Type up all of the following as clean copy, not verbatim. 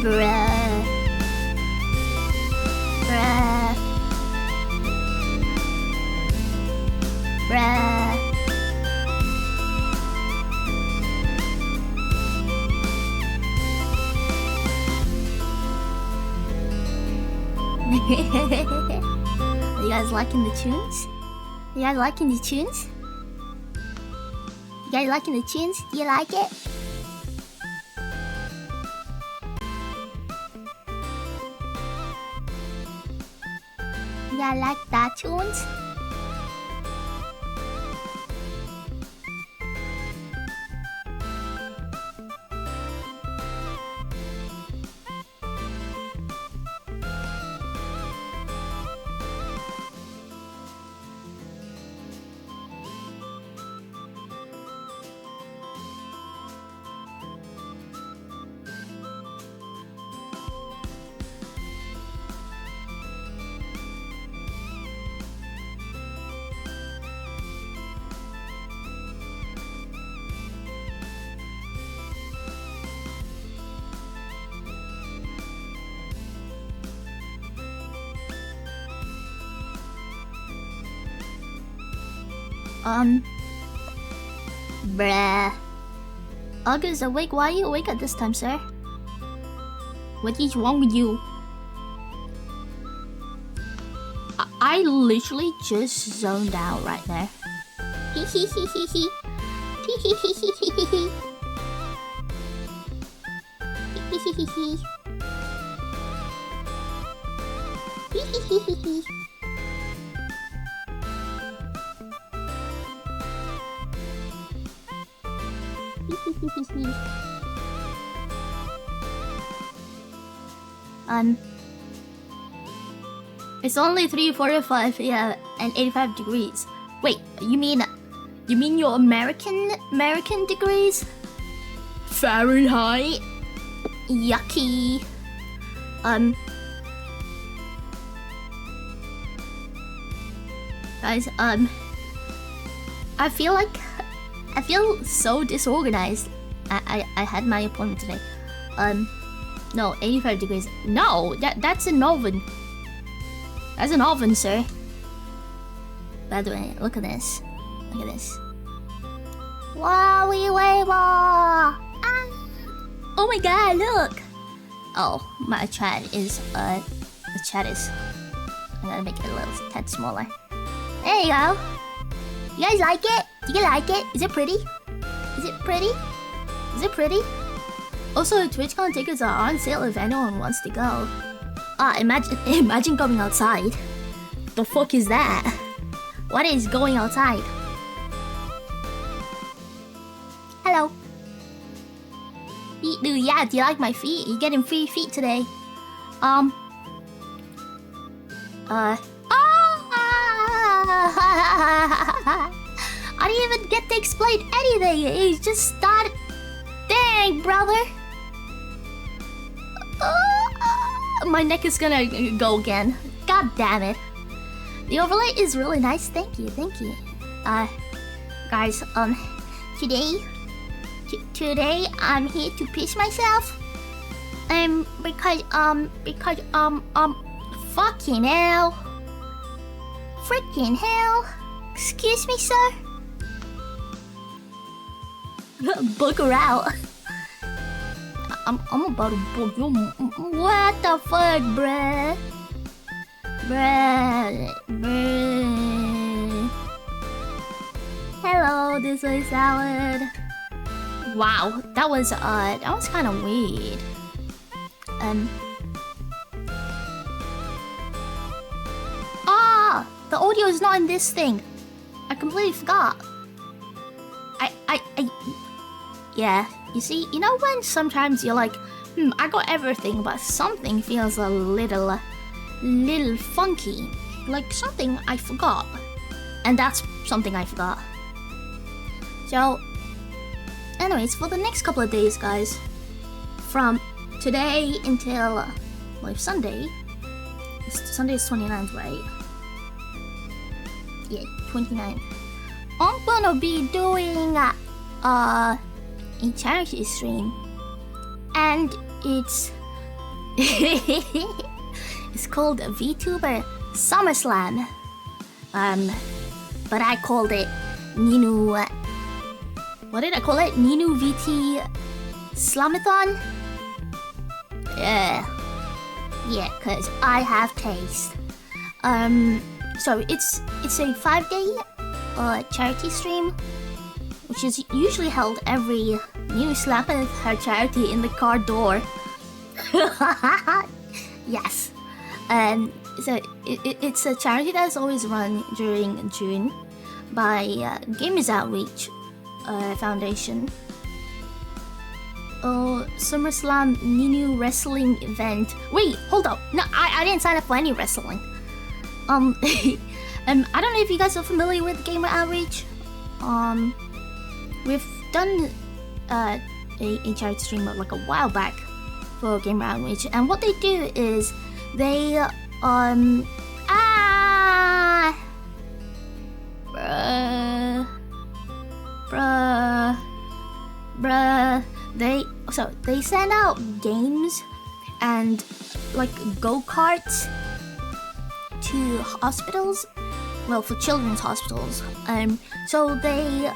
Bruh. Bruh. Bruh. Are you guys liking the tunes? You guys liking the tunes? You guys liking the tunes? Do you like it? You guys like that tunes? Bruh. August awake? Why are you awake at this time, sir? What is wrong with you? I literally just zoned out right there. Hehehehe. Hehehehe. Hehehehe. Hehehehe. It's only 3:45, yeah, and 85 degrees. Wait, you mean your American degrees? Fahrenheit? Yucky. Guys, I feel so disorganized. I had my appointment today. No, 85 degrees. No, that's an oven. That's an oven, sir. By the way, look at this. Look at this. Wowie ah! Oh my god, look! Oh, my chat is, the chat is... I'm gonna make it a little tad smaller. There you go. You guys like it? Do you like it? Is it pretty? Is it pretty? Is it pretty? Also, TwitchCon tickets are on sale if anyone wants to go. Imagine going outside. The fuck is that? What is going outside? Hello. Dude, yeah, do you like my feet? You're getting free feet today. I didn't even get to explain anything. He just started. Dang, brother. My neck is gonna go again. God damn it. The overlay is really nice. Thank you, thank you. Guys, today I'm here to piss myself. Because fucking hell. Freaking hell. Excuse me, sir? Bugger out. I'm about to book you. What the fuck, bruh? Bruh. Hello, this is Salad. Wow, that was kind of weird. The audio is not in this thing. I completely forgot. Yeah, you see, you know when sometimes you're like, I got everything, but something feels a little funky. Like something I forgot. And that's something I forgot. So, anyways, for the next couple of days, guys, from today until, Sunday. Sunday is 29th, right? Yeah, 29th. I'm gonna be doing a charity stream, and it's It's called VTuber SummerSlam. But I called it Ninu. What did I call it? Ninu VT Slamathon? Yeah, cause I have taste. So it's a 5-day charity stream, which is usually held every new Slameth her charity in the car door. Yes. So it's a charity that's always run during June by Gamers Outreach Foundation. Oh, SummerSlam Ninu wrestling event. Wait, hold up. No, I didn't sign up for any wrestling. I don't know if you guys are familiar with Gamer Outreach. We've done a charity stream like a while back for Gamer Outreach, and what they do is they they send out games and like go-karts to hospitals, well, for children's hospitals. So they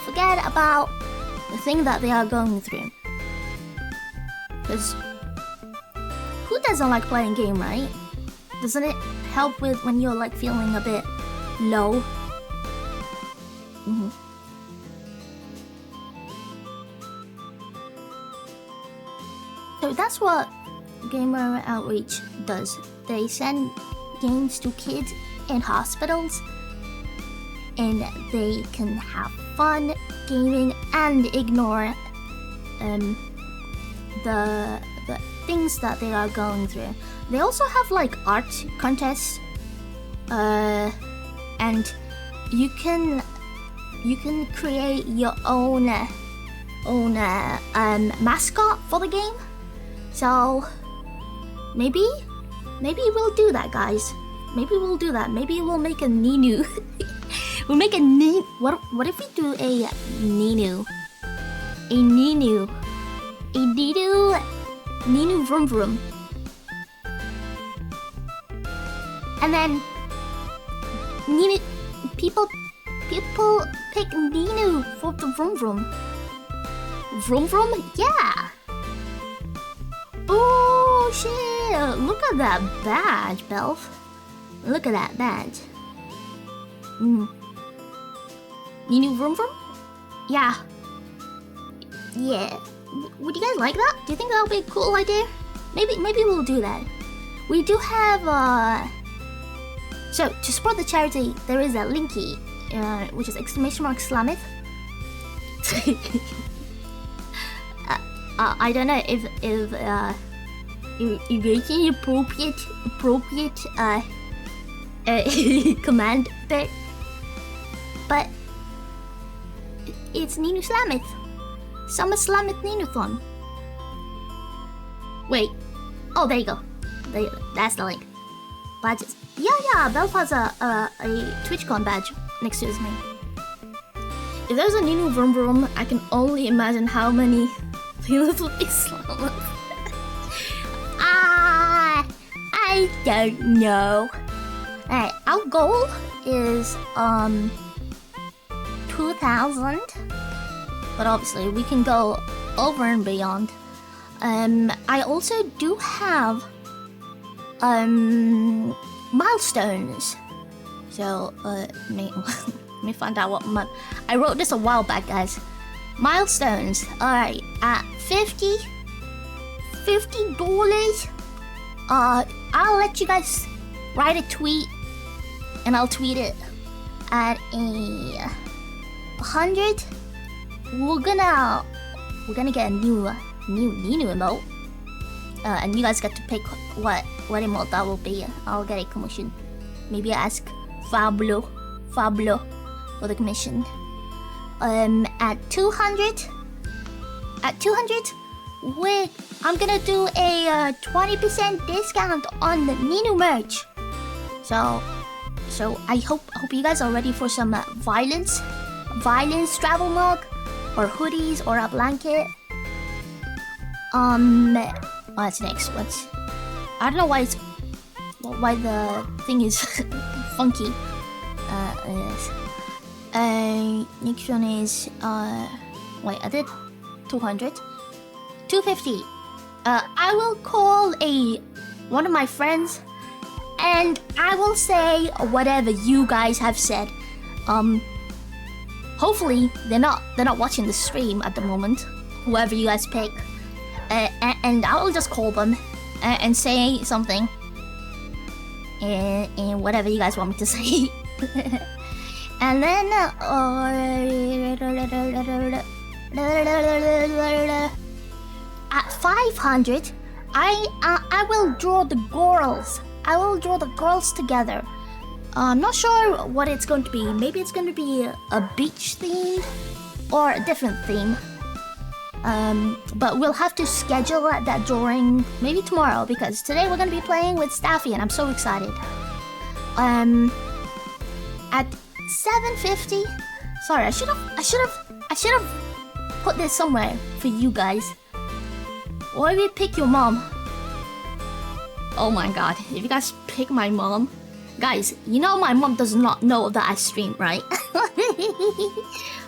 forget about the thing that they are going through. Because who doesn't like playing game, right? Doesn't it help with when you're like feeling a bit low? So that's what Gamer Outreach does. They send games to kids in hospitals, and they can have fun gaming and ignore the things that they are going through. They also have like art contests, and you can create your own mascot for the game. So maybe we'll do that, guys. Maybe we'll do that. Maybe we'll make a Ninu. We'll make a Ninu. What if we do a Ninu? A Ninu Vroom Vroom. And then Ninu, people pick Ninu for the Vroom Vroom. Vroom Vroom? Yeah. Oh shit! Look at that badge, Belf. Look at that badge. Ninu Vroom Vroom? Yeah. Yeah. Would you guys like that? Do you think that would be a cool idea? Maybe we'll do that. We do have so to support the charity, there is a linky, which is !Slameth. I don't know if you're making appropriate command there, but it's Ninu Slameth. SummerSlam Ninu-thon. Wait. Oh, there you go. That's the link. Badges. Yeah. Belf has a TwitchCon badge next to his name. If there's a Ninu Vroom Vroom, I can only imagine how many things will be Slameth. I don't know. Alright, our goal is 2,000. But obviously we can go over and beyond. I also do have milestones. So let me find out what month. I wrote this a while back, guys. Milestones. Alright, at $50. I'll let you guys write a tweet, and I'll tweet it at 100. We're gonna get a new Ninu emote, and you guys get to pick what emote that will be. I'll get a commission. Maybe ask Fablo for the commission. At 200, I'm gonna do a 20% discount on the Ninu merch. So I hope you guys are ready for some violence travel mug, or hoodies, or a blanket, What's next? I don't know why the thing is funky. Yes. Next one is wait, I did 200, 250. I will call one of my friends, and I will say whatever you guys have said. Hopefully they're not watching the stream at the moment. Whoever you guys pick, and I will just call them and say something, and whatever you guys want me to say. And then at 500, I will draw the girls. I will draw the girls together. I'm not sure what it's going to be. Maybe it's going to be a beach theme or a different theme. But we'll have to schedule that drawing maybe tomorrow, because today we're going to be playing with Staffy and I'm so excited. At 750. Sorry, I should have put this somewhere for you guys. Why we pick your mom? Oh my god, if you guys pick my mom, guys, you know my mom does not know that I stream, right?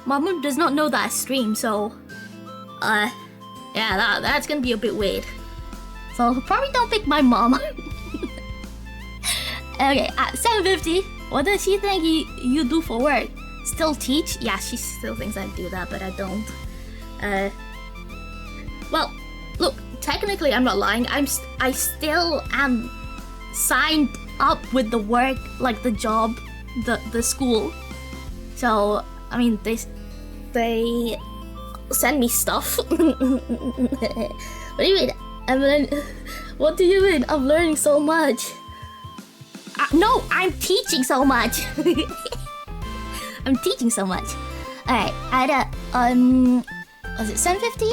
My mom does not know that I stream, so yeah, that's gonna be a bit weird. So probably don't pick my mom. Okay, at 750, what does she think you do for work? Still teach? Yeah, she still thinks I do that, but I don't. Well, look, technically I'm not lying. I still am signed up with the work, like the job, the school. So I mean, they send me stuff. What do you mean? What do you mean? I'm learning so much. No, I'm teaching so much. I'm teaching so much. Alright, at was it 750?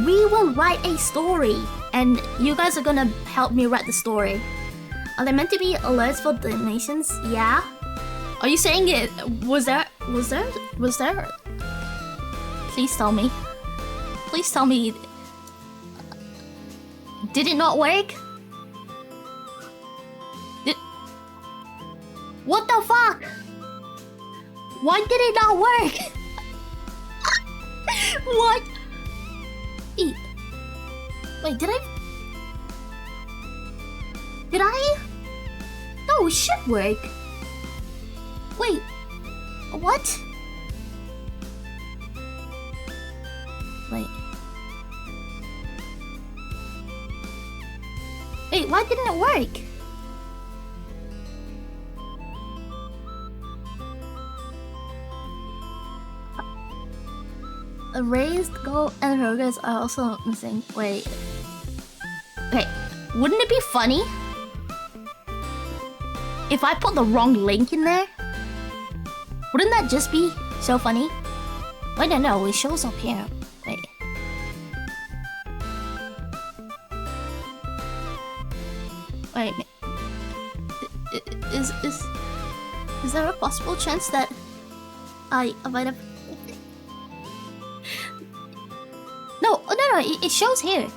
We will write a story, and you guys are gonna help me write the story. Are there meant to be alerts for donations? Yeah. Are you saying it? Was there? Please tell me. Please tell me. Did it not work? What the fuck? Why did it not work? What? Wait, did I? No, it should work. Wait, what? Wait, why didn't it work? A raised goal and progress are also missing. Wait. Okay, wouldn't it be funny if I put the wrong link in there? Wouldn't that just be so funny? Wait, no, it shows up here. Wait. Wait. Is there a possible chance that I might have... No, it shows here.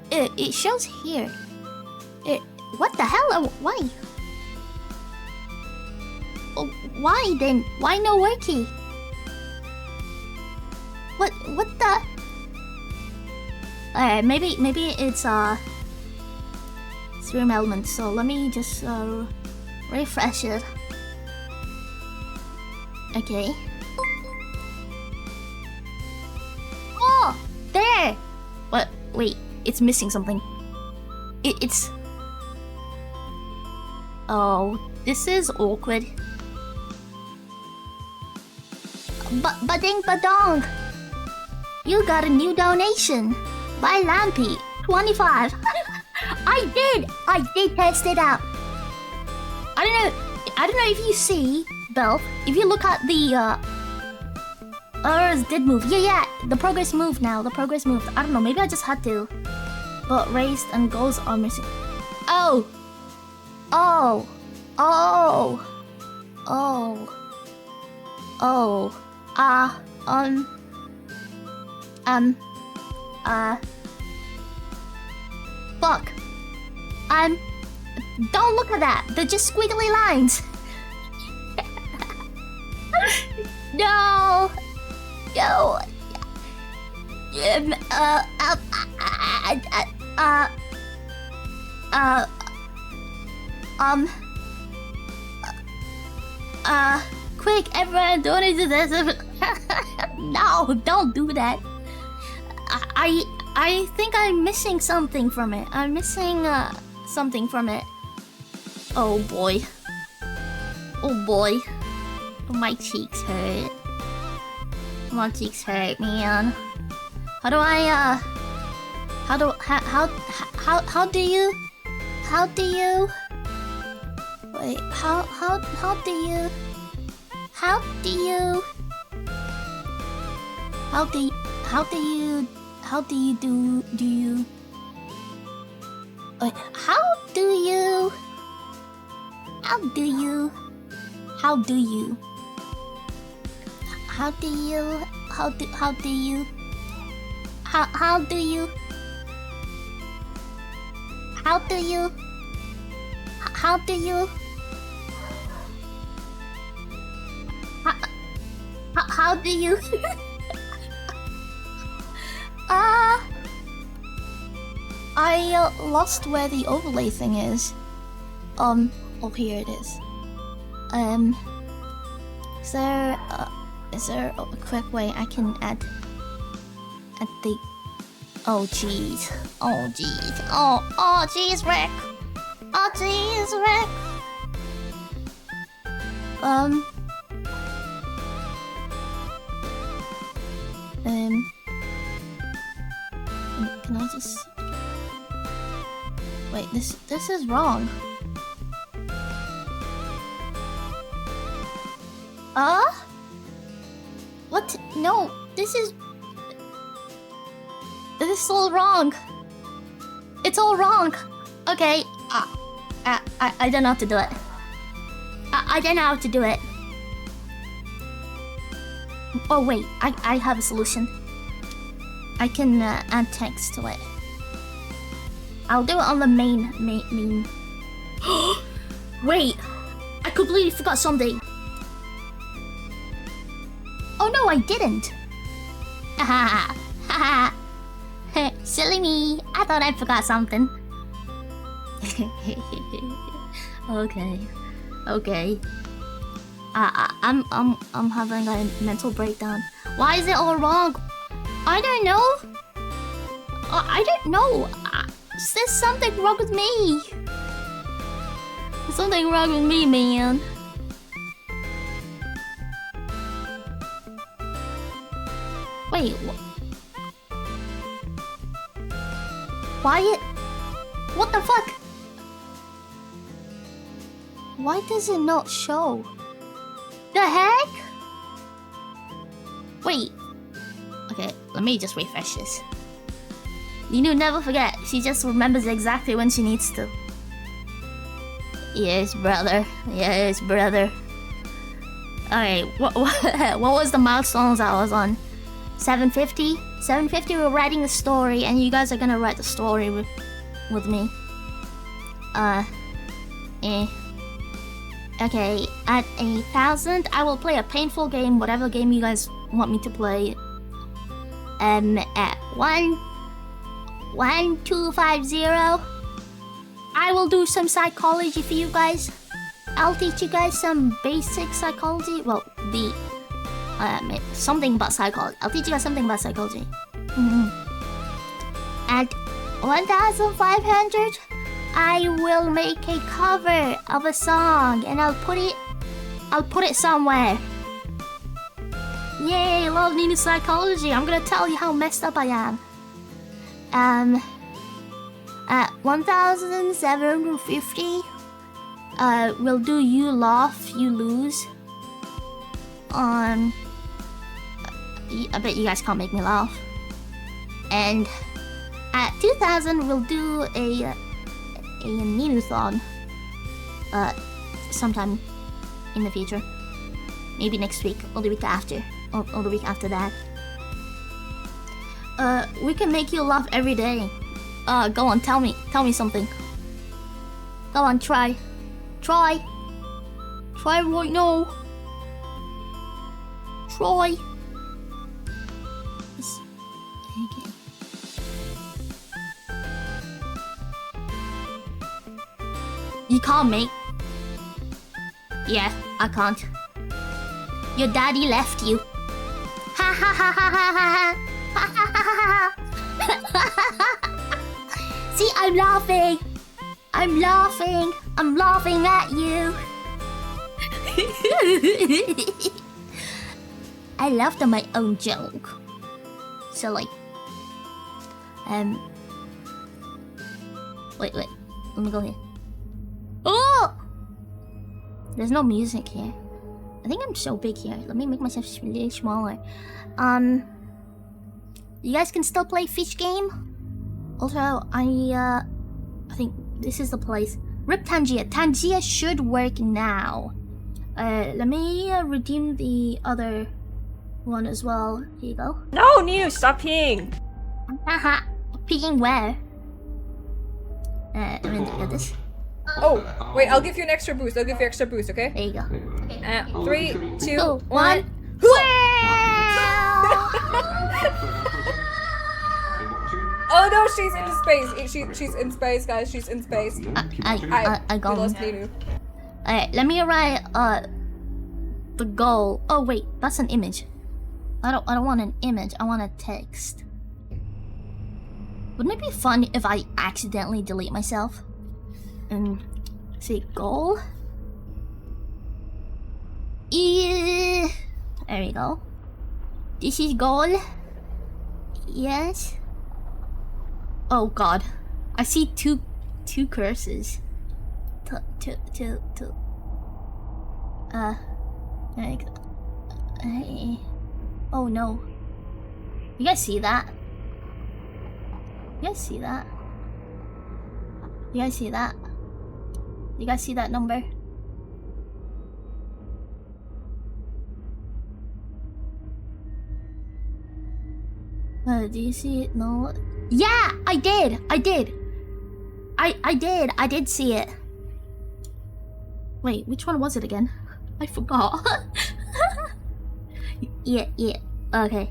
It shows here. What the hell? Why? Why then? Why no worky? What the? Alright, maybe it's stream element. So let me just refresh it. Okay. Oh, there. What? Wait, it's missing something. It's. Oh, this is awkward. Bading badong. You got a new donation by Lampy, 25. I did test it out. I don't know if you see, Belf, if you look at the it did move. Yeah, the progress moved now. The progress moved. I don't know, maybe I just had to. But raised and goals are missing. Oh. Fuck. Don't look at that. They're just squiggly lines. No. No. Quick, everyone, donate to this. No, don't do that. I think I'm missing something from it. I'm missing something from it. Oh boy. Oh boy. My cheeks hurt. My cheeks hurt, man. How do I how do you wait, how do you I lost where the overlay thing is. Oh, here it is. Is there a quick way I can add the... Oh jeez. Oh jeez. Oh jeez, Rick. Oh jeez, Rick. Can I just... Wait, this is wrong. What? No, this is all wrong. It's all wrong. Okay, I don't know how to do it. I don't know how to do it. Oh wait, I have a solution. I can add text to it. I'll do it on the main. Wait, I completely forgot something. Oh no, I didn't. Haha, haha. Silly me. I thought I forgot something. Okay. I'm having a mental breakdown. Why is it all wrong? I don't know. I don't know. There's something wrong with me. There's something wrong with me, man. Wait, Wyatt? What the fuck? Why does it not show? The heck? Wait. Okay, let me just refresh this. Ninu never forget. She just remembers exactly when she needs to. Yes, brother. Yes, brother. Alright, what was the milestones I was on? 750? 750 we're writing a story and you guys are gonna write the story with me. Okay, at 1,000 I will play a painful game, whatever game you guys want me to play. At 1250 I will do some psychology for you guys. I'll teach you guys some basic psychology. Well, something about psychology. I'll teach you guys something about psychology. At 1,500, I will make a cover of a song and I'll put it somewhere. Yay, love Nina's psychology. I'm gonna tell you how messed up I am. At 1,750, we'll do You Laugh, You Lose. I bet you guys can't make me laugh. And at 2,000, we'll do a Ninu-thon. Sometime in the future. Maybe next week, or the week after. Or the week after that. We can make you laugh every day. Go on, tell me something. Go on, try right now. Try. Okay. You can't, mate. Yeah, I can't. Your daddy left you. Ha ha ha ha ha ha ha ha ha ha. See, I'm laughing. I'm laughing at you. I laughed at my own joke. Silly. Wait. Let me go here. Oh! There's no music here. I think I'm so big here. Let me make myself really smaller. You guys can still play fish game? Also, I think this is the place. Rip Tangier. Tangier should work now. Let me redeem the other one as well. Here you go. No, Ninu, stop peeing. Haha. Peeing where? I'm gonna get this. Oh, wait, I'll give you an extra boost. Okay? There you go. 3, 2, 1. Oh no, she's in space. She's in space, guys. She's in space. I got lost Ninu. Alright, let me write the goal. Oh wait, that's an image. I don't want an image. I want a text. Wouldn't it be fun if I accidentally delete myself? And say goal. Yeah. There we go. This is goal. Yes. Oh god, I see two curses. Two. Like, oh no. You guys see that? You guys see that? You guys see that? You guys see that number? Do you see it? No. Yeah, I did. I did see it. Wait, which one was it again? I forgot. Yeah. Okay.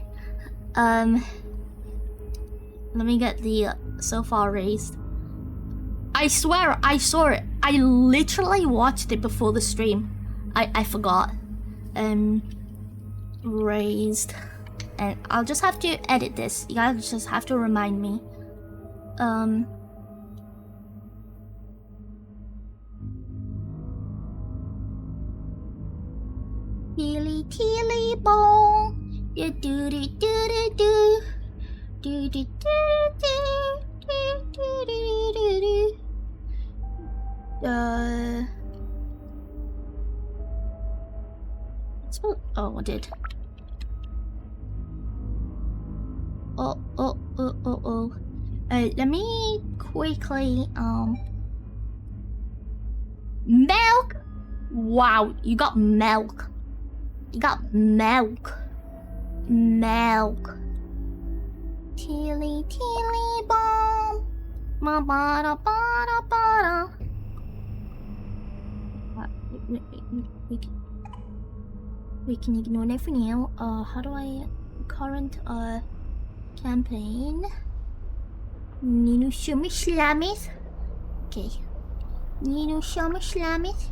Let me get the so far raised. I swear I saw it. I literally watched it before the stream. I forgot. Raised. And I'll just have to edit this. You guys just have to remind me. Teely bong. Do do do do do. Do do do do do do do. Oh, I did. Oh. Let me quickly, milk? Wow, you got milk. Milk. Teely bomb. Ma bada bada bada. We can ignore that for now. How do I current campaign? Ninu show me Slameth. Okay. Ninu show me Slameth.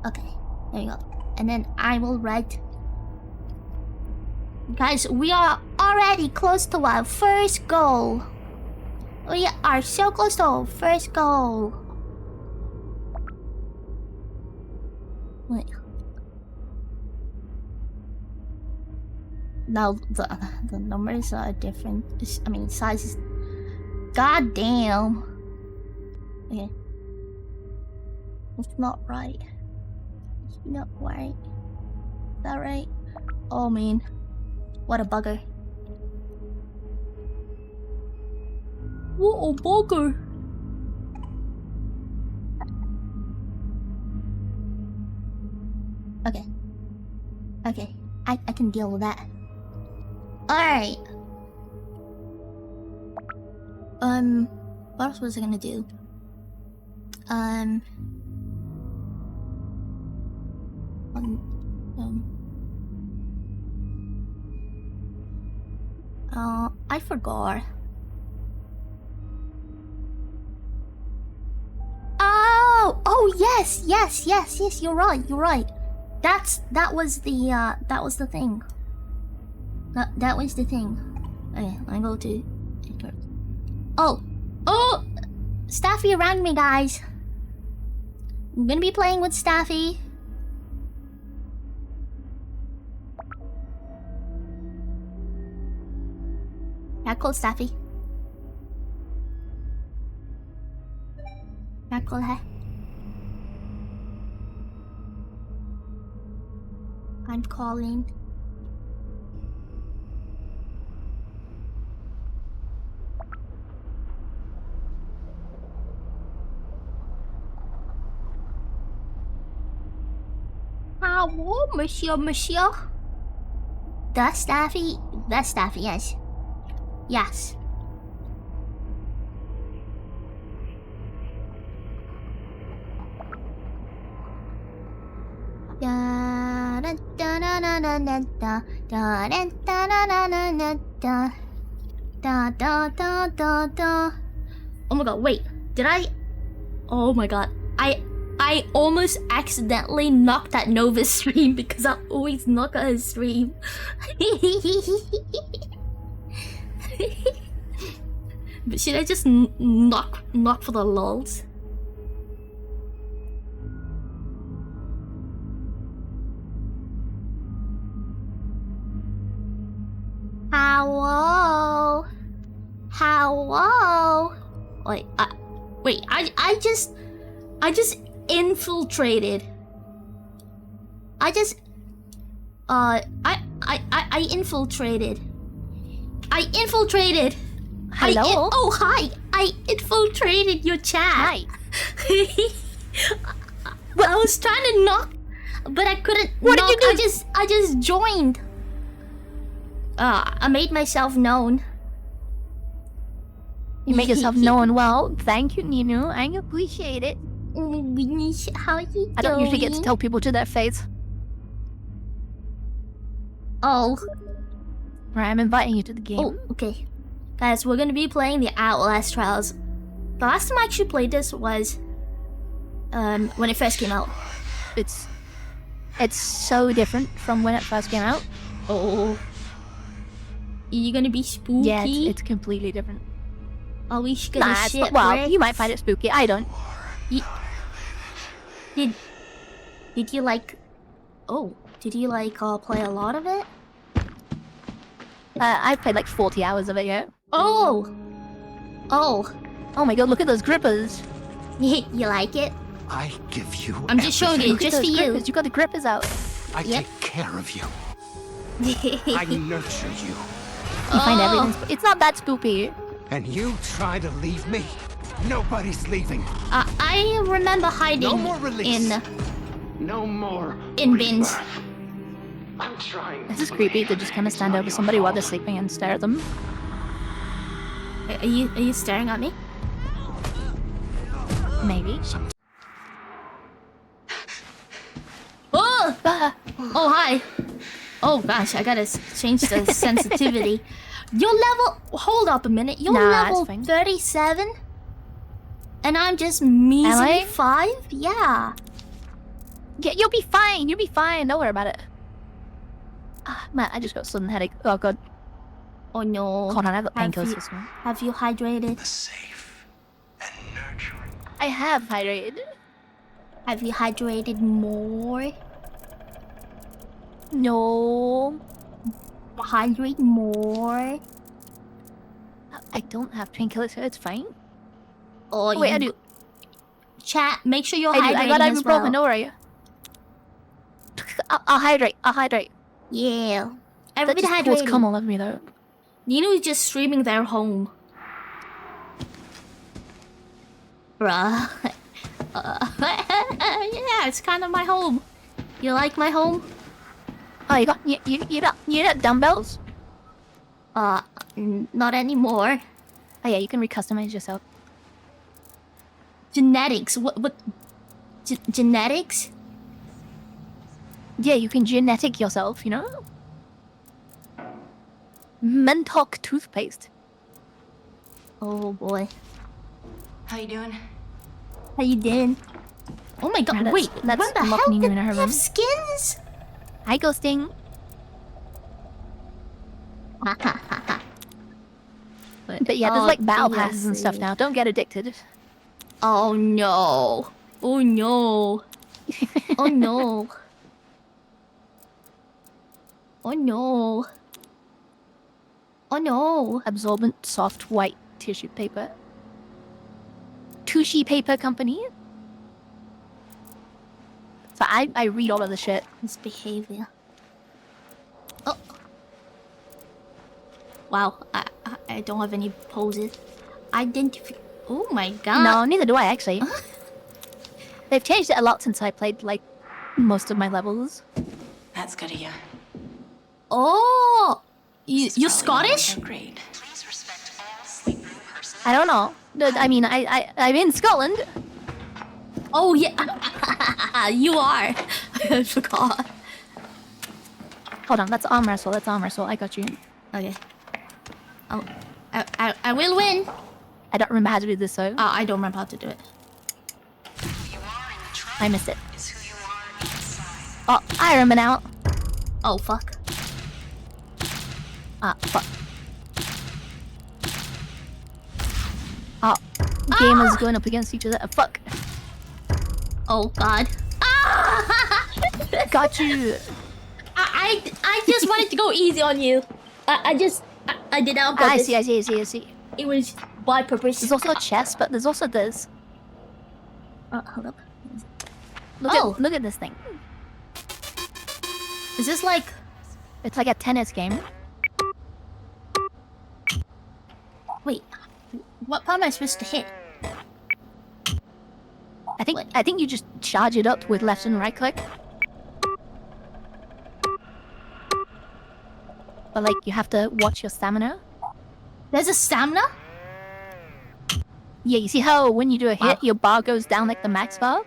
Okay, there you go. And then I will write. Guys, we are already close to our first goal. We are so close to our first goal. Wait. Now the numbers are different. I mean, sizes. God damn. Okay. It's not right. Is that right? Oh man. What a bugger. What a bugger. Okay. I can deal with that. Alright. What else was I gonna do? I forgot. Oh, yes, you're right. That was the thing. That was the thing. Okay, I go to... Oh! Staffy rang me, guys. I'm gonna be playing with Staffy. Yeah, call Staffy. Yeah, call her. I'm calling. Hello, monsieur. The Staffy, yes. Yes. Oh my god, wait. Did I? Oh my god. I almost accidentally knocked at Nova's stream because I always knock at his stream. But should I just knock for the lulz? Hello? Wait, I just infiltrated. I infiltrated. Hello? Hi. I infiltrated your chat. Hi. Well, I was trying to knock, but I couldn't. What knock. did you do? I just joined. I made myself known. You make yourself known well. Thank you, Ninu. I appreciate it. Oh my goodness, how are you doing? I don't usually get to tell people to their face. Oh. Right, I'm inviting you to the game. Oh, okay. Guys, we're gonna be playing the Outlast Trials. The last time I actually played this was when it first came out. It's so different from when it first came out. Oh. Are you gonna be spooky? Yeah, it's completely different. Are we gonna Nah, it's not, well, you might find it spooky. I don't. Did you like... Oh, did you like play a lot of it? I've played like 40 hours of it, yeah. Oh my god, look at those grippers. You like it? I give you I'm just showing it, just for you. Grippers. You got the grippers out. I take care of you. I nurture you. You find everything. It's not that spooky. And you try to leave me? Nobody's leaving. I remember hiding No more release. in... No more. In bins. I'm trying. This is creepy to just kind of stand over somebody while they're sleeping and stare at them. Are you staring at me? Maybe. Oh! Oh, hi. Oh gosh, I gotta change the sensitivity. You're level... Hold up a minute. You're level 37? And I'm just measly 5? Yeah. Yeah, you'll be fine. You'll be fine. Don't worry about it. Man, I just got a sudden headache. Oh god. Oh no. Hold on, I've got painkillers this one. Have you hydrated? Safe and nurturing. I have hydrated. Have you hydrated more? No. Hydrate more? I don't have painkillers, so it's fine. Oh, wait, I do. Chat, make sure you're hydrating I got as well. ibuprofen, don't worry. I'll hydrate. Yeah. Everybody that just hydrating. Come all over me though. Nino is just streaming their home. Bruh. Yeah, it's kind of my home. You like my home? Oh, you got dumbbells? Not anymore. Oh yeah, you can recustomize yourself. Genetics. What? Genetics? Yeah, you can genetic yourself, you know? Mentok toothpaste. Oh boy. How you doing? How you doing? Oh my god, Yeah, wait, that's when the hell locking you did in her they room. have skins? Hi, ghosting. But yeah, there's like battle passes and stuff now. Don't get addicted. Oh no. Oh no. Oh no. Oh no. Oh no. Absorbent soft white tissue paper. Tushy Paper Company. So I read all of the shit. Misbehavior. Oh. Wow, I don't have any poses. Identify. Oh my god. No, neither do I actually. They've changed it a lot since I played like most of my levels. That's good of you. Oh, you're Scottish? Great. I don't know. I mean, I'm in Scotland. Oh yeah, you are. I forgot. Hold on, that's arm wrestle. That's arm wrestle. I got you. Okay. Oh, I will win. I don't remember how to do this, so I don't remember how to do it. I missed it. Oh, I remember now. Oh fuck. Fuck. Oh, gamers going up against each other. Fuck. Oh god. Got you. I just wanted to go easy on you. I did that on purpose. I see. It was by purpose. There's also a chest, but there's also this. Hold up. Look at this thing. Is this like... It's like a tennis game. Wait. What part am I supposed to hit? I think you just charge it up with left and right click. But like you have to watch your stamina. There's a stamina? Yeah, you see how when you do a hit, Wow. your bar goes down like the max bar?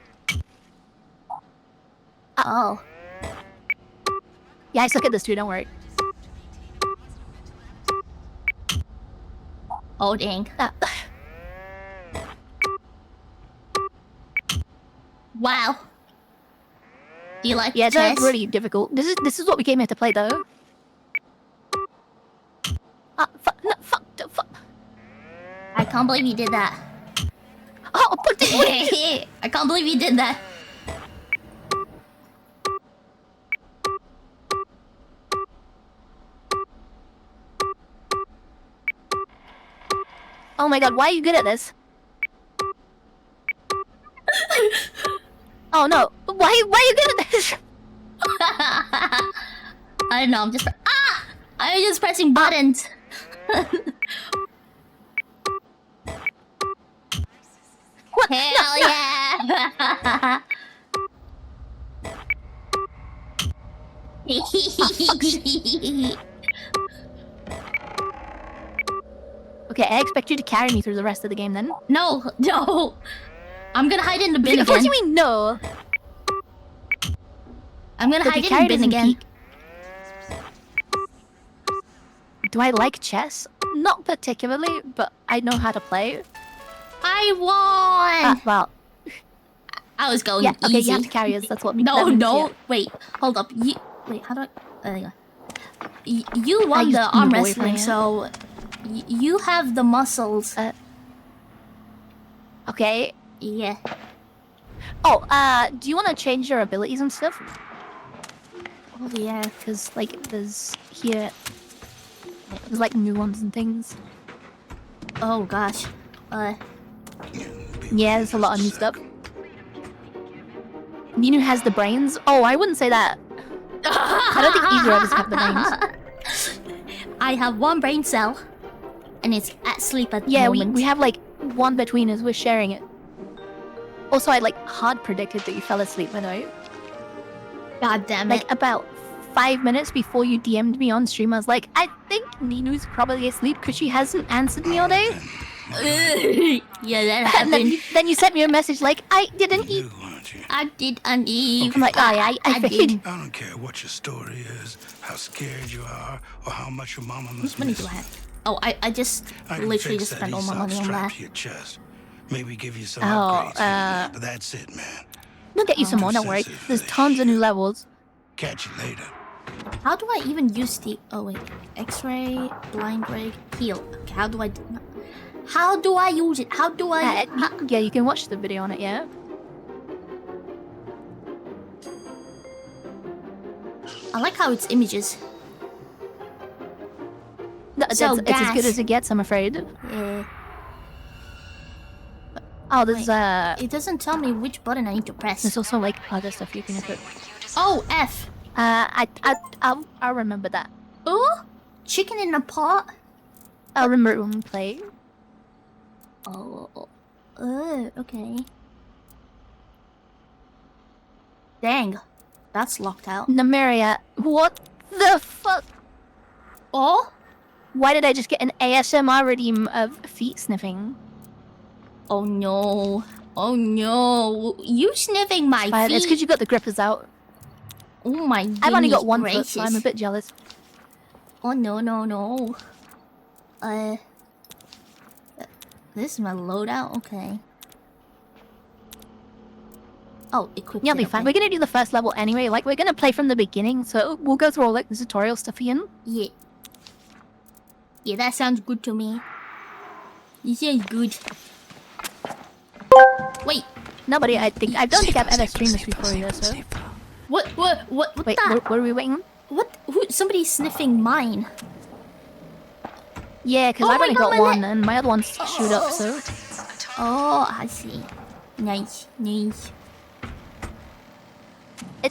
Oh. Yeah, I suck at this too, don't worry. Oh dang. Wow. Do you like Yeah, chess? it's really difficult. This is what we came here to play though. Fuck. I can't believe you did that. Oh, put it. I can't believe you did that. Oh my god, why are you good at this? Oh no, why are you good at this? I don't know, I'm just pressing buttons. What? Hell yeah! Okay, I expect you to carry me through the rest of the game then. No. I'm gonna hide in the bin Of course again. you mean no. I'm gonna But hide the in the carry bin doesn't again. peak. Do I like chess? Not particularly, but I know how to play. I won! Well, I was going yeah, okay, easy. you have to carry us, that's what No, that means, no. yeah. Wait, hold up. Wait, how do I... There you go. You won used the to arm be a wrestling, boyfriend. so... You have the muscles. Okay. Yeah. Oh, do you want to change your abilities and stuff? Oh, yeah. Because, like, there's like new ones and things. Oh, gosh. Yeah, there's a lot of new stuff. Ninu has the brains. Oh, I wouldn't say that. I don't think either of us have the brains. I have one brain cell. And it's at sleep at the Yeah, moment. we have like one between us. We're sharing it. Also, I like hard predicted that you fell asleep, by the way. God damn it. Like about 5 minutes before you DM'd me on stream. I was like, I think Ninu's probably asleep because she hasn't answered me all day. Yeah, that And happened. then you sent me a message like, I didn't eat. I did uneat. I'm like, oh yeah, I figured. I don't care what your story is, how scared you are, or how much your mama How must much money miss do I you. have? Oh, I just I can literally fix just that spent all my Aesop money on strap that. to your chest. Maybe give you some Oh, upgrades for that, but that's it, man. We'll get you some more, don't worry. There's tons of new levels. Catch you later. How do I even use the... Oh, wait. X-ray, blind rig, heal. Okay, how do I... How do I use it? How do I... Yeah, you can watch the video on it, yeah? I like how it's images. It's So as good gas. as it gets, I'm afraid. Yeah. Oh, there's It doesn't tell me which button I need to press. there's also like other stuff you can equip. Oh, F. I'll remember that. Oh, chicken in a pot. I'll remember it when we play. Oh, okay. Dang, that's locked out. Namaria, what the fuck? Oh, Why did I just get an ASMR redeem of feet sniffing? oh no, oh no! You sniffing my Fine, feet? it's because you got the grippers out. Oh my goodness I've only got one gracious. foot, so I'm a bit jealous. Oh no, no, no. This is my loadout. Okay. Oh, equip. You'll be fine. We're gonna do the first level anyway. Like, we're gonna play from the beginning, so we'll go through all like the tutorial stuff again. Yeah. Yeah, that sounds good to me. It sounds good. Wait, No, buddy, I don't think I've ever streamed this before either, so... what Wait, the? what are we waiting on? What? Who? Somebody's sniffing mine. Yeah, because Oh I've my only God, got my one, and my other one's shoot up, so... Oh, I see. Nice, nice.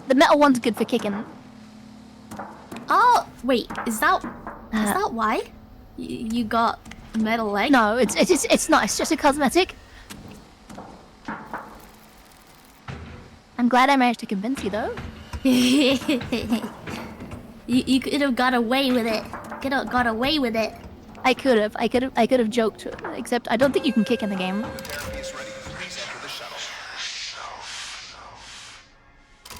The metal one's good for kicking. Oh, wait, is that why? You got metal leg? No, it's not. It's just a cosmetic. I'm glad I managed to convince you, though. you could have got away with it. Could have got away with it. I could have joked, except I don't think you can kick in the game.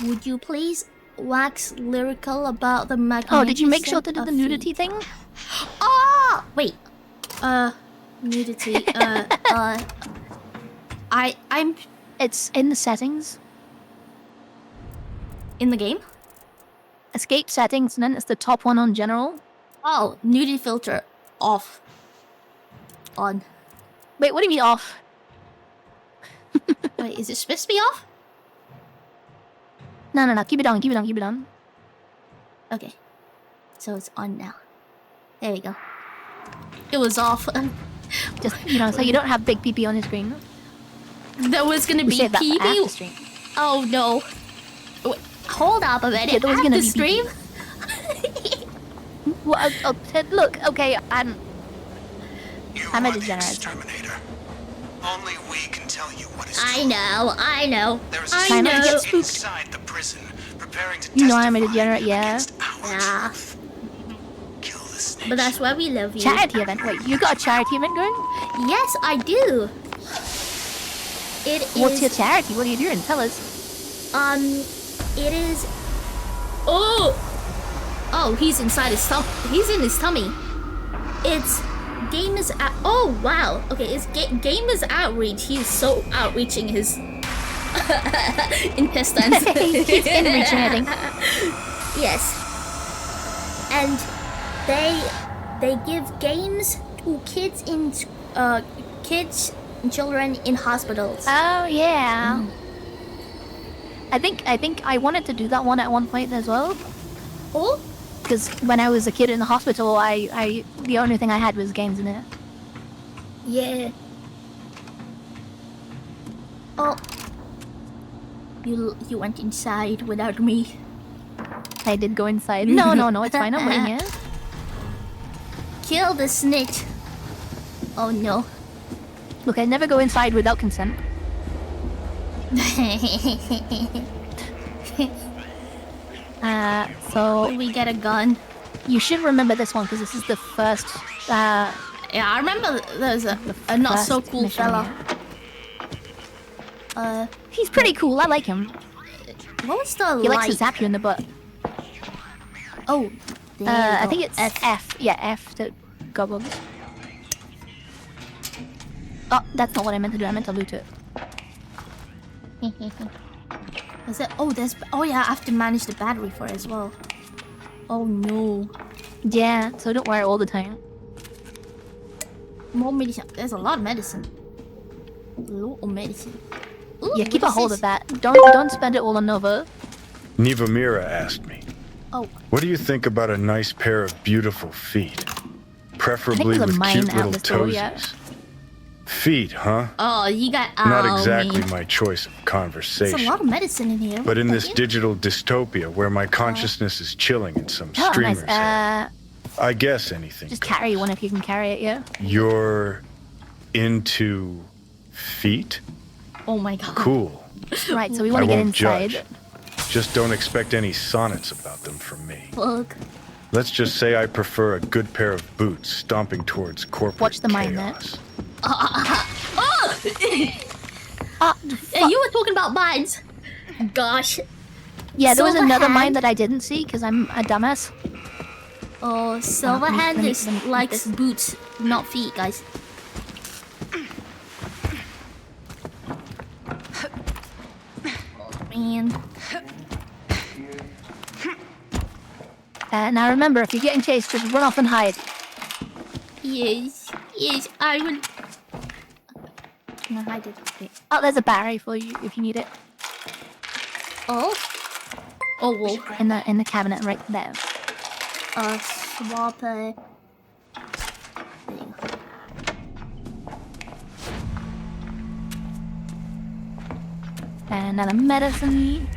Would you please wax lyrical about the magnificent Oh, did you make sure to do the of nudity thing? Oh, wait. Nudity. I'm It's in the settings. in the game. Escape settings, and then it's the top one on general. Oh, nudity filter off. On. Wait, what do you mean off? Wait, is it supposed to be off? No, keep it on, keep it on. Okay. So it's on now. There we go. It was off. Just, so you don't have big PP on your screen. There was gonna be Save that for after PB. stream. Oh no. Wait, hold up a minute. Yeah, there was After gonna be stream? Well, look, okay, I'm You a are the degenerate. exterminator. Only we can tell you what is I true. know. There is a I Time to know. get spooked. inside the prison, preparing to You know I'm a testify degenerate, yeah. against our Yeah, truth. Kill the snitch. but that's why we love you. Charity event. Wait, you got a charity event going? Yes, I do. It What's your is. charity? What are you doing? Tell us. It is. Oh, he's inside his He's in his tummy. It's Gamers at. Oh wow. Okay, it's Gamers Outreach. He's so outreaching his intestines. He's in-reaching, I think. Yes. And they give games to kids and children in hospitals. Oh yeah. I think I wanted to do that one at one point as well. Oh, Because when I was a kid in the hospital, I the only thing I had was games in it. yeah. Oh, you went inside without me. I did go inside. No, it's fine. I'm waiting here. Kill the snitch. Oh no. Look, I never go inside without consent. So We get a gun. you should remember this one because this is the first. Yeah, I remember there's a not so first cool mission fella. here. He's pretty cool. I like him. What was the He light? likes to zap you in the butt. Oh, there you I go. think it's F. Yeah, F to goblins. Oh, that's not what I meant to do. I meant to loot it. Is it? Oh, there's. Oh yeah, I have to manage the battery for it as well. Oh no. Yeah, so don't wear it all the time. More medicine. There's a lot of medicine. A lot of medicine. Ooh, Yeah, keep a what is hold this? of that. Don't spend it all on Nova. Nivamira asked me, Oh, what do you think about a nice pair of beautiful feet? Preferably there's a with mine cute out little this door, yeah. toesies. Feet, huh? oh, you got. Not oh, exactly man. my choice of There's a conversation. lot of medicine in here. But in What this the digital dystopia where my consciousness is chilling in some Oh, streamer's nice. head, I guess anything Just goes. carry one if you can carry it, yeah. You're into feet? hell? Oh my god. Cool. Right, so we I want to get won't inside. judge. Just don't expect any sonnets about them from me. Fuck. Let's just say I prefer a good pair of boots stomping towards corporate Watch the mine net. chaos. Hey, you were talking about mines. Gosh. Yeah, there was another Silverhand. mine that I didn't see because I'm a dumbass. Oh, Silverhand let me likes this. boots, not feet, guys. Oh, man. Now remember, if you're getting chased, just run off and hide. Yes, yes, I will. No, I did. Okay. Oh, there's a battery for you if you need it. Oh. Oh, whoa. In the cabinet right there. Swap a. There you go. And another medicine.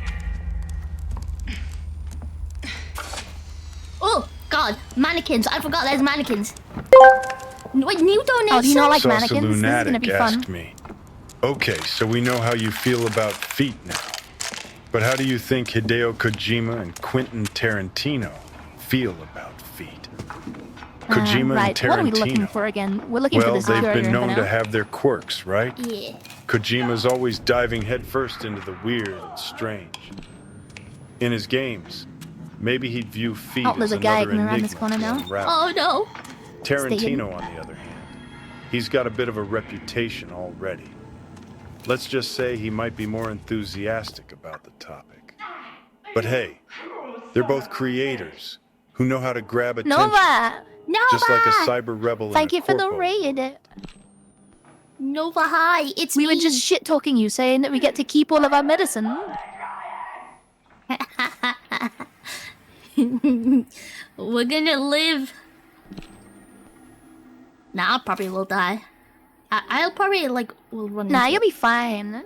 Oh, God. Mannequins. I forgot there's mannequins. Wait, new donation? Oh, do you not like Saucy mannequins? This is gonna Lunatic be fun. asked me. Okay, so we know how you feel about feet now. But how do you think Hideo Kojima and Quentin Tarantino feel about feet? Kojima right, and what are we looking Tarantino. for again? We're looking for Well, the they've security been room for known to now. have their quirks, right? Yeah. Kojima's always diving headfirst into the weird and strange. In his games, maybe he'd view feet Oh, as there's a guy another around this enigma corner to now. unravel. Oh, no. Tarantino, on the other hand, he's got a bit of a reputation already. Let's just say he might be more enthusiastic about the topic. But hey, they're both creators who know how to grab attention, Nova! Nova! just like a cyber rebel. Thank in a you for the corpo. raid. Nova, hi. It's We me. were just shit talking you, saying that we get to keep all of our medicine. We're gonna live. Nah, I probably will die. I'll probably, like, will run Nah, into you'll be fine.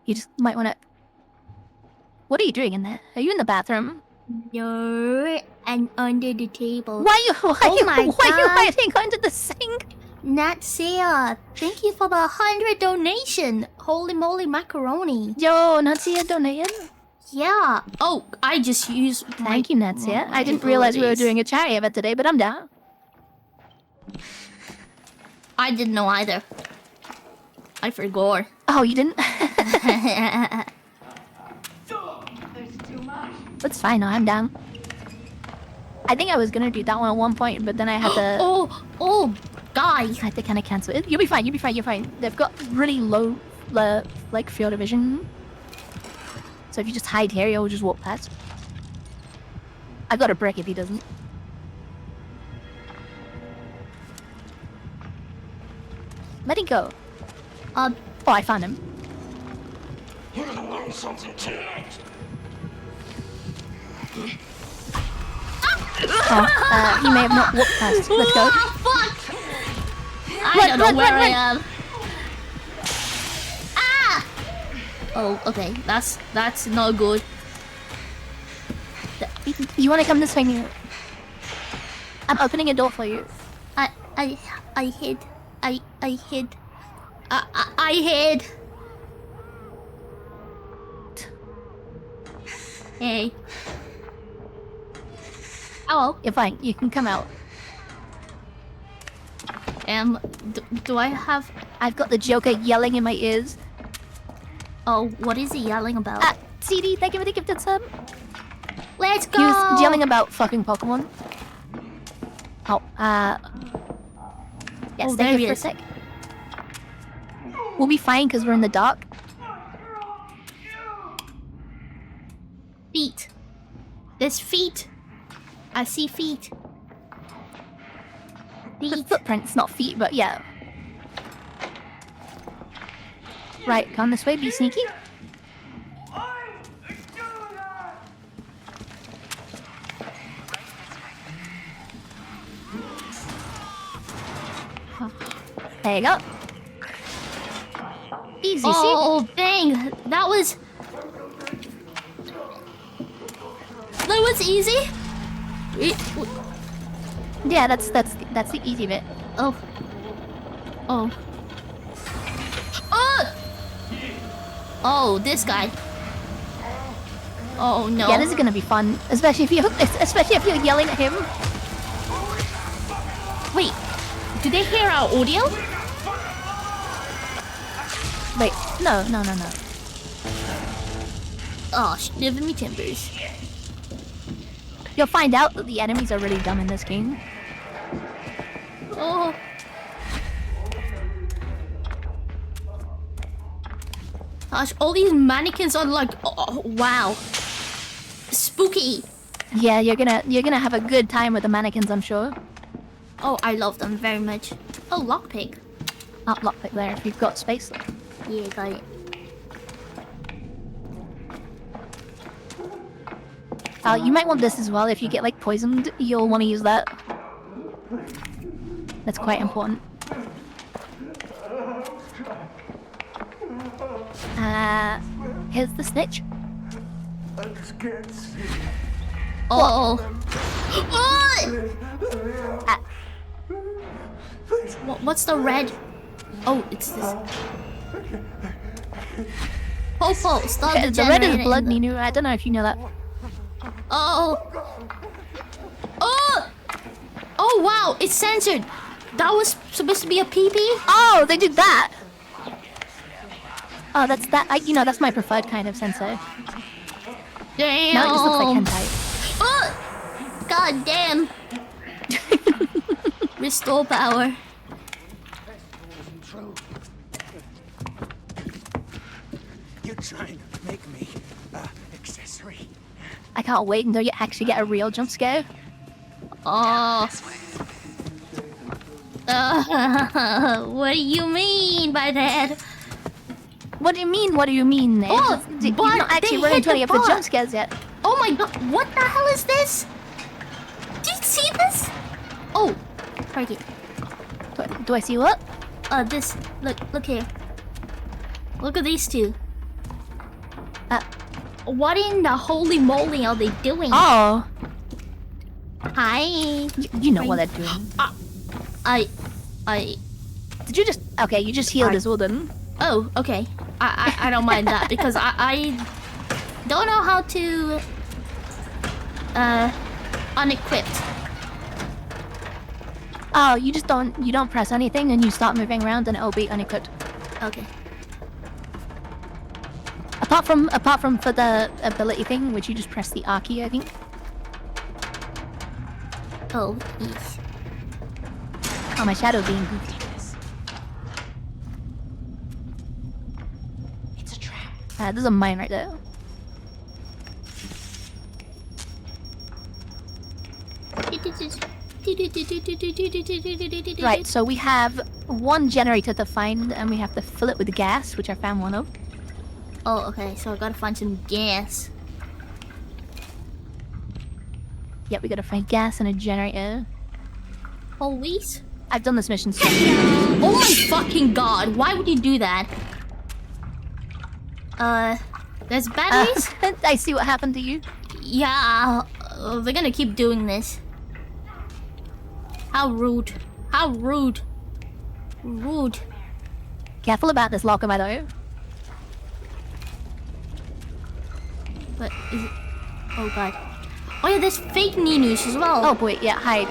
You just might want to. What are you doing in there? Are you in the bathroom? No, and under the table. Why are you? Oh my why are you God. hiding under the sink? Natsia, thank you for the 100 donation. Holy moly macaroni. Yo, Natsia donated. Yeah. Oh, I just used. Thank you, Natsia. I didn't realize we were doing a charity event today, but I'm down. I didn't know either. I forgot. Oh, you didn't? That's fine. No, I'm down. I think I was gonna do that one at one point, but then I had to. Oh, guys. I had to kind of cancel it. You'll be fine. You'll be fine. You're fine. They've got really low, like field of vision. So if you just hide here, you'll just walk past. I've got a brick if he doesn't. Let him go. Oh, I found him. You're gonna learn something tonight. Oh, he may have not walked past. Let's go. Oh, fuck! I don't know where I am. Ah! Oh, okay. That's not good. You want to come this way, Neil? I'm opening a door for you. I hid. I hid. I hid. Hey. Oh, you're fine. You can come out. Do I have... I've got the Joker yelling in my ears. Oh, what is he yelling about? CD, thank you for the gifted sub. Let's go! He was yelling about fucking Pokemon. Oh, yes, Oh, stay there here he for a is. sec. We'll be fine because we're in the dark. Feet. There's feet. I see feet. The Feet. footprints, not feet, but yeah. Right, come this way, be sneaky. There you go. Easy, see? Oh, dang. That was easy? Yeah, that's the easy bit. Oh. Oh. Oh! Oh, this guy. Oh no. Yeah, this is gonna be fun, especially if you're yelling at him. Wait. Do they hear our audio? Wait, no. Oh, giving me timbers. You'll find out that the enemies are really dumb in this game. Oh. Gosh, all these mannequins are like, oh, wow. Spooky. Yeah, you're gonna have a good time with the mannequins, I'm sure. Oh, I love them very much. Oh, lockpick. Oh, lockpick there if you've got space. Yeah, got it. You might want this as well. If you get like poisoned, you'll want to use that. That's quite important. Here's the snitch. Oh. What's the red? Oh, it's this. Popo, stop Okay, the red is degenerating. blood, Ninu. I don't know if you know that. Oh. Oh. Oh wow, it's censored. That was supposed to be a PP. Oh, they did that. Oh, that's that. You know, that's my preferred kind of sensor. Damn. Now it just looks like hentai. Oh. God damn. Restore power. You're trying to make me accessory. I can't wait until you actually get a real jump scare. Oh. What do you mean by that? What do you mean? What do you mean? Ned? Oh, You've but not actually they run hit into any the of the bot. jump scares yet. Oh my god, what the hell is this? Do you see this? Oh, right here. Do I see what? This. Look here. Look at these two. What in the holy moly are they doing? Oh, Hi. you know what they're doing. I. Did you just? Okay, you just healed his Warden. Oh, okay. I don't mind that because I don't know how to unequipped. Oh, you don't press anything and you start moving around and it'll be unequipped. Okay. Apart from for the ability thing, which you just press the R key, I think. Oh, yes. Oh, my shadow being goofy. It's a trap. There's a mine right there. Right, so we have one generator to find, and we have to fill it with gas, which I found one of. Oh, okay. So I gotta find some gas. Yep, we gotta find gas and a generator. Police? I've done this mission so Oh my fucking god! Why would you do that? There's batteries? I see what happened to you. Yeah, they're gonna keep doing this. How rude. How rude. Rude. Careful about this locker, by the way. But is it... Oh god. Oh yeah, there's fake Ninus as well. Oh boy, yeah, hide.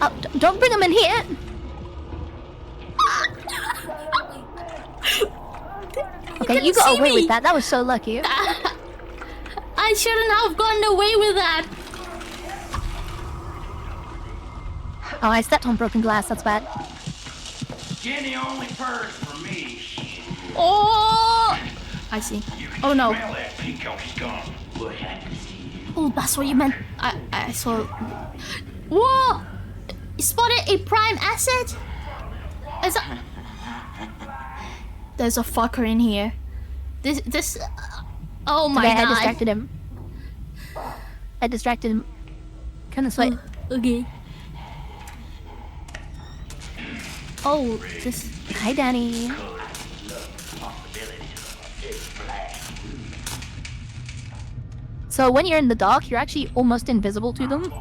Oh, don't bring him in here. Okay, you got away with that. That was so lucky. I shouldn't have gotten away with that. Oh, I stepped on broken glass. That's bad. Jenny only purrs for me. Oh! I see. Oh no. Smell that pink scum. What happens to you? Oh, that's what you meant. I saw. Whoa! You spotted a prime asset? There's a fucker in here. This. Oh my okay, god. I distracted him. Come this way. Okay. Oh, this. Hi, Danny. So when you're in the dark, you're actually almost invisible to them.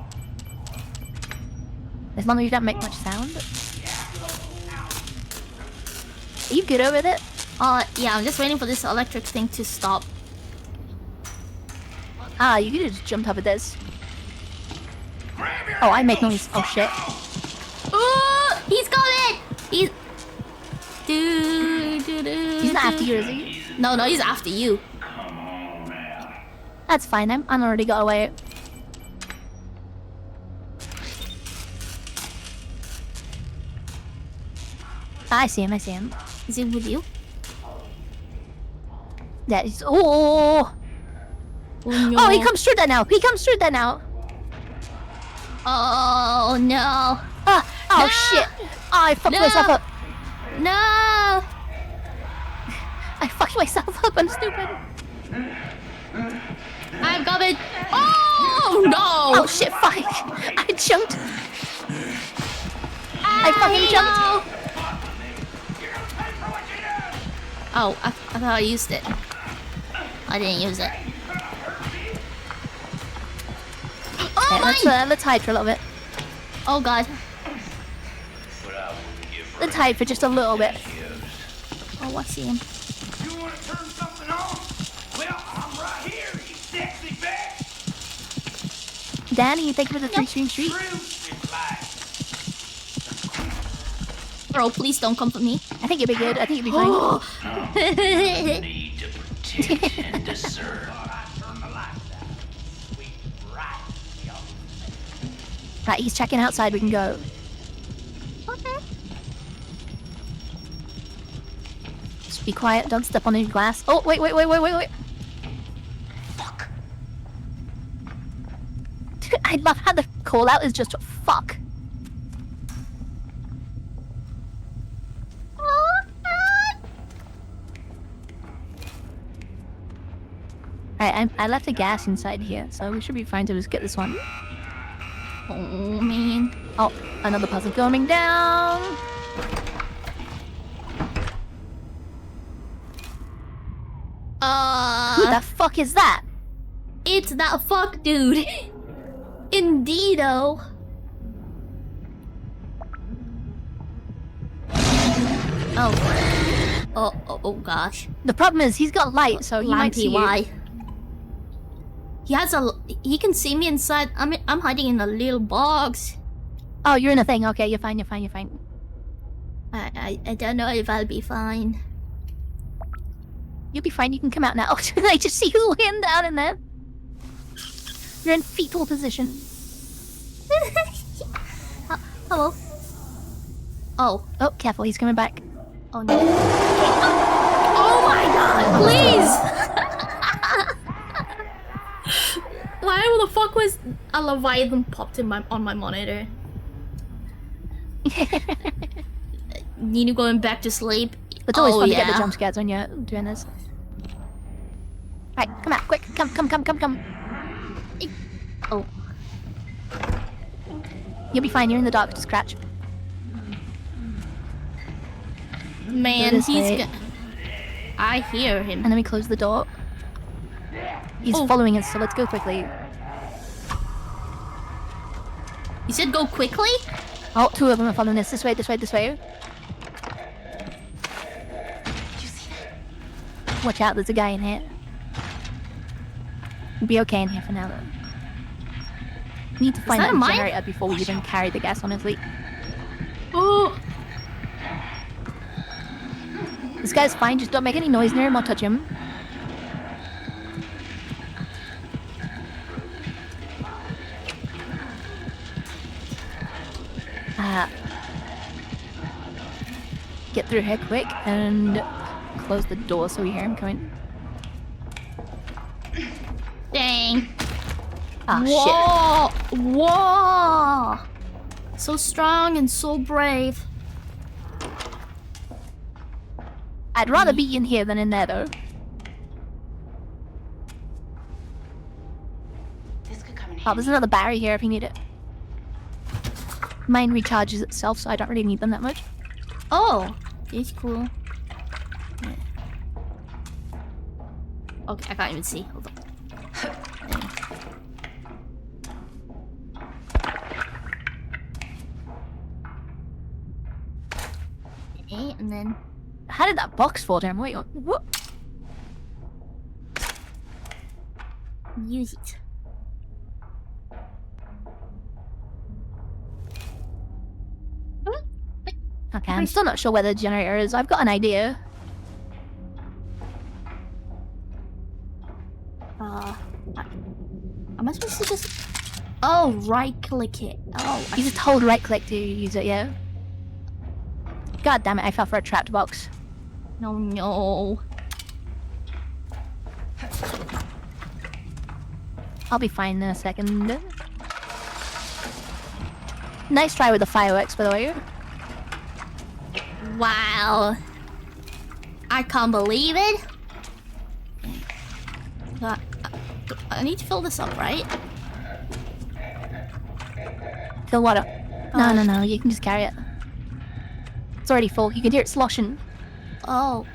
As long as you don't make much sound. Are you good over it? Yeah, I'm just waiting for this electric thing to stop. Ah, you could have just jumped over this. Oh, I make noise. Oh shit. Oh, he's coming! He's not after you, is he? No, he's after you. That's fine. I'm already got away. I see him. Is he with you? Yeah. Oh, no. Oh, he comes through that now. Oh no. Oh No! shit. Oh, I fucked myself up. No. I fucked myself up. I'm stupid. I'm coming. Oh no. Oh shit, fuck. I jumped. I fucking jumped. Oh, I thought I used it. I didn't use it. Oh Okay, let's hide for a little bit. Oh god. Let's hide for just a little bit. Oh, I see him. You want to turn something on? Well, I'm right here, you sexy bitch. Danny, thank you for the 3-stream street. Bro, please don't come for me. I think you'll be good. I think you'll be fine. Need to protect and deserve. Right, he's checking outside. We can go. Okay. Just be quiet. Don't step on any glass. Oh, wait. Fuck. I love how the call out is just fuck. Alright, I left the gas inside here, so we should be fine to just get this one. Oh man. Oh, another puzzle coming down. Who the fuck is that? It's that fuck dude. Indeedo. Oh gosh. The problem is he's got light, so he might see you. Why? He can see me inside. I'm hiding in a little box. Oh, you're in a thing. Okay, you're fine. I don't know if I'll be fine. You'll be fine. You can come out now. I just see you laying down in there. You're in fetal position. Hello. Oh, Careful. He's coming back. oh no. Oh my god, please! Why the fuck was a Leviathan popped in on my monitor? Nina going back to sleep. It's always fun to get the jump scares when you're doing this. Right, come out, quick. Come. Oh. You'll be fine. You're in the dark. Just crouch. Man, I hear him. And then we close the door. He's following us, so let's go quickly. You said go quickly? Oh, 2 of them are following us. This way. Did you see that? Watch out, there's a guy in here. We'll be okay in here for now, though. We need to find that that a mine? generator before we even carry the gas, honestly. Oh! This guy's fine, just don't make any noise near him or touch him. Get through here quick and close the door so we hear him coming. Dang. Oh shit. Whoa! So strong and so brave. I'd rather be in here than in there though. This could come in Oh, handy. there's another battery here if you need it. Mine recharges itself, so I don't really need them that much. Oh, it's cool. Yeah. Okay, I can't even see. Hold on. Okay, and then How did that box fall down? Wait, what? use it. Okay, I'm still not sure where the generator is. I've got an idea. Am I supposed to just... Oh, right-click it. Oh, You just hold right click to use it, yeah? God damn it, I fell for a trapped box. no. I'll be fine in a second. Nice try with the fireworks, by the way. Wow. I can't believe it. I need to fill this up, right? Fill what up? No, you can just carry it. It's already full. You can hear it sloshing. Oh.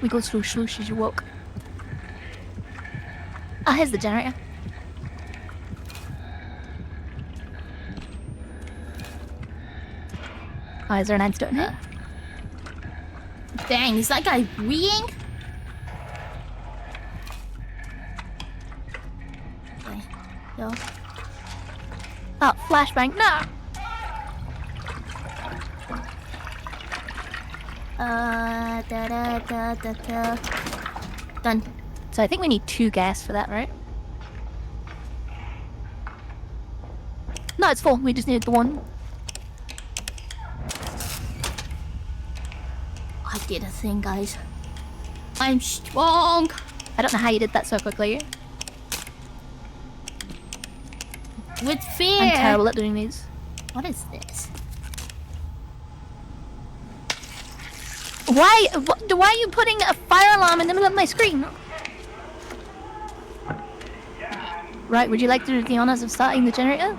We go through sloosh as you walk. Ah, here's the generator. Oh, is there an antidote in here? Dang, is that guy weeing? Okay. Yo. Oh, flashbang. No! Da. Done. So I think we need 2 gas for that, right? No, it's full. We just needed the 1. I did a thing, guys. I'm strong. I don't know how you did that so quickly. With fear. I'm terrible at doing these. What is this? Why are you putting a fire alarm in the middle of my screen? Right, would you like to do the honors of starting the generator?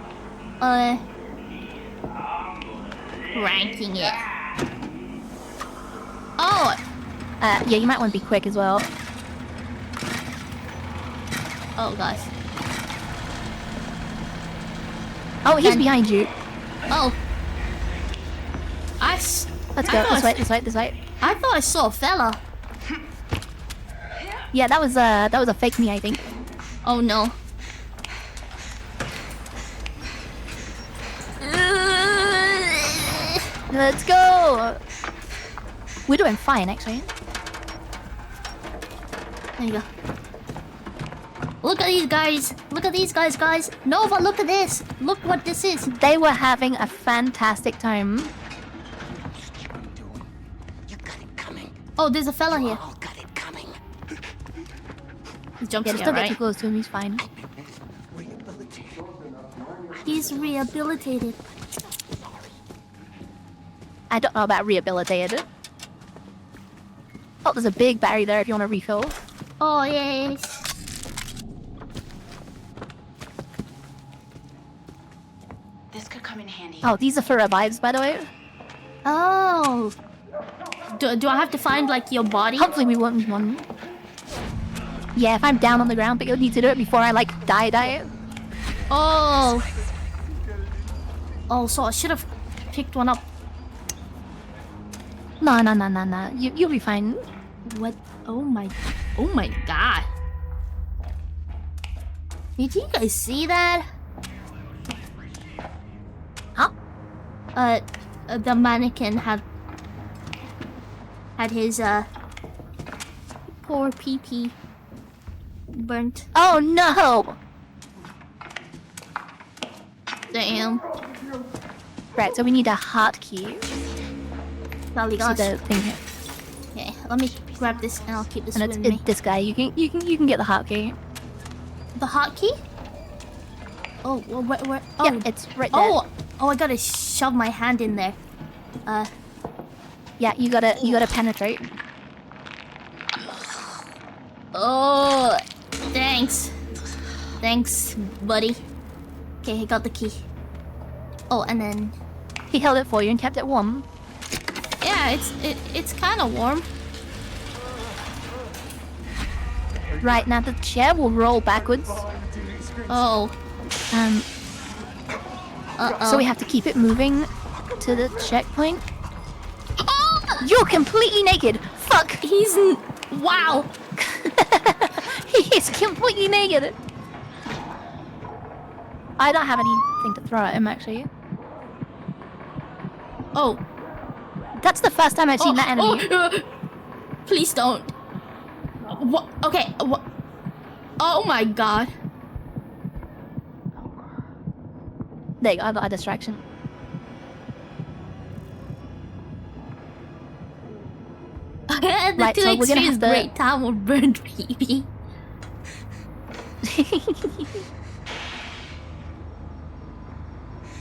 Ranking it. Oh, Yeah, you might want to be quick as well. oh gosh. Oh, he's Then- behind you. Oh. Let's go. This way. I thought I saw a fella. Yeah, that was a fake me, I think. Oh no. Let's go. We're doing fine, actually. There you go. Look at these guys. Look at these guys, guys. Nova, look at this. Look what this is. They were having a fantastic time. You got it coming. Oh, there's a fella here. All got it coming. He jump Yeah, just scare, don't get too right? close to him. He's fine. Rehabilitation. He's rehabilitated. I don't know about rehabilitated. Oh, there's a big battery there if you want to refill. Oh, yes. This could come in handy. Oh, these are for revives, by the way. Oh. Do I have to find, like, your body? Hopefully we won't need one. Yeah, if I'm down on the ground, but you'll need to do it before I, like, die. Oh. Oh, so I should have picked one up. No. You'll be fine. What? Oh my god. Did you guys see that? Huh? The mannequin had his poor pee-pee burnt. Oh no! Damn. Right, so we need a heart key. Golly See gosh. the thing here. Okay, let me grab this and I'll keep this And with it's me. this guy. You can get the heart key. The hotkey? Oh, well, where? Oh, Yeah, it's right there. oh! I gotta shove my hand in there. Yeah, you gotta penetrate. Oh, thanks, buddy. Okay, I got the key. Oh, and then He held it for you and kept it warm. yeah, it's kind of warm. Right, now the chair will roll backwards. Oh, So we have to keep it moving to the checkpoint. oh! You're completely naked. Fuck. Wow. He is completely naked. I don't have anything to throw at him, actually. Oh, That's the first time I've seen that enemy. please don't. What? Okay. What? Oh my god. There you go, I got a distraction. The Right, two so we're gonna experience have to- great time with burnt baby.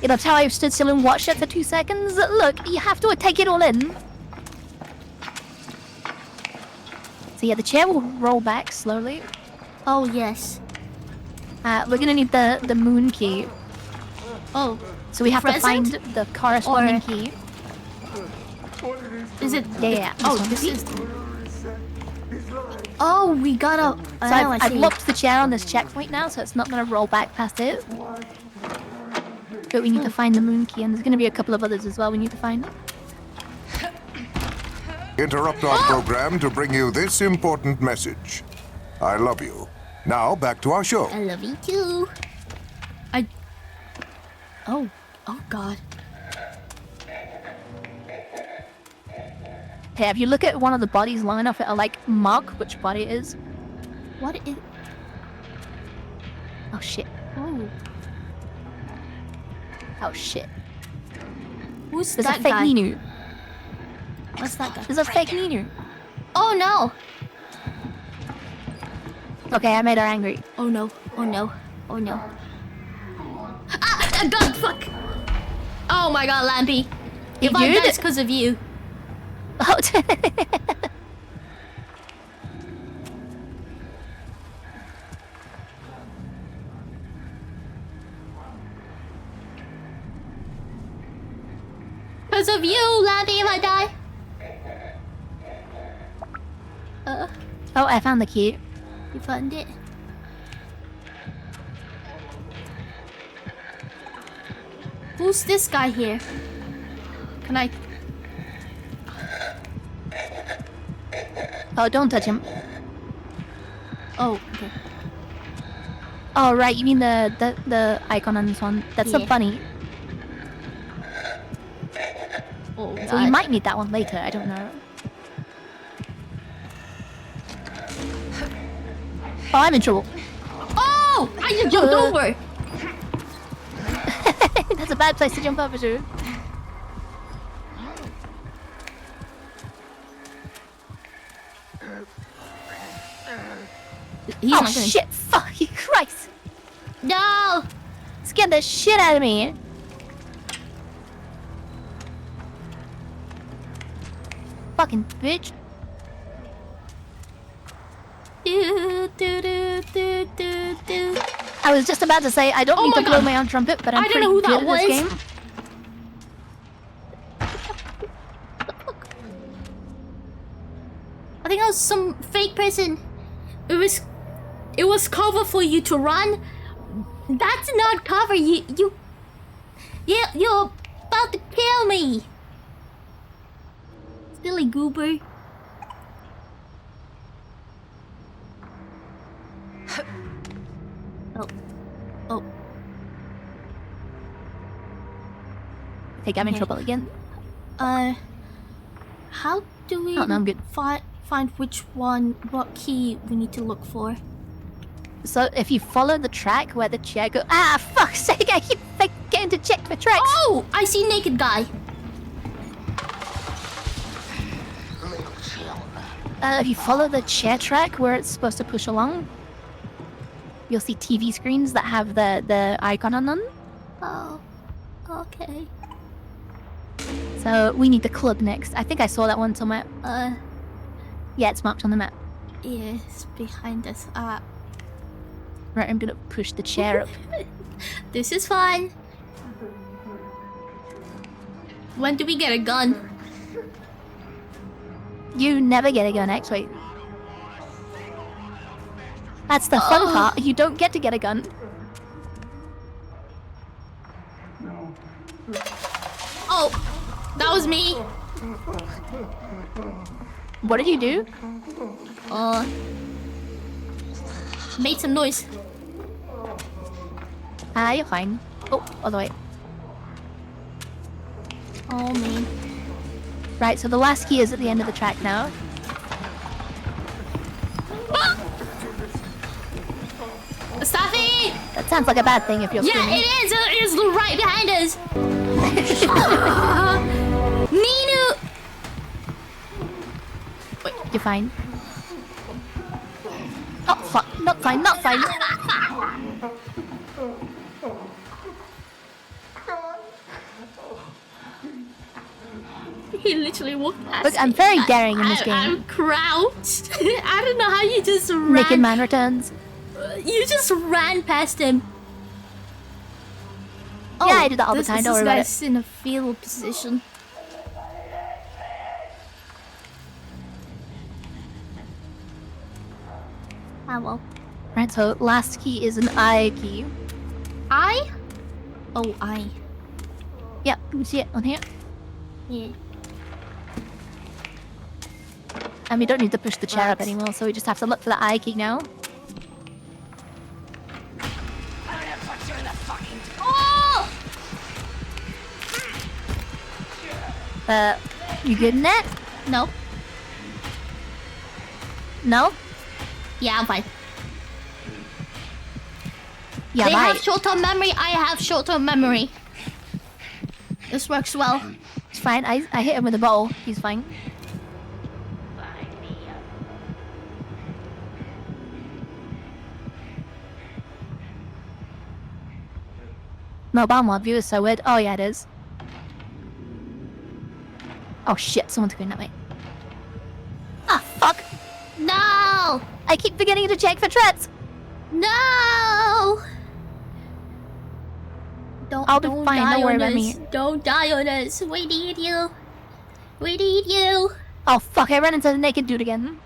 You know how I stood still and watched it for 2 seconds? Look, you have to take it all in. So yeah, the chair will roll back slowly. Oh yes. We're gonna need the moon key. Oh, So we have to find present? the corresponding Or- key. is it? Yeah. Oh, this this one. is. Oh, we gotta. So I I've see. locked the chair on this checkpoint now, so it's not gonna roll back past it. But we need to find the moon key, and there's gonna be a couple of others as well we need to find. Interrupt our program to bring you this important message. I love you. Now back to our show. I love you too. Oh God. Okay, if you look at one of the bodies long enough, it'll like mark which body it is. What is? Oh shit. Oh, Oh shit. who's There's that a fake guy? Ninu. What's that guy? There's a fake Ninu. Oh no! Okay, I made her angry. Oh no! Oh no! Oh no! Ah! God! Fuck! Oh my God, Lampy! If I You die, did- it's because of you. Oh, Because of you, Lampy, if I die. oh, I found the key. You found it? Who's this guy here? Can I? Oh, don't touch him. Oh, okay. Oh, right, you mean the icon on this one. That's a Yeah. bunny. Oh, So you might need that one later, I don't know. Oh, I'm in trouble. Oh! I just jumped over! That's a bad place to jump over to. He's Oh not gonna- shit, fucking Christ. No! Scared the shit out of me. Fucking bitch. Do, do, do, do, do, do. I was just about to say I don't Oh need my to blow God. my own trumpet, but I'm I don't pretty know who good that at this was. game. I think that was some fake person. It was cover for you to run. That's not cover. You're about to kill me. Silly goober. Oh. Oh. I think I'm in Okay. trouble again. How do we Oh, no, I'm good. find which one, what key we need to look for? So if you follow the track where the chair goes... Ah, fuck's sake, I keep getting to check for tracks. Oh! I see naked guy. If you follow the chair track where it's supposed to push along, you'll see TV screens that have the icon on them. Oh. Okay. So we need the club next. I think I saw that one somewhere. Yeah, it's marked on the map. Yeah, it's behind us. Right, I'm gonna push the chair up. This is fun. When do we get a gun? You never get a gun, actually. That's the fun part. You don't get to get a gun. Oh, that was me. What did you do? Made some noise. Ah, you're fine. Oh, other way. Oh man. Right, so the last key is at the end of the track now. Staffy! That sounds like a bad thing if you're Yeah, screaming. it is. It is right behind us. Ninu. Wait, you're fine. Oh, fuck. Not fine, not fine. He literally walked past Look, I'm me. very daring in this game. I'm crouched. I don't know how you just ran. Naked man returns. You just ran past him. Yeah, I do that all the time, don't worry about This guy's in a fetal position. Ah, well. Right, so last key is an I key. I? Oh, I. Yep, you can see it on here. Yeah. And we don't need to push the chair up anymore, so we just have to look for the I key now. Oh! You good in that? No. No? Yeah, I'm fine. Yeah, They right. have short-term memory. I have short-term memory. This works well. It's fine. I hit him with a bottle. He's fine. Mobile mod view is so weird. Oh yeah, it is. Oh shit, someone's going that way. Ah, fuck! No! I keep forgetting to check for threats! No! I'll be don't fine, die don't worry on about us. me. Don't die on us. We need you. We need you. Oh fuck, I ran into the naked dude again.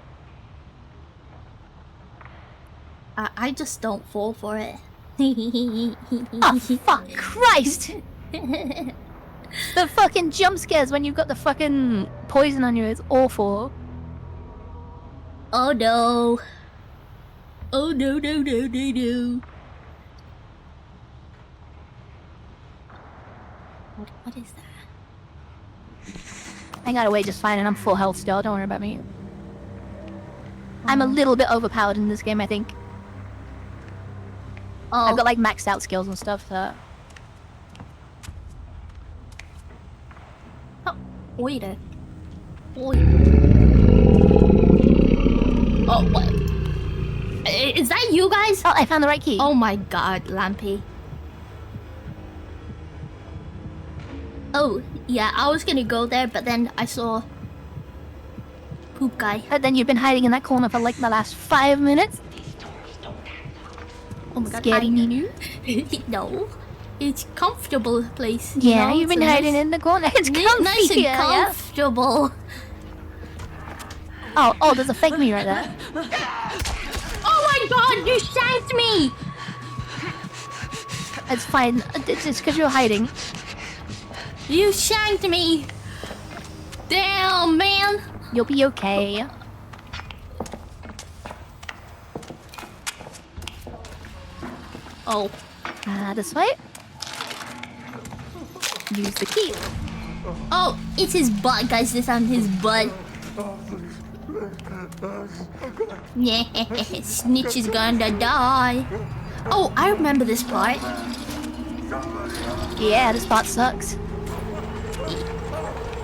I just don't fall for it. Oh fuck Christ! The fucking jump scares when you've got the fucking poison on you is awful. Oh no. Oh no, no, no, no, no. What is that? I got away just fine and I'm full health still, don't worry about me. I'm a little bit overpowered in this game, I think. Oh. I've got like maxed out skills and stuff, so... Oh, wait a... Wait. Oh, what? Is that you guys? Oh, I found the right key. Oh my god, Lampy. Oh, yeah, I was gonna go there, but then I saw... Poop guy. But then you've been hiding in that corner for like the last 5 minutes. Oh my god, Scary Ninu. No. It's comfortable place. Yeah, know? you've been It's a hiding nice, in the corner. It's comfy nice and here, yeah? comfortable. Oh, there's a fake me right there. Oh my god, you shanked me! It's fine. It's because you're hiding. You shanked me! Damn, man! You'll be okay. Oh. This way. Use the key. Oh, it's his butt, guys. This on his butt. Yeah, Snitch is gonna die. Oh, I remember this part. Yeah, this part sucks.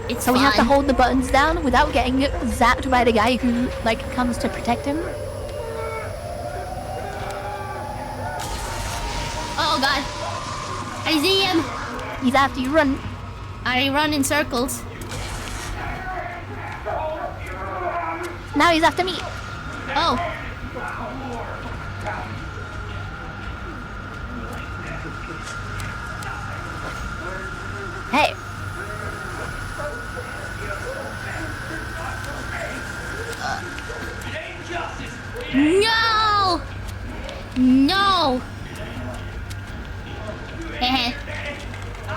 It's So we have to fun. hold the buttons down without getting zapped by the guy who, like, comes to protect him. Oh god. I see him. He's after you, run. I run in circles. Now he's after me. Oh. Hey. No! No! Heh.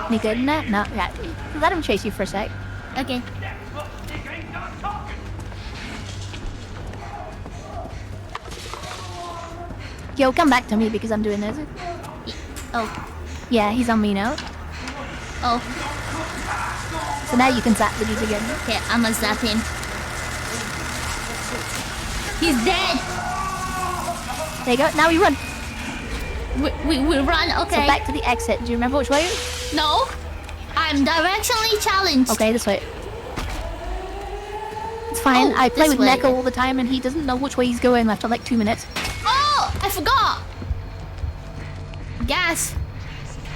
Any good in that? No, yeah. Let him chase you for a sec. Okay. Yo, come back to me because I'm doing this. Oh. Yeah, he's on me now. Oh. So now you can zap the dude again. Okay, I'ma zap him. He's dead! There you go. Now we run. We run, okay. So back to the exit. Do you remember which way? No. I'm directionally challenged. Okay, this way. It's fine. Oh, I play this with way. Neko all the time and he doesn't know which way he's going after like 2 minutes. Oh! I forgot! Gas.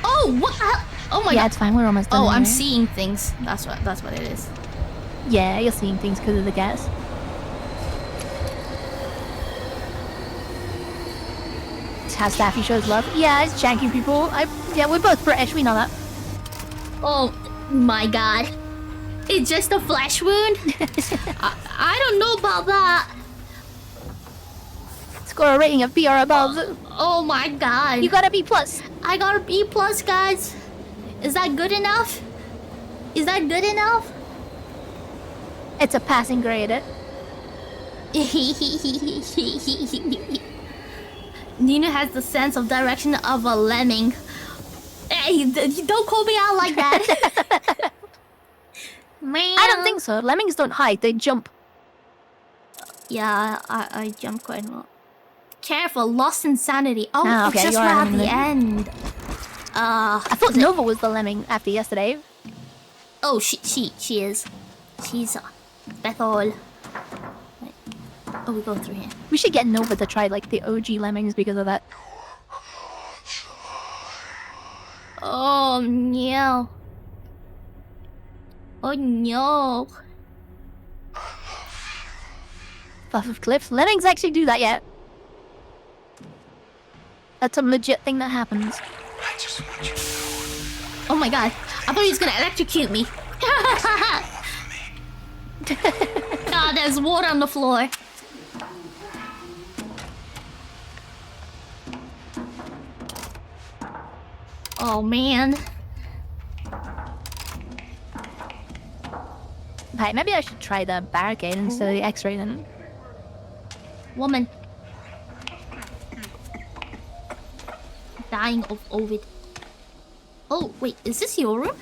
Oh, what the hell? Oh my Yeah, god. it's fine. We're almost done. Oh, I'm anyway. seeing things. That's what it is. Yeah, you're seeing things because of the gas. It's how Staffy shows love. Yeah, it's janking people. Yeah, we're both British. We know that. Oh my god. It's just a flesh wound? I don't know about that. Score a rating of B or above. Oh my god. You got a B plus. I got a B plus, guys. Is that good enough? Is that good enough? It's a passing grade. Nina has the sense of direction of a lemming. Hey, don't call me out like that. Man. I don't think so. Lemmings don't hide. They jump. Yeah, I jump quite a lot. Careful, lost insanity. Oh, Ah, it's okay, just you're right right at in the the- end. I thought Nova was the lemming after yesterday. Oh, she is. She's Bethel. Oh, we go through here. We should get Nova to try like the OG lemmings because of that. Oh no. Oh no. Fluff of cliffs. Lemmings actually do that yet. That's a legit thing that happens. I just want you to know. Oh my god. I thought he was gonna electrocute me. God, there's water on the floor. Oh man. Right, maybe I should try the barricade instead of the X-ray then. Woman. Dying of Ovid. Oh, wait, is this your room?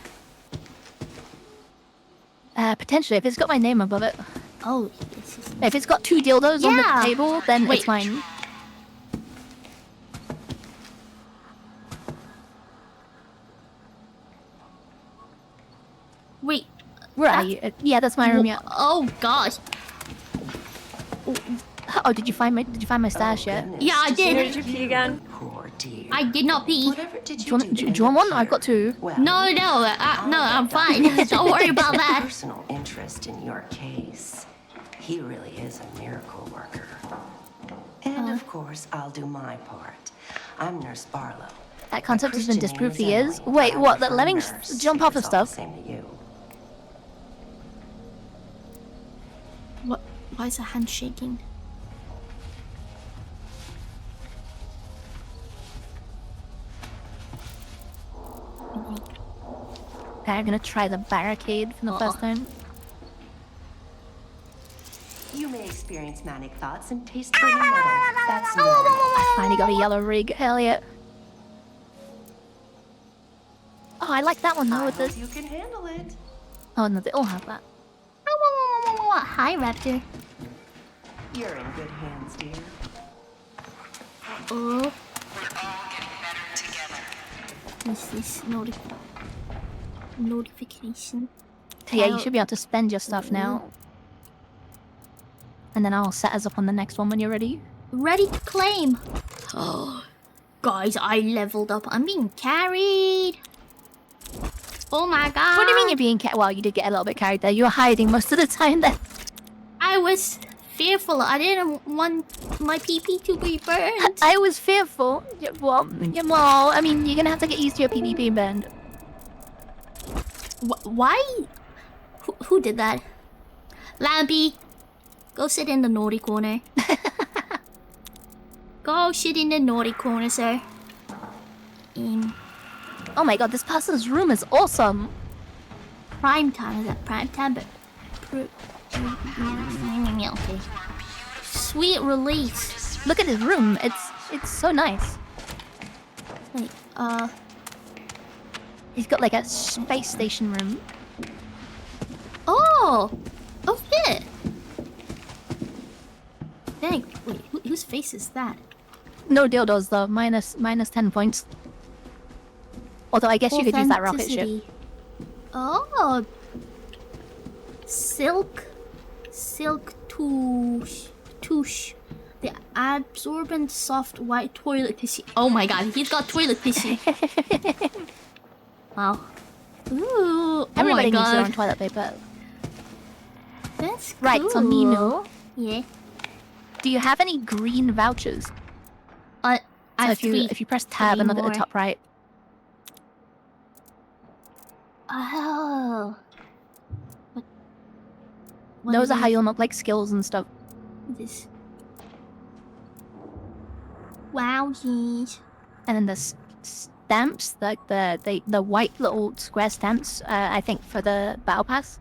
Potentially, if it's got my name above it. Oh, this is... If it's got 2 dildos on the Yeah. table, then Wait. it's mine. Wait. Where are you? Yeah, that's my room. Yeah. Oh gosh. Oh, did you find my stash yet? Yeah, I did. Did you pee again? Poor dear. I did not pee. Whatever did Do you you want one? I've got 2. Well, No, no, I'm fine. Don't worry about that. Personal interest in your case. He really is a miracle worker. And of course, I'll do my part. I'm Nurse Barlow. That concept has been Christian disproved for name years. Emily, Wait, but I what? That prefer lemmings Nurse jump off of because it's all the stuff? Same to you. What? Why is her hand shaking? Okay, I'm gonna try the barricade for the first time. You may experience manic thoughts and taste burning metal. That's normal. I finally got a yellow rig. Hell yeah. Oh, I like that one though I with hope the... you can handle it. Oh, no, they all have that. Hi, Raptor. You're in good hands, dear. Oh. What's this notification? Yeah, you should be able to spend your stuff now. And then I'll set us up on the next one when you're ready. Ready to claim. Oh, guys, I leveled up. I'm being carried. Oh my god. What do you mean you're being well, you did get a little bit carried there. You were hiding most of the time then. I was fearful. I didn't want my PP to be burned. I was fearful. Well, I mean, you're gonna have to get used to your PP being burned. Why? Who did that? Lampy, go sit in the naughty corner. Go sit in the naughty corner, sir. Oh my god, this person's room is awesome. Prime time, is that prime time? But okay. Sweet release. Look at his room. It's so nice. Wait, He's got like a space station room. oh shit. Dang, wait, whose face is that? No dildos though. Minus 10 points. Although I guess you could use that rocket ship. Authenticity. Oh, silk touche. The absorbent soft white toilet tissue. Oh my god, he's got toilet tissue. Wow. Ooh. Everybody oh my needs their own god. toilet paper. That's cool. Right, so Nino, Yeah. do you have any green vouchers? I So have if you press tab and look at the top right. Oh. What Those is are how this? you'll unlock like skills and stuff. This. Wow, jeez. And then the stamps, like the white little square stamps, I think for the battle pass.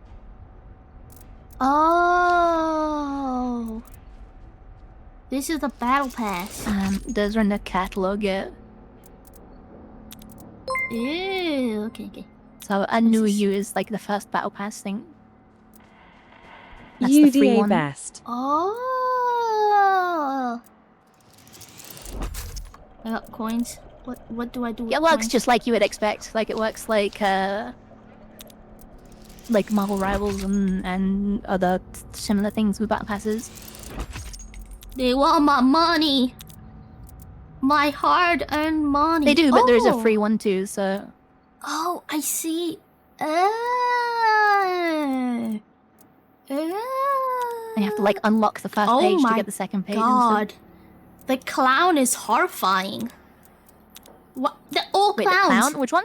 Oh. This is the battle pass. Those are in the catalog, yeah. Ew. Okay. So I knew is- you is like the first battle pass thing. That's the free UDA one. best. Oh. I got coins. What do I do with It works coins? just like you would expect. Like it works like Marvel Rivals and other similar things with battle passes. They want my money. My hard-earned money. They do, but there's a Oh. free one too. So Oh, I see. and you have to like unlock the first Oh page to my get the second page. And God, the clown is horrifying. What? All stuff. Wait, the clowns. clown? Which one?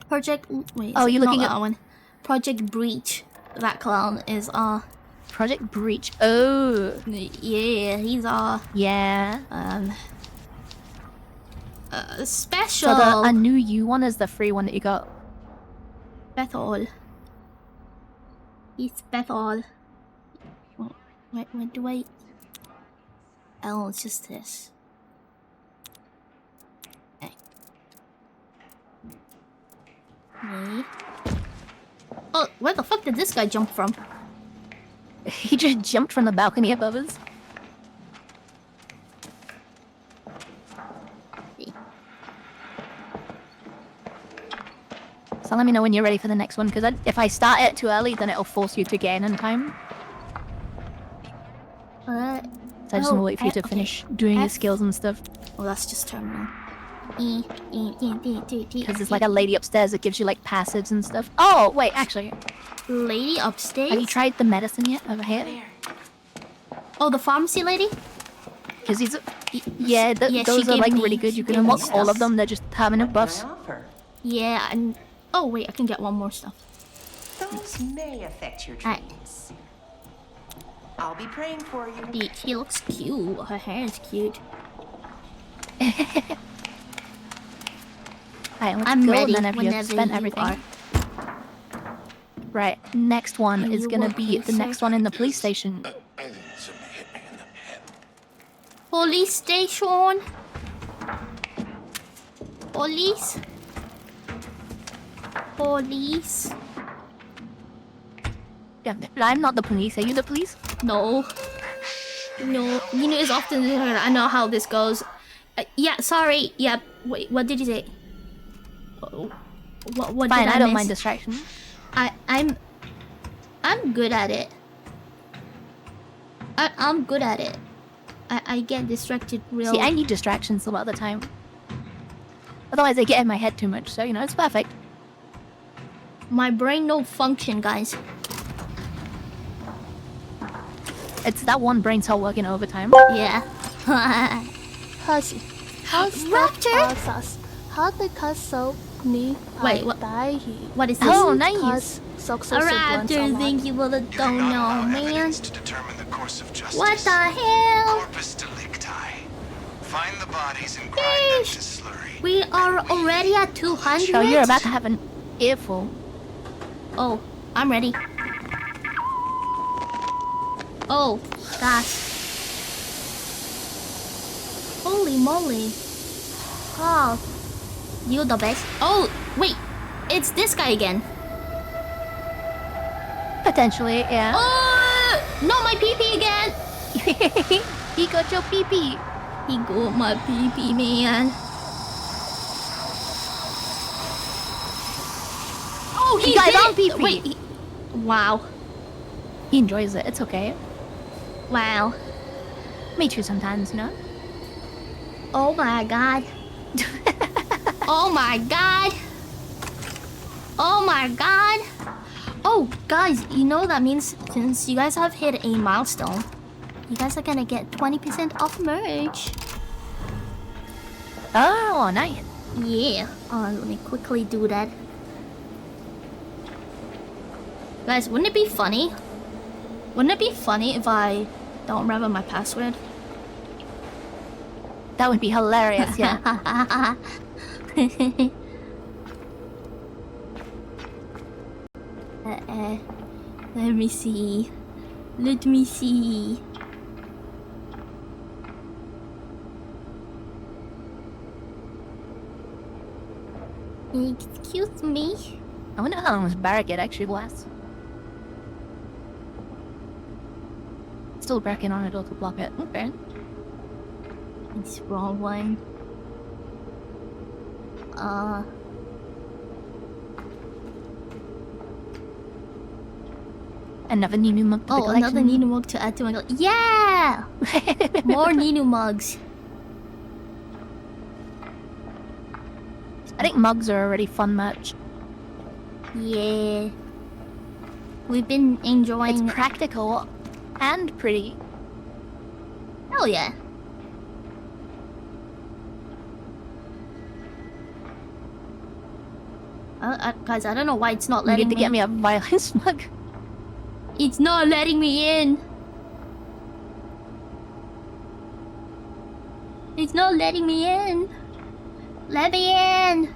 Project. Wait. Oh, you're looking at at- that one. Project Breach. That clown is Project Breach. Oh, yeah, he's yeah. special. So a new you one is the free one that you got. Bethel. He's Bethel. Wait, do I? Oh, it's just this. Okay. Wait. Oh, where the fuck did this guy jump from? He just jumped from the balcony above us. So let me know when you're ready for the next one, because if I start it too early, then it'll force you to gain in time. So I just want to wait for you to finish doing your skills and stuff. Oh, that's just terminal. Because there's like a lady upstairs that gives you like passives and stuff. Oh, wait, actually, lady upstairs. have you tried the medicine yet over here? Oh, the pharmacy lady. Because these, Yeah, she those are gave like me- really good. You she can gave me unlock all of stuff. them. They're just permanent What buffs. can I offer? Yeah, and oh wait, I can get one more stuff. Those may affect your Alright. dreams. I'll be praying for you. She looks cute. Her hair is cute. Alright, let's I'm go, ready and then whenever you've spent you everything. are. Right, next one Are is you gonna be working, the sir? next one in the police station. Police station. Police. police. Yeah, I'm not the police. Are you the police? No. No, you know, it's often. I know how this goes. Yeah, sorry. Yeah, wait, what did you say? What Fine, did I don't miss? mind distraction. I'm good at it. I'm good at it. I get distracted real. See, I need distractions a lot of the time. Otherwise, they get in my head too much. So you know, it's perfect. My brain no function, guys. It's that one brain cell working overtime. Yeah. Rapture? How the castle me Wait, what is this? Oh, nice. A raptor think you will don't know, man. To determine the course of justice. What the hell? Corpus delicti. Find the bodies and grind them to slurry. We are already at 200. Oh, you're about to have an earful. Oh, I'm ready. Oh, gosh. Holy moly. Oh, you the best. Oh, wait. It's this guy again. Potentially, yeah. Oh, no, my pee-pee again. He got your pee-pee. He got my pee-pee, man. Oh, He got his did. own pee-pee. Wait. Wow. He enjoys it. It's okay. Wow. Me too sometimes, you know? Oh my god. Oh my god. Oh my god. Oh, guys, you know that means since you guys have hit a milestone, you guys are gonna get 20% off merch. Oh, nice. Yeah. Let me quickly do that. Guys, wouldn't it be funny? Wouldn't it be funny if I don't remember my password? That would be hilarious, yeah. Let me see. Let me see. Excuse me? I wonder how long this barricade actually lasts. Still bracking on a door to block it. Okay. It's wrong one. Another Ninu mug to the collection. Another Ninu mug to add to my collection. Yeah! More Ninu mugs. I think mugs are already fun merch. Yeah. We've been enjoying... It's practical and pretty. Hell yeah. Guys, I don't know why it's not You letting need to me... get me a violence mug. It's not letting me in. It's not letting me in. Let me in.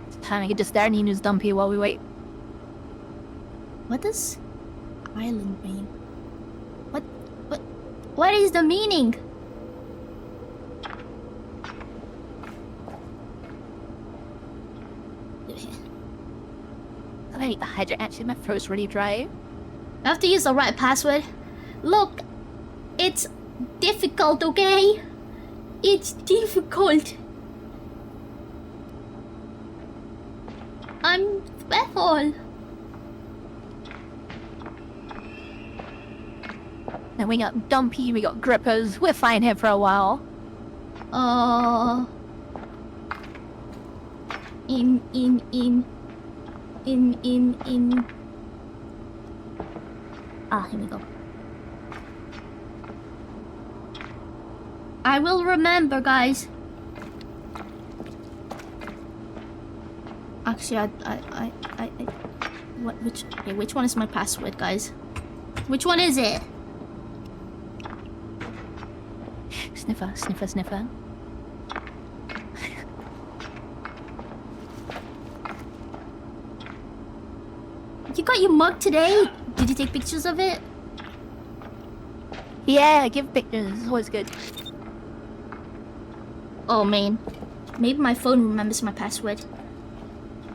It's time I could just stare at Ninu's dumpy while we wait. What does island mean? What is the meaning? I need the hydrant. Actually, my throat's really dry. I have to use the right password. Look, it's difficult, okay? It's difficult. I'm special. Then we got Dumpy, we got Grippers. We're fine here for a while. In. Here we go. I will remember, guys. Actually, which one is my password, guys? Which one is it? Sniffer, sniffer, sniffer. You got your mug today? Did you take pictures of it? Yeah, give pictures. It's always good. Oh man, maybe my phone remembers my password.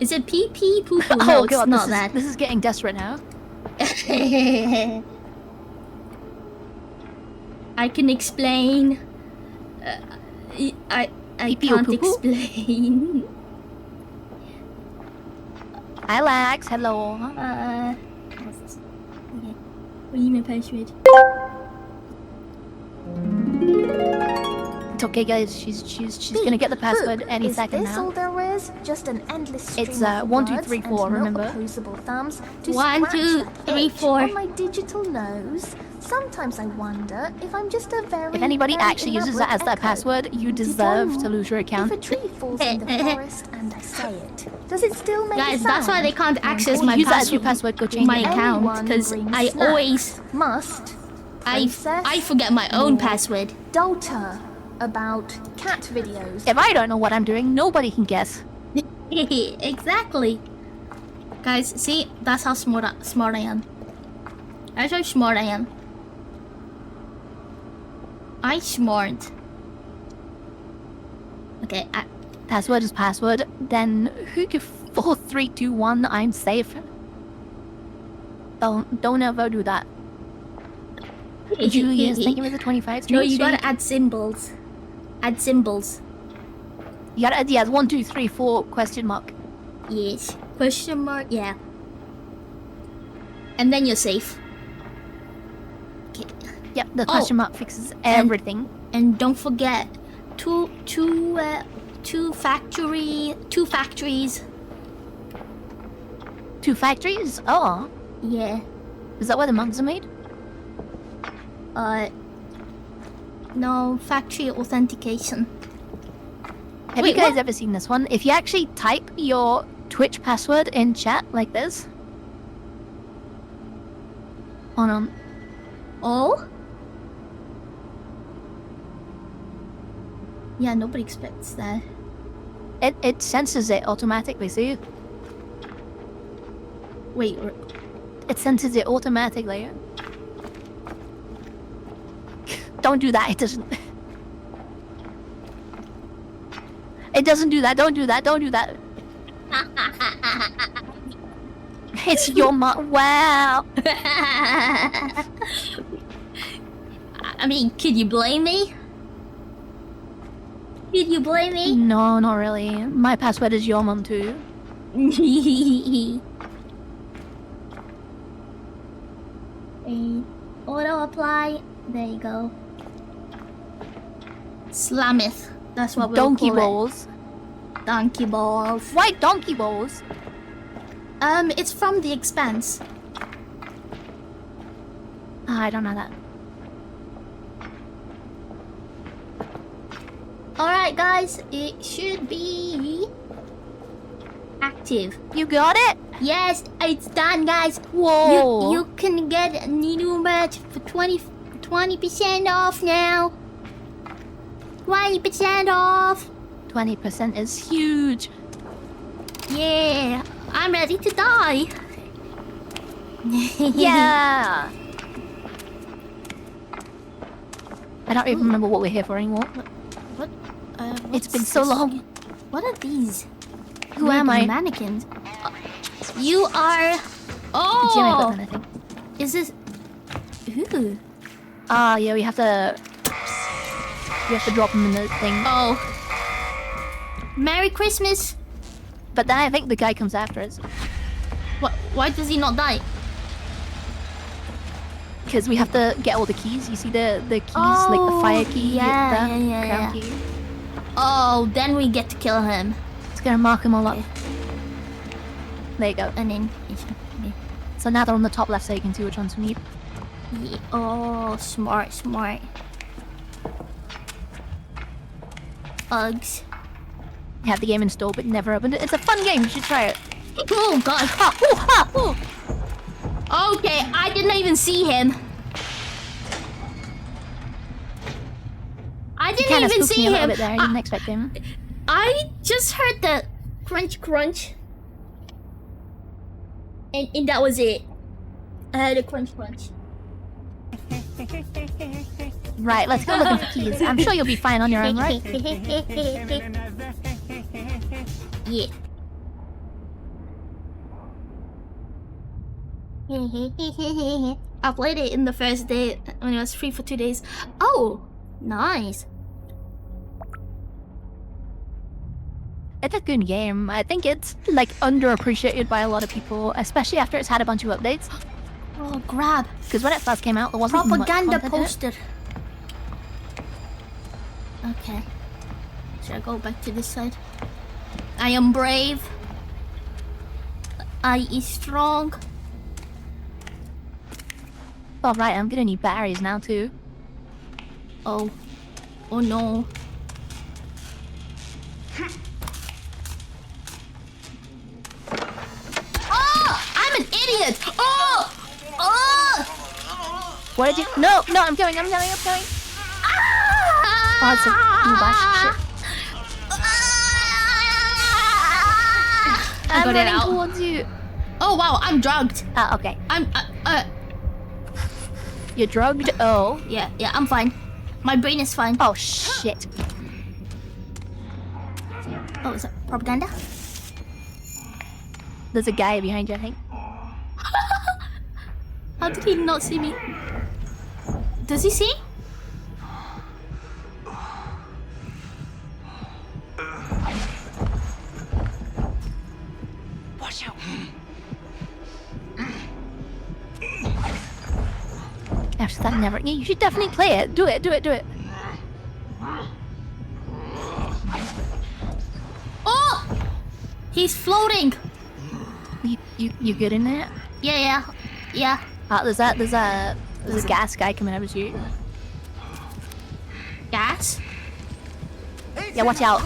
Is it pee pee poo poo? Oh No, god, it's not that. this is getting desperate now. I can explain. I Pee-pee or can't poo-poo? explain. Hi Lax, hello. What's this? Okay. What do you mean password? It's okay, guys. She's gonna get the password any is second this now. all there is? Just an endless stream It's, of 1, 2, words 3, and 4, no remember? opposable thumbs to 1, scratch 2, that 3, itch 4. on my digital nose. Sometimes I wonder if I'm just a very If anybody very actually uses that as elaborate their echo. password, you Did I deserve to know? lose your account. If a tree falls in the forest and I say it, does it still make a Guys, sound? that's why they can't access Or my use that as your password. password, go change My it. account, Anyone because brings I snacks always must I process forget my own more password. data about cat videos. If I don't know what I'm doing, nobody can guess. Exactly. Guys, see, that's how smart I am. That's how smart I am. I smart. Okay, Password is password. Then who give 4, 3, 2, 1? I'm safe. Don't ever do that. Julius, thank you for the 25 stream. No, you gotta add symbols. Add symbols. You gotta add, yes, 1, 2, 3, 4 question mark. Yes. Question mark, yeah. And then you're safe. Okay. Yep, the question mark fixes and- everything. And don't forget, two factories. 2 factories? Oh. Yeah. Is that where the mugs are made? No, factory authentication. Have Wait, you guys what? ever seen this one? If you actually type your Twitch password in chat like this. Hold on. Oh? Yeah, nobody expects that. It senses it automatically, see? Wait, It senses it automatically. Don't do that, it doesn't. It doesn't do that, don't do that, don't do that. It's your wow. I mean, could you blame me? Could you blame me? No, not really. My password is your mum too. Auto apply. There you go. Slameth. That's what we'll Donkey call it. balls. Donkey balls. Why donkey balls? It's from The Expanse. I don't know that. Alright, guys. It should be active. You got it? Yes, it's done, guys. Whoa. You can get a new merch for 20% off now. 20% off. 20% is huge. Yeah, I'm ready to die. Yeah. I don't even remember what we're here for anymore. What? It's been so long. What are these? Who am I? Mannequins. You are. Jimmy Oh, Button, I think. is this? Ooh. Ah, yeah, we have to. We have to drop him in the thing. Oh. Merry Christmas. But then I think the guy comes after us What? Why does he not die? because we have to get all the keys. You see the keys, like the fire key, yeah, the yeah, crown yeah. key. Oh, then we get to kill him. It's gonna mark them all up. There you go. And then. So now they're on the top left, so you can see which ones we need. Yeah. Oh, smart, smart. Uggs. You have the game installed, but never opened it. It's a fun game. You should try it. Oh god. Ha! Ooh, ha! Ooh. Okay, I didn't even see him. I didn't Kinda even spooked see me a little him. bit there. I didn't expect him. I just heard the crunch crunch. And that was it. I heard a crunch crunch. Right, let's go looking for keys. I'm sure you'll be fine on your own, right? Yeah. I played it in the first day when it was free for 2 days. Oh, nice. It's a good game. I think it's like underappreciated by a lot of people, especially after it's had a bunch of updates. Oh, grab. Because when it first came out, there wasn't Propaganda much content in it. poster. Okay. Should I go back to this side? I am brave. I is strong. Oh right, I'm gonna need batteries now too. Oh. Oh no. Oh! I'm an idiot! Oh! Oh! What did you? No, no, I'm going. Ah! Oh, it's a bash. Shit. I got it running out. towards you. Oh wow, I'm drugged. Okay. I'm You're drugged? Oh. yeah, I'm fine. My brain is fine. Oh shit. Oh, is that propaganda? There's a guy behind you, I think. How did he not see me? Does he see? Watch out. After that, never. You should definitely play it. Do it. Oh! He's floating. You good in there? Yeah. There's a gas guy coming over to you. Gas? Yeah, watch out.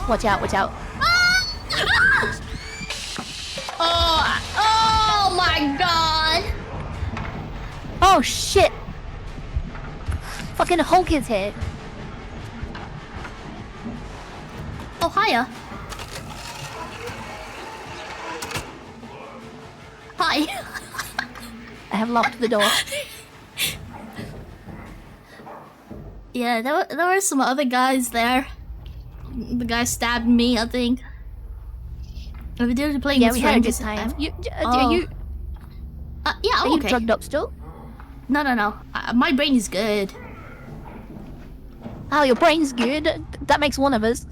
Oh my god! Oh shit! Fucking Hulk is here. Oh, hiya. Hi. I have locked the door. Yeah, there were some other guys there. The guy stabbed me, I think. Are we doing playing Yeah, with we had a friends? good time. Oh. Yeah, Yeah, I'm are you okay. drugged up still? No. My brain is good. Oh, your brain's good. That makes one of us.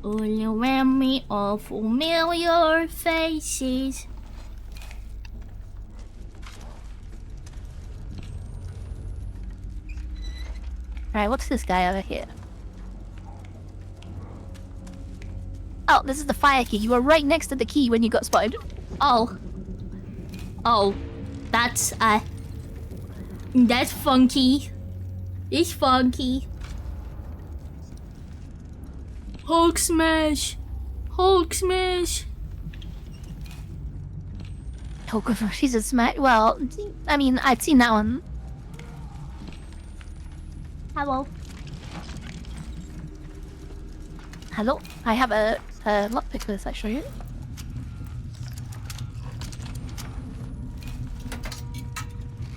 All around me are familiar faces. Alright, what's this guy over here? Oh, this is the fire key. You were right next to the key when you got spotted. Oh, that's funky. It's funky. Hulk smash. Oh, she's a smack. Well, I mean, I've seen that one. Hello. Hello? I have a lockpick for this, I show you.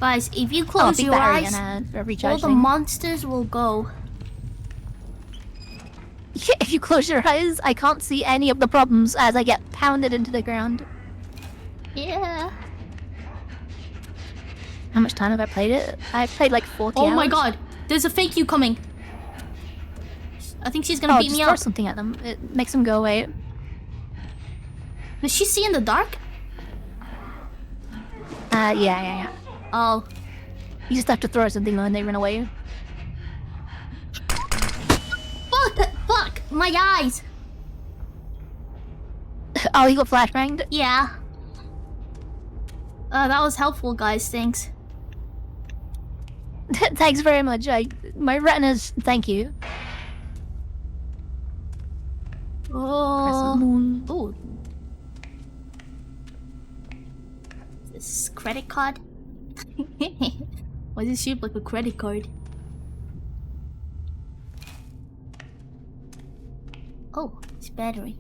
Guys, if you Oh, close big your battery eyes, and a all recharge the thing. monsters will go. If you close your eyes, I can't see any of the problems as I get pounded into the ground. Yeah. How much time have I played it? I've played like 40 hours. Oh my god, there's a fake you coming. I think she's gonna Oh, beat just me throw up. something at them. It makes them go away. Does she see in the dark? Yeah. Oh. You just have to throw something when they run away. Fuck! My eyes! Oh, you got flashbanged? Yeah. That was helpful, guys. Thanks. Thanks very much. My retinas, thank you. Oh. Moon. Ooh. This is credit card? Why does it shape like a credit card? Oh, it's battery.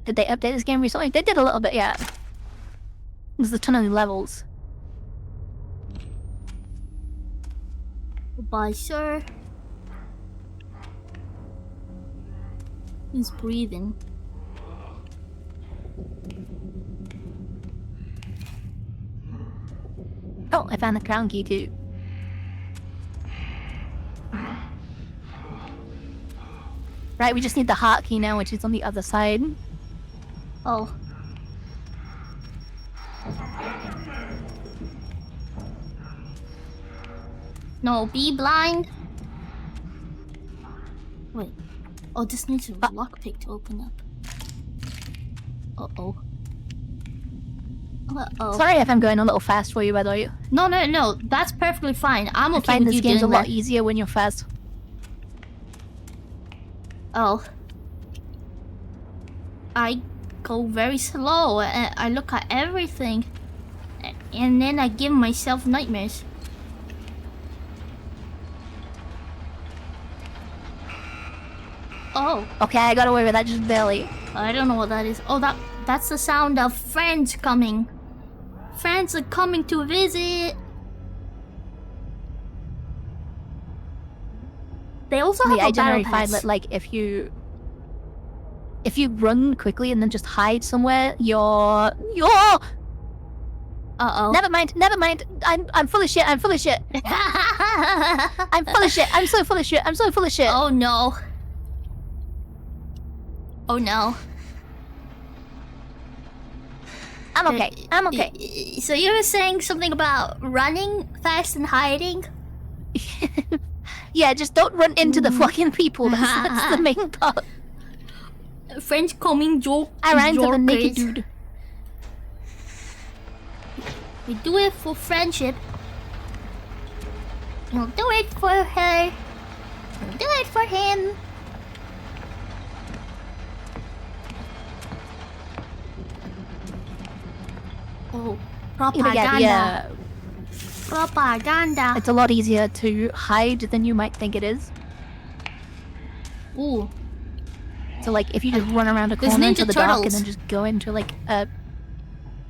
Did they update this game recently? They did a little bit, yeah. There's a ton of new levels. Goodbye, sir. He's breathing. Oh, I found the crown key too. Right, we just need the heart key now, which is on the other side. Oh. No, be blind. Wait. Oh, this needs a lockpick to open up. Uh-oh. Uh-oh. Sorry if I'm going a little fast for you, by the way. No, no, no. That's perfectly fine. I'm okay I find with this you game's a doing lot that. easier when you're fast. Oh. I go very slow. I look at everything. And then I give myself nightmares. Oh. Okay, I got away with that just barely. I don't know what that is. Oh, that's the sound of friends coming. Friends are coming to visit. They also have I a generally battle find pass. that like if you run quickly and then just hide somewhere, you're Uh-oh. Never mind. I'm full of shit. I'm full of shit. I'm full of shit. I'm so full of shit. I'm so full of shit. Oh no. Oh no. I'm okay. I'm okay. So you were saying something about running fast and hiding? Yeah, just don't run into the fucking people. That's the main part. Friends coming joke. I ran to the naked dude. We do it for friendship. We'll do it for her. We'll do it for him. Oh, propaganda. Propaganda. It's a lot easier to hide than you might think it is. Ooh. So like, if you just run around a There's corner Ninja into the dark and Turtles. then just go into like a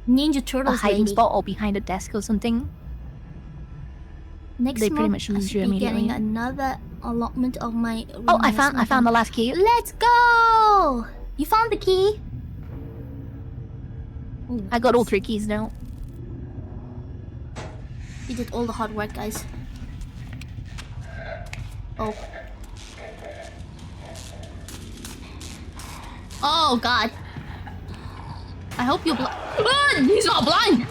Ninja Turtles hiding lady. spot or behind a desk or something, Next they pretty month, much I lose should you be immediately. getting another allotment of my. Oh, I found the last key. Let's go! You found the key. Ooh, I got all 3 keys now. You did all the hard work, guys. Oh. Oh God. I hope you're blind. He's not blind.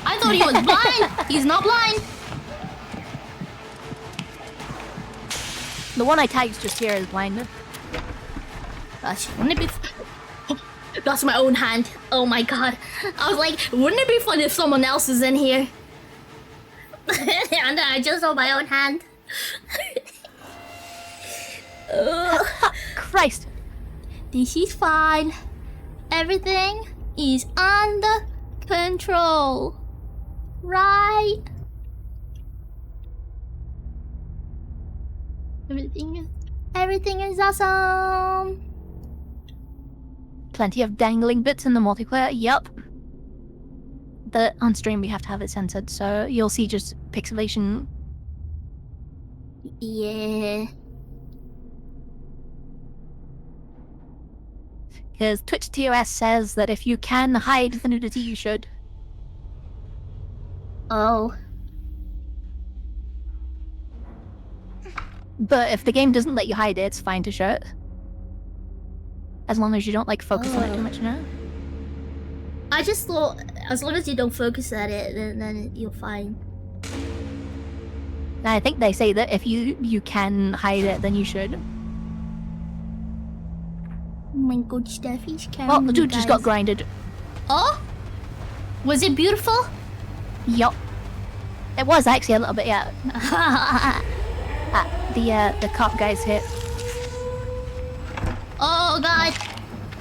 I thought he was blind. He's not blind. The one I tagged just here is blind. Gosh, wouldn't it be? That's my own hand. Oh my God. I was like, wouldn't it be fun if someone else is in here? And I just saw my own hand. Christ. This is fine. Everything is under control. Right? Everything is awesome. Plenty of dangling bits in the multiplayer. Yup. The on stream we have to have it censored, so you'll see just pixelation. Yeah. Because Twitch TOS says that if you can hide the nudity, you should. Oh. But if the game doesn't let you hide it, it's fine to show it. As long as you don't like focus on it too much, you know? I just thought as long as you don't focus at it, then you're fine. And I think they say that if you can hide it, then you should. Oh my good stuff, he's carrying Well, the you dude just got guys. grinded. Oh? Was it beautiful? Yup. It was actually a little bit, yeah. The cop guy's hit. Oh God.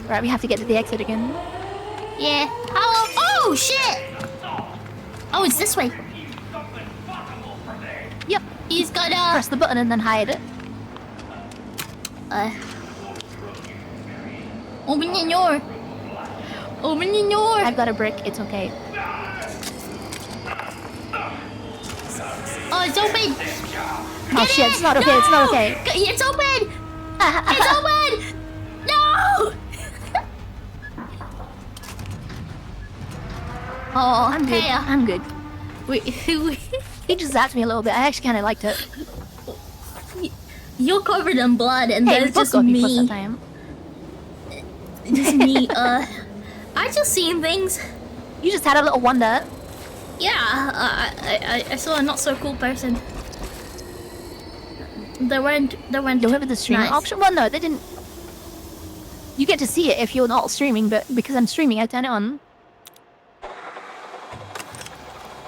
Right, we have to get to the exit again. Yeah. Oh shit! Oh, it's this way. Yep. He's gonna Press the button and then hide it. Open the door. Open the door. I've got a brick, it's okay. Oh, it's open. Oh shit, it's not okay, it's not okay. It's open. It's open! No! Oh, I'm good. hey, I'm good. wait, He just zapped me a little bit. I actually kind of liked it. you're covered in blood, and Hey, we there's both just got me plus that me. time. Just me. I just seen things. You just had a little wonder. Yeah, I saw a not so cool person. They weren't. Whoever the streaming nice. option. Well, no, they didn't. You get to see it if you're not streaming, but because I'm streaming, I turn it on.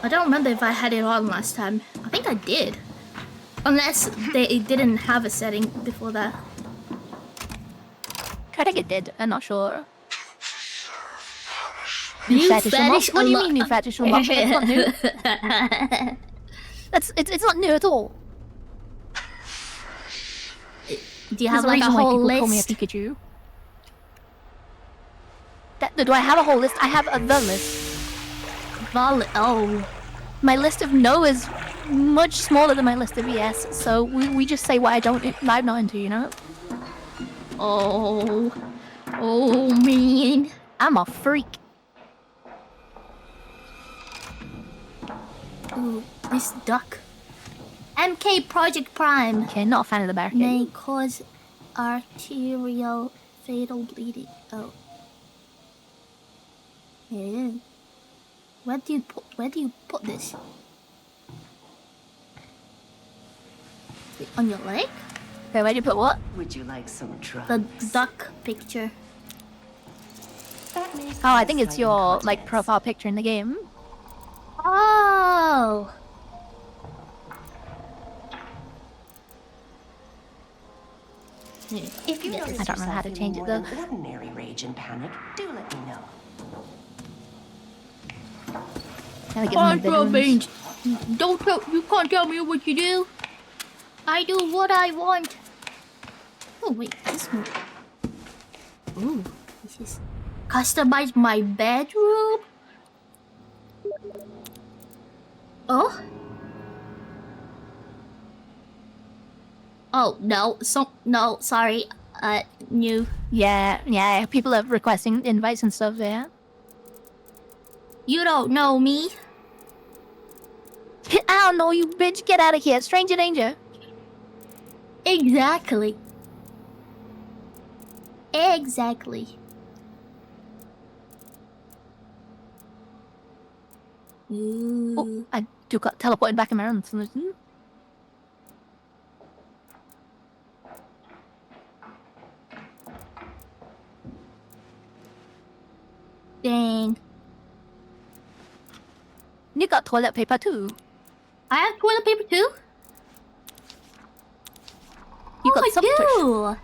I don't remember if I had it on last time. I think I did. Unless they didn't have a setting before that. I think it did. I'm not sure. New fetish fetish unlocked? What do you unlock- mean new fetish unlocked? It's not new. It's not new at all. Do you There's have a like a reason why whole people call me a list? Pikachu. Do I have a whole list? I have the list. Oh. My list of no is much smaller than my list of yes, so we just say what I'm not into, you know? Oh. Oh, man. I'm a freak. Ooh, this duck. MK Project Prime Okay, not a fan of the barricade. may cause arterial fatal bleeding. Oh. Yeah. Where do you put this? On your leg? Okay, where do you put what? Would you like some drugs? The duck picture. That may Oh, I think cause it's slight your like incontinence. profile picture in the game. Oh. If you notice I don't know how to yourself change in it, more though. than ordinary rage and panic, do let me know. Now we get some bedrooms. You can't tell me what you do. I do what I want. Oh wait, this one. Ooh, this is customize my bedroom. Oh. Oh no, no, sorry. New. Yeah. People are requesting invites and stuff there. You don't know me. I don't know you, bitch. Get out of here. Stranger danger. Exactly. Exactly. Ooh. Oh, I do got teleported back in my own solution. Dang. You got toilet paper too. I have toilet paper too? You got I some do.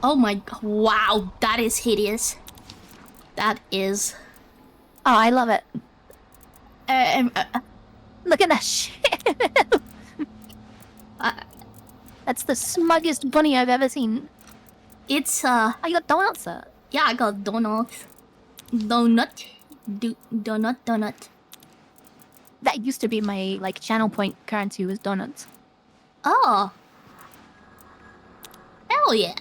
Oh my god. Wow, that is hideous. That is. Oh, I love it. Um, Look at that shit. That's the smuggest bunny I've ever seen. it's Oh, you got donuts there. yeah, I got donuts. Donut. Donut. That used to be my like channel point currency was donuts. Oh. Hell yeah.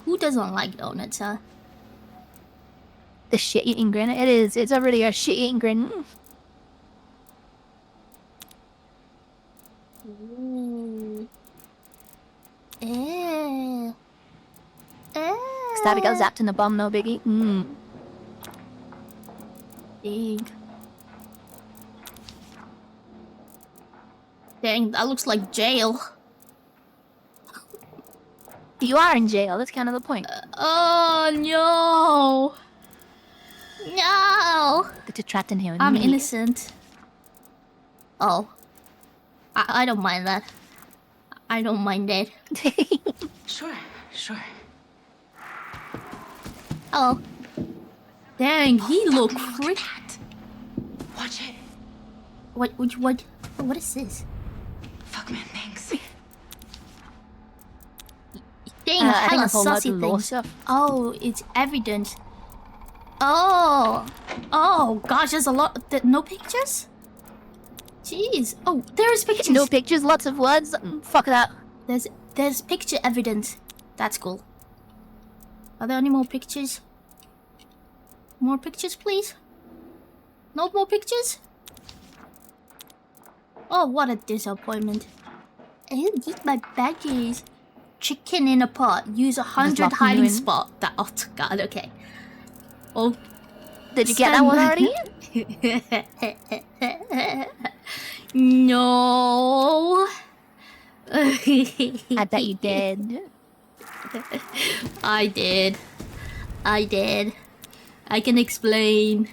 Who doesn't like donuts, huh? The shit eating grin. It is. It's a really a shit eating grin. Ooh. Stabby got zapped in the bum, no biggie. Dang. Dang, that looks like jail. You are in jail. That's kind of the point. Oh no! No! That you're trapped in here with I'm me. innocent. Oh. I don't mind that. I don't mind that. Sure. Oh. Dang, he look freak. Watch it. What is this? Fuck man, thanks. Dang, I think hella that's all about saucy the law things. stuff. Oh, it's evidence. Oh gosh, there's a lot. No pictures? Jeez. Oh, there's pictures. No pictures, lots of words. Fuck that. there's picture evidence. That's cool. Are there any more pictures? More pictures, please? No more pictures? Oh, what a disappointment. I didn't eat my badges. Chicken in a pot. Use 100 hiding spot. That, oh god, okay. Oh. Did you get that one already? No. I bet you did. I did. I can explain.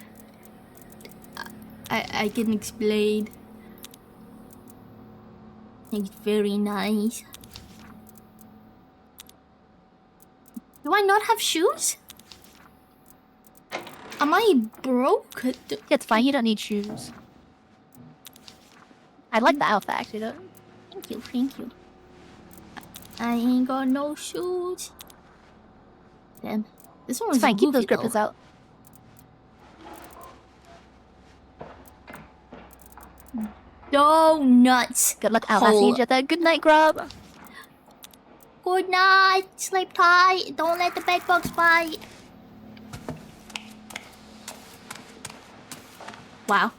I can explain. It's very nice. Do I not have shoes? Am I broke? It's fine, you don't need shoes. I like the outfit actually though. Thank you. I ain't got no shoes. Damn. This one was fine, keep those goofy, grippers though. out. Donuts. Good luck, I'll see each other. Good night, Grub. Good night. Sleep tight. Don't let the bed bugs bite. Wow.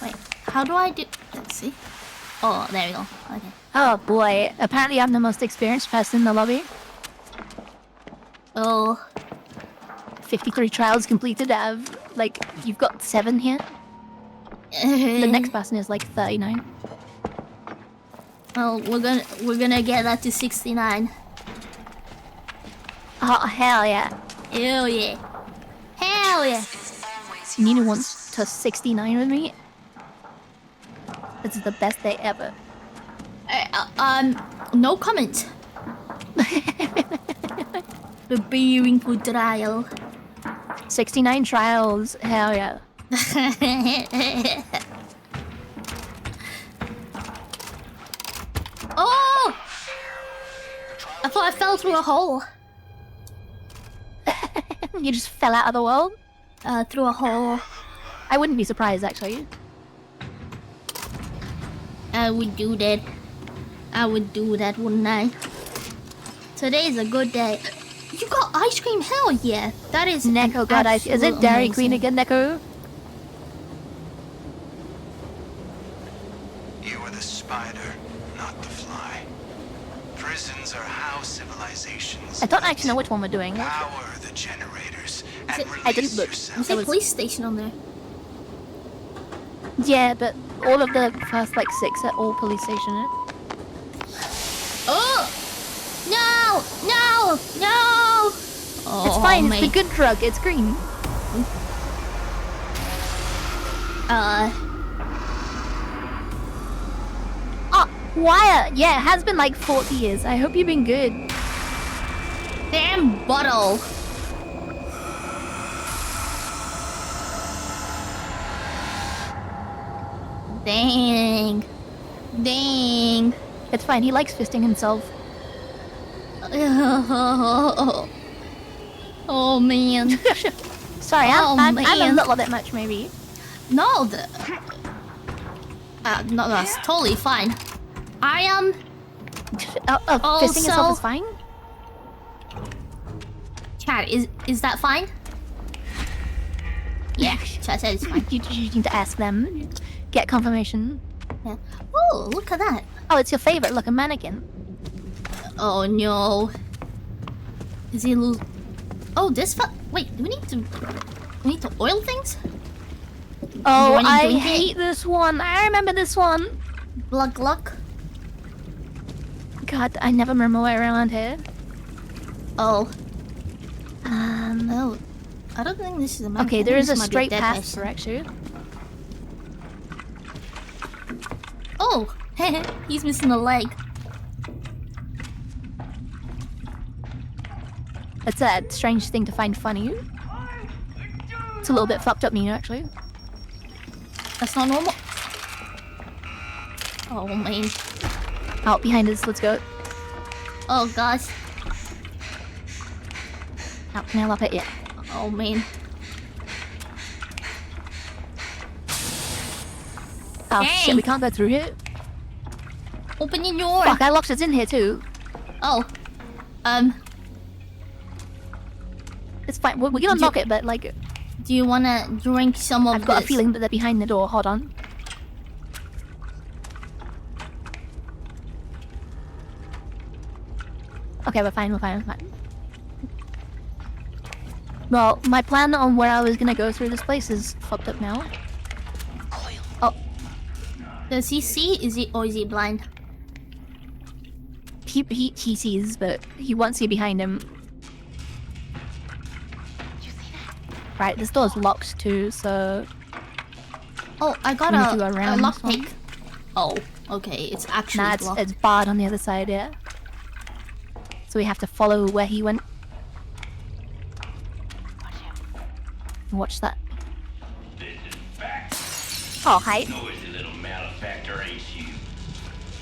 Wait, how do I do? Let's see. Oh, there we go. Okay. Oh boy, apparently I'm the most experienced person in the lobby. Oh. 53 trials completed out of, like, you've got 7 here. The next person is like 39. Well, we're gonna get that to 69. Oh hell yeah. Hell yeah. Hell yeah. Nina wants to 69 with me. This is the best day ever. No comment. Preparing for trial. 69 trials, hell yeah. Oh! I thought I fell through a hole. You just fell out of the world? Through a hole. I wouldn't be surprised actually. I would do that. I would do that, wouldn't I? Today's a good day. You got ice cream? Hell yeah. That is Neko got ice. Is it Dairy Queen again, Neko? You are the spider, not the fly. Prisons are how civilizations I don't actually know which one we're doing. power the generators and I didn't look. Is there a police station on there? Yeah, but all of the first like 6 are all police station. Oh! No! No! No! Oh, It's fine, mate. it's the good drug, it's green. Oh, Wire! Yeah, it has been like 40 years. I hope you've been good. Damn bottle! Dang. Dang. It's fine, he likes fisting himself. Oh man. Sorry, Oh, I'm man. a little bit much maybe. No, no, that's totally fine. I am. Fisting himself is fine? Chat, is that fine? Yeah, chat said it's fine. You need to ask them. Get confirmation. Yeah. Oh, look at that. Oh, it's your favorite. Look, a mannequin. Oh no. Is he lose? Oh, this wait, do we need to oil things? Oh, Morning I drinking? hate this one. I remember this one. Gluck gluck. God, I never remember my way around here. Oh. No. I don't think this is a Okay, there is a straight path for actually. Oh, he's missing a leg. It's a strange thing to find funny. It's a little bit fucked up, Nina, actually. That's not normal. Oh man. Out behind us, let's go. Oh gosh. Oh, can I love it? Yeah. Oh man. Oh Dang. shit, we can't go through here. Open your door. Fuck, I locked it in here too. Oh. It's fine. We can unlock it, but like... Do you wanna drink some of I've got this? a feeling that they're behind the door. Hold on. Okay, we're fine, we're fine, we're fine. Well, my plan on where I was gonna go through this place is fucked up now. Oh. Does he see? Is he blind? He sees, but he won't see behind him. Right, this door's locked too, so... Oh, I got We need to go a around this lockpick. Oh, okay, it's actually Nah, blocked. it's barred on the other side, yeah. So we have to follow where he went. Watch that. Oh, hi. Noisy little malefactor, ain't you?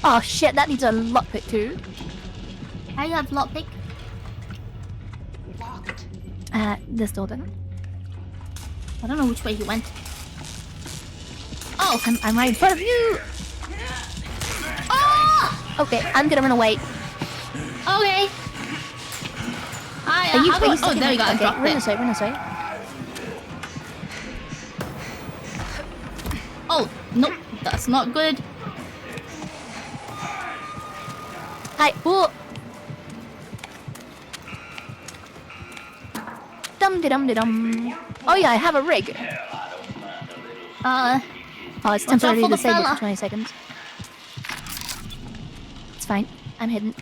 Oh shit, that needs a lockpick too. I have lockpick. This door didn't. I don't know which way he went. Oh, I'm right in front of you! oh! Okay, I'm gonna run away. Okay. Are you oh, stuck in there you it? go. Okay, Dropped run it. this way, run this way. Oh, nope, that's not good. Hi, oh! Dum-de-dum-de-dum. Oh yeah, I have a rig. Uh, Oh, it's Watch out temporarily for the disabled fella. for 20 seconds. It's fine. I'm hidden.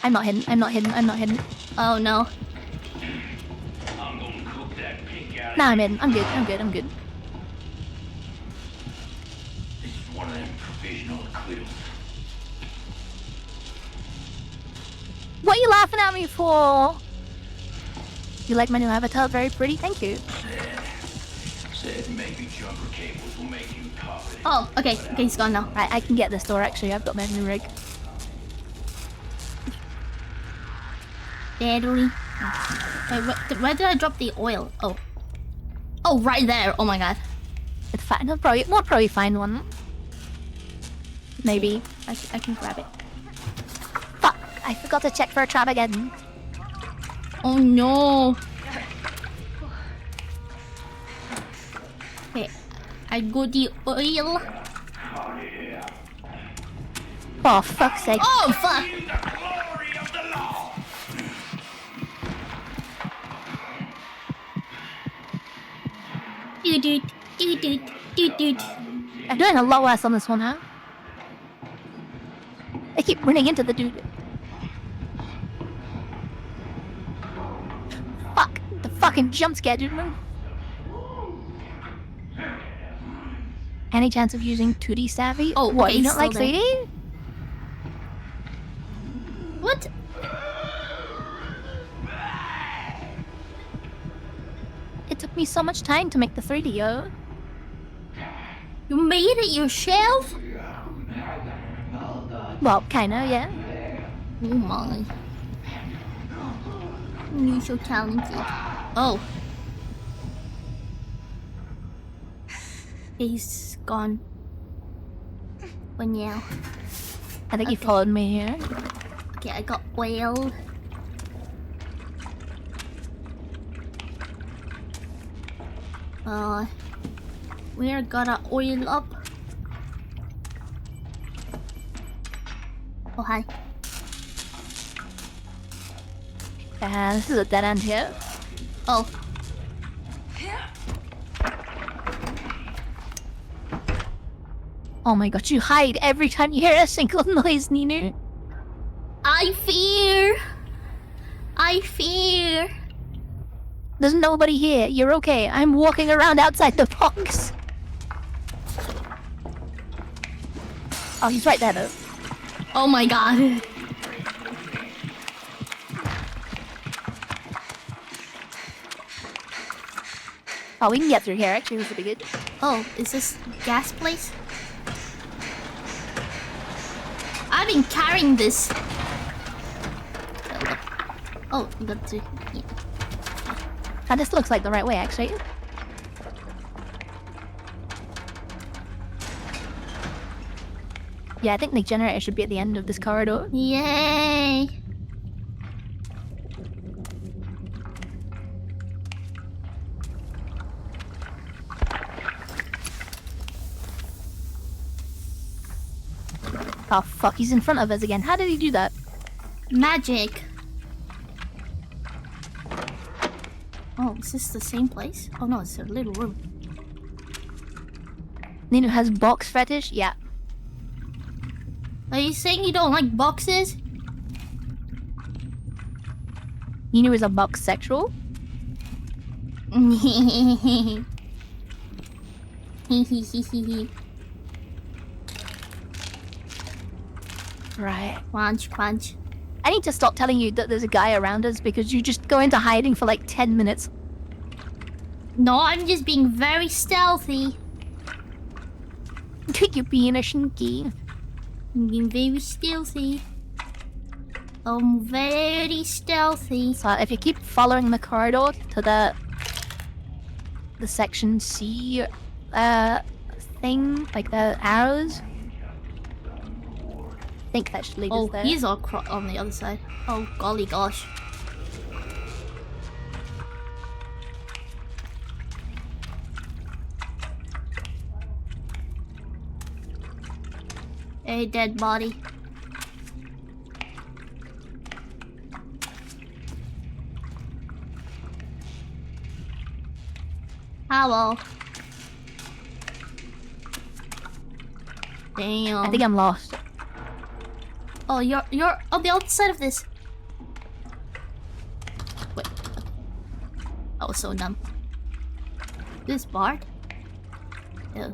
I'm not hidden. I'm not hidden. I'm not hidden. oh no. I'm gonna cook that pink out. Nah, I'm hidden. I'm good. I'm good. I'm good. This is one of them provisional acquittals. What are you laughing at me for? You like my new avatar? Very pretty. Thank you. Said maybe jumper cables will make you pop it. Oh, okay, he's gone now. Right, I can get this door actually. I've got my new rig. Battery. Wait, where did I drop the oil? Oh. Oh, right there. Oh my god. It's fine. We'll probably find one. Maybe. I can grab it. Fuck! I forgot to check for a trap again. Oh no. Okay, I got the oil. For fuck's sake. Oh fuck! Doot doot doot doot doot. I'm doing a lot worse on this one, huh? I keep running into the dude. Fuck! The fucking jump scare, dude. Any chance of using 2D savvy? Oh, what? okay, You don't still like 3D? What? It took me so much time to make the 3D, yo. You made it yourself? Well, kinda, yeah. Oh my. You're so talented. Oh. He's gone. For now. I think he followed me here. Okay, I got oil. We're gonna oil up. Oh hi. This is a dead end here. Oh. Oh my god, you hide every time you hear a single noise, Ninu. I fear. I fear. There's nobody here. You're okay. I'm walking around outside the box. Oh, he's right there, though. Oh my god. Oh, we can get through here, actually. This would be good. Oh, is this gas place? I've been carrying this. Oh, we got to. Yeah. Oh, this looks like the right way, actually. Yeah, I think the generator should be at the end of this corridor. Yay! Oh fuck, he's in front of us again. How did he do that? Magic. Oh, is this the same place? Oh no, it's a little room. Nino has box fetish? Yeah. Are you saying you don't like boxes? Nino is a box sexual? Right. Crunch, crunch. I need to stop telling you that there's a guy around us because you just go into hiding for like 10 minutes. No, I'm just being very stealthy. You're being a shinky. I'm being very stealthy. I'm very stealthy. So if you keep following the corridor to the section C thing, like the arrows, I think that should lead us there. He's all on the other side. Oh, golly gosh. A dead body. Hello. Damn. I think I'm lost. Oh, you're on the other side of this. Wait. I was so dumb. This Bard? Yeah.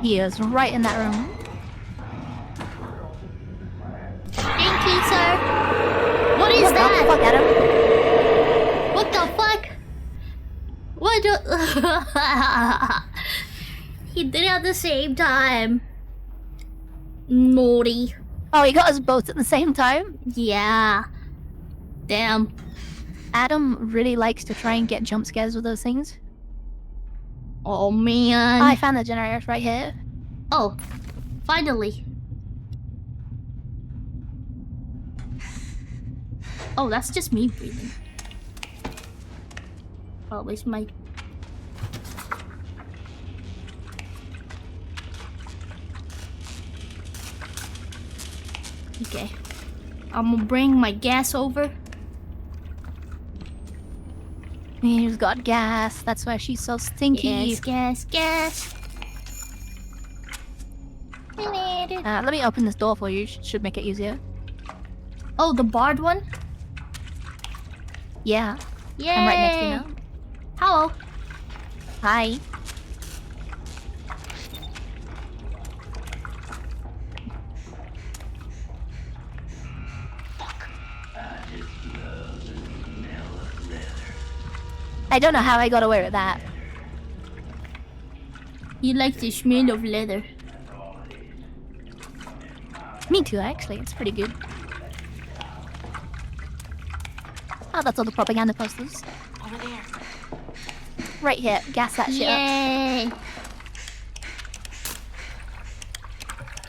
He is right in that room. Thank you, sir. What is that? Fuck, Adam. What the fuck? What the... He did it at the same time. Naughty. Oh, he got us both at the same time? Yeah. Damn. Adam really likes to try and get jump scares with those things. Oh, man. I found the generators right here. Oh, finally. Oh, that's just me breathing. Oh, where's my... Okay. I'm gonna bring my gas over. He's got gas. That's why she's so stinky. Gas. Let me open this door for you. Should make it easier. Oh, the barred one? Yeah. Yay! I'm right next to you now. Hello. Hi. I don't know how I got away with that. You like the smell of leather. Me too, actually. It's pretty good. Oh, that's all the propaganda posters. Over there. Right here. Gas that shit up.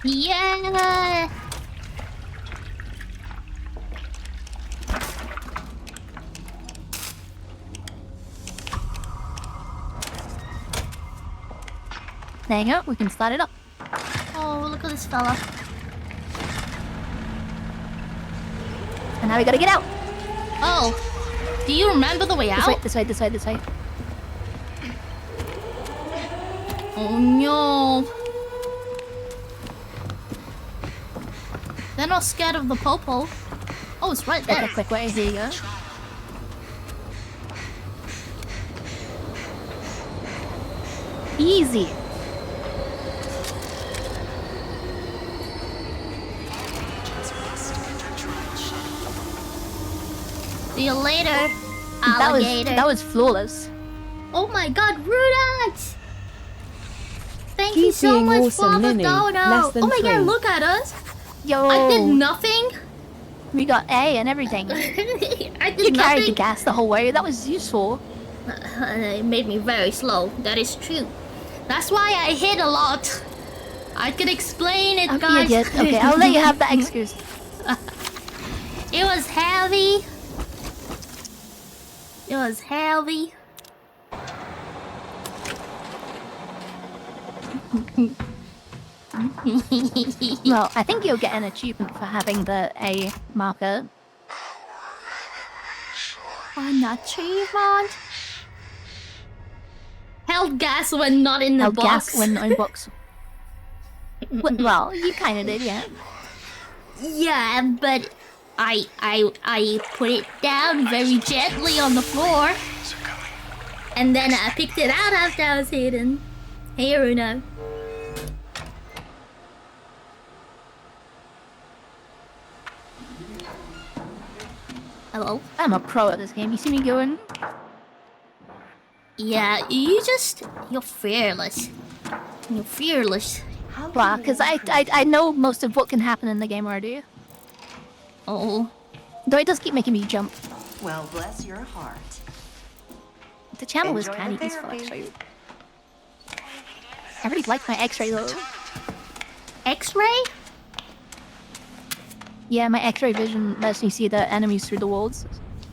Yay! Yeah! There you go. We can start it up. Oh, look at this fella. And now we gotta get out. Oh, do you remember the way out? This way. Oh no. They're not scared of the popo. Oh, it's right there. Okay, quick, wait, here you go. Easy. See you later, alligator. That was flawless. Oh my god, Rudax! Thank you Keep so being much awesome, for the Ninny. dono. Less than Oh my god, three. look at us. Yo. I did nothing. We got A and everything. I did You carried the nothing. gas the whole way. That was useful. It made me very slow. That is true. That's why I hit a lot. I could explain it, You guys. did. Okay, I'll let you have that excuse. It was heavy. It was heavy. Well, I think you'll get an achievement for having the A marker. An achievement. Held gas when not in the Held box. gas when not in box. Well, you kind of did, yeah. Yeah, but I put it down very gently on the floor, and then I picked it out after I was hidden. Hey, Bruno. Hello? I'm a pro at this game. You see me going? Yeah, you're fearless. You're fearless. Well, because I know most of what can happen in the game already. Oh. Though it does keep making me jump. Well, bless your heart. The channel was Enjoy kind the of useful, therapy. actually. I really like my X-ray though. X-ray? Yeah, my X-ray vision lets me see the enemies through the walls.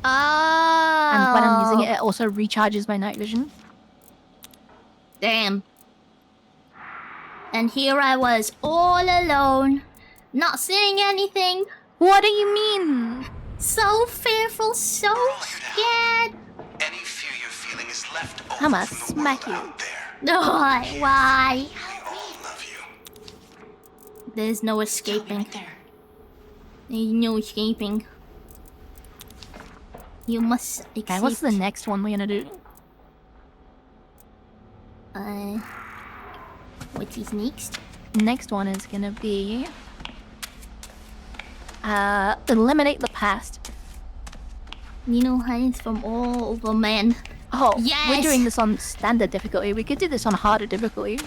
Oh. And when I'm using it, it also recharges my night vision. Damn. And here I was, all alone, not seeing anything. What do you mean? So fearful, so scared. Any fear you're feeling is left over I'ma from the smack world you. out there. Why? We all love you. There's no escaping. There's no escaping. You must escape. Okay, what's the next one we're gonna do? What is next? Next one is gonna be... eliminate the past. Hides from all over men. Oh, Yes! we're doing this on standard difficulty. We could do this on harder difficulty.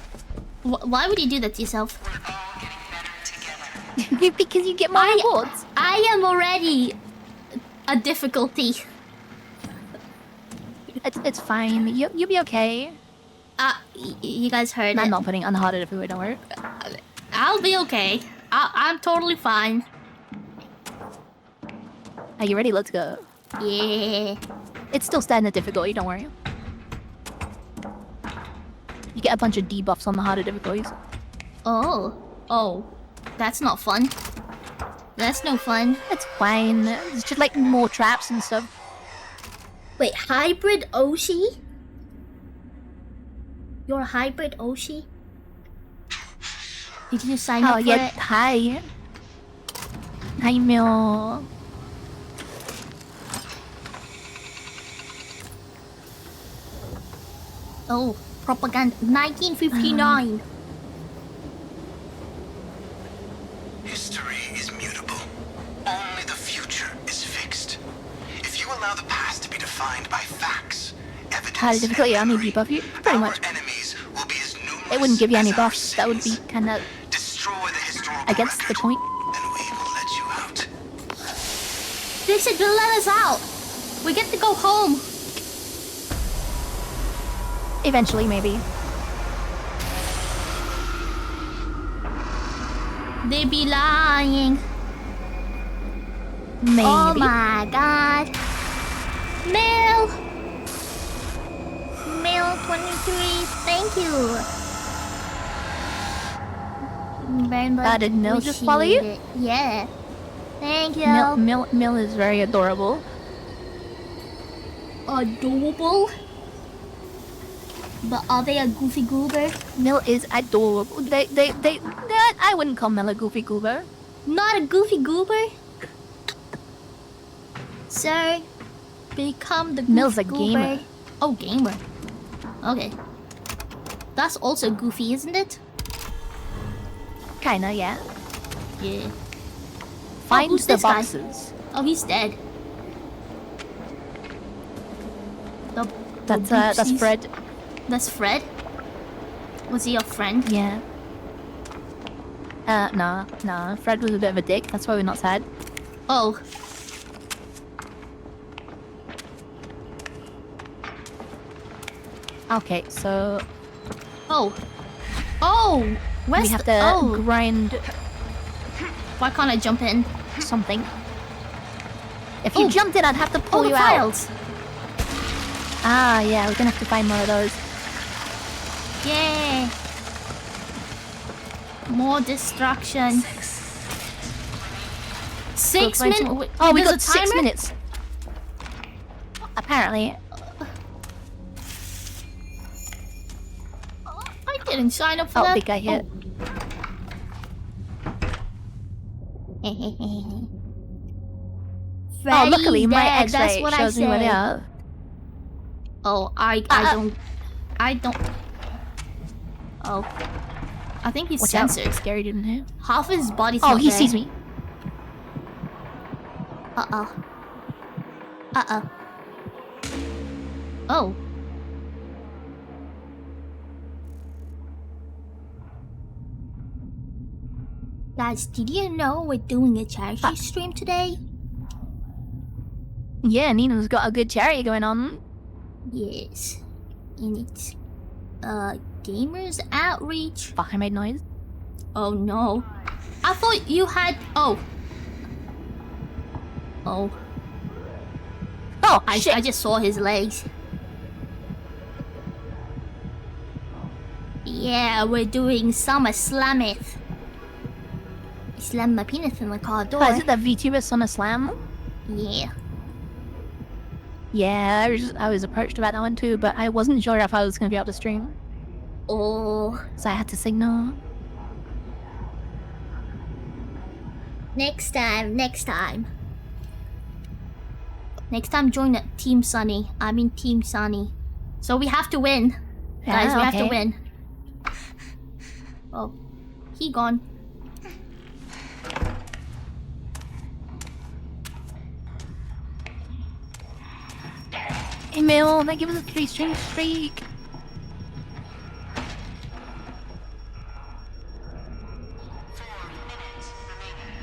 Why would you do that to yourself? Because you get more rewards. I am already a difficulty. It's fine. You'll be okay. You guys heard I'm it. not putting it on harder difficulty, don't worry. I'll be okay. I'm totally fine. Are you ready? Let's go. Yeah. It's still standard difficulty, don't worry. You get a bunch of debuffs on the harder difficulties. Oh. That's not fun. That's no fun. It's fine. It's just like more traps and stuff. Wait, hybrid Oshi? You're a hybrid Oshi? Did you sign up for yeah, it? hi. Hi, Mil. Oh, propaganda. 1959. History is mutable. Only the future is fixed. If you allow the past to be defined by facts, evidence, Harder difficulty, and I'll memory, need debuff you. Pretty our much. enemies will be as numerous It wouldn't give you any as our buffs. That would be sins. kind of Destroy the historical against the record, point. and we will let you out. They said to let us out. We get to go home. Eventually, maybe. They be lying. Maybe. Oh my god. Mel 23, thank you. Very much Did Mil just follow you? appreciate it. Yeah. Thank you. Mil is very adorable. Adorable? But are they a goofy goober? Mil is adorable. I wouldn't call Mil a goofy goober. Not a goofy goober? Sir, become the goofy Mil's a goober. gamer. Oh, gamer. Okay. That's also goofy, isn't it? Kinda, yeah. Yeah. Find who's the this guy? boxes. Oh, he's dead. That's oopsies. Fred. That's Fred? Was he a friend? Yeah. Nah. Fred was a bit of a dick. That's why we're not sad. Oh. Okay, so Oh. Oh! Where's We have to grind Why can't I jump in? something. If you Oh. jumped in, I'd have to pull the you files! out. Ah, yeah, we're gonna have to find more of those. Yay! More destruction. 6 minutes? Oh, we There's got a 6 timer? minutes. Apparently. I didn't sign up for Oh, that. big guy here. Oh. Oh, luckily my Freddy's dead, X-ray shows me where they are. Oh, I don't. Oh, I think he's Watch out. censored. Scary dude in here. Half his body's Oh, not he there. sees me. Uh-oh. Uh-oh. Oh. Guys, did you know we're doing a charity stream today? Yeah, Nina's got a good charity going on. Yes. And it's, Gamers Outreach. Fuck, I made noise. Oh no. I thought you had... Oh. Oh. Oh, I shit. just saw his legs. Yeah, we're doing Summer Slameth. I slammed my penis in the car door. Oh, is it the VTuber Son of Slam? Yeah. Yeah, I was approached about that one too, but I wasn't sure if I was going to be able to stream. Oh. So I had to signal. Next time. Next time join Team Sunny. I'm in Team Sunny. So we have to win. Guys, we have to win. Oh. He gone. Hey, Mel, that gives us a 3-string streak.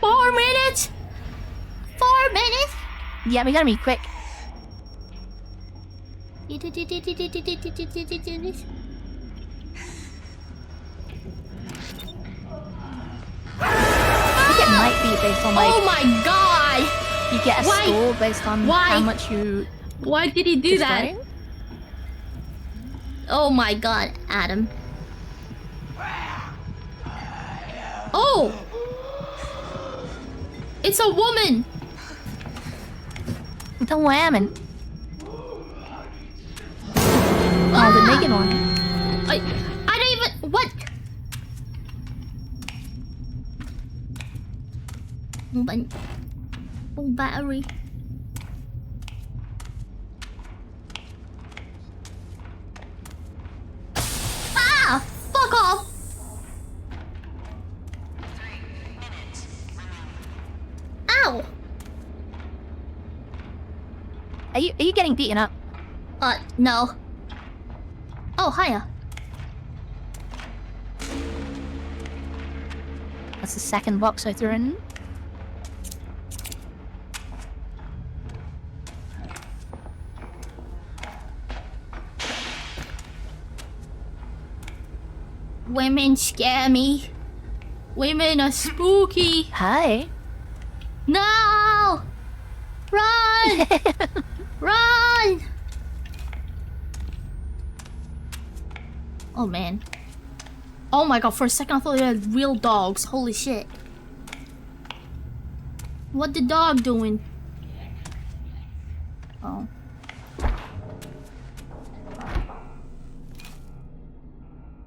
Four minutes. Yeah, we gotta be quick. I think it might be based on like... Oh my god! You get a Why? score based on Why? how much you... Why did he do that? destroy. Oh my god, Adam. Oh! It's a woman! It's a woman. Oh, the naked one. I don't even... What? Oh, battery. Ah! Fuck off! Ow! Are you getting beaten up? No. Oh, hiya. That's the second box I threw in. Women scare me. Women are spooky. Hi. No! Run! Run! Oh man. Oh my god, for a second I thought they had real dogs. Holy shit. What the dog doing? Oh.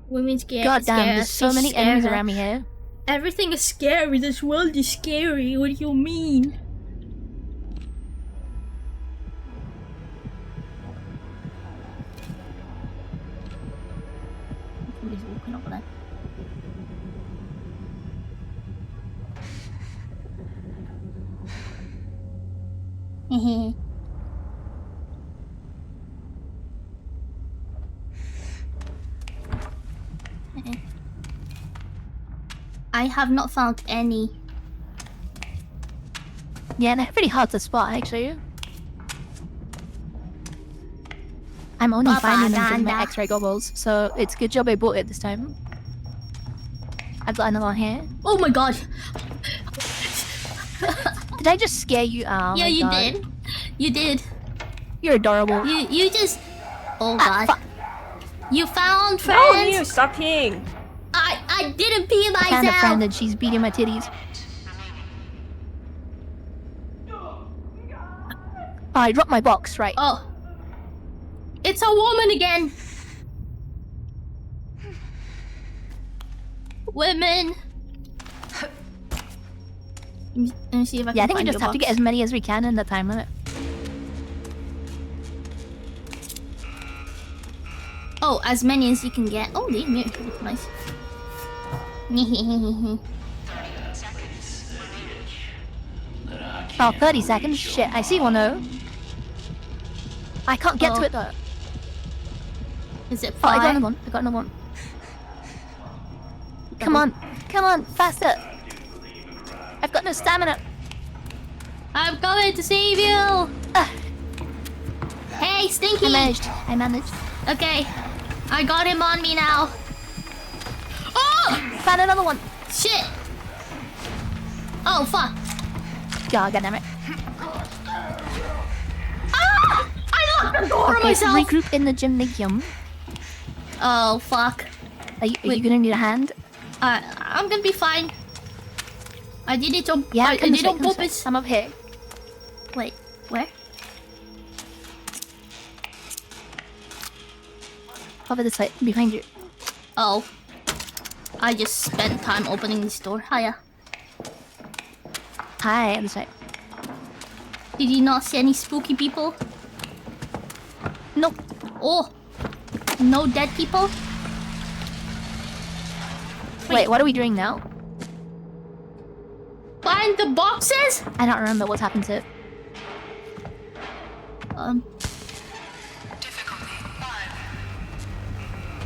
Women scare. God damn, there's so many enemies around me here. Everything is scary. This world is scary. What do you mean? Somebody's walking over there. Hehe. I have not found any. Yeah, they're pretty hard to spot actually. I'm only finding them because of my Propaganda. X-ray goggles, so it's good job I bought it this time. I've got another one here. Oh my god. Did I just scare you? Oh Yeah, my you God. did. You did. You're adorable. You just. Oh Ah, god. fuck. You found No, friends. you stop peeing. I didn't pee I found a friend myself. and she's beating my titties. Oh, I dropped my box, right. Oh. It's a woman again. Women. Let me see if I can Yeah, I think we find just your have to get box. as many as we can in the time limit. Oh, as many as you can get. Oh, these mirrors look nice. Oh, 30 seconds? Shit, I see one though. I can't get Oh. to it though. Is it Oh, I got five? another one. I got another one. Come on. Come on, faster. I've got no stamina. I'm coming to save you. Hey, Stinky. I managed. I managed. Okay, I got him on me now. Oh, Found another one. shit. Oh, fuck. God damn it. Ah! I locked the door on Okay, so myself. regroup in the gymnasium. Oh, fuck. Are you gonna need a hand? I'm gonna be fine. I did it on, Yeah, I come did this it way, on come this way. purpose. I'm up here. Wait, where? Over this way, behind you. Oh. I just spent time opening this door. Hiya. Hi, this way. Did you not see any spooky people? Nope. Oh. No dead people? Wait, what are we doing now? Find the boxes? I don't remember what's happened to it.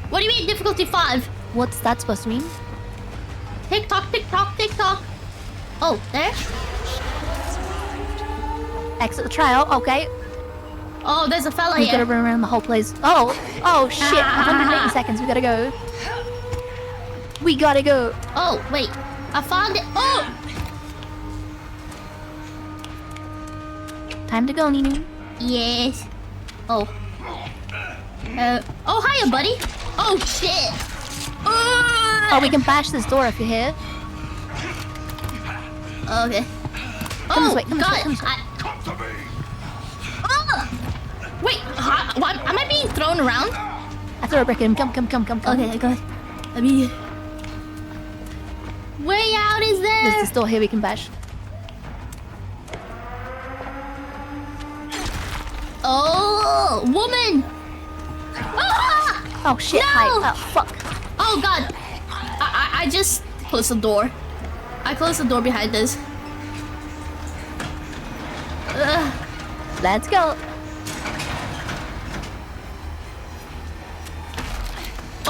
What do you mean difficulty 5? What's that supposed to mean? Tick tock, tick tock, tick tock. Oh, there? Exit the trial, okay. Oh, there's a fella We gotta here. run around the whole place. Oh shit, 180 seconds, we gotta go. We gotta go. Oh, wait. I found it. Oh! Time to go, Ninu. Yes. Oh. Oh, hiya, buddy. Oh, shit. Oh, we can bash this door if you're here. Okay. Come this Oh, way, come this way, God. come this way. Wait, what? Am I being thrown around? I throw a brick at him. Come. Okay, good. I mean... Way out is there? There's this door here we can bash. Oh, woman! Ah! Oh shit, No! hi. Oh, fuck. Oh, God. I just closed the door. I closed the door behind us. Let's go.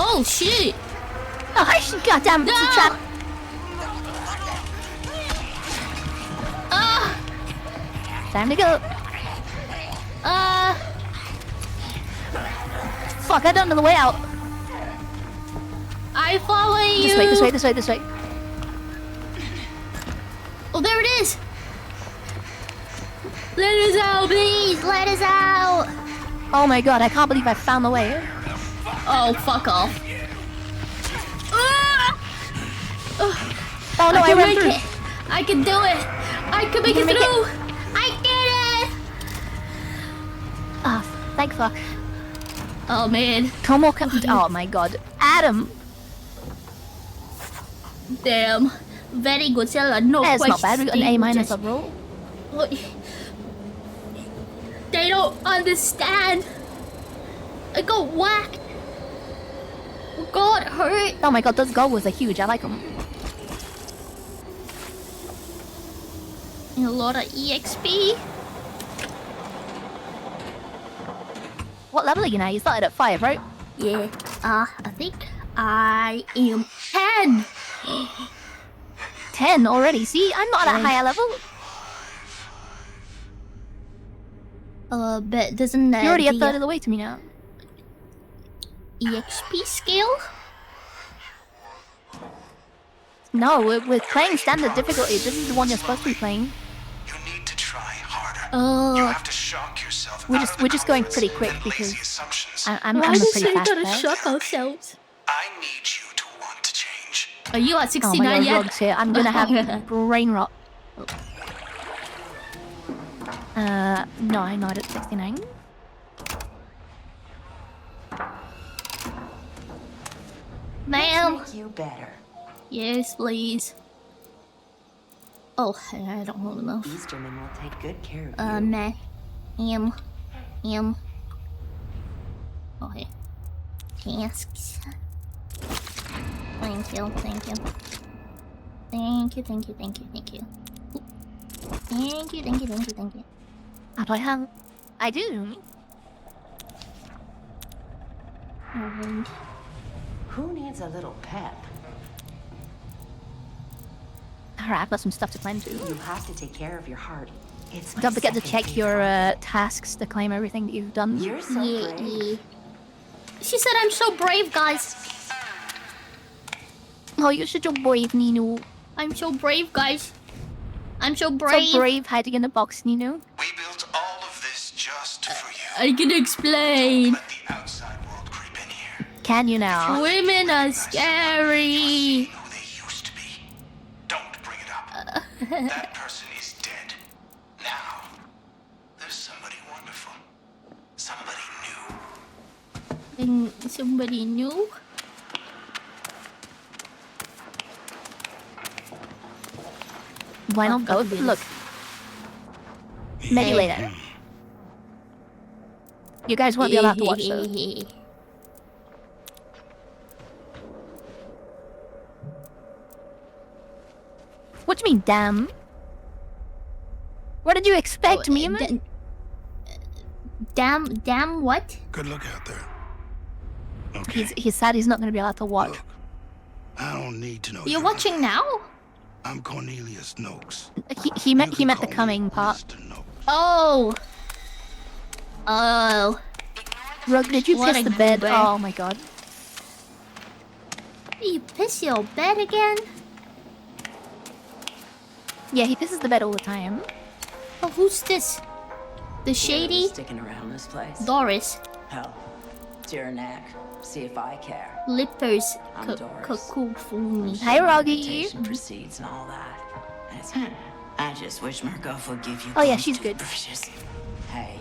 Oh, shit. Oh, goddamn, it's a No! trap. Time to go. Fuck, I don't know the way out. I follow you. This way. Oh, there it is. Let us out, please. Let us out. Oh my god, I can't believe I found the way. Oh, fuck off. Oh no, I can ran make through. it. I can do it. I can make it make it. through. I did it. Ah, thank fuck. Oh, man. Come on, come. Oh my god. Adam! Damn. Very good seller. No That's question. not bad, we got an A minus Just- overall. They don't understand. I got whacked. Got hurt. Oh my god, those goggles are huge, I like them. And a lot of EXP. What level are you now? You started at 5, right? Yeah. I think I am 10. 10 already. See, I'm not at a higher level. But doesn't that You're already a be third of the way to me now. EXP skill? No, we're playing standard difficulty. This is the one you're supposed to be playing. You need to try harder. Oh. You have to shock yourself. We're just going pretty quick because I'm Why a did pretty we fast gotta player. shock ourselves? I need you to want to change. Are you at Oh 69 my god, yet? Rog's here. I'm gonna have brain rot. No, I'm not at 69. Ma'am. Make you better. Yes, please. Oh, I don't hold enough. Easterman will take good care of you. Ma'am. Okay. Tasks. Thank you. Thank you. How do I have? I do. And Who needs a little pep? Alright, I've got some stuff to claim too. You have to take care of your heart. It's my Don't forget to second check your favorite. tasks to claim everything that you've done. You're so brave. She said I'm so brave, guys. Oh, you're such a brave, Nino. I'm so brave, guys. I'm so brave. So brave hiding in a box, Nino. We built all of this just for you. I can explain. Let the outside world creep in here. Can you now? Women are scary. Who they used to be. Don't bring it up. That person is dead. Now, there's somebody wonderful. Somebody new. And somebody new. Why not go? Look. Maybe later. You guys won't be allowed to watch though. What do you mean, damn? What did you expect, me? Damn what? Good look out there. Okay. He's sad he's not going to be allowed to watch. Look, I don't need to know. You're your watching name. now? I'm Cornelius Noakes. He meant You can the call me coming part. Mr. Noakes. Oh. Rug, did you What piss a the bed? goober. Oh my god. You piss your bed again? Yeah, he pisses the bed all the time. Oh, who's this? The shady? Sticking around this place. Doris. Hell, it's your neck. See if I care. Lippers. I'm Doris. Kakufuni. Hi, Roggy. Invitation proceeds and all that. And it's, I just wish Margot would give you. Oh, yeah, both she's good. toothbrushes. Hey,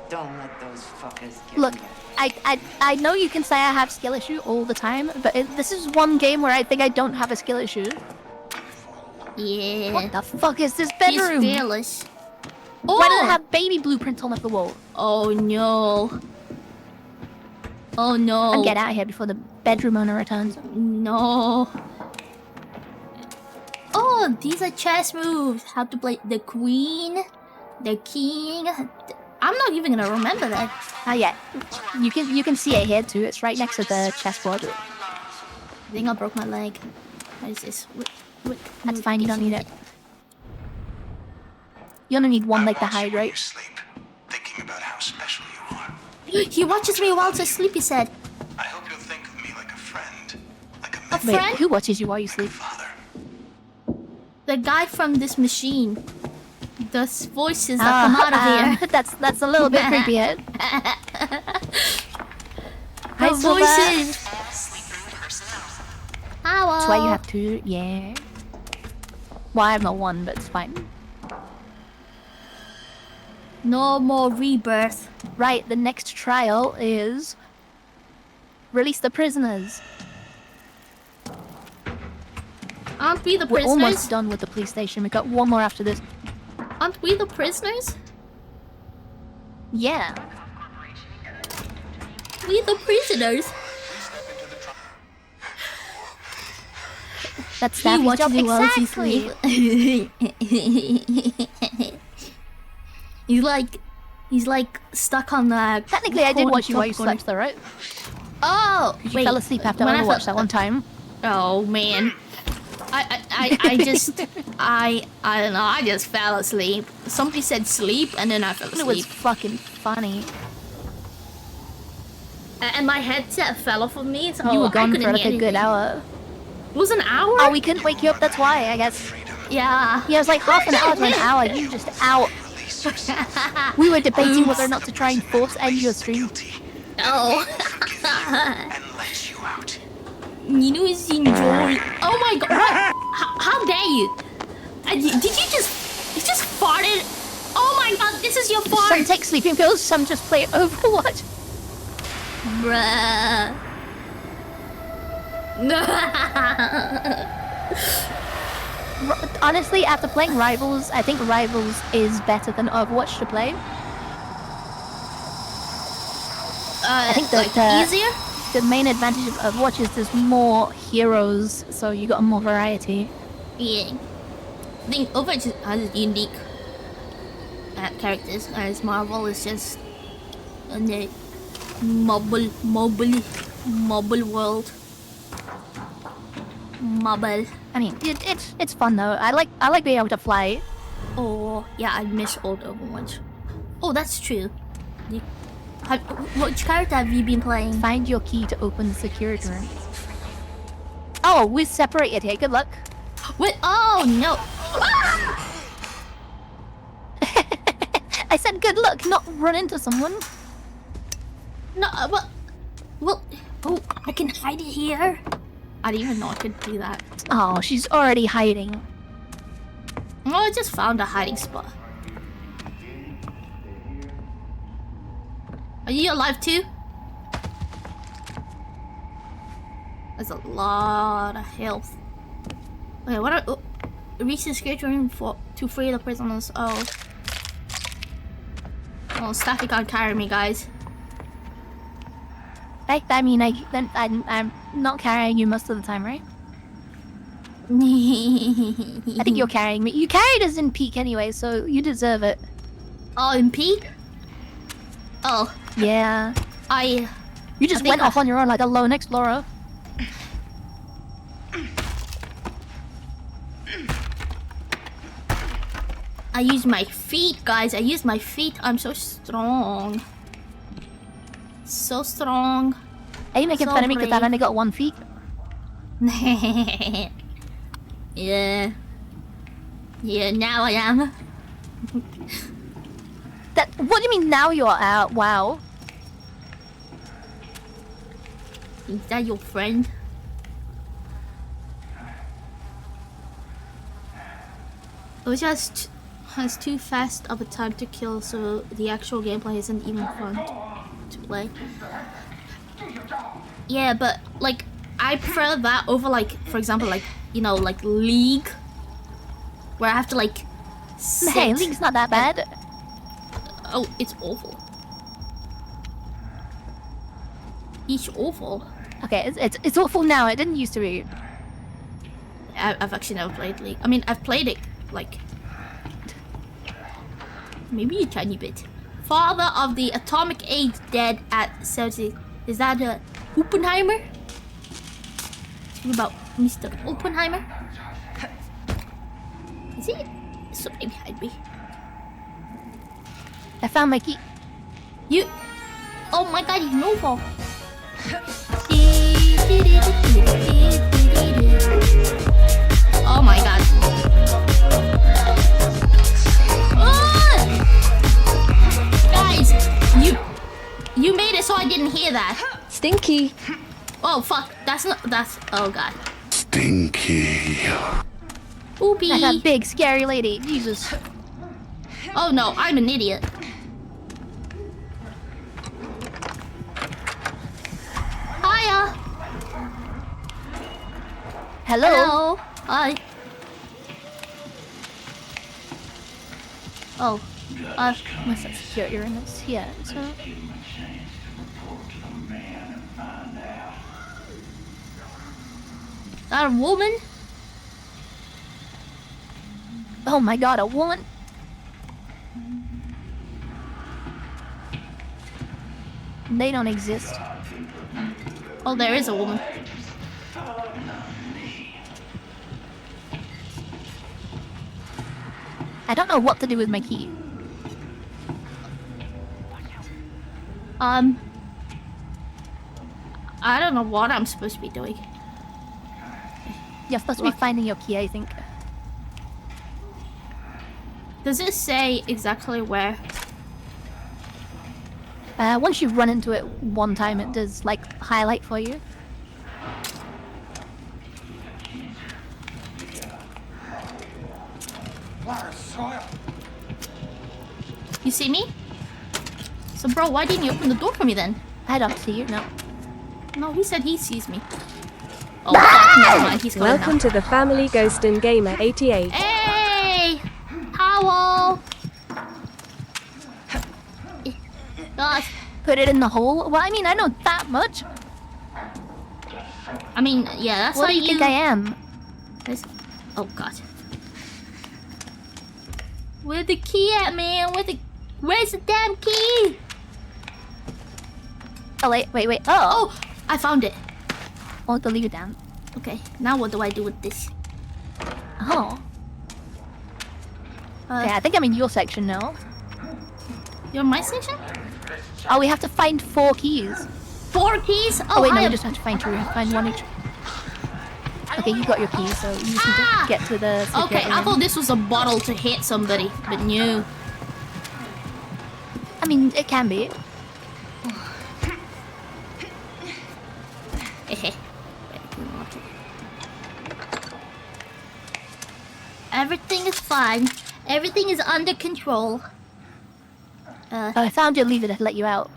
don't let those fuckers get Look, me. I know you can say I have skill issue all the time, but this is one game where I think I don't have a skill issue. Yeah. What the fuck is this He's bedroom? fearless. Why does it have baby blueprints on the wall? Oh no. Oh no. And get out of here before the bedroom owner returns. No. Oh, these are chess moves. How to play the queen, the king. I'm not even gonna remember that. Oh yeah, you can see it here too. It's right next to the chessboard. I think I broke my leg. What is this? That's fine. You don't need it. You only need one leg to hide, When right? you sleep, thinking about how special you are. He watches me while I sleep, he said. I hope you'll think of me like a friend, like a A mentor, Wait, friend? who watches you while you sleep? father. The guy from this machine. The voices that come out of here. That's a little bit creepy. Hi, The Silver. voices. Hello. That's why you have two. Yeah. Well, I have not one, but it's fine. No more rebirth. Right, the next trial is release the prisoners. Aren't we the We're prisoners? almost done with the police station. We got one more after this. Aren't we the prisoners? Yeah. We the prisoners. That's He Daffy's watches job. me while he Exactly. sleep. He's like stuck on the. Technically, I did watch you while you slept, though, right? Oh, You wait. fell asleep after When I I watched fell- that one time. Oh man. I just I don't know. I just fell asleep. Somebody said sleep, and then I fell It was asleep. fucking funny. And my headset fell off of me, so You were I gone couldn't for like hear a good anything. hour. It was an hour? Oh, we couldn't wake you up, that's why, I guess. Yeah. Yeah, it was like half an hour to an hour, you were just out. We were debating whether or not to try and force end your stream. Oh. And let you out. You know, it's enjoy. Oh my god, what? How dare you? Did you just farted? Oh my god, this is your fart! Some take sleeping pills, some just play Overwatch. Bruh. Honestly, after playing Rivals, I think Rivals is better than Overwatch to play. I think that like easier? The main advantage of Overwatch is there's more heroes, so you got more variety. Yeah. I think Overwatch has unique characters, whereas Marvel is just in the mobile world. Mobile. I mean, it's fun though. I like being able to fly. Oh yeah, I miss old Overwatch. Oh, that's true. Which character have you been playing? Find your key to open the security room. Oh, we're separated here. Good luck. Wait. Oh no. I said good luck, not run into someone. No, well, oh, I can hide it here. I didn't even know I could do that. Oh, she's already hiding. Oh, I just found a hiding spot. Are you alive too? There's a lot of health. Okay, what are... reach the security room to free the prisoners. Oh. Oh, Staffy can't carry me, guys. I mean, I'm not carrying you most of the time, right? I think you're carrying me. You carried us in peak anyway, so you deserve it. Oh, in peak? Oh. Yeah. You just went off on your own like a lone explorer. I use my feet, guys. I use my feet. I'm so strong. So strong. Are you making fun of me because I've only got 1 feet? Yeah. Yeah, now I am. What do you mean now you're out? Wow. Is that your friend? Which has too fast of a time to kill, so the actual gameplay isn't even fun to play. Yeah, but like I prefer that over like, for example, like, you know, like League, where I have to like sit. Hey, League's not that bad. Oh, it's awful. It's awful. Okay, it's awful now. It didn't used to be. I've actually never played League. I mean, I've played it like maybe a tiny bit. Father of the atomic age dead at 70. Is that Oppenheimer? What about Mr. Oppenheimer? Is he something behind me? I found my key. You. Oh my god, he's noble. Oh my god. Guys, you made it so I didn't hear that. Stinky. Oh fuck, that's oh god. Stinky. Oopie. That's a big scary lady. Jesus. Oh no, I'm an idiot. Hiya. Hello. Hello. Hi. Oh. What's that security room is here? So. That a woman? Oh my god, a woman? They don't exist. Oh, there is a woman. I don't know what to do with my key. I don't know what I'm supposed to be doing. You're supposed to be finding your key, I think. Does it say exactly where? Once you run into it one time, it does like highlight for you. You see me? So bro, why didn't you open the door for me then? I don't see you, no. No, he said he sees me. Oh fuck, never mind, he's coming Welcome now. to the family, Ghost and Gamer 88. Hey! Howl! God. Put it in the hole? Well, I mean, I know that much. I mean, yeah, that's What how do you think I am? Oh god. Where's the key at, man? Where's the damn key? Oh, wait. Oh! Oh! I found it. Oh, to leave it down. Okay, now what do I do with this? Oh. Okay, I think I'm in your section now. You're in my section? Oh, we have to find 4 keys. 4 keys? Oh, wait, no, I we just have to find 2. We have to find 1 each. Okay, you got your keys, so you just need to get to the secret Okay, I room. thought this was a bottle to hit somebody, but no. I mean, it can be. Everything is fine. Everything is under control. I found your lever to let you out.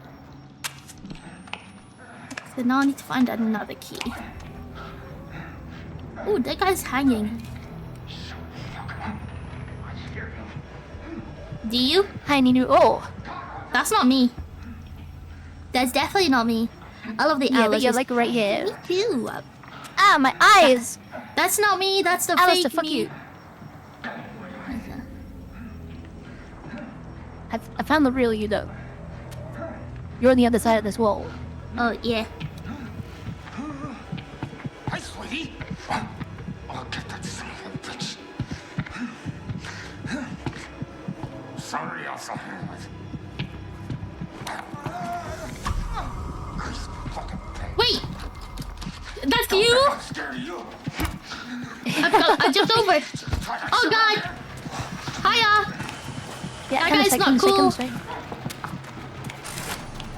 So now I need to find another key. Ooh, that guy's hanging. Do you? Hi, Ninu. Oh! That's not me. That's definitely not me. I love the Yeah, but Alice. you're like right here. Me too. Ah, my eyes! That's not me. That's the Alice, fake fuck me. you. I found the real you, though. You're on the other side of this wall. Oh, yeah. Hi, sweetie. I'll get that son of a bitch. Sorry, I'll hang with. Wait! That's you? I'm scared of you. I jumped over. Oh, God. Hiya. Yeah, That come guy's this way, not come this way, come cool. this way.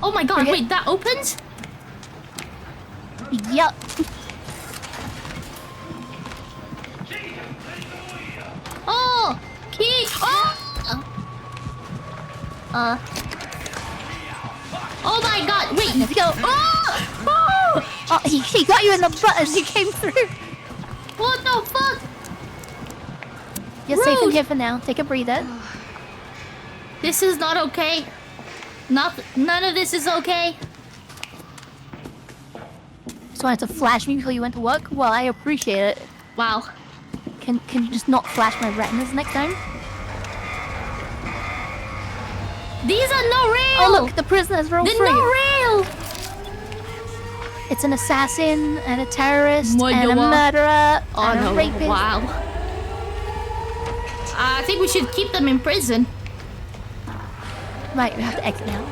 Oh, my God. Forget- Wait, that opens? Yup. Oh! Key! Oh! Oh my god! Wait! Let's go. Oh! Oh! Oh, he got you in the butt as he came through. What the fuck? You're safe in Rude. here for now. Take a breather. This is not okay. None of this is okay. Just wanted to flash me before you went to work. Well, I appreciate it. Wow. Can you just not flash my retinas next time? These are not real! Oh look, the prisoners are all They're free. not real! It's an assassin and a terrorist Murderer. and a murderer Oh and no, a rapist. wow. I think we should keep them in prison. Right, we have to exit now.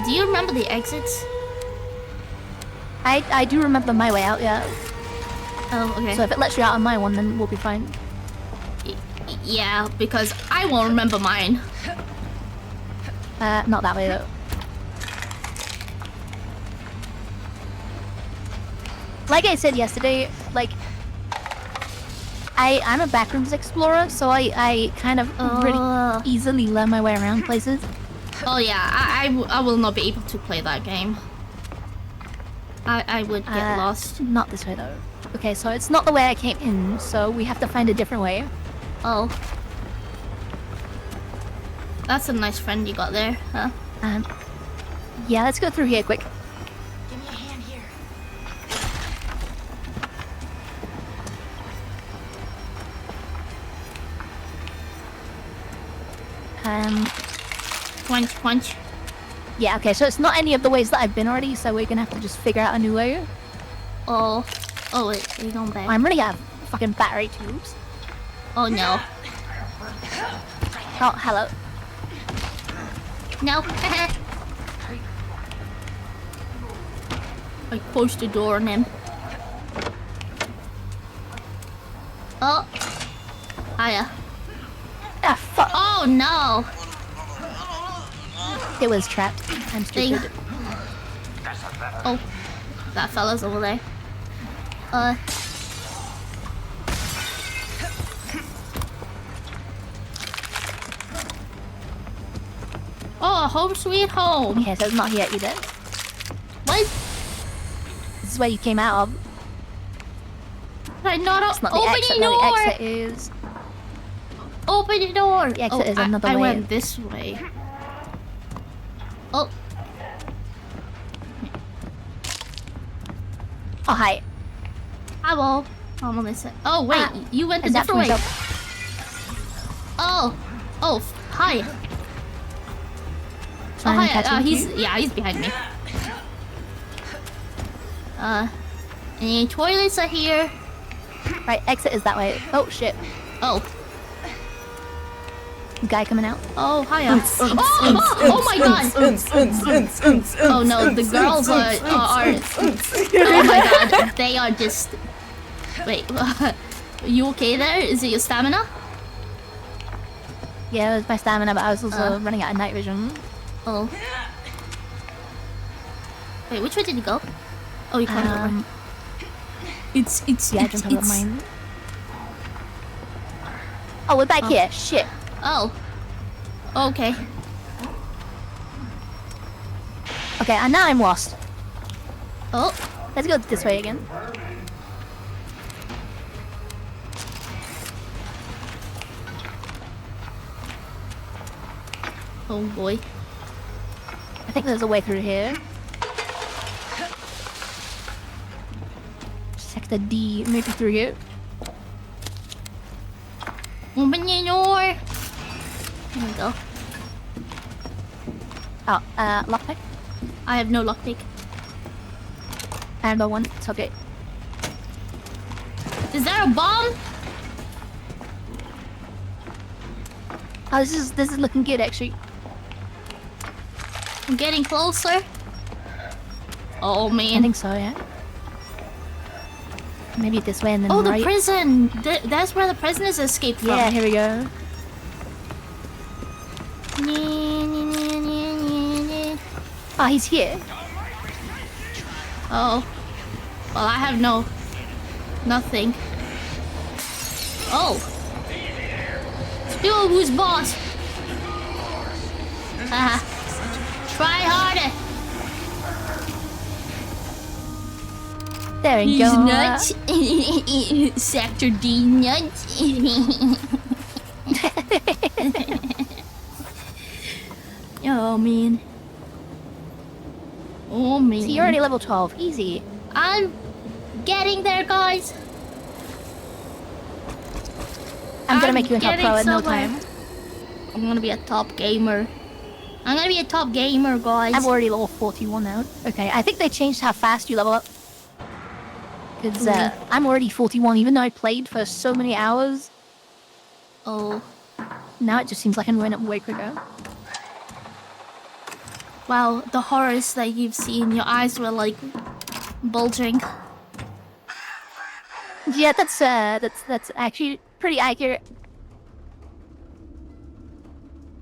Do you remember the exits? I do remember my way out, yeah. Oh, okay. So if it lets you out on my one, then we'll be fine. Yeah, because I won't remember mine. Not that way though. Like I said yesterday, like I'm a backrooms explorer, so I kind of really easily learn my way around places. Oh yeah, I will not be able to play that game. I would get lost. Not this way though. Okay, so it's not the way I came in, so we have to find a different way. Oh. That's a nice friend you got there, huh? Yeah, let's go through here quick. Give me a hand here. Punch, punch. Yeah, okay, so it's not any of the ways that I've been already, so we're gonna have to just figure out a new way. Oh. Oh wait, are you going back? I'm running out of fucking battery tubes. Oh no. Oh, hello. No. I closed the door on him. Oh. Hiya. Ah, fuck. Oh no! It was trapped. I'm stupid. Oh. That fella's over there. Oh, home sweet home. Yeah, so it's not here either. What? This is where you came out of. I'm not It's not the open exit. the No, door. the exit is. Open the door. The exit is another I way. went this way. Oh. Oh, hi. Hello. I'm on this side. Oh wait, you went a And that's different way. myself. Oh. Oh. Hi. Oh Trying to hi. catch He's you. he's behind me. Any toilets are here? Right, exit is that way. Oh shit. Oh. Guy coming out. Oh, hiya. Oh my god! Oh no, the girls are oh my god, they are just... Wait, you okay there? Is it your stamina? Yeah, it was my stamina, but I was also running out of night vision. Oh. Wait, which way did you go? Oh, you climbed over. It's Yeah, I jumped over mine. Oh, we're back here. Shit. Oh. Okay. Okay, and now I'm lost. Oh. Let's go this way again. Oh boy. I think there's a way through here. Sector D, maybe through here. Open the door. There we go. Oh, lockpick. I have no lockpick. I have no one. It's okay. Is there a bomb? Oh, this is looking good actually. I'm getting closer. Oh I man. think so, yeah. Maybe this way and then Oh, the right. prison. That's where the prisoners escaped from. Yeah, here we go. Oh, he's here. Oh. Well, I have nothing. Oh. Still, who's boss? Try harder. There we He's go. nuts. Sector D nuts. Oh man. Oh man. So you're already level 12. Easy. I'm getting there, guys. I'm gonna make you a top getting pro in no somewhere. time. I'm gonna be a top gamer. I'm gonna be a top gamer, guys. I'm already level 41 now. Okay, I think they changed how fast you level up. Because I'm already 41, even though I played for so many hours. Oh. Now it just seems like I'm going up way quicker. Wow, the horrors that you've seen, your eyes were like bulging. Yeah, that's actually pretty accurate.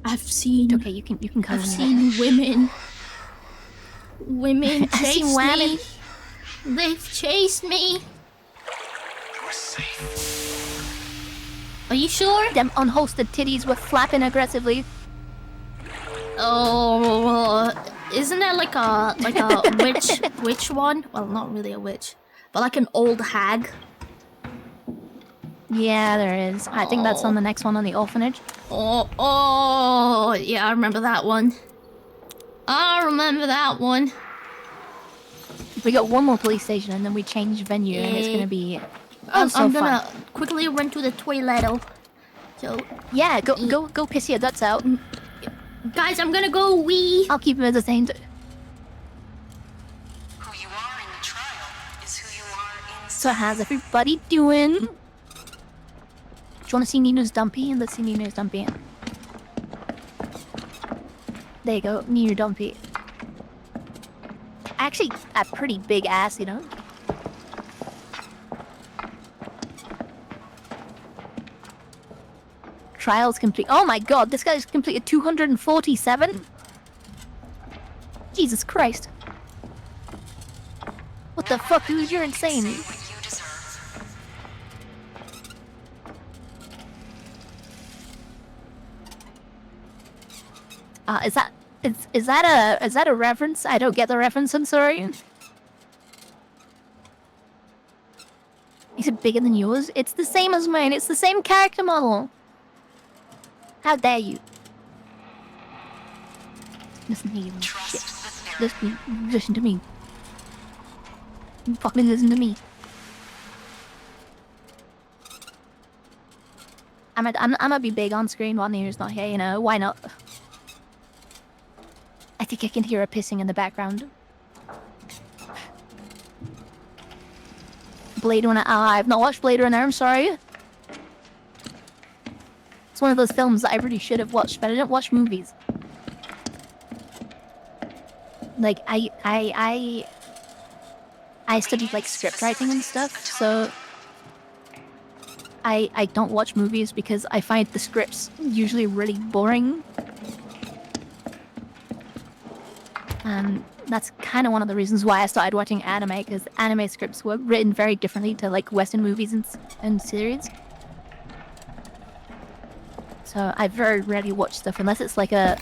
I've seen. Okay, you can come. I've seen women. Women I've seen chase women. me. They've chased me. You're safe. Are you sure? Them unholstered titties were flapping aggressively. Oh, isn't there like a witch one? Well, not really a witch, but like an old hag. Yeah, there is. I think that's on the next one on the orphanage. Oh, yeah, I remember that one. I remember that one. We got one more police station and then we change venue and it's gonna be I'm fun. gonna quickly run to the toilet. So yeah, go piss your guts out. guys, I'm gonna go wee. I'll keep him entertained. Who you are in the trial is who you are in. So how's everybody doing? Do you wanna see Nino's dumpy? Let's see Nino's dumpy. There you go, Nino dumpy. I actually a pretty big ass, you know? Trials complete. Oh my god, this guy's completed 247? Jesus Christ. What the fuck, dude? You're insane. Is that a reference? I don't get the reference, I'm sorry. Is it bigger than yours? It's the same as mine. It's the same character model. How dare you? Listen to you. Shit. Listen to me. Fucking listen to me. I'm gonna be big on screen while Nero's not here, you know? Why not? I think I can hear her pissing in the background. Blade Runner. I've not watched Blade Runner, I'm sorry. It's one of those films that I really should have watched, but I didn't watch movies. Like, I studied, like, script writing and stuff, so... I don't watch movies because I find the scripts usually really boring. And that's kind of one of the reasons why I started watching anime, because anime scripts were written very differently to, like, Western movies and series. So I very rarely watch stuff unless it's like a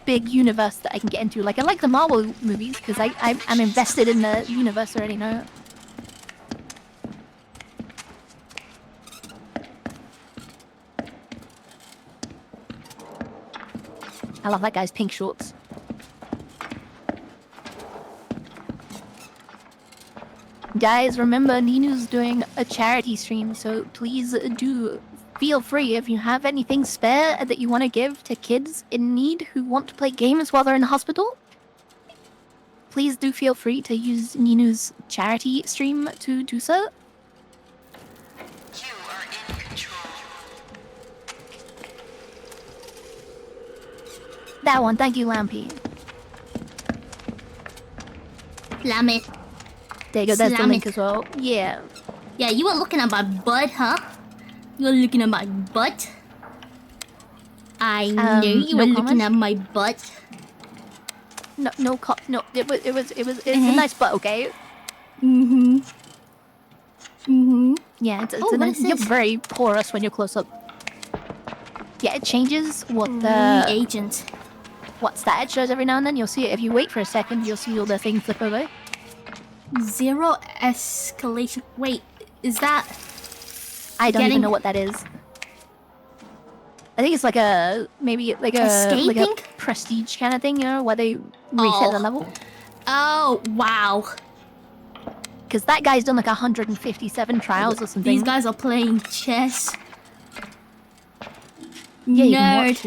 big universe that I can get into. Like, I like the Marvel movies because I'm invested in the universe already, know? I love that guy's pink shorts. Guys, remember Ninu's doing a charity stream, so please do feel free if you have anything spare that you want to give to kids in need who want to play games while they're in the hospital. Please do feel free to use Ninu's charity stream to do so. You are in control. That one, thank you, Lampy. Slameth. There you go, that's the link Slameth. as well. Yeah. Yeah, you were looking at my butt, huh? You were looking at my butt? I knew you were no looking comment? at my butt. No, it was a nice butt, okay? Mm-hmm. Yeah, it's Oh, what is you're this? very porous when you're close up. Yeah, it changes what Reagent. what stat it shows every now and then. You'll see it if you wait for a second. You'll see all the things flip over. Zero escalation. Wait, is that... I don't Getting- even know what that is. I think it's like a Escaping? prestige kind of thing, you know, where they reset Oh. the level. Oh, wow. Because that guy's done like 157 trials or something. These guys are playing chess. Yeah, you can Nerd. watch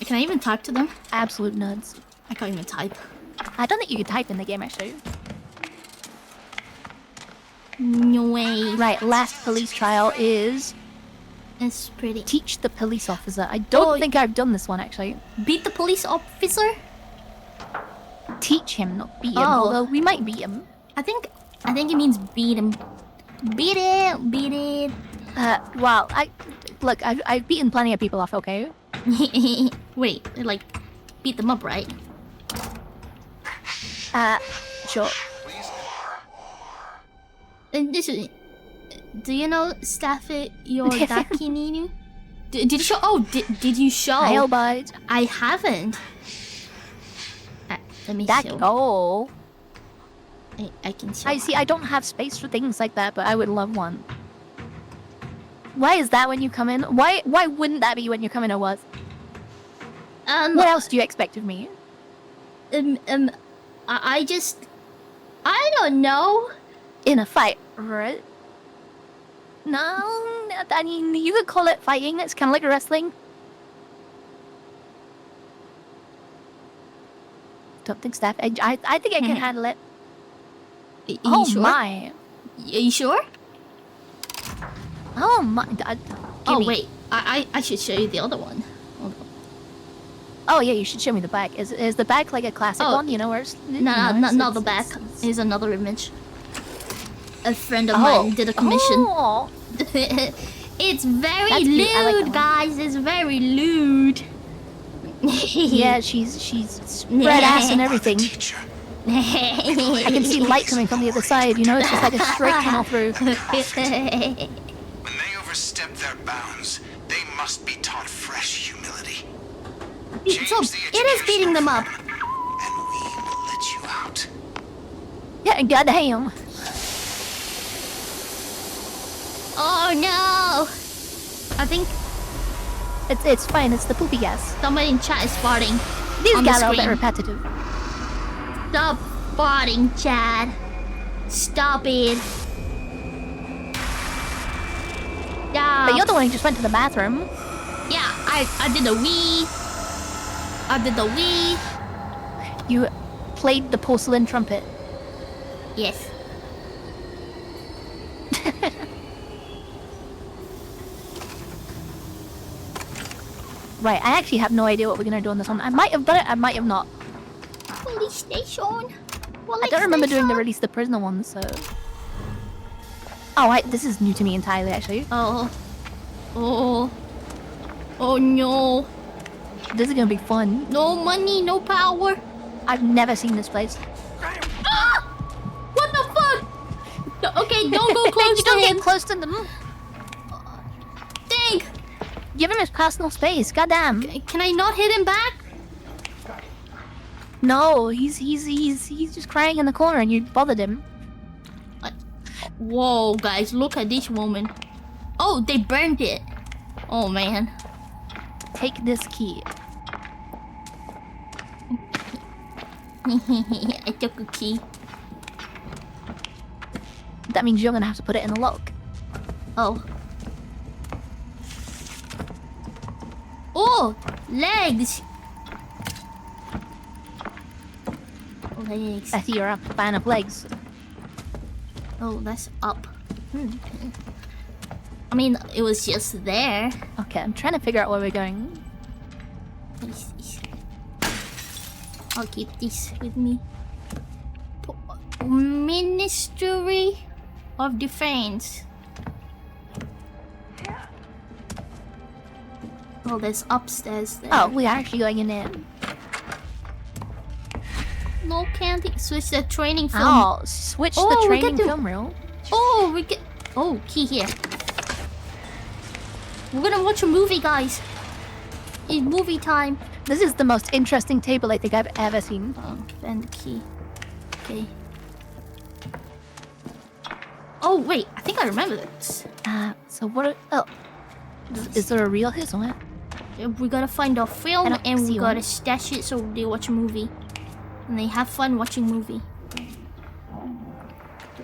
it. Can I even talk to them? Absolute nuts. I can't even type. I don't think you can type in the game actually. No way. Right, last police trial is It's pretty. teach the police officer. I don't Oh. think I've done this one actually. Beat the police officer? Teach him, not beat him. Oh. Although we might beat him. I think it means beat him. Beat it. Well, I've beaten plenty of people off. Okay. Wait, like, beat them up, right? Sure. And this is... Do you know Stafford Yordaki Ninu? Did you show? Oh, did you show? Hail, bud. I haven't. Let me That show. oh. I can show. I see. I don't have space for things like that, but I would love one. Why is that when you come in? Why wouldn't that be when you come in? Or was? What else do you expect of me? I don't know. In a fight, right? No, I mean you could call it fighting. It's kind of like wrestling. Don't think staff. I think I can handle it. You Oh sure? my! Are you sure? Oh my! Oh wait, I should show you the other one. Hold on. Oh yeah, you should show me the back. Is the back like a classic one? You know where it's... Not the back. Here's another image. A friend of mine did a commission. Oh. It's very That's cute. I like that lewd, one. guys. It's very lewd. Yeah, she's spread ass and everything. I can see light coming from the other side, you know, it's just like a straight tunnel through. When they overstep their bounds, they must be taught fresh humility. So, it is beating them up. And we will let you out. Yeah, goddamn. Oh no! I think It's fine, it's the poopy gas. somebody in chat is farting. These on got the a little bit screen. repetitive. Stop farting, Chad. Stop it. Yeah. But you're the one who just went to the bathroom. Yeah, I did the wee. I did the wee. You played the porcelain trumpet. Yes. Right, I actually have no idea what we're gonna do on this one. I might have done it, I might have not. Police station. I don't remember doing the release the prisoner one, so... Oh, this is new to me entirely, actually. Oh. Oh. Oh no. This is gonna be fun. No money, no power. I've never seen this place. Ah! What the fuck? Okay, don't go close You to don't him. get close to them. Think. Give him his personal space, goddamn. Can I not hit him back? No, he's just crying in the corner and you bothered him. Whoa, guys, look at this woman. Oh, they burned it. Oh man. Take this key. I took a key. That means you're gonna have to put it in the lock. Oh. Oh, legs. Legs. I see you're a fan of legs. Oh, that's up. I mean, it was just there. Okay, I'm trying to figure out where we're going. What is this? I'll keep this with me. Ministry of Defense. Oh, there's upstairs there. Oh, we are actually going in there. No candy. Switch the training film. Oh, switch the we training get to- film reel. Oh, we get. Oh, key here. We're gonna watch a movie, guys. It's movie time. This is the most interesting table I think I've ever seen. And the key. Okay. Oh wait, I think I remember this. So what? Oh, is there a reel here somewhere? We gotta find our film I don't and we see gotta one. stash it so they watch a movie. And they have fun watching movie.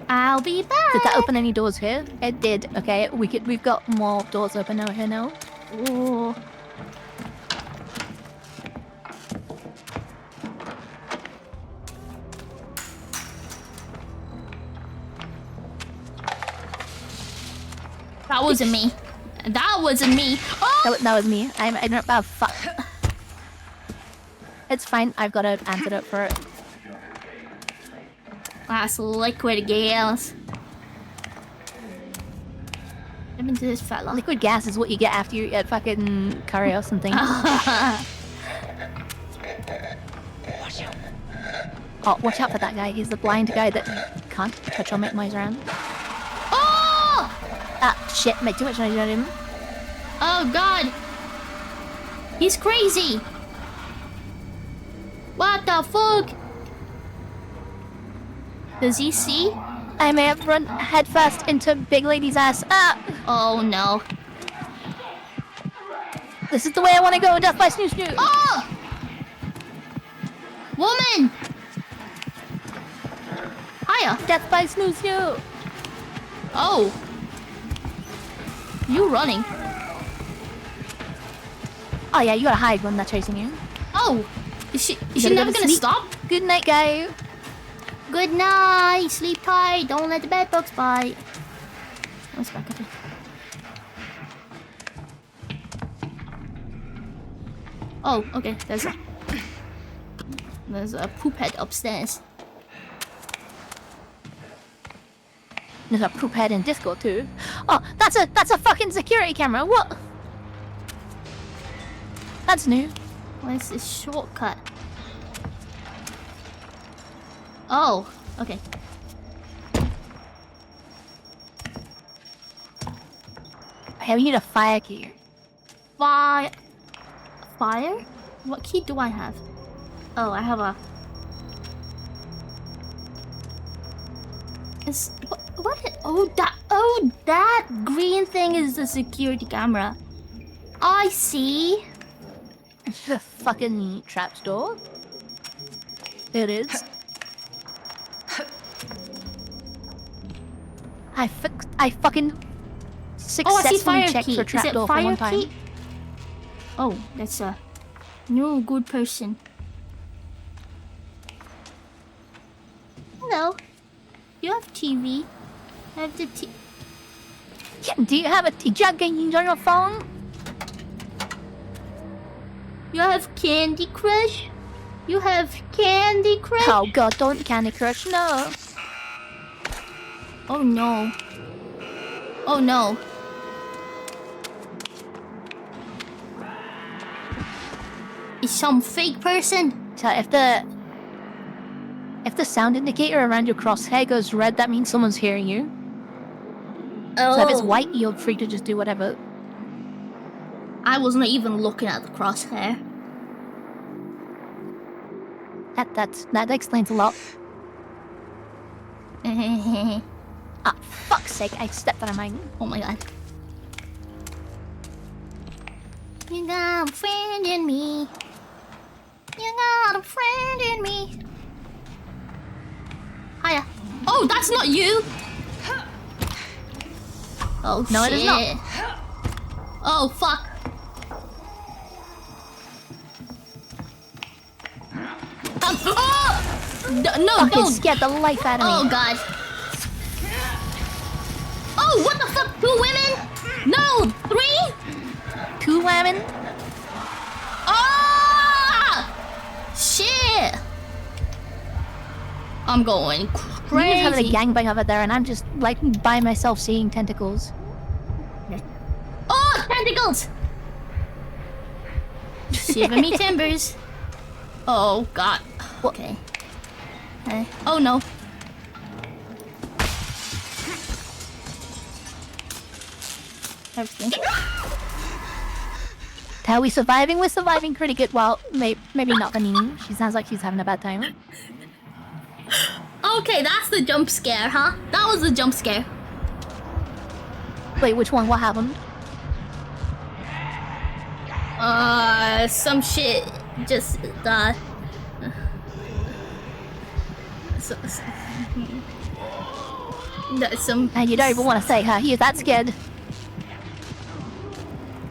I'll be back. Did that open any doors here? It did. Okay, we've got more doors open over here now. Oh. That wasn't me. That wasn't me. Oh! That was me. I don't. Oh fuck. It's fine. I've got an antidote for it. That's liquid gas. I've into this fella. Liquid gas is what you get after you eat fucking curry or something. Oh, watch out for that guy. He's the blind guy that can't touch or make noise around. Oh! Ah, shit. Make too much noise around him. Oh god. He's crazy. What the fuck? Does he see? I may have run headfirst into Big Lady's ass. Ah! Oh no. This is the way I want to go. Death by Snoo Snoo. Oh! Woman! Hiya. Death by Snoo Snoo. Oh. You running. Oh yeah, you gotta hide when they're chasing you. Oh. Is she gotta never go to gonna sleep. stop? Good night, guy. Good night. Sleep tight. Don't let the bed bugs bite. What's back up here? Oh, okay. There's a poop head upstairs. There's a poop head in Discord too. Oh, that's a fucking security camera. What? That's new. Where's this shortcut? Oh, okay. Hey, we need a fire key. Fire? What key do I have? Oh, I have a... Oh, that green thing is the security camera. I see. The fucking trap door. It is. I fucking successfully checked for trapdoor for one time. Key? Oh, that's a no good person. Hello. You have TV. I have the TV. Yeah, do you have a teacher game on your phone? You have Candy Crush? You have Candy Crush? Oh god, don't Candy Crush, no. Oh no. Oh no. Is some fake person? So if the sound indicator around your crosshair goes red, that means someone's hearing you. Oh. So if it's white, you're free to just do whatever. I wasn't even looking at the crosshair. That explains a lot. Ah, fuck's sake, I stepped on a mine. Oh my god. You got a friend in me. You got a friend in me. Hiya. Oh, that's not you! Oh, no, shit. it is not. Oh, fuck. Oh! No, Fucking don't! scared the life out of me. Oh, God. Oh, what the fuck? 2 women? No, 3? 2 women? Ah! Shit! I'm going crazy. You're having a gangbang over there, and I'm just like by myself seeing tentacles. Oh, tentacles! Shiver me timbers. Oh God. Okay. Oh no. Everything. How are we surviving? We're surviving pretty good. Well, maybe not Vanini. She sounds like she's having a bad time. Okay, that's the jump scare, huh? That was the jump scare. Wait, which one? What happened? Some shit just, some... And you don't even want to say, huh? You're that scared.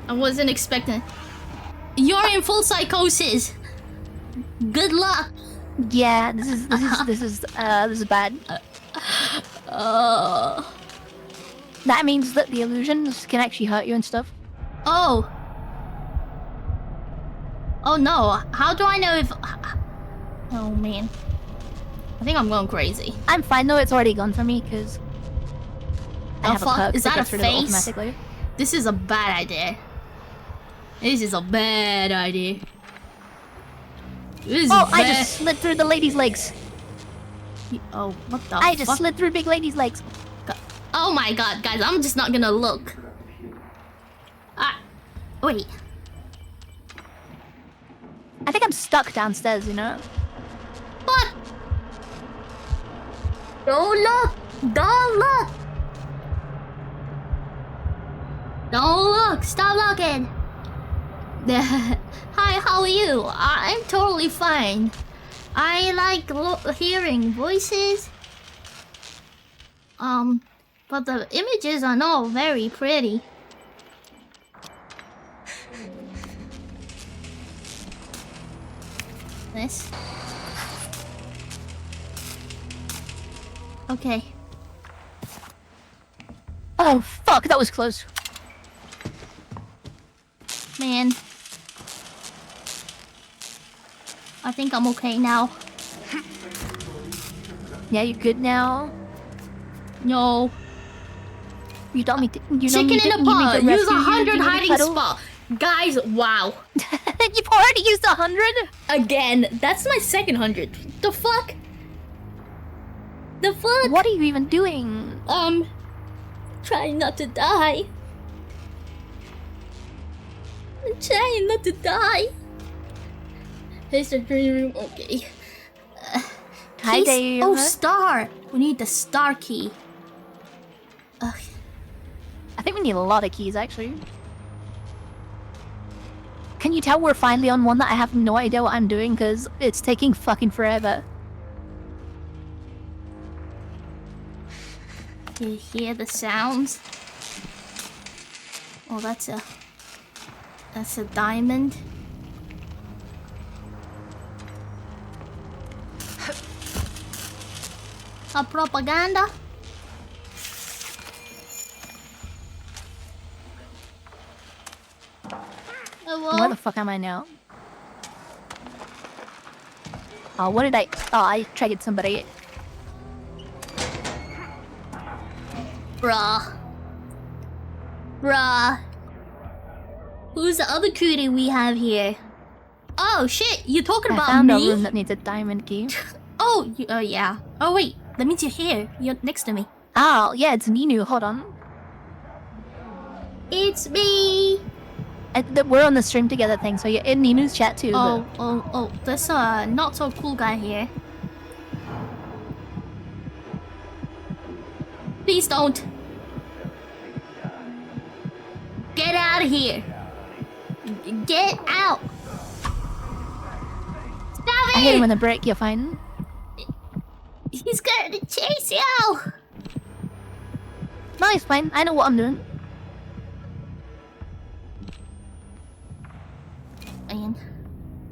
I wasn't expecting... You're in full psychosis! Good luck! Yeah, this is bad. That means that the illusions can actually hurt you and stuff. Oh. Oh no, how do I know if... Oh man. I think I'm going crazy. I'm fine though, it's already gone for me, because... I have a perk is that gets a rid of it face? automatically. This is a bad idea. This is a bad idea. I just slid through the lady's legs. Oh, what the I just slid through big lady's legs. Oh my god, guys, I'm just not gonna look. Wait. I think I'm stuck downstairs, you know? What? Don't look! Don't look! Don't look! Stop looking! Hi, how are you? I'm totally fine. I like hearing voices. But the images are not very pretty. This. Okay. Oh, fuck, that was close. Man. I think I'm okay now. Yeah, you good now? No. You told me to, Chicken in a pot. Use 100 hiding cuddle? spot. Guys, wow. You've already used 100? Again, that's my second 100. The fuck? The fuck? What are you even doing? Trying not to die. I'm trying not to die. Here's the green room. Okay. Hi, Keys- Dave. Oh, star. We need the star key. Ugh. I think we need a lot of keys, actually. Can you tell we're finally on one that I have no idea what I'm doing because it's taking fucking forever? You hear the sounds? Oh, that's a diamond. A propaganda. Oh, well. Where the fuck am I now? Oh, what did I... Oh, I triggered somebody. Bruh. Bruh. Who's the other cutie we have here? Oh shit, you're talking I about found me? a room that needs a diamond key. Oh, yeah. Oh wait, that means you're here. You're next to me. Oh, yeah, it's Ninu. Hold on. It's me. We're on the stream together thing, so you're in Ninu's chat too. Oh, there's a not so cool guy here. Please don't. Get out of here. Get out. Stop I hit him it. with a brick, you're fine. He's gonna chase you. No, it's fine. I know what I'm doing. Man.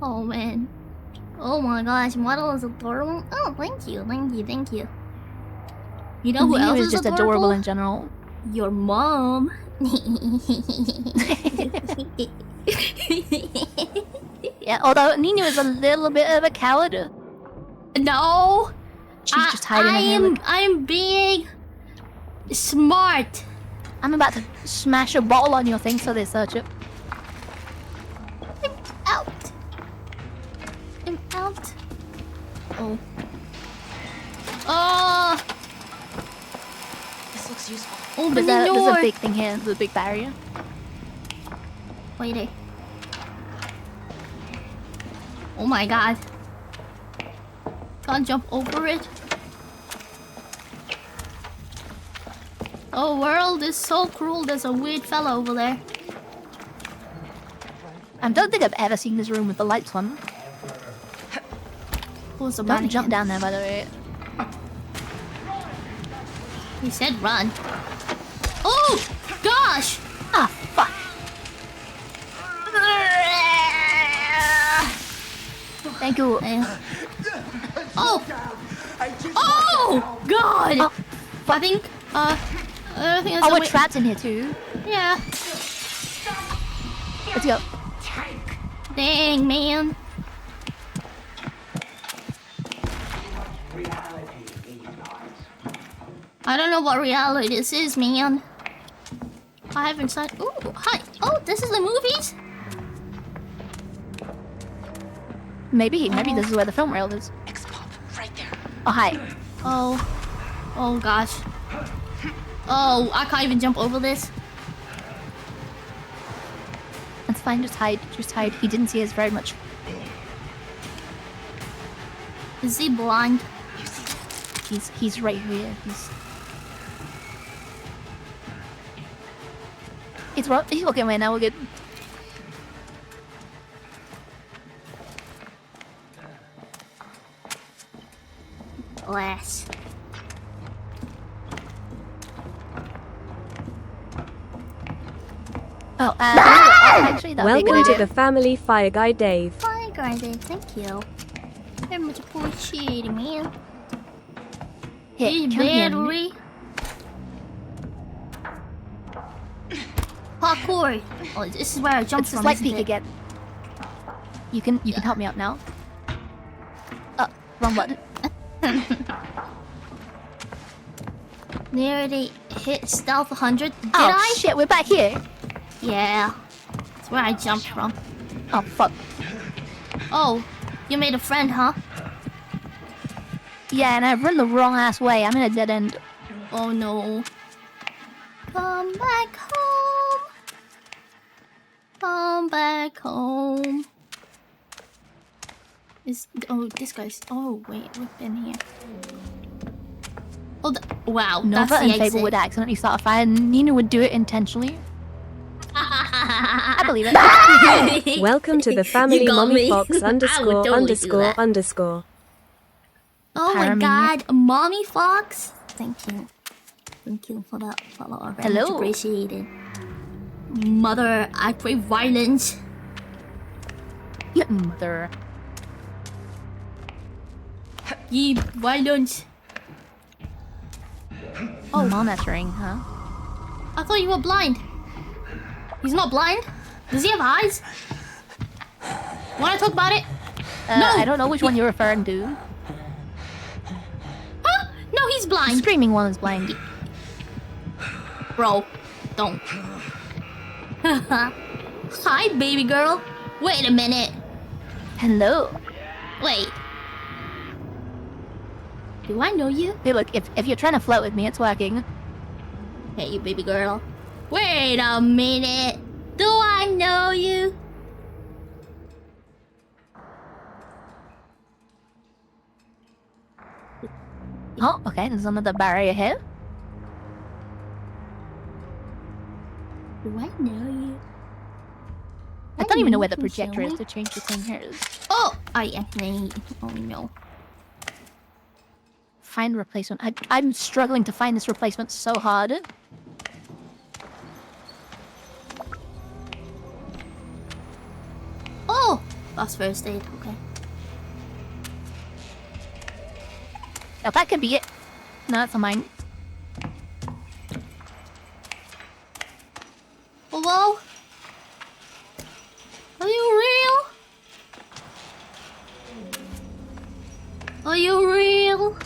Oh man. Oh my gosh, model is adorable. Oh, thank you. You know who Ninu else is is just adorable in general. Your mom. Yeah, although Ninu is a little bit of a coward. No. She's just hiding. I'm being smart. I'm about to smash a bottle on your thing so they search it. I'm out. Oh. Oh. This looks useful. Open the door. There's a big thing here. There's a big barrier. Wait there. Oh my god. Can't jump over it. Oh, world is so cruel. There's a weird fella over there. I don't think I've ever seen this room with the lights on. Who's the Don't mannequin? jump down there, by the way. He said run. Oh, gosh! Ah, fuck. Thank you. Oh! Oh! God! Oh, I think there's oh, a we're way- trapped in here too. Yeah. Let's go. Dang, man. I don't know what reality this is, man. I haven't signed. Ooh, hi. Oh, this is the movies? Maybe this is where the film reel is. Right there. Oh, hi. Oh gosh. Oh, I can't even jump over this. That's fine, just hide. He didn't see us very much. Is he blind? He's right here. He's okay right now, we're good. Glass. Oh, actually, that'd be a Welcome good to idea. the family, Fire Guy Dave. Hi, guys. Thank you. Very much appreciated, man. Here, Hey, come here. battery. Parkour. Oh, this is where I jumped It's from. a slight isn't peek it? again. You can help me out now. Wrong button. Nearly hit stealth 100. Did Oh I? shit, we're back here. Yeah. That's where I jumped from. Oh fuck. Oh, you made a friend, huh? Yeah, and I've run the wrong ass way. I'm in a dead end. Oh no. Come back home. Come back home. This guy's. Oh wait, we've been here. Oh, wow. Nova That's and the Fable exit. would accidentally start a fire, and Nina would do it intentionally. I believe it. Welcome to the family, You got Mommy me. Fox I would totally do that. ______. Oh my Paramania. god, Mommy Fox. Thank you. Thank you for that follow. I very much Hello. appreciate it. Mother, I crave violence. Yeah, mother. Ye violence. Oh, monitoring, huh? I thought you were blind. He's not blind. Does he have eyes? Wanna talk about it? No! I don't know which one you're referring to. Huh? No, he's The blind. screaming one is blind. Bro, don't. Hi, baby girl. Wait a minute. Hello. Wait. Do I know you? Hey, look, if you're trying to flirt with me, it's working. Hey, baby girl. Wait a minute. Do I know you? Oh, okay, there's another barrier here. Do I know you? I don't even know where the You can projector show is me. to change the thing here. Oh, I actually. Oh no. Find replacement. I'm struggling to find this replacement so hard. Oh, that's first aid. Okay. Now that could be it. No, that's not mine. Hello? Are you real? Are you real?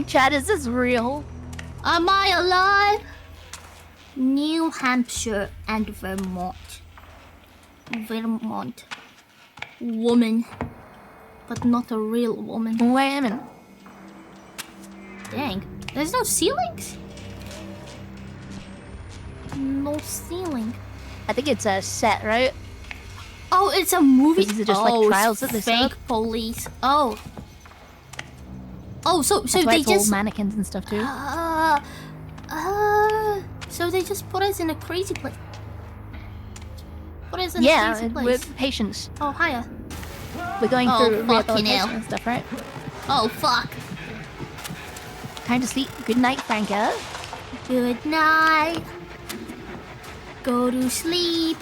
Chad, is this real? Am I alive? New Hampshire and Vermont. Vermont. Woman. But not a real woman. Wait a minute. Dang. There's no ceilings? No ceiling. I think it's a set, right? Oh, it's a movie. These are just, oh, like, trials it's that they set fake up. police. Oh. Oh, so That's why they it's all just mannequins and stuff too. so they just put us in a crazy place. Put us in a Yeah, crazy place. with patients. Oh, hiya. We're going Oh, through fucking rehabilitation hell. and stuff, right? Oh, fuck. Time to sleep. Good night, Franca. Good night. Go to sleep.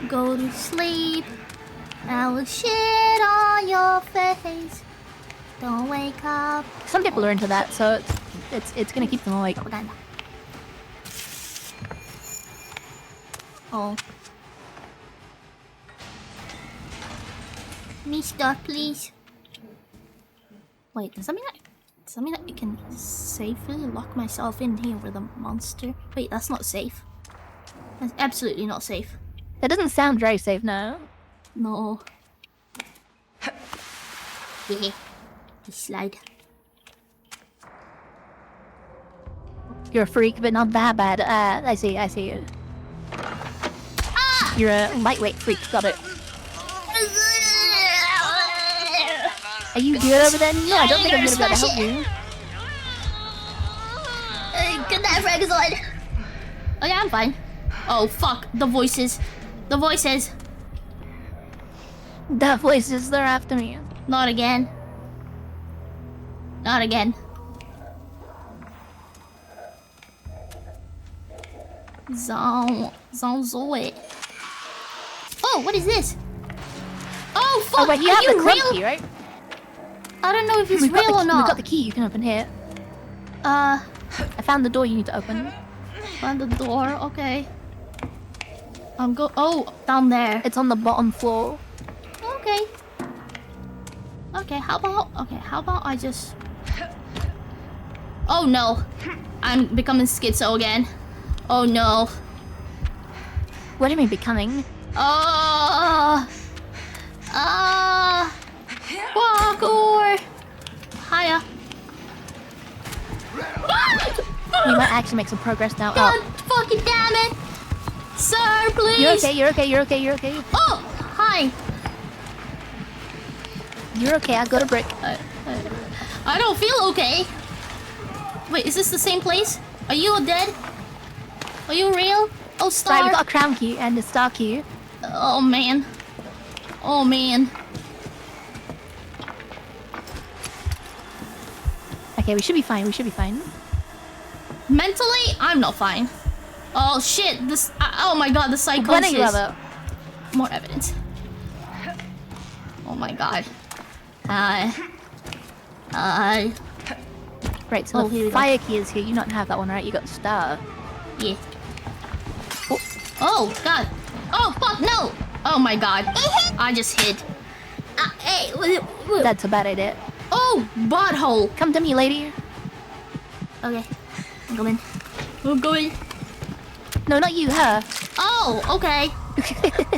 Go to sleep. I will shit on your face. Don't wake up. Some people are into that, so it's gonna keep them awake. Propaganda. Oh. Mister, please. Wait, does that mean I can safely lock myself in here with a monster? Wait, that's not safe. That's absolutely not safe. That doesn't sound very safe, no. No. Yeah. Just slide. You're a freak, but not that bad. I see you. Ah! You're a lightweight freak, got it. Are you good over there? No, I don't think I'm gonna be able to help you. Good night, Frankenstein. Oh yeah, I'm fine. Oh fuck, the voices. The voices. The voices, they're after me. Not again. Not again. Zoe. Oh, what is this? Oh fuck! Oh, wait, you are have you the club real? key, right? I don't know if it's We've got real or We've not. got the key you can open here. I found the door you need to open. Find the door. Okay. I'm go. Oh, down there. It's on the bottom floor. Okay. Okay, how about I just... Oh no. I'm becoming schizo again. Oh no. What do you mean becoming? Parkour. Hiya. We might actually make some progress now. God fucking damn it. Sir, please. You're okay, you're okay, you're okay, you're okay. Oh, hi. You're okay, I got a brick. I don't feel okay. Wait, is this the same place? Are you dead? Are you real? Oh, Star. Right, we got a crown key and a star key. Oh, man. Oh, man. Okay, we should be fine, we should be fine. Mentally, I'm not fine. Oh, shit. This... oh, my God, the psychosis. More evidence. Oh, my God. Right, so the fire key is here. You don't have that one, right? You got the star. Yeah. Oh, God. Oh, fuck, no. Oh, my God. I just hid. Hey. That's a bad idea. Oh, butthole. Come to me, lady. Okay. I'm going. I'm going. No, not you, her. Oh, okay.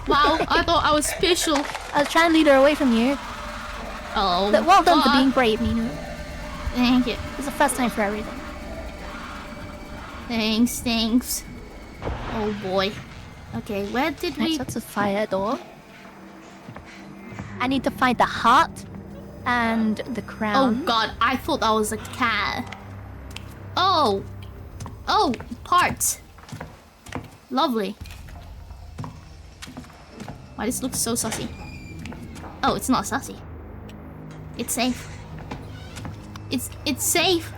Wow, I thought I was special. I was trying to lead her away from you. Oh, but well done for being brave, Nino. Thank you. It's the first time for everything. Thanks. Oh boy. Okay, where did we... That's a fire door. I need to find the heart and the crown. Oh god, I thought that was a cat. Oh, parts. Lovely. Why this looks so sussy? Oh, it's not sussy. It's safe. It's safe.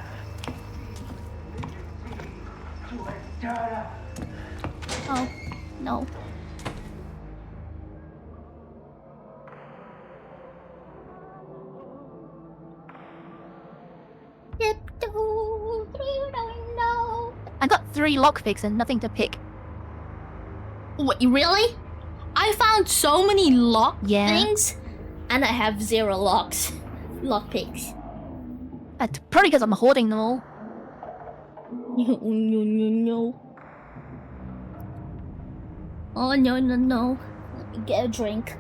Oh, no. I got 3 lockpicks and nothing to pick. Wait, really? I found so many lock things, and I have 0 locks. Lockpicks. That's probably because I'm hoarding them all. No. Oh, no. Let me get a drink.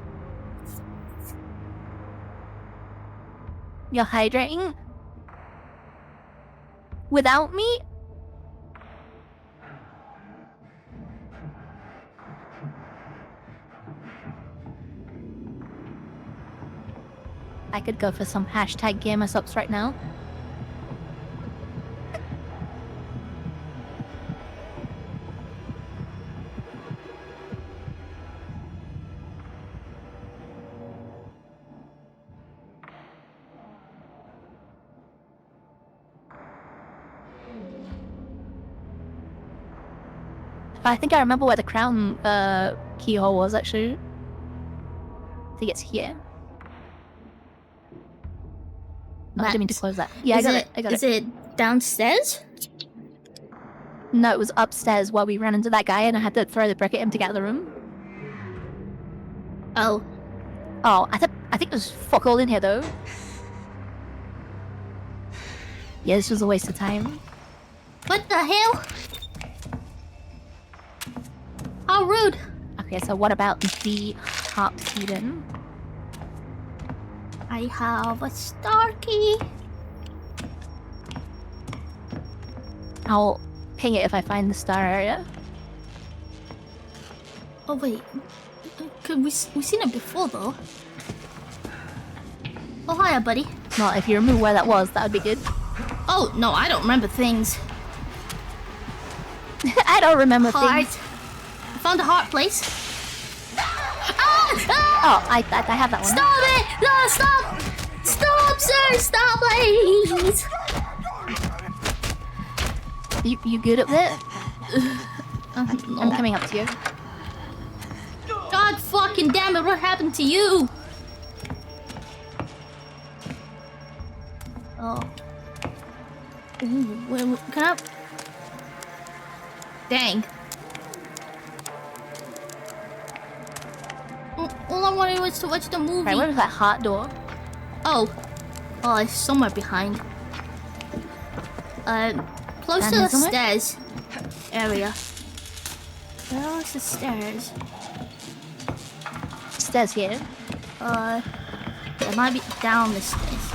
You're hydrating? Without me? I could go for some hashtag gamer subs right now. I think I remember where the crown keyhole was actually. I think it's here. No, I didn't mean to close that. Yeah, I got it. Is it downstairs? No, it was upstairs while we ran into that guy and I had to throw the brick at him to get out of the room. Oh. Oh, I think there's fuck all in here though. Yeah, this was a waste of time. What the hell? How rude. Okay, so what about the heart key then? I have a star key. I'll ping it if I find the star area. Oh wait, we've seen it before though. Oh hiya, buddy. Well, if you remember where that was, that would be good. Oh no, I don't remember things. I don't remember things. I found a heart place. Oh, I have that one. Stop it! No, stop! Stop, sir! Stop, please! You good up there? No. I'm coming up to you. God fucking damn it! What happened to you? Oh. Ooh, wait, can I? Dang. All I wanted was to watch the movie. Right, where was that heart door? Oh. Oh, it's somewhere behind. Close to the stairs area. Where is the stairs? Stairs here. It might be down the stairs.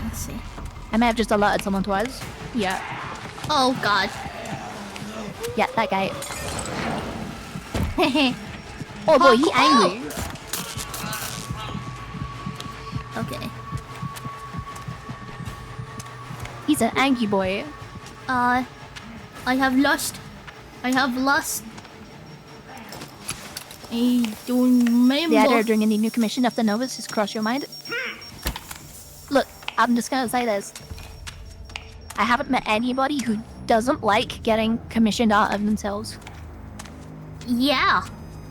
Let's see. I may have just alerted someone to us. Yeah. Oh god. Yeah, that guy. Oh boy, he angry. Okay. He's an angry boy. I have lost. I don't remember. The idea of doing any new commission after Novus has crossed your mind? Look, I'm just gonna say this. I haven't met anybody who doesn't like getting commissioned out of themselves. Yeah,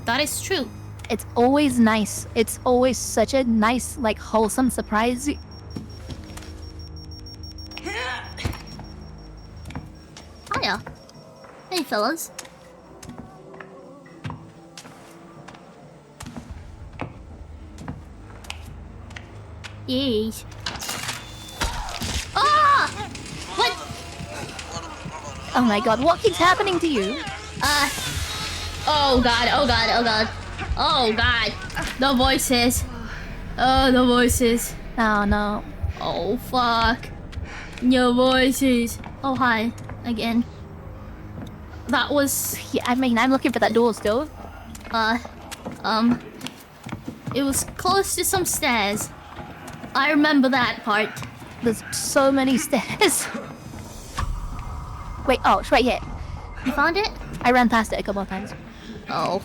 that is true. It's always nice. It's always such a nice, like, wholesome surprise. Hiya. Hey, fellas. Yes. Ah! What? Oh my god, what keeps happening to you? Oh god, oh god, oh god. Oh god. The voices. Oh, the voices. Oh no. Oh fuck. Your voices. Oh hi. Again. That was... Yeah, I mean, I'm looking for that door still. It was close to some stairs. I remember that part. There's so many stairs. Wait, oh, it's right here. You found it? I ran past it a couple of times. Oh.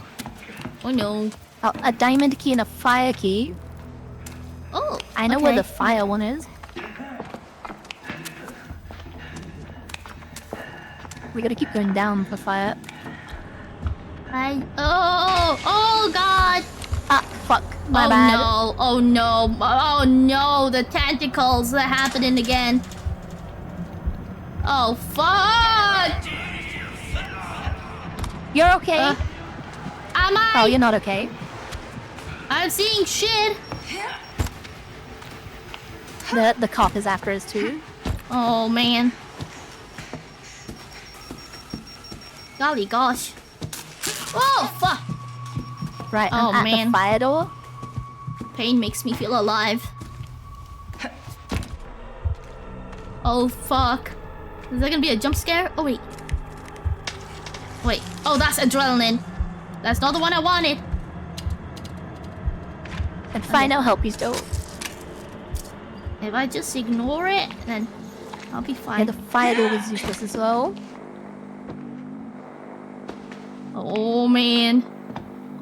Oh no. Oh, a diamond key and a fire key. Oh, I know where the fire one is. We gotta keep going down for fire. Oh god! Ah, fuck. My bad. No, oh no, oh no, the tentacles are happening again. Oh fuck! You're okay? Am I? Oh, you're not okay. I'm seeing shit. The cop is after us too. Oh man. Golly gosh. Oh fuck! Right, oh I'm at man. the fire door. Pain makes me feel alive. Oh fuck. Is there gonna be a jump scare? Oh wait. Wait. Oh, that's adrenaline. That's not the one I wanted. And find out help you still. If I just ignore it, then I'll be fine. Yeah, the fire door was useless as well. Oh man.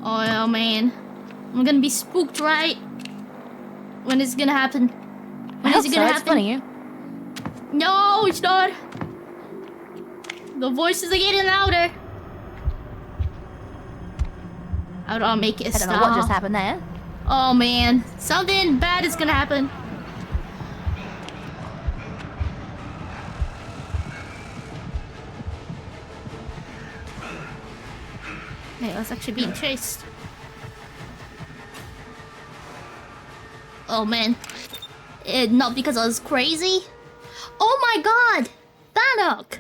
Oh man. I'm gonna be spooked, right? When is it gonna happen? When is it gonna happen? It's funny. No, it's not. The voices are getting louder. How do I make it I stop? don't know what just happened there. Oh man, something bad is gonna happen. Hey, I was actually being chased. Oh man. Not because I was crazy. Oh my god! Bannock!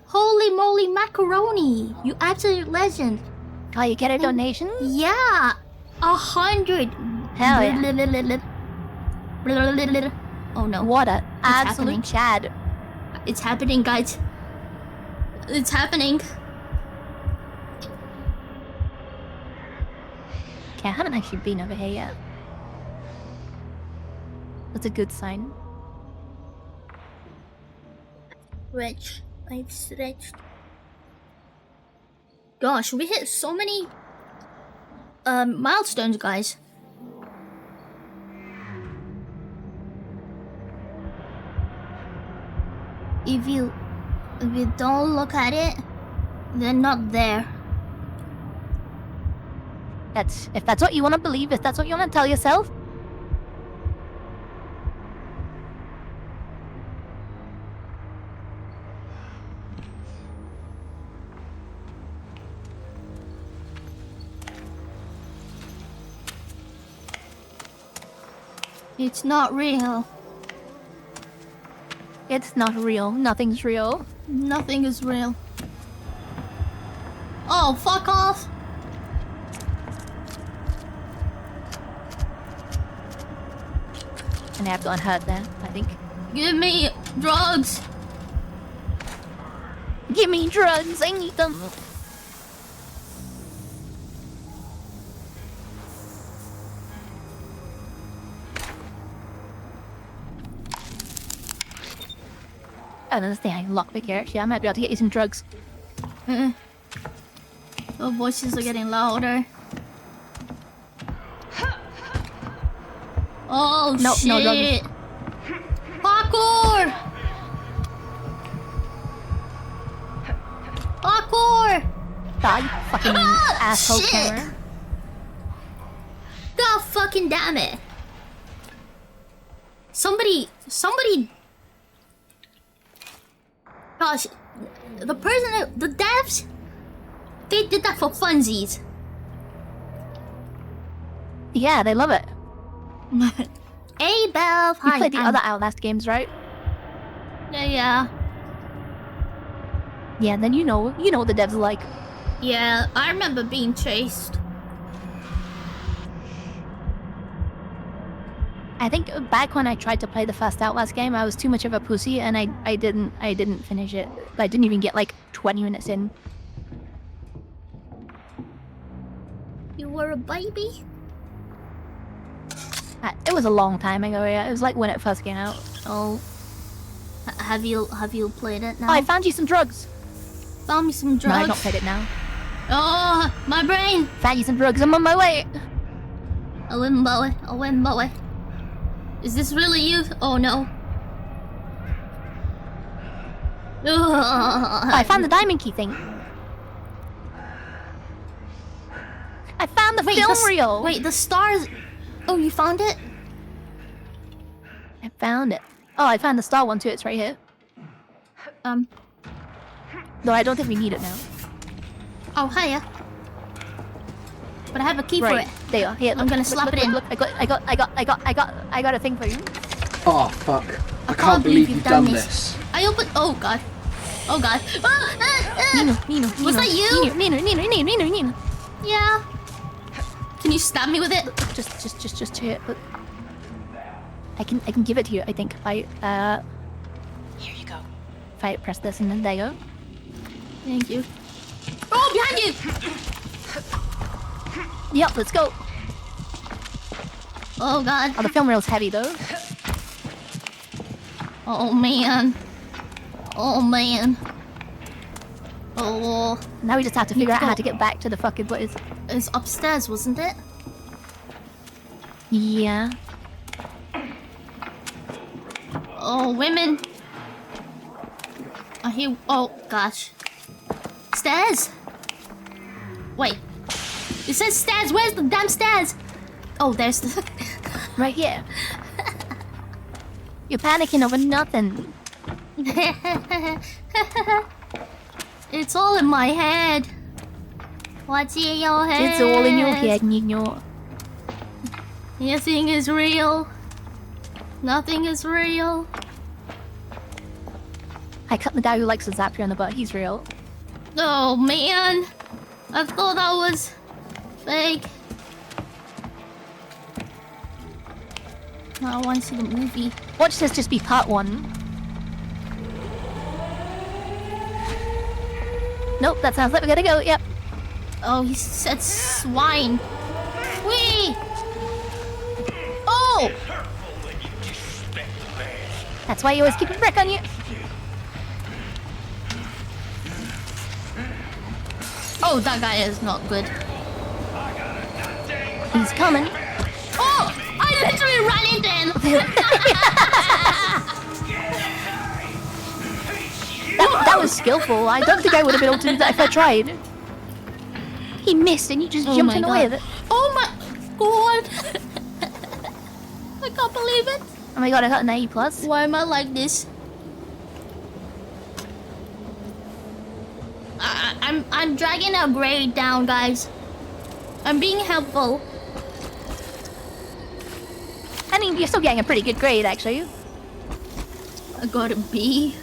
Holy moly macaroni! You absolute legend. Oh, you get a donation? Yeah! 100! Hell yeah. Oh no. What a happening. absolute Chad. It's happening, guys. It's happening. Okay, I haven't actually been over here yet. That's a good sign. Stretch. I've stretched. Gosh, we hit so many milestones, guys. If you don't look at it, they're not there. If that's what you want to believe, if that's what you want to tell yourself. It's not real. It's not real. Nothing's real. Nothing is real. Oh, fuck off! And I have gone hurt there, I think. Give me drugs! Give me drugs, I need them. Oh, that's the thing, lockpick here. Actually, I might be able to get you some drugs. The voices are getting louder. Oh No, shit! no drugs. Parkour! Parkour! Die, you fucking asshole shit. camera. God fucking damn it! Somebody. Gosh, the devs, they did that for funsies. Yeah, they love it. Hey, Bev. You Hi. played the other Outlast games, right? Yeah. Yeah, then you know what the devs are like. Yeah, I remember being chased. I think back when I tried to play the first Outlast game, I was too much of a pussy and I didn't finish it. I didn't even get like 20 minutes in. You were a baby? It was a long time ago, yeah. It was like when it first came out. Oh. Have you played it now? Oh, I found you some drugs. Found me some drugs? No, I've not played it now. Oh, my brain! Found you some drugs, I'm on my way! I went Bowie. Is this really you? Oh no. Oh, I found the diamond key thing. I found the film reel! Wait, the stars... Oh, you found it? I found it. Oh, I found the star one too, it's right here. Though I don't think we need it now. Oh, hiya. But I have a key for it. There you are. Here, I'm gonna slap it in. Look, I got a thing for you. Oh fuck! I can't believe you've done this. I opened. Oh god. Oh god. Nino. Was that you? Nino. Yeah. Can you stab me with it? Just here. Look. I can give it to you. I think if I Here you go. If I press this and then there you go. Thank you. Oh, behind you! Yep, let's go. Oh god. Oh, the film reel's heavy though. Oh man. Oh. Now we just have to figure out how to get back to the fucking place. It's upstairs, wasn't it? Yeah. Oh, women. I hear. Oh gosh. Stairs. Wait. It says stairs. Where's the damn stairs? Oh, there's the. Right here. You're panicking over nothing. It's all in my head. What's in your head? It's all in your head, Nino. Nothing is real. Nothing is real. I cut the guy who likes to zap you on the butt. He's real. Oh man. I thought that was fake. I want to see the movie. Watch this just be part 1. Nope, that sounds like we gotta go. Yep. Oh, he said swine. Wee! Oh! That's why you always keep a brick on you. Oh, that guy is not good. He's coming. Oh! I literally ran into him! that was skillful. I don't think I would have been able to do that if I tried. He missed and you just jumped in the way of it. Oh my god! I can't believe it. Oh my god, I got an A+. Why am I like this? I'm dragging our grade down, guys. I'm being helpful. And mean, you're still getting a pretty good grade, actually. I got a B.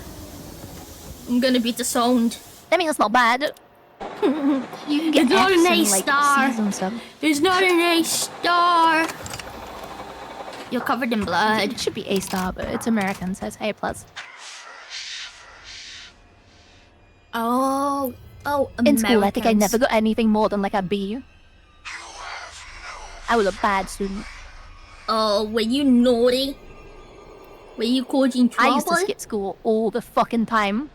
I'm gonna be disowned. I mean, that's not bad. You can get It's not Fs an A and, like, star. Cs and stuff. It's not an A star. You're covered in blood. It should be A star, but it's American, so it's A plus. Oh, In school, I think I Americans. never got anything more than like a B. I was a bad student. Oh, were you naughty? Were you causing trouble? I used to skip school all the fucking time.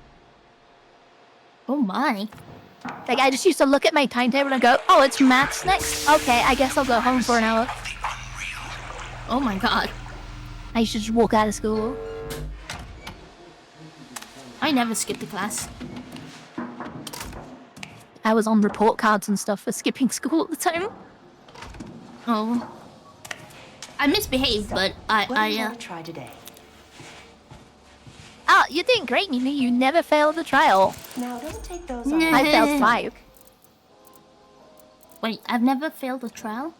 Oh my. Like, I just used to look at my timetable and go, oh, it's maths next? Okay, I guess I'll go home for an hour. Oh my god. I used to just walk out of school. I never skipped a class. I was on report cards and stuff for skipping school at the time. Oh. I misbehaved, but What do you want to try today? Ah, you're doing great, Nina. You never failed the trial. Now, don't take those No. I failed 5. Wait, I've never failed a trial?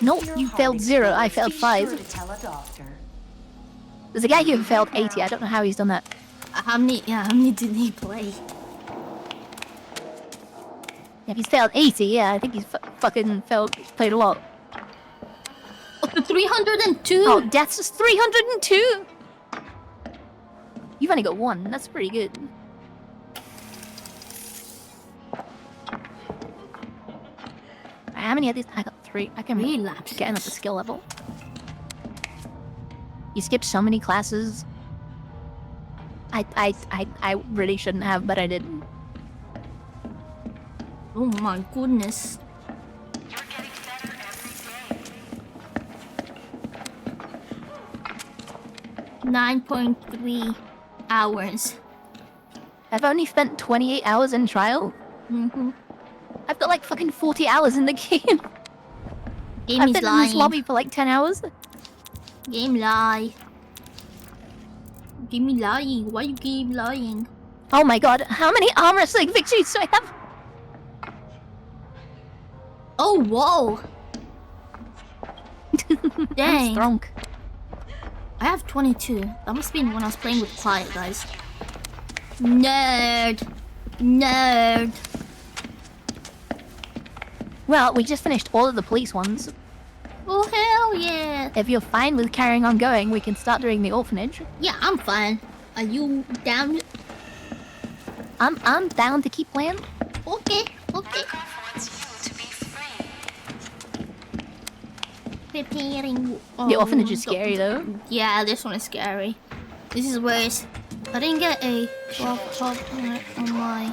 No, you failed 0. I failed Be 5. sure to tell a doctor. There's a guy who failed 80. I don't know how he's done that. How many did he play? Yeah, if he's failed 80, yeah, I think he's fucking played a lot. Oh, 302? Oh, deaths is 302! You've only got 1. That's pretty good. How many of these? I got 3. I can Relapse. getting up the skill level. You skipped so many classes. I really shouldn't have, but I did. Oh my goodness. 9.3 hours. I've only spent 28 hours in trial. I've got like fucking 40 hours in the game. Game I've is been in lying. this lobby for like 10 hours. Game lie. Game lying. Why you game lying? Oh my god, how many arm wrestling victories do I have? Oh, whoa. Dang. I'm strong. I have 22. That must be when I was playing with Quiet, guys. Nerd. Nerd. Well, we just finished all of the police ones. Oh, hell yeah. If you're fine with carrying on going, we can start doing the orphanage. Yeah, I'm fine. Are you down? I'm down to keep playing. Okay, okay. Preparing. The orphanage is scary though. Yeah, this one is scary. This is worse. I didn't get a 12 on my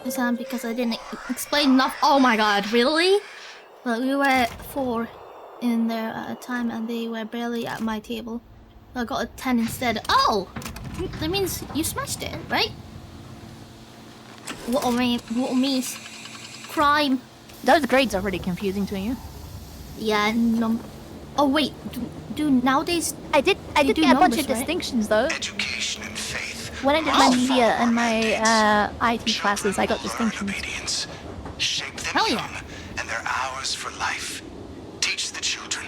exam because I didn't explain enough. Oh my god, really? But we were 4 in there at a time and they were barely at my table. So I got a 10 instead. Oh! That means you smashed it, right? What means crime. Those grades are really confusing to you. Yeah, oh wait, do nowadays I did do get a bunch numbers, of right? distinctions though. Education and faith. When I did my media and my IT classes, I got distinctions. Obedience. Shape them Hell yeah. young, and their hours for life. Teach the children.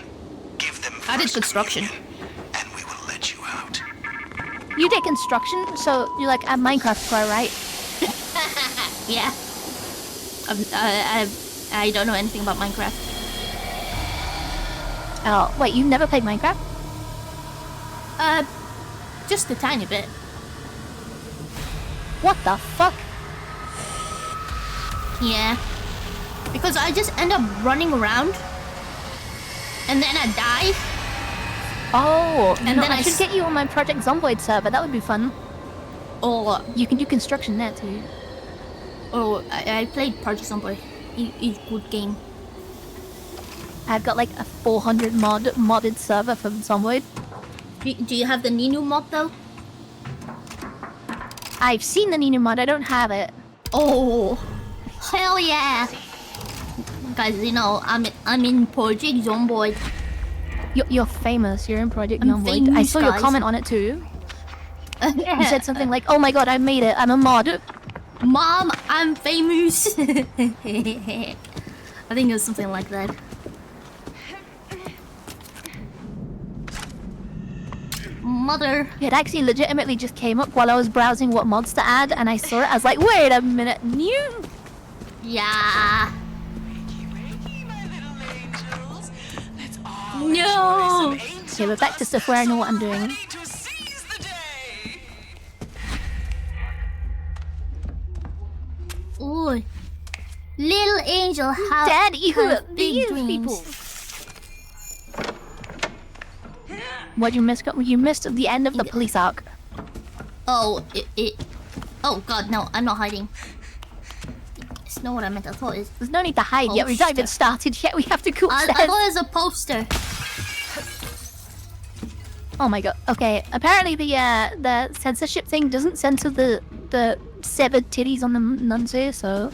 Give them I did first construction. communion, and we will let you out. You did construction, so you're like a Minecraft pro, right? Yeah. I don't know anything about Minecraft. Oh, wait, you've never played Minecraft? Just a tiny bit. What the fuck? Yeah. Because I just end up running around. And then I die. Oh, And then I I should get you on my Project Zomboid server. That would be fun. Or, You can do construction there too. I played Project Zomboid. It's a good game. I've got like a 400 modded server for Zomboid. Do you have the Ninu mod though? I've seen the Ninu mod. I don't have it. Oh, hell yeah! Guys, you know I'm in Project Zomboid. You're famous. You're in Project I'm Zomboid. I famous, saw your guys. comment on it too. You said something like, "Oh my god, I made it. I'm a mod." Mom, I'm famous. I think it was something like that. mother. It actually legitimately just came up while I was browsing what mods to add, and I saw it. I was like, wait a minute, new? Yeah. No. Okay, we're back to stuff where I know what I'm doing. Ooh. Little angel, how Daddy, who are big these dreams. people? What you missed? You missed the end of the police arc. Oh, oh god, no, I'm not hiding. It's not what I meant. I thought it's... There's no need to hide yet. We've not even started yet. We have to go I upstairs. thought it was a poster. Oh my god. Okay. Apparently the censorship thing doesn't censor the severed titties on the nuncy, so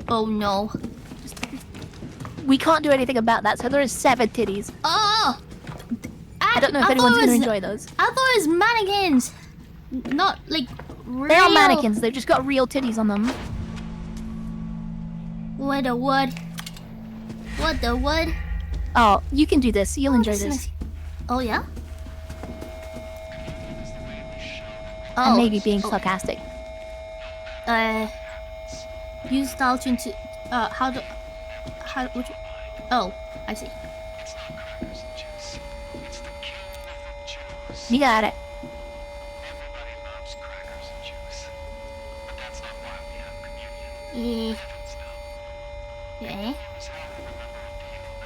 Oh no. we can't do anything about that. So there is severed titties. Oh! I don't know if anyone's gonna enjoy those. I thought it was mannequins. Not like real. They are mannequins. They've just got real titties on them. What the wood? What the wood? Oh, you can do this. You'll enjoy this is this. nice. Oh yeah? I'm maybe being sarcastic. Use dial tune to how would you... Oh, I see. You got it. Yeah. Okay.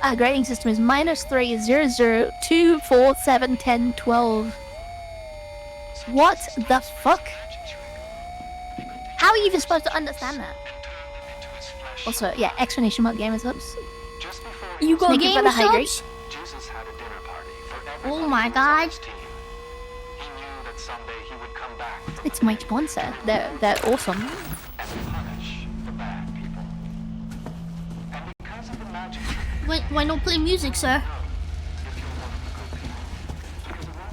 Our grading system is -3 0 0 2 4 7 10 12. What the fuck? How are you even supposed to understand that? Also, yeah, explanation mark game subs. You got The to give game that a high grade. subs? Oh my god. It's my sponsor. They're awesome. Why not play music, sir?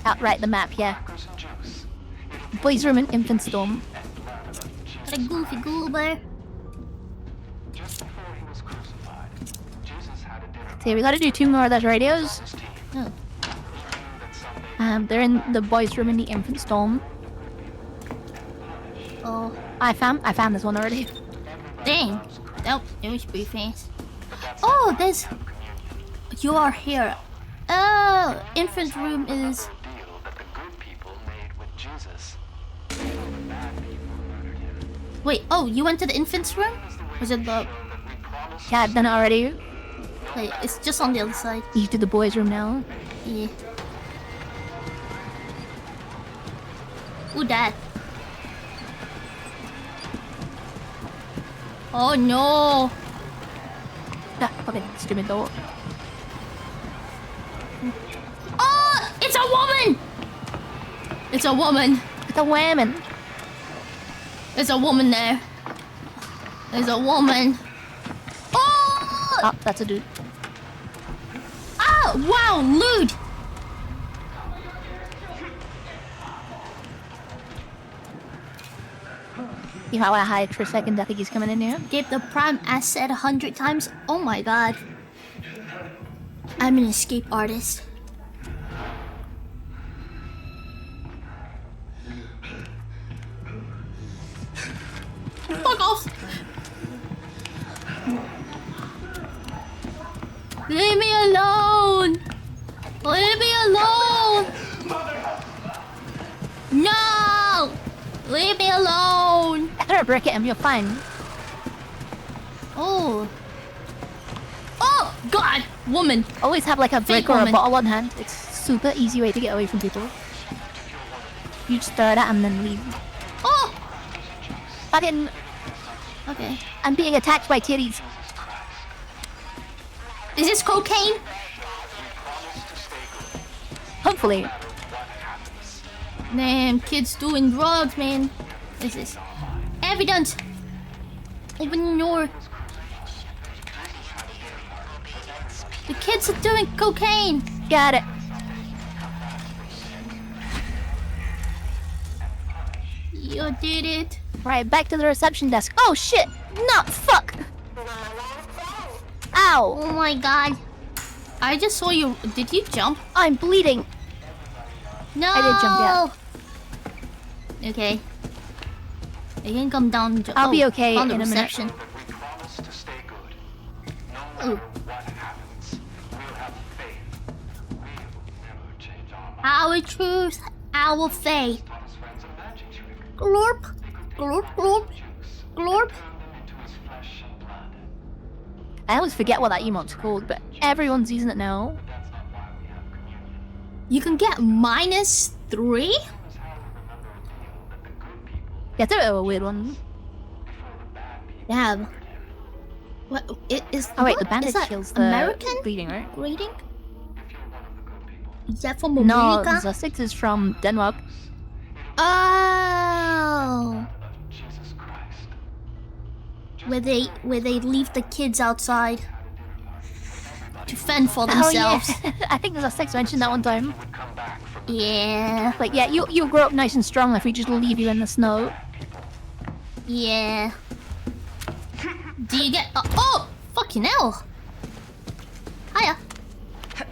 Outright the map, yeah. Boys room and infant storm. Got a goofy goober. Okay, we gotta do 2 more of those radios. Oh. They're in the boys room in the infant storm. Oh. I found this one already. Dang. That was pretty fast. Oh, there's... You are here. Oh, infant room is... Wait, oh, you went to the infant's room? Was it the... Yeah, I've done it already. Wait, it's just on the other side. You do the boys room now. Yeah. Ooh, that. Oh no! Ah, fucking stupid door. Oh! It's a woman! It's a woman. It's a woman. There's a woman there. There's a woman. Oh! Oh, that's a dude. Oh, wow, lewd! You might want to hide for a second. I think he's coming in here. Gave the prime asset 100 times. Oh my god. I'm an escape artist. Fuck off! Leave me alone! Leave me alone! No! Leave me alone! Throw a brick at him, you're fine. Oh. Oh! God! Woman! Always have like a brick Fake or a woman. bottle on hand. It's super easy way to get away from people. You just throw it at them and then leave. Oh! Fucking... Okay. I'm being attacked by titties. Is this cocaine? Hopefully. Damn, kids doing drugs, man. What is this? Evidence! Open the door. The kids are doing cocaine! Got it. You did it. Right, back to the reception desk. Oh shit! No, fuck! Ow! Oh my god. I just saw you. Did you jump? I'm bleeding. No. I did jump, yeah. Okay. You can come down. I'll be okay on the in a minute. reception. Ooh. Our truth, our faith. Glorp, glorp, glorp, glorp. I always forget what that emote's called, but everyone's using it now. You can get -3? Yeah, it's a bit of a weird one. Damn. What is? Oh wait, the what? bandage Is that kills the American bleeding, right? grading? Is that from No, America? Sussex is from Denmark. Oh. Where they leave the kids outside to fend for themselves. Oh, yeah. I think Sussex mentioned that one time. Yeah. Like, yeah, you'll grow up nice and strong if we just leave you in the snow. Yeah. Do you get? Oh, fucking hell! Hiya.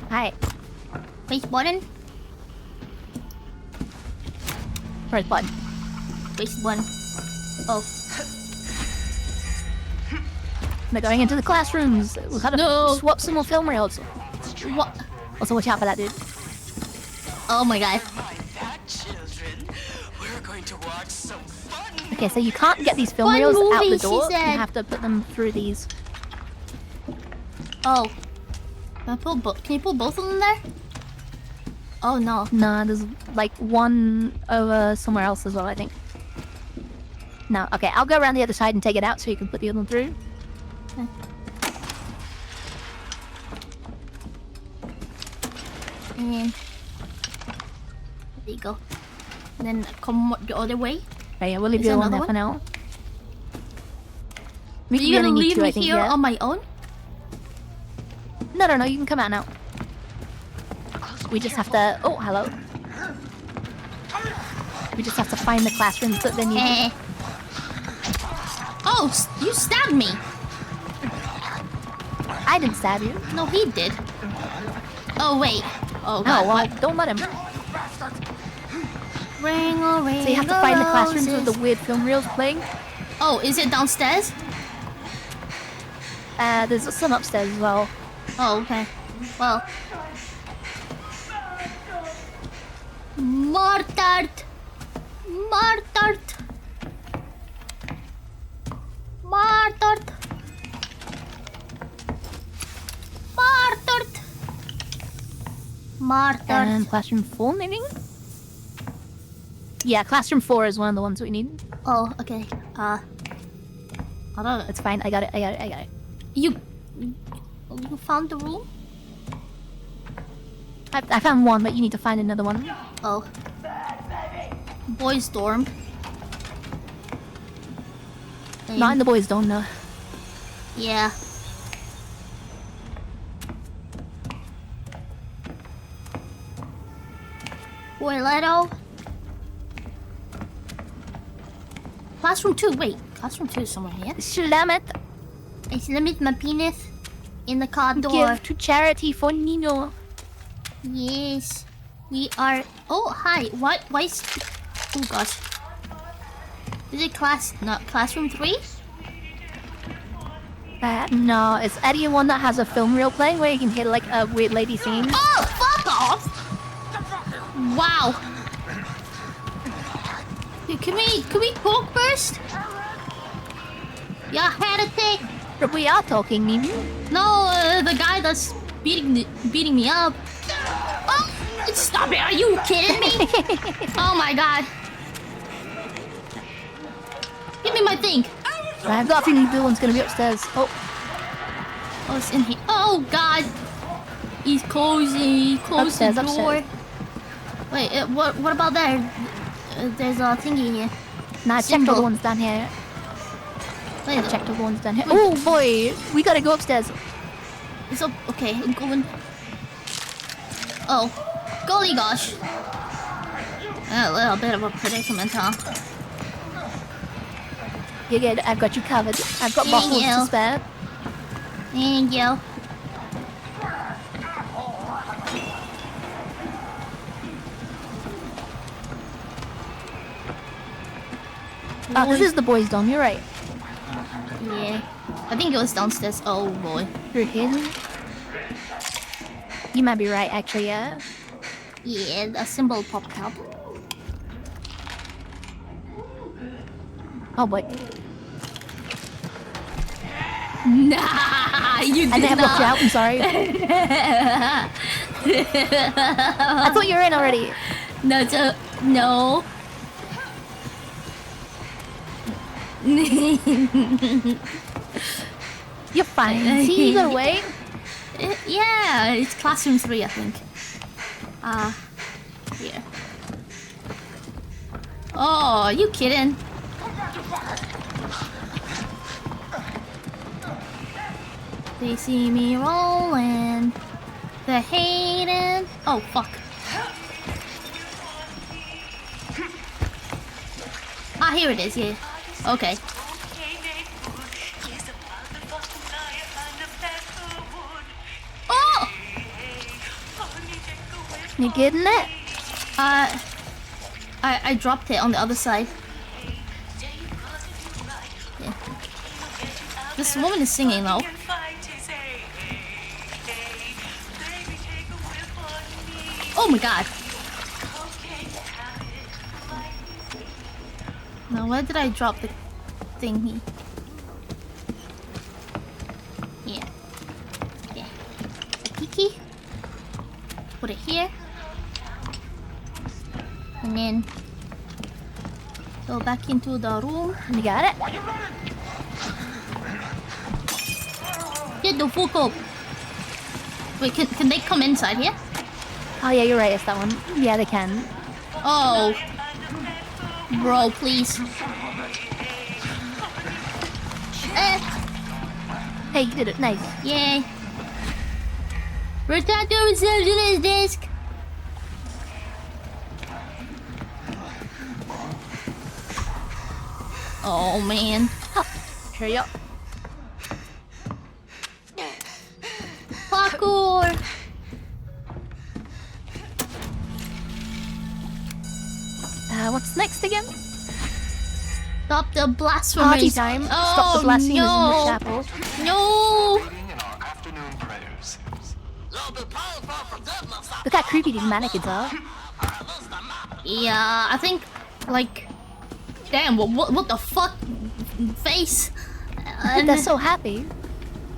Hi. Face button. Press button. Face button. Oh. They're going into the classrooms. We've got to swap some more film reels. What? Also, watch out for that dude. Oh my god. Okay, so you can't get these film Fun reels out movie, the door. she You said. have to put them through these. Oh. Can you pull both of them there? Oh no. Nah, there's like one over somewhere else as well, I think. No, okay, I'll go around the other side and take it out so you can put the other one through. Okay. And there you go. And then come the other way. Okay, yeah, we'll leave Is you there one there another for now. Are you gonna only need leave two, me I think, here yeah. on my own? No, you can come out now. We just have to... Oh, hello. We just have to find the classrooms that they need. Oh, you stabbed me. I didn't stab you. No, he did. Oh, wait. Oh, No, God. well, don't let him. Ring a ring. So you have to find the classrooms with the weird film reels playing. Oh, is it downstairs? There's some upstairs as well. Oh, okay. Well. Martart. Martart. Martart. Martart. Martart. And classroom 4, maybe? Yeah, classroom 4 is one of the ones we need. Oh, okay. I don't know. It's fine. I got it. You found the room? I found one, but you need to find another one. Oh. Boys' dorm. Not in the boys' dorm, no. Yeah. Boiletto. Classroom 2, wait. Classroom 2 is somewhere here. Slameth. I slammed my penis in the car door. Give to charity for Nino. Yes. We are... Oh, hi. Why is... Oh, gosh. Is it classroom 3? No, it's Eddie one that has a film reel playing where you can hear like a weird lady singing. Oh, fuck off! Wow. Can we talk first? Yeah, heretic. But we are talking, Nino. No, the guy that's beating me up. Oh, stop it! Are you kidding me? Oh my god. Give me my thing. I've got a feeling the one's gonna be upstairs. Oh, it's in here. Oh god. He's closing. Close the Upstairs, door. upstairs. Wait, what about there? There's a thingy here. nah, I checked all the ones down here. Wait, I checked all the ones down here. Oh boy, we gotta go upstairs. it's up. Okay, I'm going. Oh, golly gosh. A little bit of a predicament, huh? You're good. I've got you covered. I've got Thank bottles you. to spare. Thank you. Oh, this is the boys' dorm. You're right. Yeah. I think it was downstairs. Oh boy. Through here. You might be right, actually. Yeah. Yeah, the symbol popped up. Oh boy. Nah, you did I never looked not. out. I'm sorry. I thought you were in already. No, no. You're fine. See, you got away. Yeah, it's classroom 3, I think. Here. Oh, are you kidding? They see me rolling. They're hating. Oh, fuck. Ah, here it is, yeah. Okay. Oh! You getting it? I dropped it on the other side. Yeah. This woman is singing though. Oh my god. Now where did I drop the thingy? Yeah. Yeah. A kiki. Put it here. And then go back into the room. You got it? Get the fuck up. Wait, can they come inside here? Oh yeah, you're right. It's that one. Yeah, they can. Oh. Bro, please. Hey, you did it. Nice. Yay. Return to receptionist desk. Oh man. Hurry up. Parkour. What's next again? Stop the blasphemy. Party time. Oh, Stop the blasphemy no. in the chapel. No. Look how creepy these mannequins are. Yeah, I think, like, damn, what the fuck, face? They're so happy.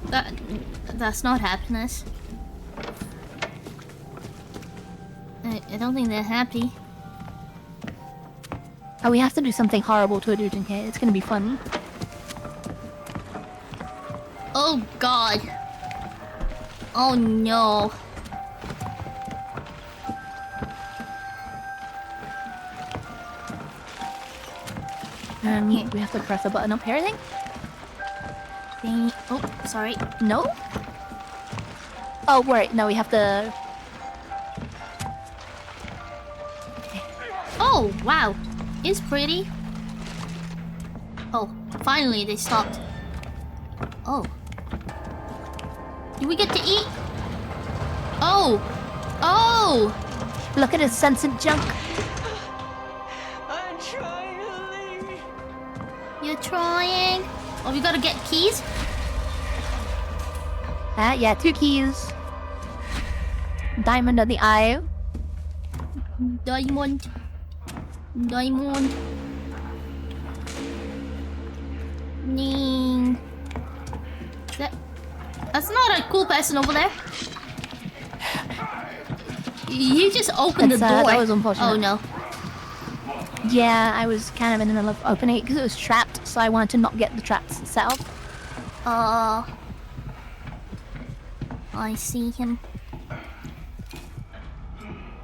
That's not happiness. I don't think they're happy. Oh, we have to do something horrible to a dude in here. It's gonna be fun. Oh god. Oh no. We have to press a button up here, I think. Oh, sorry. No? Oh, wait, no, we have to... Oh, wow. It's pretty. Oh, finally they stopped. Oh. Do we get to eat? Oh. Oh. Look at his censored junk. I'm trying to leave. You're trying? Oh, we gotta get keys? Yeah, 2 keys. Diamond on the eye. Diamond. Diamond. Ning. That's not a cool person over there. You just opened the door. That was unfortunate. Oh no. Yeah, I was kind of in the middle of opening it because it was trapped, so I wanted to not get the traps set up. I see him.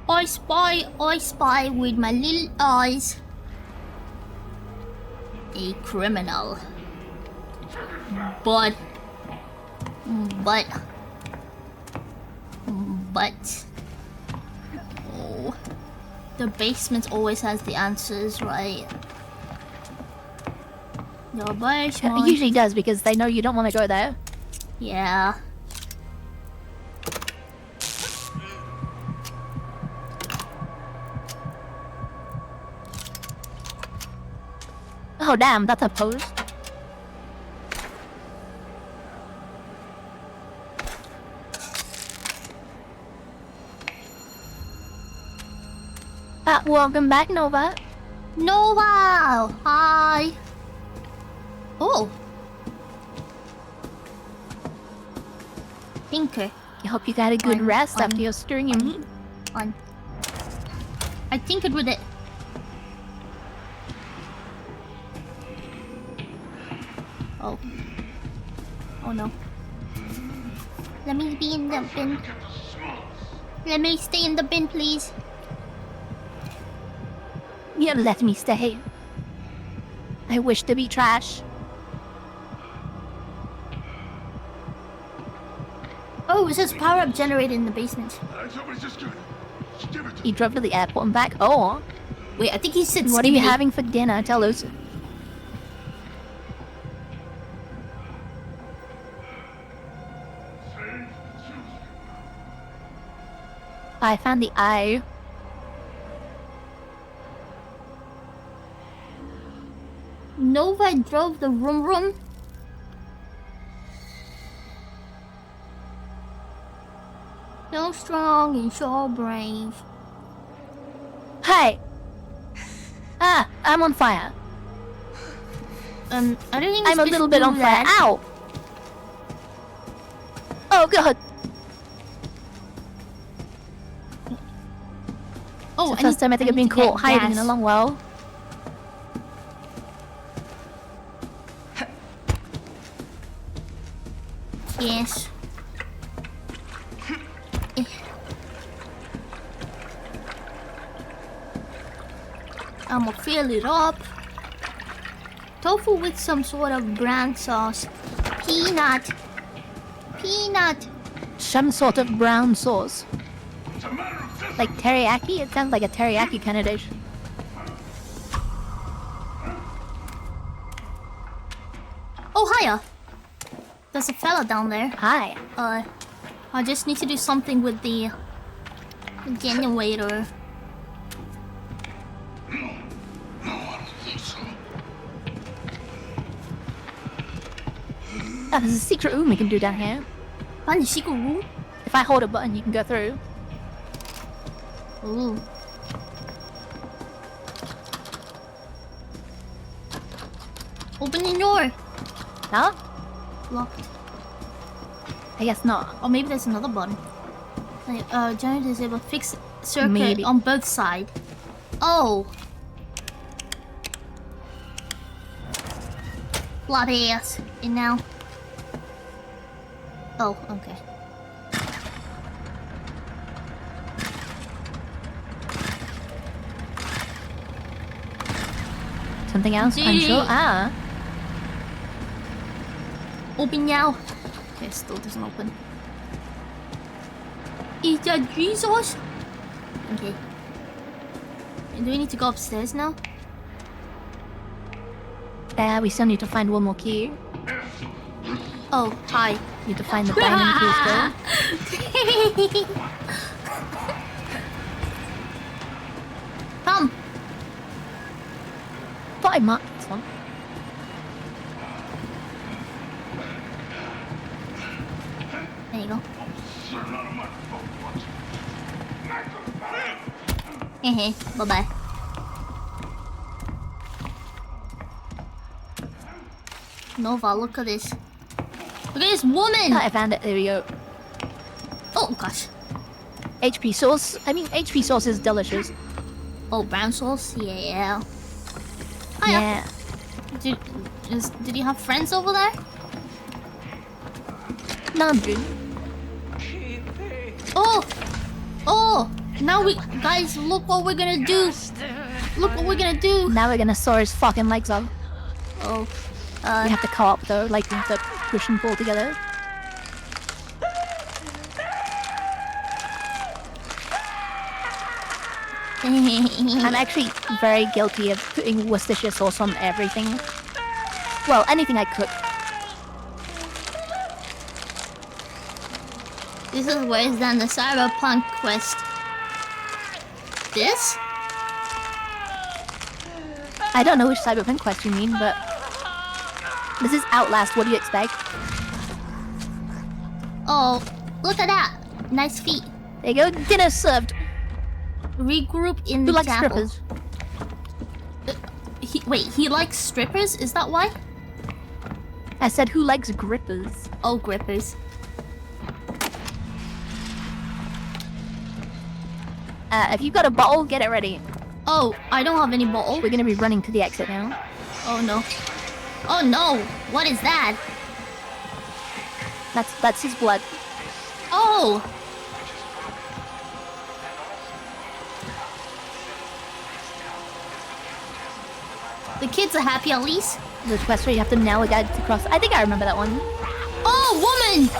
I spy with my little eyes. A criminal. But oh, the basement always has the answers, right? The basement. It usually does because they know you don't want to go there. Yeah. Oh damn, that's a pose. Welcome back, Nova. Nova! Hi! Oh! Tinker. I hope you got a good rest after your stream. I tinkered with it. Oh. Oh no. Let me be in the bin. Let me stay in the bin, please. Yeah, let me stay. I wish to be trash. Oh, it says power up generated in the basement. He drove to the airport and back. Oh. Wait, I think he said What are you having for dinner? Tell us. I found the eye. Nova drove the room. So strong and so brave. Hey! I'm on fire. I don't think I'm a little bit on fire. Ow! Oh god! Oh, it's the first time I think I've been caught hiding in a long while. Yes. I'ma fill it up. Tofu with some sort of brown sauce. Peanut. Some sort of brown sauce. Like teriyaki? It sounds like a teriyaki kind of dish. Oh, hiya. There's a fella down there. Hi. I just need to do something with the generator. There's a secret room we can do down here. Find the secret room? If I hold a button, you can go through. Ooh. Open the door. Huh? Locked. I guess not. Or maybe there's another button. Like, generator is able to fix circuit Maybe. on both sides. Oh. Bloody ass. And now. Oh, okay. Something else? Unsure? Open now. Okay, still doesn't open. Is that Jesus? Okay. And do we need to go upstairs now? We still need to find one more key. Oh, hi. Need to find the diamond key still. Come. Thought I marked this one. There you go. Hehe, bye-bye. Nova, look at this. Look at this woman! I found it, there we go. Oh gosh. HP sauce. I mean, HP sauce is delicious. Oh, brown sauce? Yeah. Oh, yeah. Did you have friends over there? No, I'm good. Oh! Oh! Now guys, look what we're gonna do! Look what we're gonna do! Now we're gonna saw his fucking legs off. Oh. We have to co-op though, like we have to push and pull together. I'm actually very guilty of putting Worcestershire sauce on everything. Well, anything I cook. This is worse than the Cyberpunk quest. This? I don't know which Cyberpunk quest you mean, but this is Outlast. What do you expect? Oh, look at that! Nice feet. There you go. Dinner served. Regroup in Who the likes chapel. strippers? Wait, he likes strippers? Is that why? I said who likes grippers? Oh, grippers. If you've got a bottle, get it ready. Oh, I don't have any bottle. We're gonna be running to the exit now. Oh no. Oh no! What is that? That's his blood. Oh! The kids are happy at least. The quest where you have to nail a guy to cross. I think I remember that one. Oh, woman!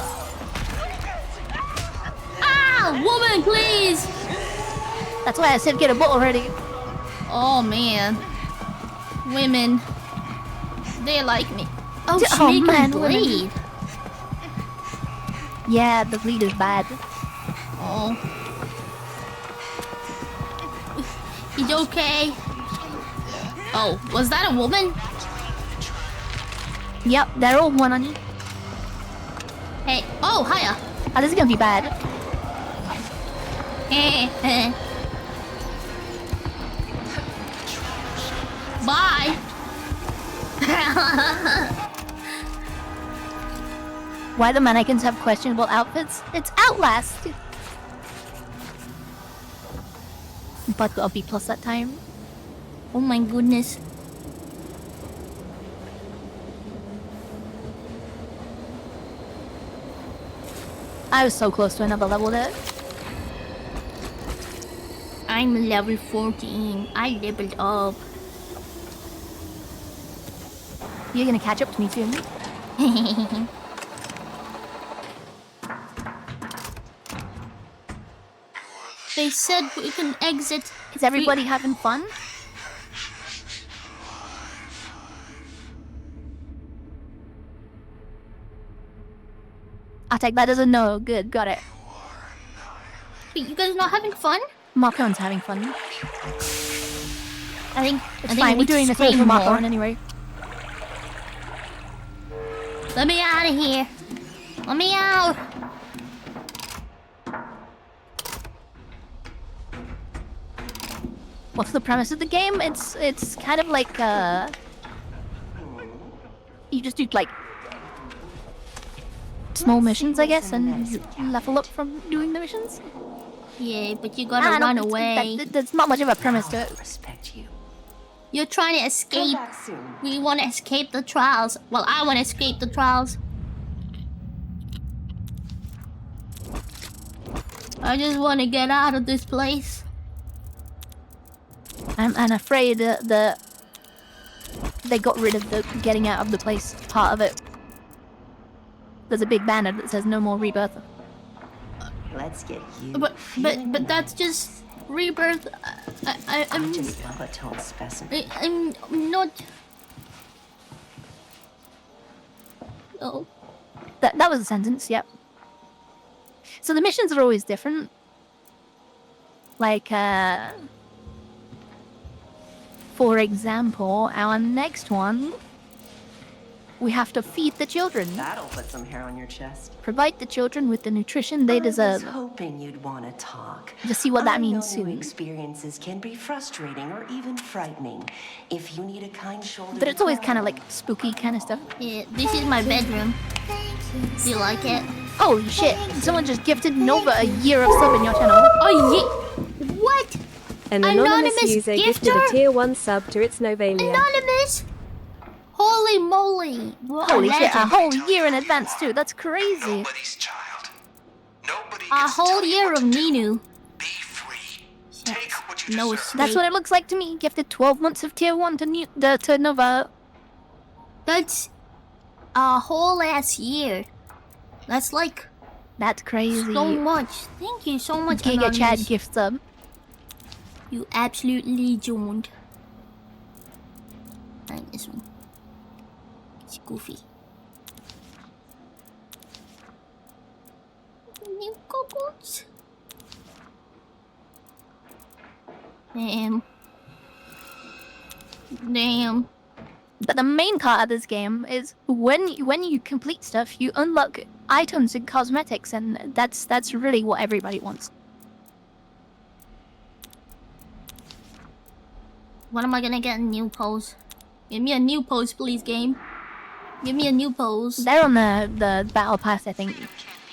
Ah, woman, please! That's why I said get a bottle ready. Oh man, women, they like me. Oh, she Oh, making man, bleed. women. Yeah, the bleed is bad. Oh, he's okay. Oh, was that a woman? Yep, they're all one on you. Hey, oh, hiya. Oh, this is gonna be bad. Bye. Why the mannequins have questionable outfits? It's Outlast! But got a B+ that time. Oh my goodness. I was so close to another level there. I'm level 14. I leveled up. You're gonna catch up to me soon. They said we can exit. Is everybody having fun? I'll take that as a no. Good, got it. Wait, you guys not having fun? Marcon's having fun. I think It's fine, we're doing this all for Marcon anyway. Let me out of here. Let me out. What's the premise of the game? It's kind of like you just do like small missions, I guess, and you level up from doing the missions. Yeah, but you gotta run away. There's not much of a premise to it. Respect you. You're trying to escape. We want to escape the trials. Well, I want to escape the trials. I just want to get out of this place. I'm afraid that they got rid of the getting out of the place part of it. There's a big banner that says no more rebirth. Let's get you. But that's just rebirth. I'm just love a total specimen. I'm not. Oh. That was a sentence. Yep. So the missions are always different. Like, for example, our next one, we have to feed the children. That'll put some hair on your chest. Provide the children with the nutrition they deserve. I was hoping you'd want to talk. Just see what that means soon. soon. Experiences can be frustrating or even frightening. If you need a kind shoulder. But it's always kind of like spooky kind of stuff. Yeah, this is my bedroom. Do you like it? Holy shit! Someone just gifted Nova a year of sub in your channel. Oh yeah! What? An anonymous user gifted a tier 1 sub to its Novemia. Anonymous? Holy moly! What Holy a shit! A legend. whole year in advance too. That's crazy. Nobody's child. Nobody A gets to whole tell you year what of to do. Ninu. Be free. Take what you No deserve. That's what it looks like to me. Gifted 12 months of tier 1 to Nova. That's a whole ass year. That's like That's crazy. so much. Thank you so much, Giga Chad Anonymous. gift sub. You absolutely don't. I like this one. It's goofy. New goggles. Damn. But the main part of this game is when you complete stuff, you unlock items and cosmetics, and that's really what everybody wants. When am I gonna get a new pose? Give me a new pose, please, game. Give me a new pose. They're on the battle pass, I think.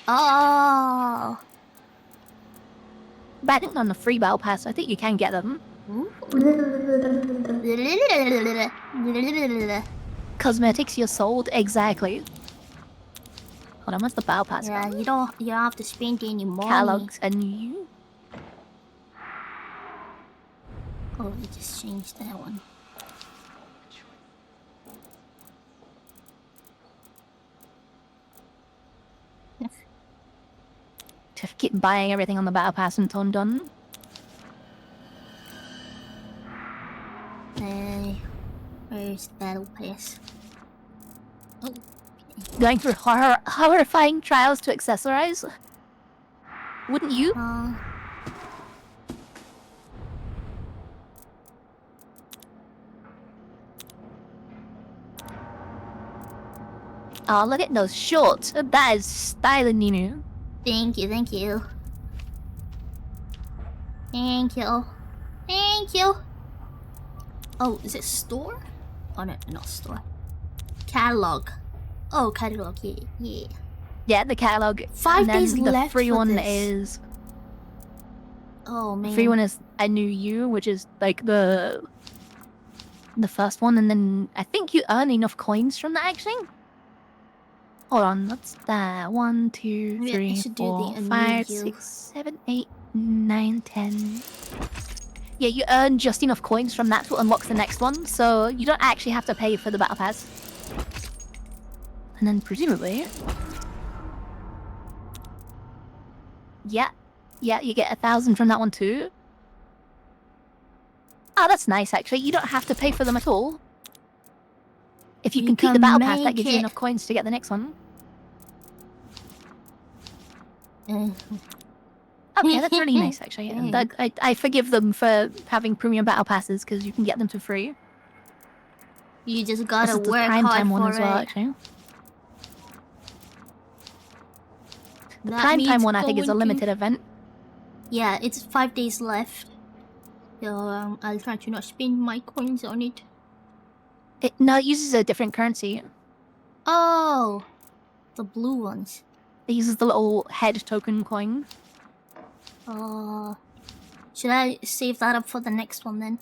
Oh. But I think on the free battle pass, I think you can get them. Cosmetics you're sold, exactly. Hold on, what's the battle pass? Yeah, you don't have to spend any money. Catalogs are new. Oh, we just changed that one. Just keep buying everything on the battle pass until I'm done. Where's the battle pass? Oh. Going through horrifying trials to accessorize. Wouldn't you? Oh, look at those shorts. That is styling, Ninu. Thank you, thank you. Thank you. Thank you. Oh, is it store? Oh, no, not store. Catalog. Oh, catalog, yeah. Yeah, the catalog. 5 days the left free for one this. is... Oh, man. The free one is I Knew You, which is like the first one, and then I think you earn enough coins from that, actually. Hold on, what's that? 1, 2, Maybe I 3, should do 4, the 5, Anew You. 6, 7, 8, 9, 10. Yeah, you earn just enough coins from that to unlock the next one, so you don't actually have to pay for the battle pass. And then presumably... Yeah, you get 1,000 from that one too. Oh, that's nice actually. You don't have to pay for them at all. If you complete the battle pass, that gives you enough coins to get the next one. Okay, that's really nice actually. And I forgive them for having premium battle passes because you can get them for free. You just gotta This is the work prime hard time one for as well, it. actually. The That prime time means one I think is a going to- limited event. Yeah, it's 5 days left. So I'll try to not spend my coins on it. No, it uses a different currency. Oh, the blue ones. It uses the little head token coin. Should I save that up for the next one then?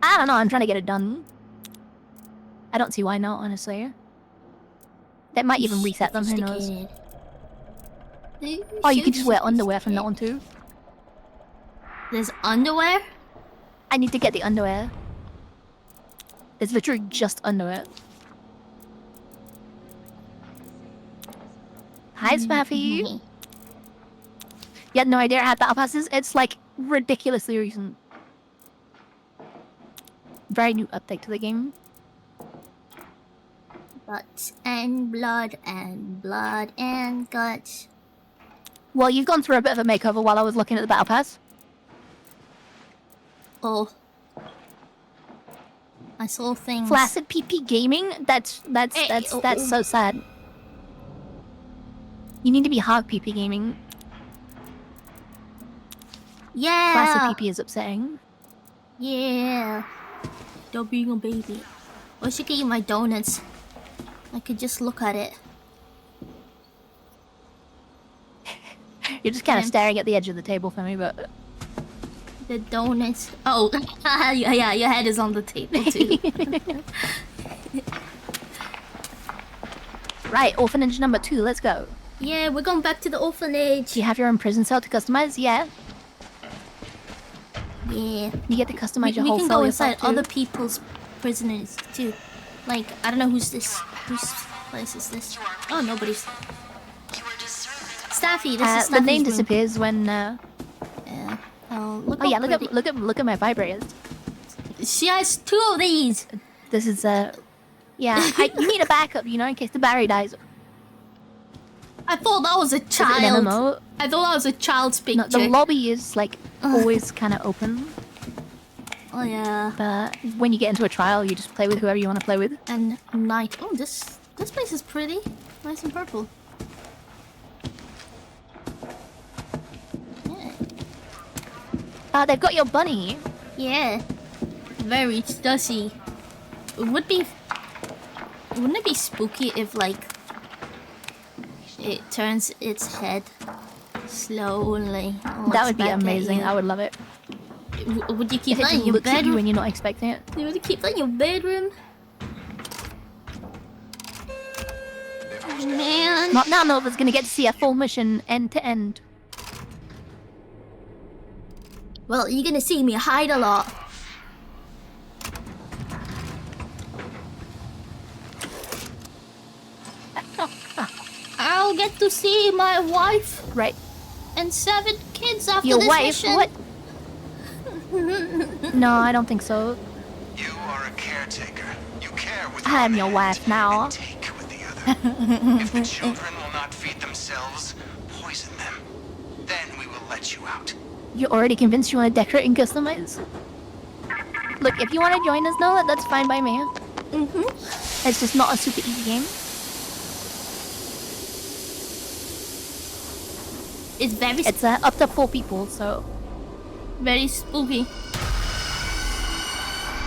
I don't know, I'm trying to get it done. I don't see why not, honestly. That might even reset them, who knows. Oh, you could just wear underwear from that one too. There's underwear? I need to get the underwear. It's literally just underwear. Hi, Spaffy. You had no idea I had battle passes? It's like ridiculously recent. Very new update to the game. Guts and blood and blood and guts. Well, you've gone through a bit of a makeover while I was looking at the battle pass. Oh. I saw things. Flaccid PP Gaming? That's so sad. You need to be hard PP Gaming. Yeah. Flaccid PP is upsetting. Yeah. Stop being a baby. I should get you my donuts. I could just look at it. You're just kind of staring at the edge of the table for me, but... The donuts. Oh, yeah, your head is on the table too. Right, orphanage number 2, let's go. Yeah, we're going back to the orphanage. Do you have your own prison cell to customize? Yeah. Yeah. You get to customize your we whole can cell go yourself inside too. other people's prisoners too. Like, I don't know who's this. Whose place is this? Oh, nobody's. Staffy, this is Staffy's the name room. disappears when. Yeah. Oh, look. Oh yeah, look at my vibrators. She has 2 of these. This is yeah. You need a backup, you know, in case the battery dies. I thought that was a Is it child. an MMO? I thought that was a child's picture. No, the lobby is like always kind of open. Oh yeah. But when you get into a trial, you just play with whoever you want to play with. And night. Oh, this place is pretty. Nice and purple. They've got your bunny. Yeah. Very stussy. Wouldn't it be spooky if, like, it turns its head slowly? That would be amazing. I would love it. Would you keep If that it in your looks at you bedroom? when you're not expecting it. Would you keep that in your bedroom? Man. Not now Nova's gonna get to see a full mission end to end. Well, you're gonna see me hide a lot. I'll get to see my wife. Right. And 7 kids after Your this wife? mission. What? No, I don't think so. You are a caretaker. You care with I'm your wife now. take with the other. If the children will not feed themselves, poison them. Then we will let you out. You're already convinced you want to decorate and customize? Look, if you want to join us, Noah, that's fine by me. It's just not a super easy game. It's very... It's up to 4 people, so... Very spooky.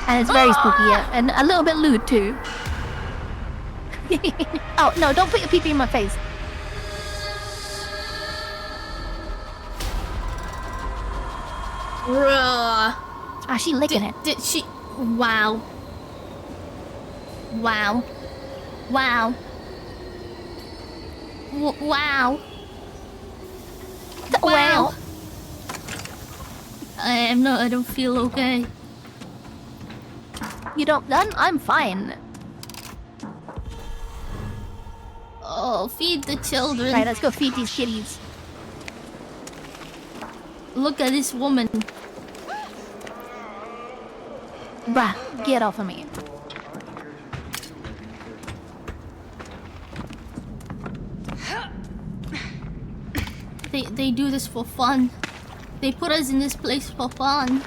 And it's very spooky, yeah. And a little bit lewd, too. Oh, no, don't put your pee-pee in my face. Bruh. Ah, she licking it. Did she... Wow. Wow. Wow. Wow. Wow. I don't feel okay. You don't done? I'm fine. Oh, feed the children. Right, let's go feed these kitties. Look at this woman. Bruh, get off of me. They do this for fun. They put us in this place for fun.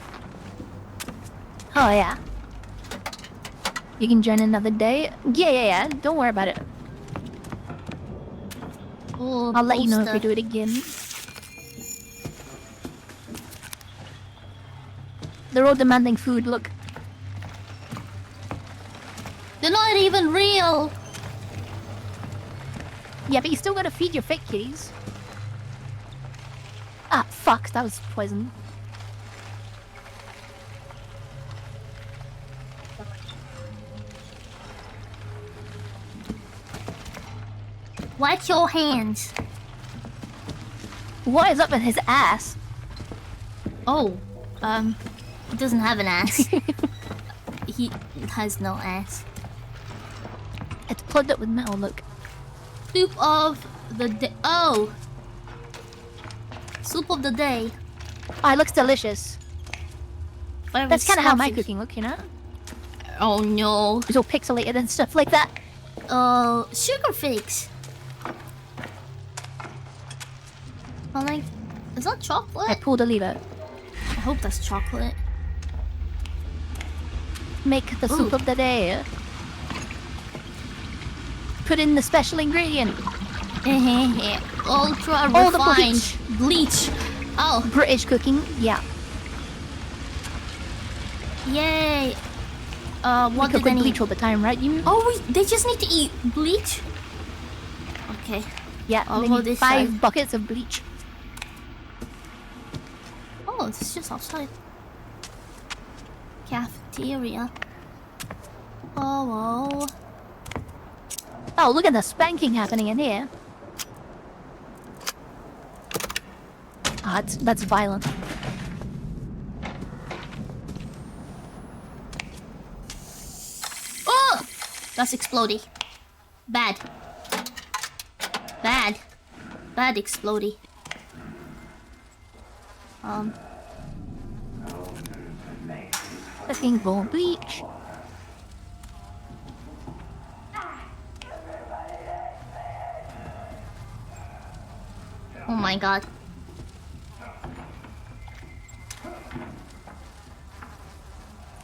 Oh, yeah. You can join another day. Yeah. Don't worry about it. Oh, I'll let you know if poster. we do it again. They're all demanding food, look. They're not even real. Yeah, but you still gotta feed your fake kitties. Ah, fuck, that was poison. Watch your hands. What is up with his ass? Oh, he doesn't have an ass. He has no ass. It's plugged up with metal, look. Soup of the day. Oh! Soup of the day. Oh, it looks delicious. Very That's kind of how my sausage. cooking look, you know? Oh no. It's all pixelated and stuff like that. Oh, sugar fix. I'm like, is that I chocolate? pulled a lever. I hope that's chocolate. Make the soup Ooh. of the day. Put in the special ingredient. Ultra All the refined bleach. Oh, British cooking, yeah. yay. We What cook did they with need? bleach all the time, right? You? Oh, they just need to eat bleach? Okay. Yeah, I'll they go need this 5 side. buckets of bleach. Oh, it's just outside. Cafeteria. Oh, Oh, look at the spanking happening in here. Ah, that's violent. oh! That's explodey. Bad. Bad. Bad explodey. Looking for bleach. Oh my god.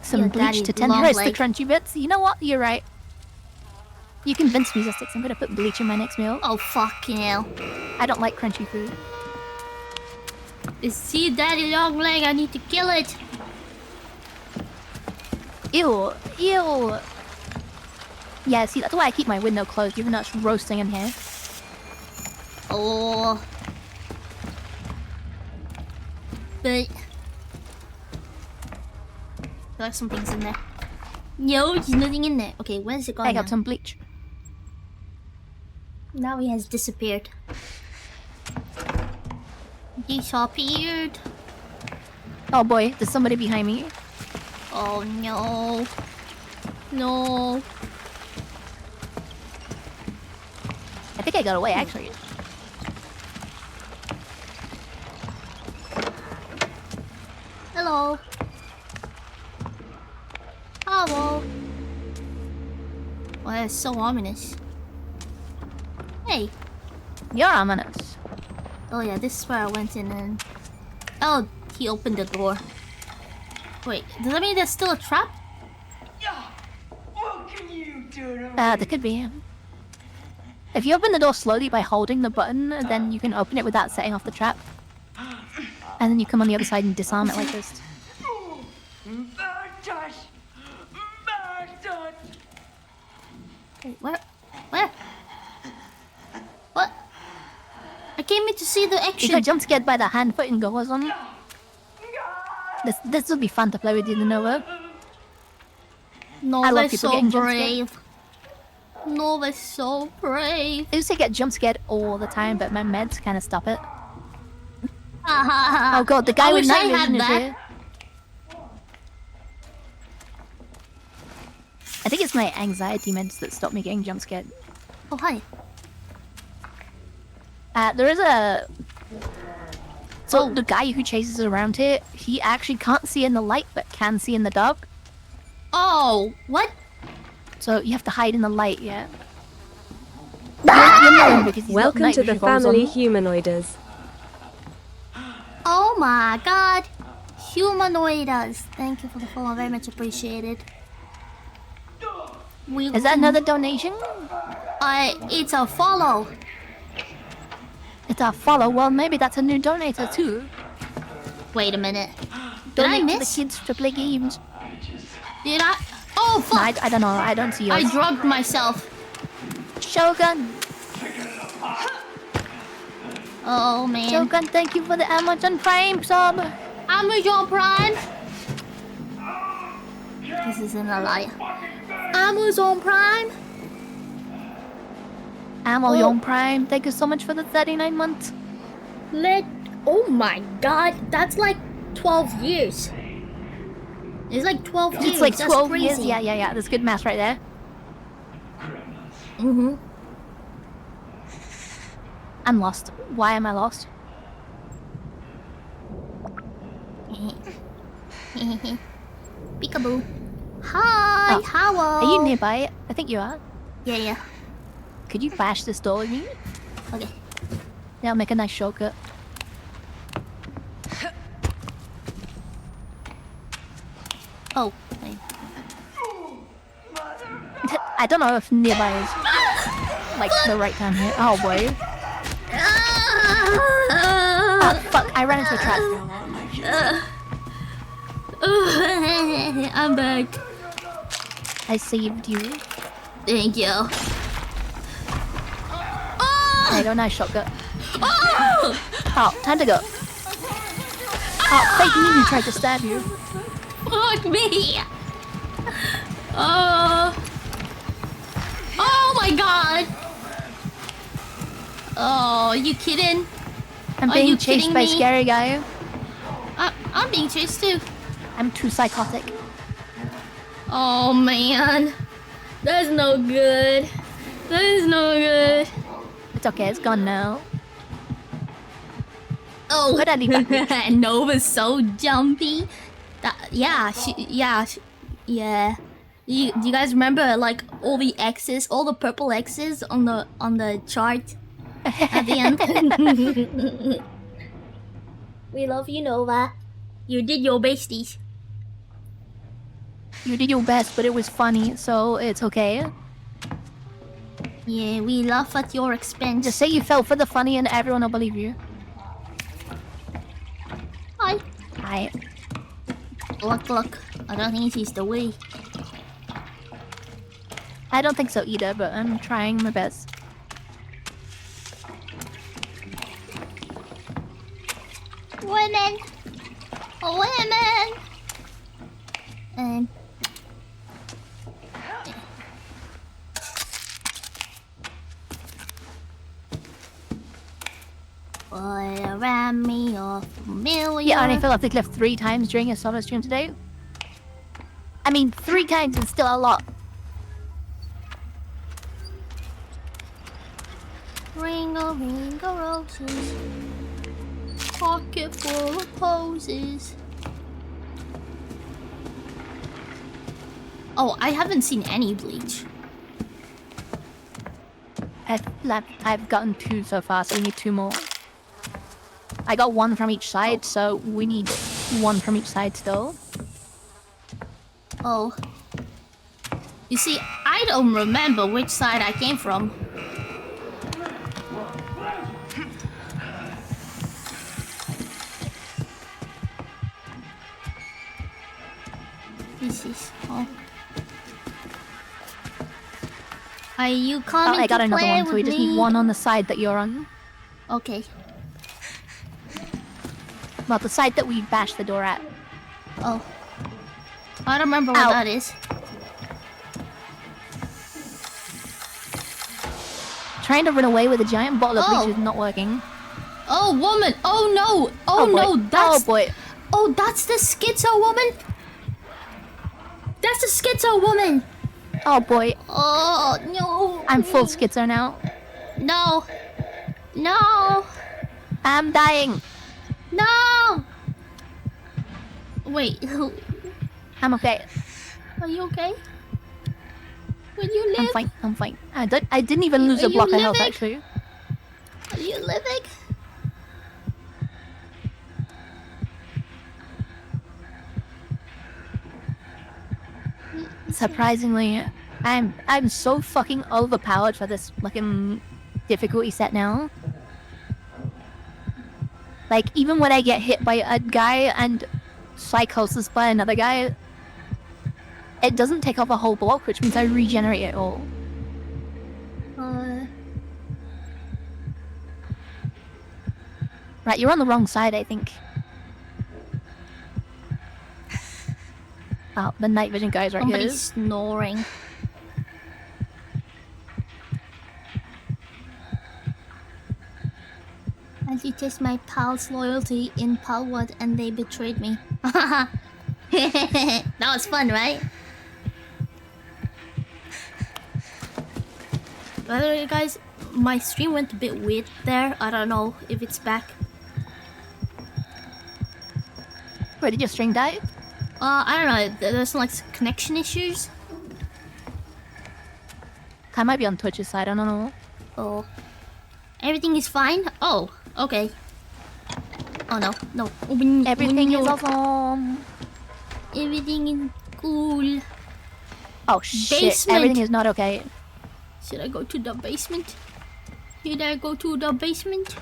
some Your bleach daddy to tenderize the long leg. crunchy bits. You know what? You're right. You convinced me, Zestix. I'm gonna put bleach in my next meal. Oh, fucking hell. I don't like crunchy food. See daddy long leg, I need to kill it. Ew. Ew. Yeah, see, that's why I keep my window closed, even though it's roasting in here. Oh. But... I feel like something's in there. No, there's nothing in there. Okay, where's it going I got now? some bleach. Now he has disappeared. Disappeared. Oh boy, there's somebody behind me. Oh no. No. I think I got away, actually. Hello. Hello. Well, that's so ominous. Hey. You're ominous. Oh yeah, this is where I went in and... Oh, he opened the door. Wait, does that mean there's still a trap? What can you do to There could be. If you open the door slowly by holding the button, then you can open it without setting off the trap. And then you come on the other side and disarm it like this. Wait, where? Where? What? I came in to see the You action. got jump scared by the hand, foot, and goes on. This will be fun to play with you, Nova. No, I love they're people so getting jump brave. No, they're so brave. I used to get jump scared all the time, but my meds kind of stop it. Oh god, the guy I with wish I night had vision is that. here. I think it's my anxiety meds that stop me getting jump scared. Oh, hi. There is a... So the guy who chases around here, he actually can't see in the light, but can see in the dark. Oh, what? So you have to hide in the light, yeah. You're known because he's got Welcome night to the vision goggles family on. humanoiders. Oh my god. Humanoiders. Thank you for the follow, very much appreciated. Is that another donation? It's a follow. It's a follow. Well, maybe that's a new donator too. Wait a minute. Did I Donate miss? to the kids to play games. Did I? Oh fuck! No, I don't know. I don't see yours. I drugged myself. Shogun. Oh man. Shogun, thank you for the Amazon Prime sub. Amazon Prime. This isn't a lie. Amazon Prime. Amazon Prime, thank you so much for the 39 months. Oh my god, that's like 12 years. It's like 12 years. It's like That's 12 crazy. years. Yeah. That's good math right there. Mm-hmm. I'm lost. Why am I lost? Peekaboo. Hi, how Are you nearby? I think you are. Yeah. Could you bash this door with me? Okay. Yeah, I'll make a nice shortcut. Oh. I don't know if nearby is like the right time here. Oh boy. Ah, fuck, I ran into a trap. I'm back. I saved you. Thank you. I got a nice shotgun. Oh, time to go. Oh, fake me who tried to stab you. Fuck me. Oh my god. Oh, you kidding? I'm Are you being chased kidding by me? scary guy. I'm being chased too. I'm too psychotic. Oh man. That's no good. That is no good. It's okay, it's gone now. Oh, Where'd I leave that? Nova's so jumpy. Yeah. You guys remember like all the X's, all the purple X's on the chart at the end? We love you, Nova. You did your besties. You did your best, but it was funny, so it's okay. Yeah, we laugh at your expense. Just say you fell for the funny and everyone will believe you. Hi. Hi. Look. I don't think he's the way. I don't think so either, but I'm trying my best. Women! Women! Put around me or familiar. Yeah, and I fell off the cliff 3 times during a solo stream today. I mean, 3 times is still a lot. Ringo roses. Pocket full of posies. Oh, I haven't seen any Bleach. I've gotten 2 so far, so we need 2 more. I got 1 from each side, so we need 1 from each side still. Oh. You see, I don't remember which side I came from. This is... Oh. Are you coming I got to another play one, so we with just me? need 1 on the side that you're on. Okay. Well, the side that we bashed the door at. Oh. I don't remember what that is. Trying to run away with a giant bottle of bleach is not working. Oh, woman! Oh no! Oh, no! That's... Oh boy! Oh, that's the schizo woman! That's the schizo woman! Oh boy! Oh no! I'm full schizo now. No! No! I'm dying! No! Wait. I'm okay. Are you okay? Will you live? I'm fine. I didn't even lose a block of health actually. Are you living? Surprisingly, I'm so fucking overpowered for this fucking difficulty set now. Like, even when I get hit by a guy and psychosis by another guy, it doesn't take off a whole block, which means I regenerate it all. Right, you're on the wrong side, I think. Oh, the night vision guy's right here. Somebody's snoring. I did test my pal's loyalty in Palwood and they betrayed me. That was fun, right? By the way, guys, my stream went a bit weird there. I don't know if it's back. Where did your string die? I don't know. There's some, like, connection issues. I might be on Twitch's side. I don't know. Oh. Everything is fine? Oh, okay. Oh no, no. Everything is awesome. Everything is cool. Oh shit, Basement. everything is not okay. Should I go to the basement? Should I go to the basement?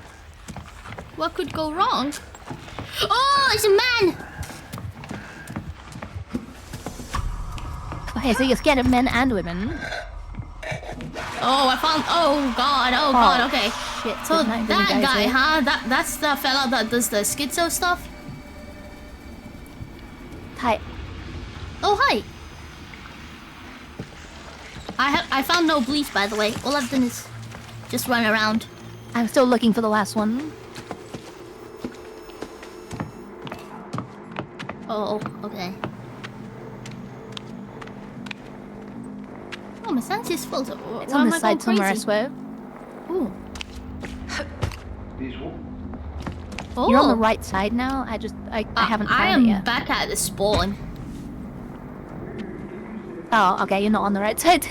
What could go wrong? Oh, it's a man! Okay, so you're scared of men and women. Oh, I found... Oh god, okay. Shit, So that guy, huh? That's the fella that does the schizo stuff? Hi. Oh, hi. I found no bleach, by the way. All I've done is just run around. I'm still looking for the last one. Oh, okay. Oh, my sense is full. So It's on this side somewhere, I swear. Ooh. Oh. You're on the right side now. I haven't found it yet. I am back at the spawn. Oh, okay. You're not on the right side.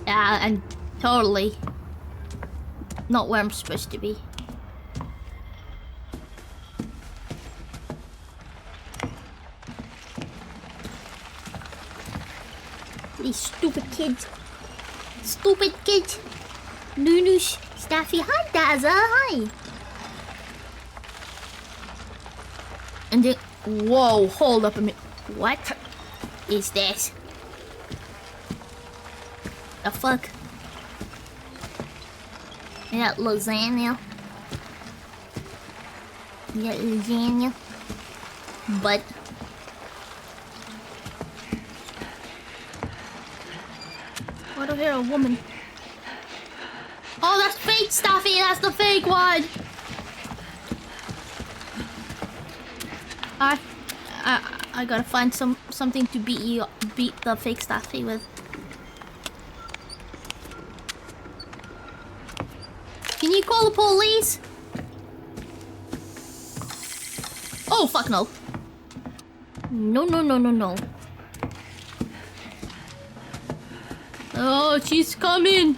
Yeah, and totally not where I'm supposed to be. These stupid kids. Stupid kids. Nunu's, Staffy. Hi, Daza. Hi. And then, whoa, hold up a minute. What is this? The fuck? You got lasagna. You got lasagna. But I don't hear a woman. Oh, that's fake, Staffy. That's the fake one. I gotta find something to beat the fake Staffy with. Can you call the police? Oh fuck no. No. Oh, she's coming.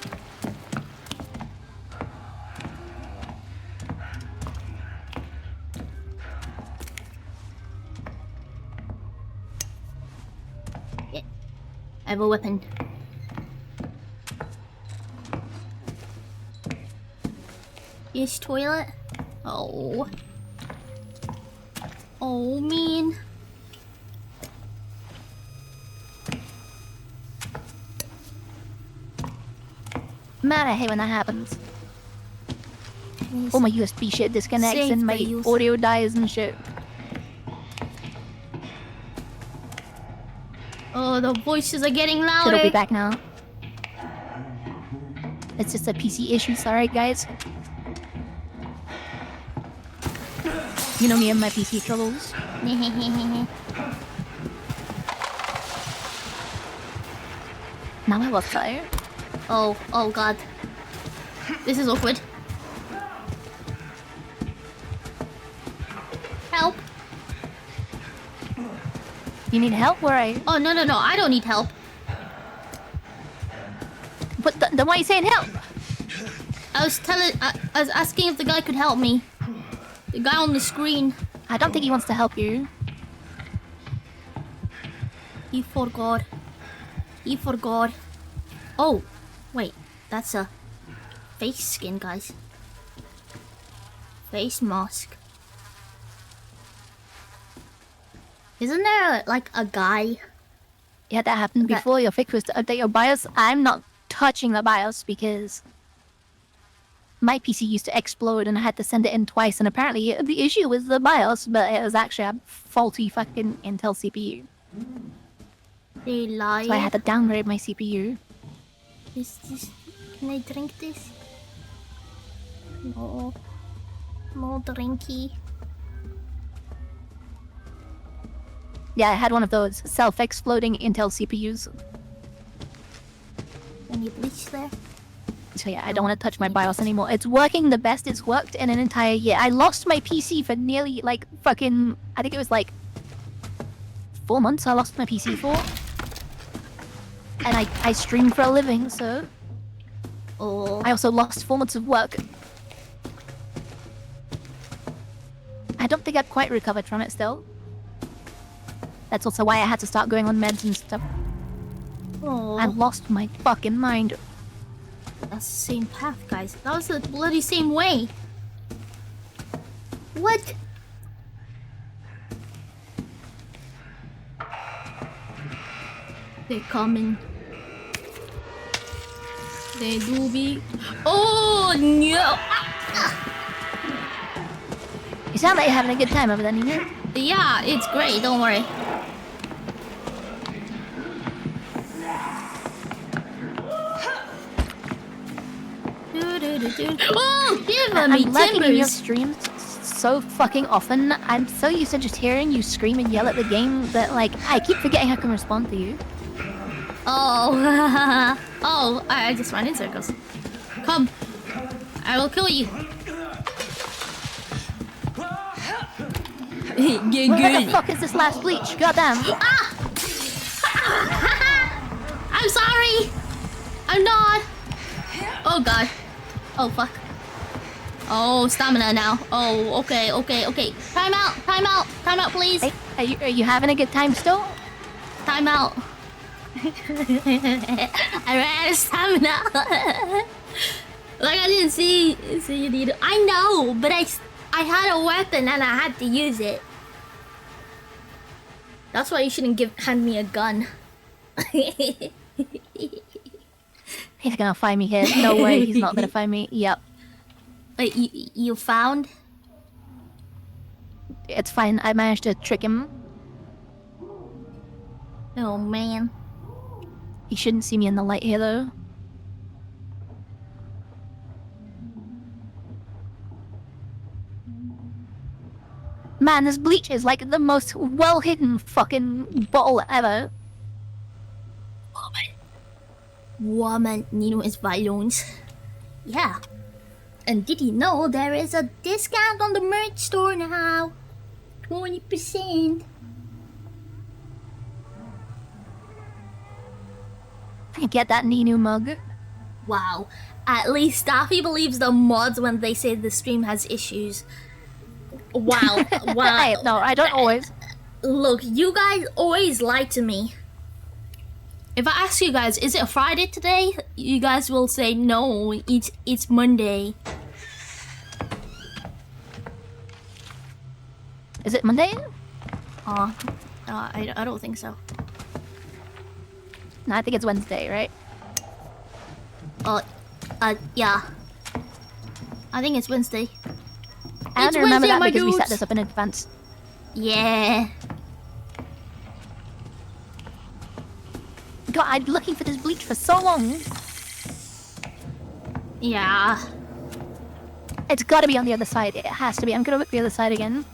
Yeah. I have a weapon. Yes, toilet. Oh. Oh, man. Man, I hate when that happens. All my USB shit disconnects Save and my the use. audio dies and shit. Oh, the voices are getting louder. It'll be back now. It's just a PC issue, sorry guys. You know me and my PC troubles. Now I was tired. Oh god. This is awkward. Help. You need help? Where are you? Oh, no, I don't need help. But then why are you saying help? I was asking if the guy could help me. The guy on the screen. I don't think he wants to help you. He forgot. Oh, wait. That's a face skin, guys. Face mask. Isn't there, like, a guy? Yeah, that happened before. Your fix was to update your BIOS. I'm not touching the BIOS because my PC used to explode and I had to send it in twice. And apparently the issue was the BIOS, but it was actually a faulty fucking Intel CPU. They lie. So I had to downgrade my CPU. Can I drink this? No. No drinky. Yeah, I had one of those self-exploding Intel CPUs. Any bleach there? So yeah, I don't want to touch my BIOS anymore. It's working the best it's worked in an entire year. I lost my PC for nearly, like, fucking... I think it was, like, 4 months I lost my PC for. And I stream for a living, so... Oh. I also lost 4 months of work. I don't think I've quite recovered from it still. That's also why I had to start going on meds and stuff. Oh. I lost my fucking mind. That's the same path, guys. That was the bloody same way. What? They're coming. They do be... Oh, no! You sound like you're having a good time over there, Nina. Yeah, it's great. Don't worry. Oh, give me I'm lagging in your timbers. streams so fucking often. I'm so used to just hearing you scream and yell at the game that, like, I keep forgetting I can respond to you. Oh, oh, I just ran in circles. Come, I will kill you. Get Where good. the fuck is this last bleach? Goddamn. Ah! I'm sorry. I'm not. Oh god. Oh fuck. Oh, stamina now. Oh, okay. Time out, please. Hey, are you having a good time still? Time out. I ran out of stamina. Like I didn't see you need it. I know, but I had a weapon and I had to use it. That's why you shouldn't hand me a gun. He's gonna find me here. No way, he's not gonna find me. Yep. Wait, you found? It's fine. I managed to trick him. Oh man. He shouldn't see me in the light here though. Man, this bleach is like the most well-hidden fucking bottle ever. Woman, Nino is violence. Yeah. And did you know there is a discount on the merch store now? 20%. I get that Ninu mug. Wow. At least Staffy believes the mods when they say the stream has issues. Wow. Wow. No, I don't always. Look, you guys always lie to me. If I ask you guys, is it a Friday today? You guys will say no, it's Monday. Is it Monday? I don't think so. No, I think it's Wednesday, right? Yeah. I think it's Wednesday. I It's only remember Wednesday, that my because we set dudes. this up in advance. Yeah. God, I've been looking for this bleach for so long. Yeah. It's gotta be on the other side. It has to be. I'm gonna look the other side again.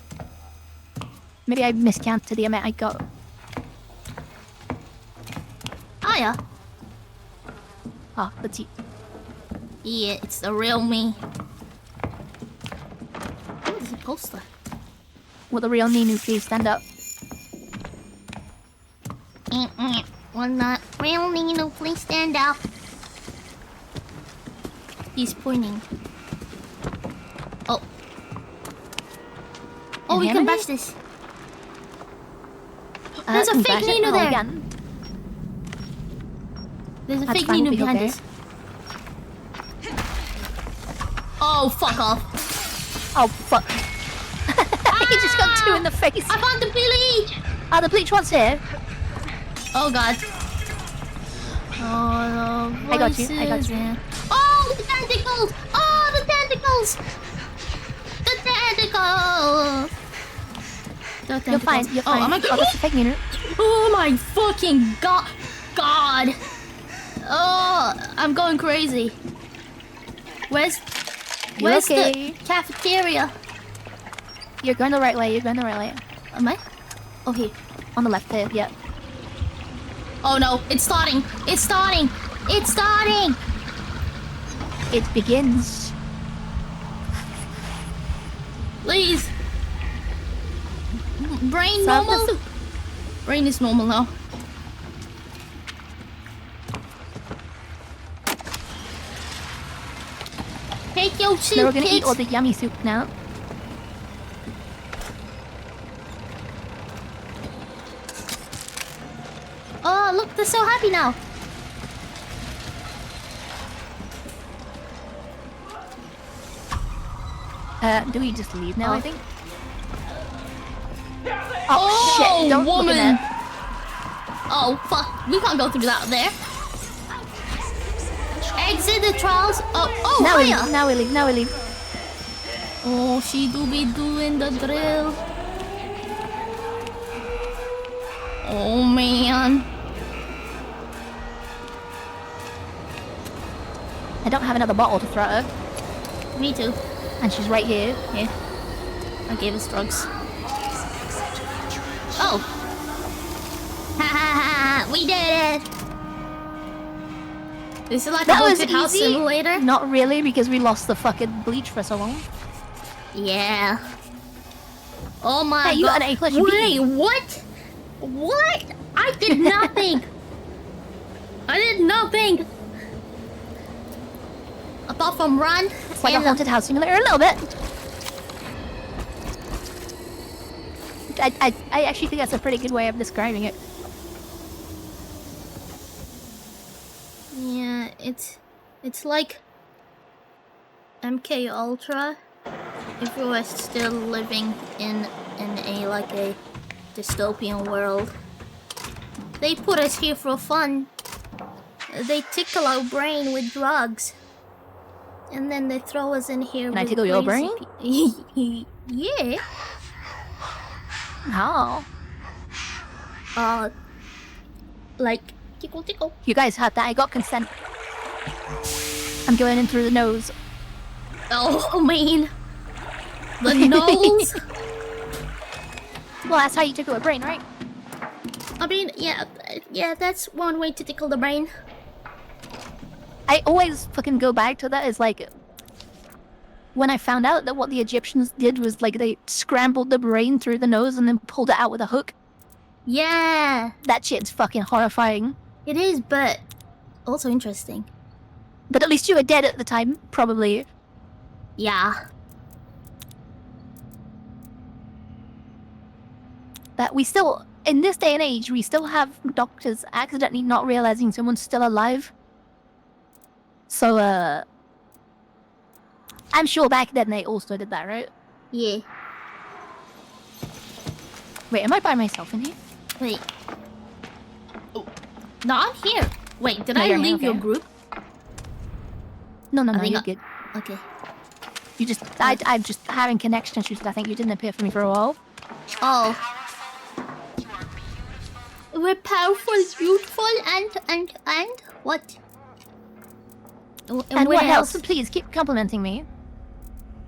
Maybe I miscounted the amount I got. Oh yeah. Oh, let's see. Yeah, it's the real me. Oh, there's a poster. Will the real Ninu please stand up? Will not real Nino please stand up? He's pointing. Oh. Oh, we can bash this. There's a fake Nino there. Again. There's a That's fake fine, Nino we'll be behind okay. us. Oh, fuck off. Oh, fuck. He just got two in the face. I found the bleach! Oh, the bleach one's here. Oh, God. Oh, the I got you, I got voices you. and- Oh, the tentacles! Oh, the tentacles! The tentacles! The tentacles. You're fine, you're fine. Oh, am I Oh, that's a fake Ninu. Oh my fucking god! God! Oh, I'm going crazy. Where's okay? the cafeteria? You're going the right way, you're going the right way. Am I? Okay. On the left here, yeah. Oh no, it's starting! It's starting! It's starting! It begins. Please! Brain Serve the normal? soup. Brain is normal now. Take your soup, Now we're gonna kids. eat all the yummy soup now. Oh, look, they're so happy now. Do we just leave now, Oh. I think? Oh, shit, don't look in woman. there. Oh, fuck. We can't go through that there. Exit the trials. Oh, Now we hiya. leave, now we leave, now we leave. Oh, she do be doing the drill. Oh, man. I don't have another bottle to throw her. Me too. And she's right here. Yeah. I gave us drugs. Oh. Ha ha ha. We did it. This is like That a was haunted house easy. simulator. Not really, because we lost the fucking bleach for so long. Yeah. Oh my Hey, you god. got an A+, you beat Wait, me. what? What? I did nothing. I did nothing. Apart from run. It's like a haunted house simulator, a little bit. I actually think that's a pretty good way of describing it. It's like MK Ultra if we were still living in a dystopian world. They put us here for fun. They tickle our brain with drugs. And then they throw us in here. Can I tickle your brain? Yeah. How? Like tickle. You guys heard that? I got consent. I'm going in through the nose. Oh man. The nose. Well, that's how you tickle a brain, right? I mean, yeah, that's one way to tickle the brain. I always fucking go back to that. Is like when I found out that what the Egyptians did was like they scrambled the brain through the nose and then pulled it out with a hook. Yeah. That shit's fucking horrifying. It is, but also interesting. But at least you were dead at the time, probably. Yeah. That we still, in this day and age, we still have doctors accidentally not realizing someone's still alive. So, I'm sure back then they also did that, right? Yeah. Wait, am I by myself in here? Wait. Oh. No, I'm here. Wait, did No, I you're leave here, your okay. group? No, I think you're good. Okay. You just, I'm just having connection issues. I think you didn't appear for me for a while. Oh. We're powerful, beautiful, and what? And what else? Please keep complimenting me.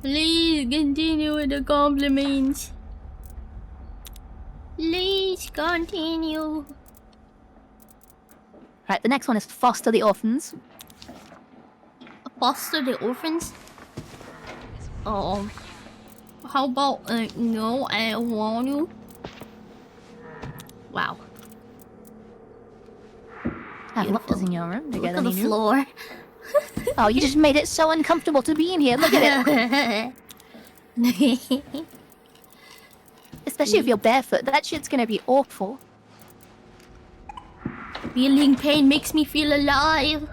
Please continue with the compliments. Please continue. Right, the next one is foster the orphans. Foster the orphans? How about no, I want you. Wow. Have locked us in your room together. Look at the floor. Oh, you just made it so uncomfortable to be in here. Look at it. Especially if you're barefoot. That shit's gonna be awful. Feeling pain makes me feel alive.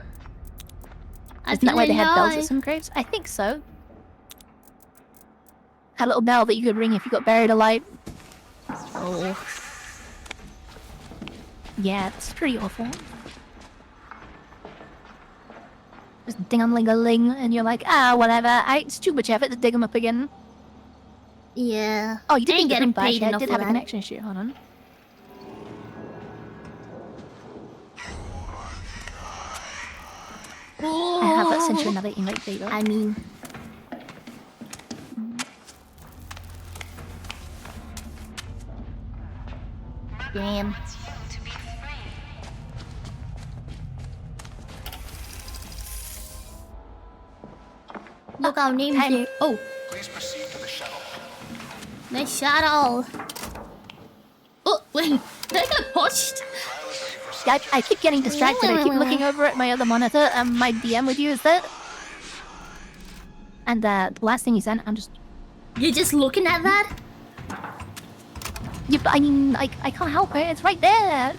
Isn't that why they had bells at some graves? I think so. Had a little bell that you could ring if you got buried alive. Oh. Yeah, it's pretty awful. Just ding-a-ling-a-ling, and you're like, whatever. It's too much effort to dig them up again. Yeah. Oh, you didn't get get paid I enough did for have a that. connection issue. Hold on. I have sent you another invite, there you go. I mean... Damn. Look, our name's there. Oh. Please proceed to the shuttle. The shuttle. Oh, wait. Did I get pushed? Yeah, I keep getting distracted. I keep looking over at my other monitor. My DM with you is that. And the last thing you sent, I'm just... You're just looking at that? Yeah, but I mean, I can't help it. It's right there.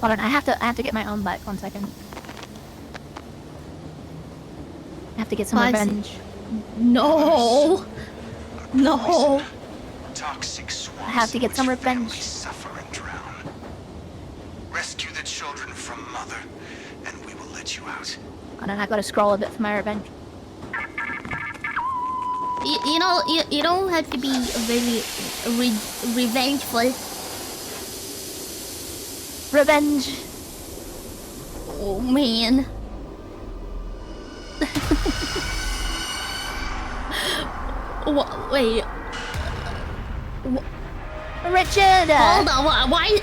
Hold on, I have to get my arm back. 1 second. I have to get some revenge. No. No. Toxic I have to get some revenge. Suffer and drown. Rescue the children from mother, and we will let you out. Hold on, I gotta scroll a bit for my revenge. You know, you don't have to be very revengeful. Revenge. Oh man. Wait. Richard. Hold on. Why?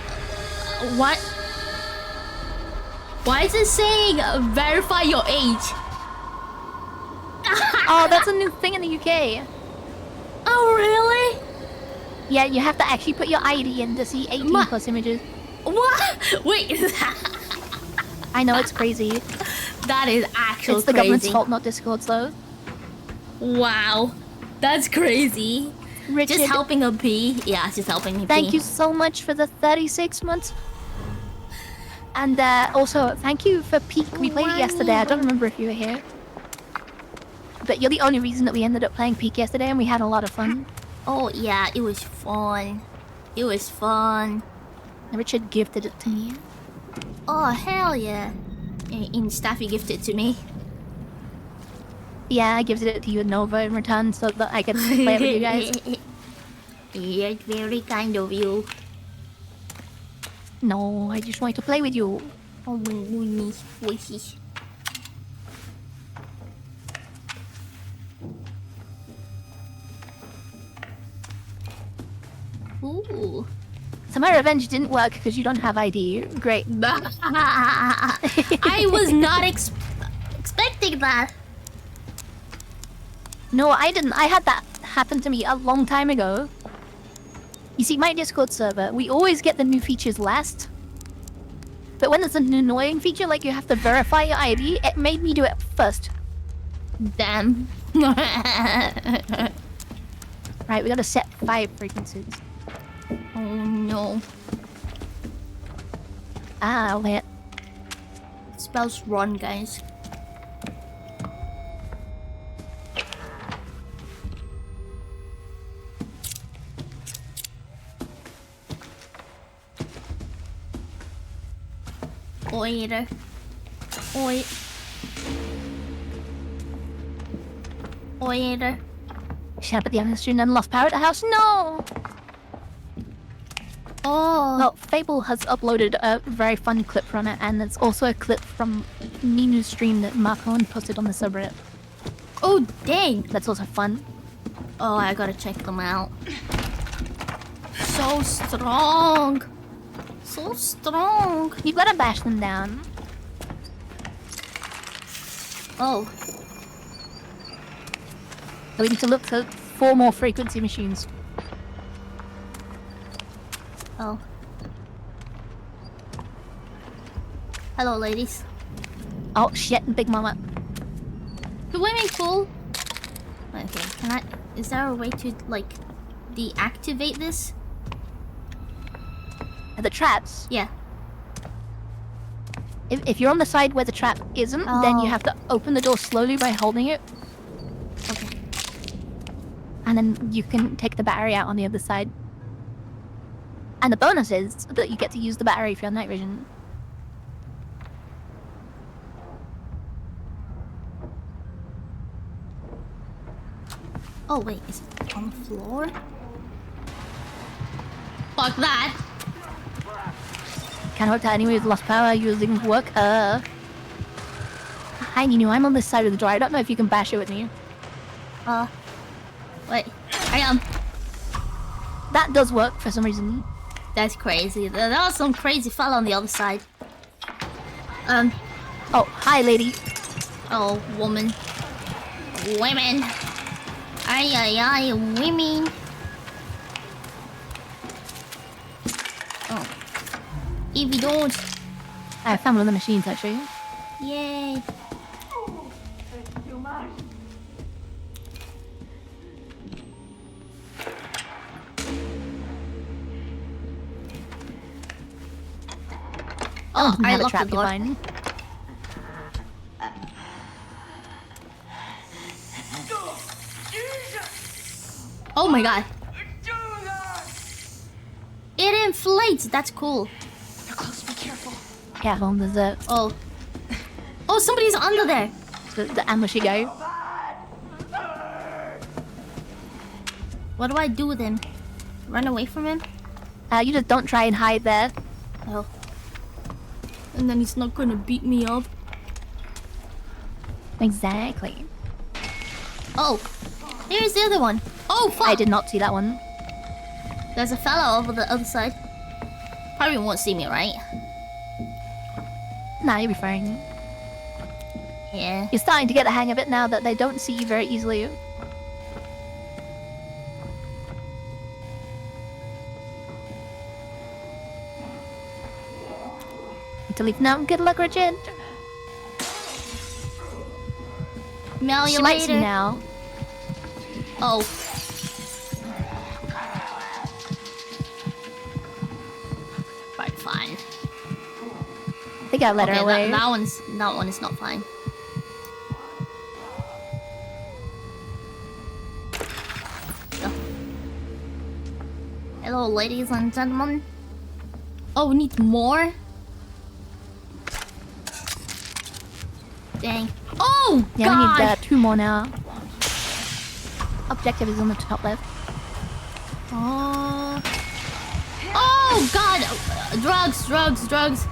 Why is it saying verify your age? Oh, that's a new thing in the UK. Oh really? Yeah, you have to actually put your ID in to see 18 plus images. What? Wait. I know, it's crazy. That is actually It's the crazy. government's fault, not Discord's though. Wow. That's crazy. Richard, just helping a pee. Yeah, just helping me pee. thank you so much for the 36 months. And also, thank you for Peak. We played it yesterday. I don't remember if you were here. But you're the only reason that we ended up playing Peak yesterday, and we had a lot of fun. Oh yeah, it was fun. It was fun. Richard gifted it to me. Oh hell yeah. And Staffy gifted it to me. Yeah, I gifted it to you and Nova in return so that I could play it with you guys. Yeah, it's very kind of you. No, I just wanted to play with you. Oh, goodness, voices. Ooh. Summer Revenge didn't work because you don't have ID. Great. I was not expecting that. No, I didn't. I had that happen to me a long time ago. You see, my Discord server, we always get the new features last. But when there's an annoying feature, like you have to verify your ID, it made me do it first. Damn. Right, we gotta set 5 frequencies. Oh no. Ah, wait. It spells run, guys. Oiter. Oi. Oiter. Shut up at the other student and lost power at the house? No! Oh. Well, Fable has uploaded a very fun clip from it, and there's also a clip from Ninu's stream that Mark Owen posted on the subreddit. Oh, dang! That's also fun. Oh, I gotta check them out. So strong! So strong! You've gotta bash them down. Oh. So we need to look for 4 more frequency machines. Oh. Hello, ladies. Oh shit, Big Mama. The swimming pool. Okay, can I? Is there a way to like deactivate this? The traps? Yeah. If you're on the side where the trap isn't, then you have to open the door slowly by holding it. Okay. And then you can take the battery out on the other side. And the bonus is that you get to use the battery for your night vision. Oh wait, is it on the floor? Fuck that! Can't hope that anyone who's lost power using work. Hi Ninu, I'm on this side of the door. I don't know if you can bash it with me. Wait, I am. That does work for some reason. That's crazy. There was some crazy fella on the other side. Oh, hi lady. Oh, woman. Women. Ay, ay, ay, women. Oh. If you don't. I found one of the machines actually. Yay. Oh, I locked the door. Fine. Oh my god. It inflates. That's cool. You're close. Be careful. Careful, there's a... Oh. Oh, somebody's under there. The ambushy guy. What do I do with him? Run away from him? You just don't try and hide there. Oh. And then he's not gonna beat me up. Exactly. Oh. Here's the other one. Oh, fuck! I did not see that one. There's a fella over the other side. Probably won't see me, right? Nah, you'll be fine. Yeah. You're starting to get the hang of it now that they don't see you very easily. Need to leave now. Good luck, Richard. Mail you she might see later. now. Oh. Right, fine. think I let her away. That one is not fine. Go. Hello, ladies and gentlemen. Oh, we need more? Dang. Oh, yeah, God! we need 2 more now. Objective is on the top left. Oh, God! Drugs.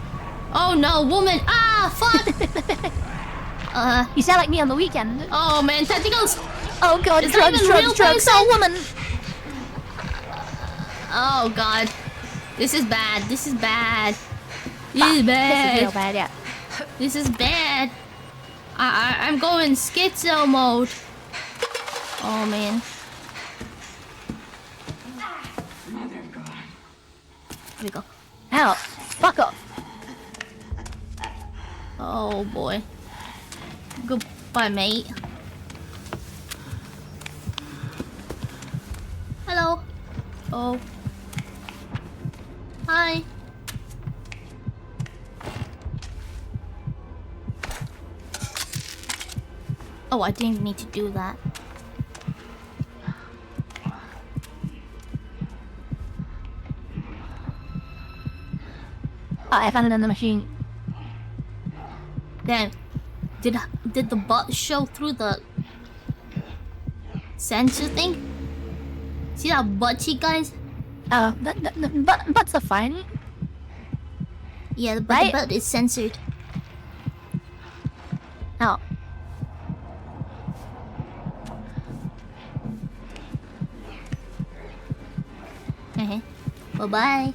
Oh no, woman! Ah, fuck! You sound like me on the weekend. Oh man, tentacles! Oh God, Is drugs! Oh, woman! Oh God, this is bad. This is bad. This is real bad, yeah. This is bad. I'm going schizo mode. Oh man. Here we go. Ow! Fuck off! Oh boy. Goodbye, mate. Hello. Oh. Hi. Oh, I didn't need to do that. Oh, I found it in the machine. Damn. Did the butt show through the sensor thing? See that butt cheek, guys? Oh, butts are fine. Yeah, the butt is censored. Oh. Bye-bye.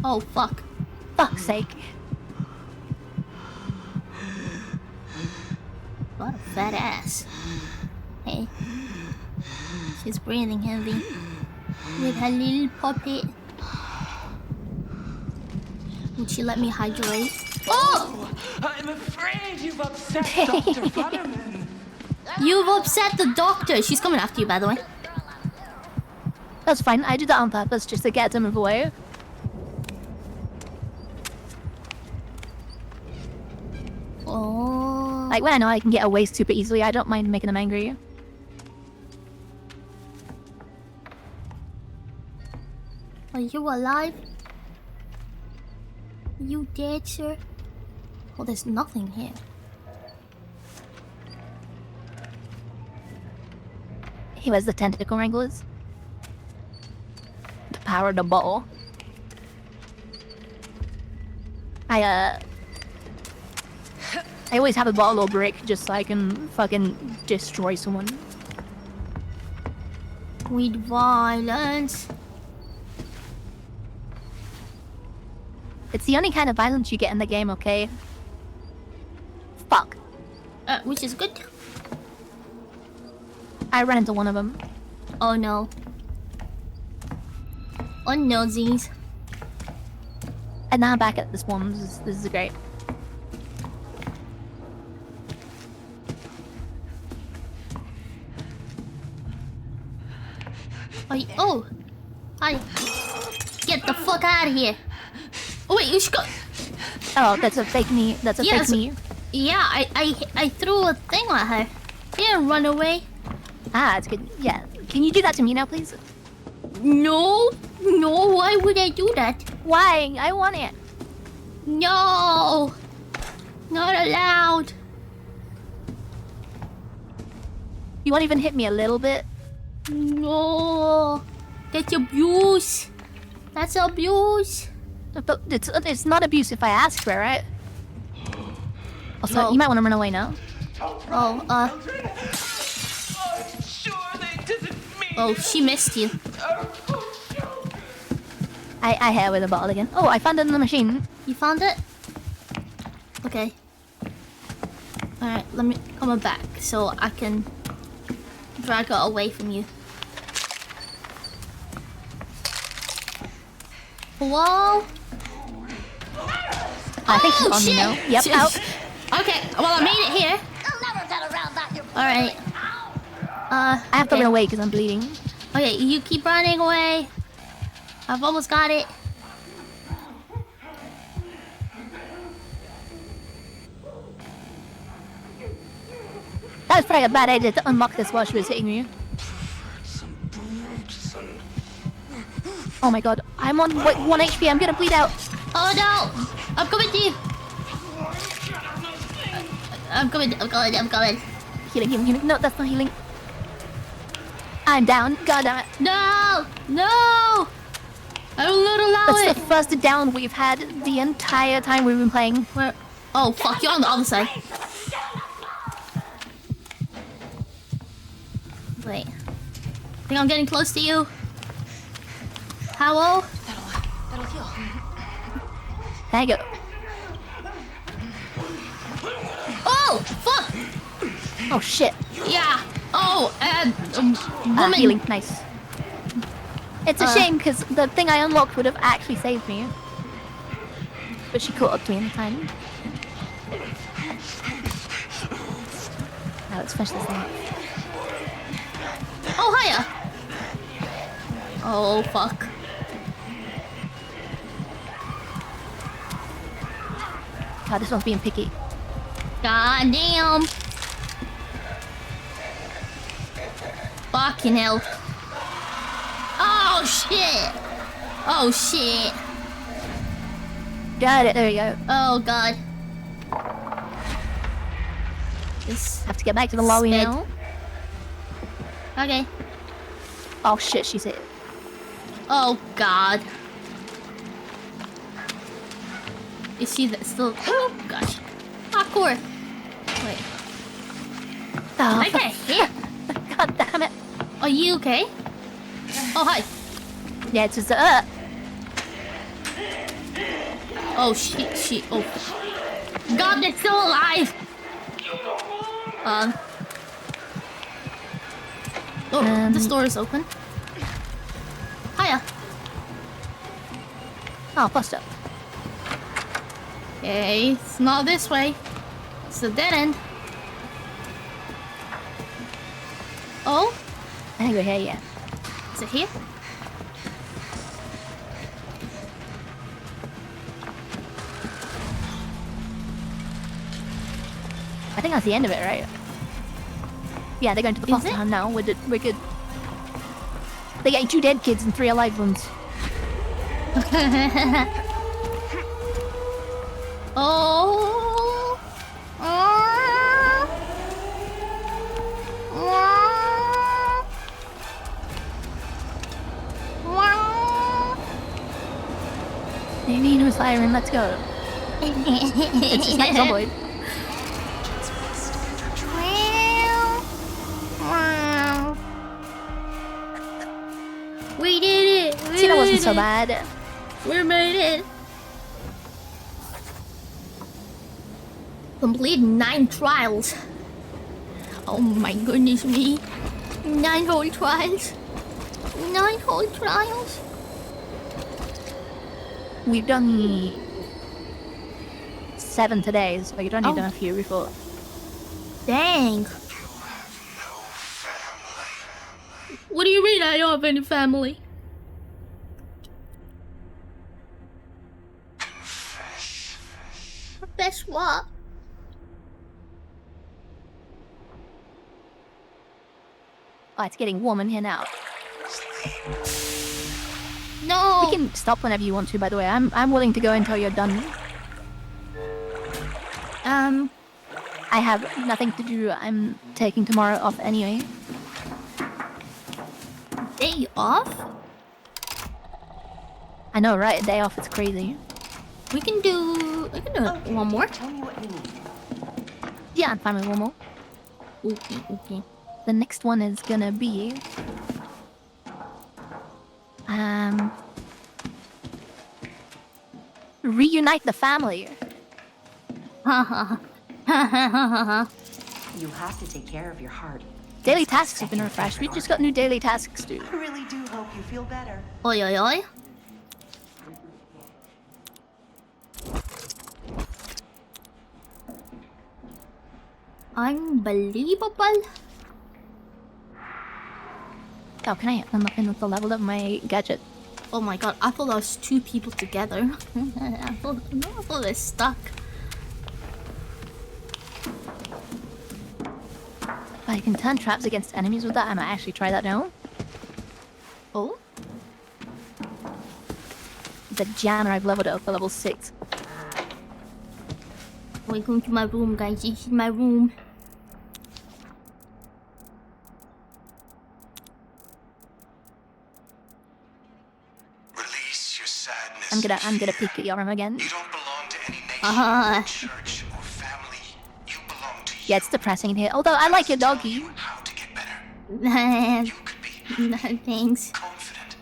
Oh, fuck. Fuck's sake. What a fat ass. Hey. She's breathing heavy. With her little puppet. Would she let me hydrate? Oh! I'm afraid you've upset Dr. Butterman. You've upset the doctor. She's coming after you, by the way. That's fine. I did that on purpose just to get to move away. Oh. Like when I know I can get away super easily, I don't mind making them angry. Are you alive? Are you dead, sir? Oh, there's nothing here. He was the tentacle wranglers. The power of the bottle. I always have a bottle or brick just so I can fucking destroy someone. With violence. It's the only kind of violence you get in the game, okay? Fuck. Which is good. I ran into one of them. Oh no. Oh no, Z's. And now I'm back at this one. This is great. Oh! Hi. Get the fuck out of here. Oh wait, you should go. Oh, that's a fake me. That's a fake me. Yeah, I threw a thing at her. She didn't run away. Ah, it's good. Yeah. Can you do that to me now, please? No. No, why would I do that? Why? I want it. No. Not allowed. You won't even hit me a little bit? No. That's abuse. That's abuse. But it's not abuse if I ask for it, right? Also, No. you might want to run away now. Oh, she missed you. I hit her with a bottle again. Oh, I found it in the machine. You found it? Okay. Alright, let me come back so I can drag her away from you. Whoa! I think she's on me now. Yep, out. Okay, well I made it here. Alright. I have to run away because I'm bleeding. Okay, you keep running away. I've almost got it. That was probably a bad idea to unlock this while she was hitting you. Oh my god, I'm on 1 HP, I'm gonna bleed out. Oh no! I'm coming to you! I'm coming. Healing. No, that's not healing. I'm down. God damn it. No! No! I will not allow it! That's the first down we've had the entire time we've been playing. Where? Oh fuck, you're on the other side. Wait. I think I'm getting close to you. Howell? That'll heal. There you go. Oh! Fuck! Oh shit. Yeah! Oh, woman! Healing. Nice. It's a shame because the thing I unlocked would have actually saved me. But she caught up to me in time. Now let's finish this thing. Oh, hiya! Oh, fuck. God, this one's being picky. God damn! Fucking hell. Oh, shit! Oh, shit. Got it, there you go. Oh, God. Just have to get back to the lobby now. Okay. Oh shit, she's hit. Oh, God. Is she still... Oh, gosh. Parkour. Wait. Oh, I get hit. God damn it. Are you okay? Oh, hi. Yeah, it's just Oh, she. Oh. God, they're still alive. Oh, this door is open. Hiya. Oh, bust up. Okay, it's not this way. It's a dead end. Oh? I think we're here, yeah. Is it here? I think that's the end of it, right? Yeah, they're going to the foster home now. We're good. They're getting 2 dead kids and 3 alive ones. Oh. Maybe no siren, let's go. It's not Zomboid. We did it! See, that wasn't so bad. We made it! Complete 9 trials. Oh my goodness me. 9 whole trials. 9 whole trials. We've done 7 today, so you've only done a few before. Dang. What do you mean I don't have any family? Confess what? Oh, it's getting warm in here now. No! We can stop whenever you want to, by the way. I'm willing to go until you're done. I have nothing to do. I'm taking tomorrow off anyway. Day off? I know, right? A day off, it's crazy. We can do one more. Tell me what you need. Yeah, I'm fine with one more. Okay. The next one is gonna be... reunite the family. You have to take care of your heart. Daily tasks have been refreshed. We just got new daily tasks too. I really do hope you feel better. Oi, oi, oi. Unbelievable. Oh, can I unlock the level of my gadget? Oh my god, I thought that was 2 people together. I thought they're stuck. I can turn traps against enemies with that. I might actually try that now. Oh? The Janna, I've leveled up for level 6. Welcome to my room, guys. This is my room. Release your sadness. I'm gonna peek at your room again. You don't belong to any nation, church, or family. You belong to you. Yeah, it's depressing in here. Although I like your doggy. How to get better. You could be. No, thanks. Confident.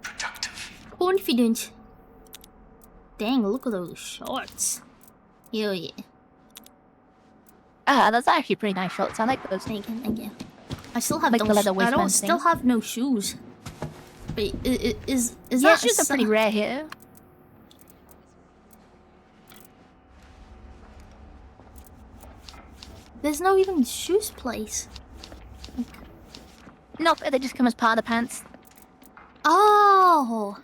Productive. Confident. Dang, look at those shorts. Hell yeah. Ah, that's actually pretty nice shorts. I like those. Thank you, thank you. I still have Like the leather I waistband don't still thing. have no shoes. Wait, is Yeah, that shoes are pretty rare here. There's no even shoes place. Nope, they just come as part of the pants. Oh.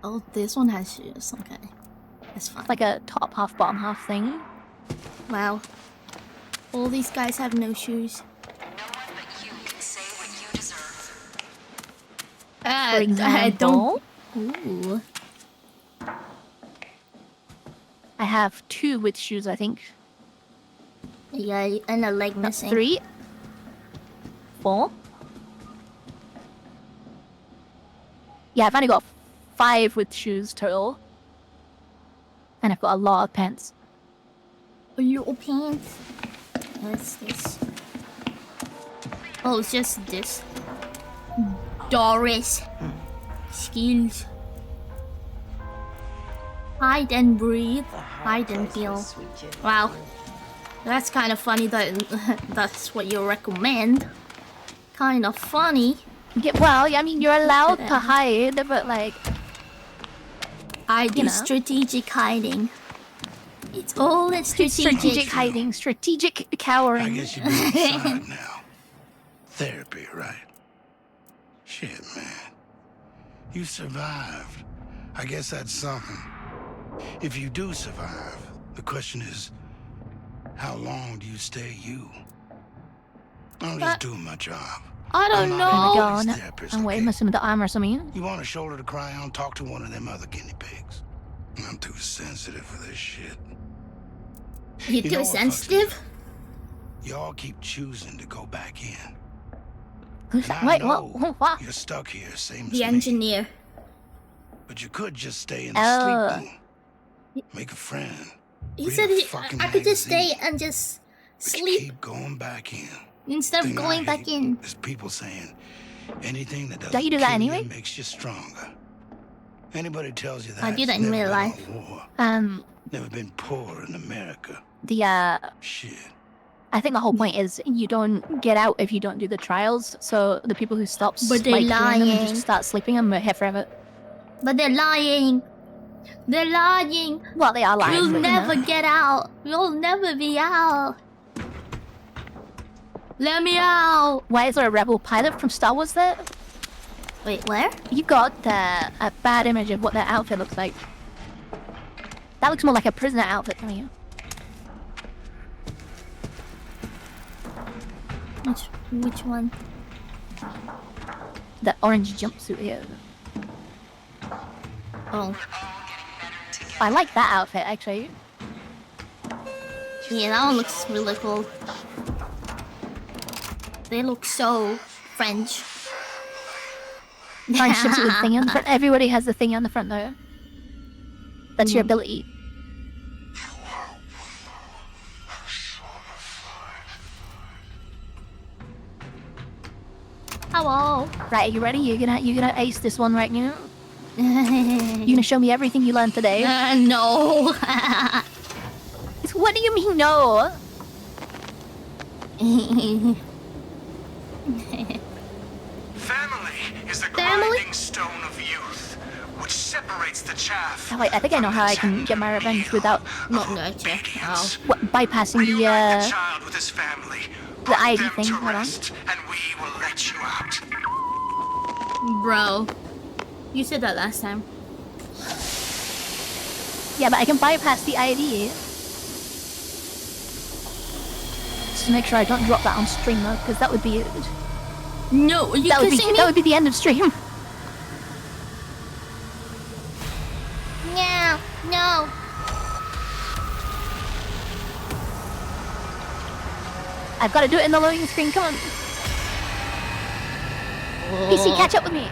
Oh, this one has shoes. Okay, that's fine. Like a top half, bottom half thing. Wow. All these guys have no shoes. For example, I don't. Ooh. I have 2 with shoes, I think. Yeah, and a leg missing. 3. 4. Yeah, I've only got 5 with shoes total. And I've got a lot of pants. A little pants. What's this? Oh, it's just this. Doris. Skills. Hide and breathe. Hide and heal. Wow. That's kind of funny that that's what you recommend. Kind of funny. Yeah, well, I mean, you're allowed to hide, but like... I do strategic hiding. It's all in strategic hiding, strategic cowering. I guess you've been inside now. Therapy, right? Shit, man. You survived. I guess that's something. If you do survive, the question is, how long do you stay you? I'm just doing my job. I don't know. I'm way missing with the armor or something. You want a shoulder to cry on? Talk to one of them other guinea pigs. I'm too sensitive for this shit. You're too sensitive? Y'all keep choosing to go back in. Who's that? Wait, what? You're stuck here, same as The me. engineer. But you could just stay in the sleep room. Make a friend. He Read said a I fucking could just magazine. stay and just But you sleep keep going back in. instead of Thing going I back hate in. is people saying anything that doesn't Don't you do that kill anyway? you makes you stronger. Anybody tells you that, I do that in never real been life. on war, never been poor in America. Shit. I think the whole point is you don't get out if you don't do the trials. So the people who stop But they're doing them and lying. just start sleeping them are here forever. But they're lying. They're lying. Well, they are lying. You'll but, you never know. get out. You'll never be out. Let me out. Why is there a rebel pilot from Star Wars there? Wait, where? You got a bad image of what their outfit looks like. That looks more like a prisoner outfit to me. Which one? The orange jumpsuit here. Oh. I like that outfit actually. Yeah, that one looks really cool. They look so French. Orange jumpsuit with the thing on the front. Everybody has the thing on the front though. That's your ability. Hello. Right, are you ready? You're gonna ace this one right now. You gonna show me everything you learned today? No. What do you mean no? Family is the grinding stone of youth, which separates the chaff. Oh, wait, I think I know how I can get my revenge without not gotcha. Oh. what, bypassing The child with his family. the ID them thing. to Hold on. rest, and we will let you out. Bro. You said that last time. Yeah, but I can bypass the ID. just to make sure I don't drop that on stream though, because that would be No, are you kissing me? that would be the end of stream. No, no. I've got to do it in the loading screen. Come on. PC, catch up with me.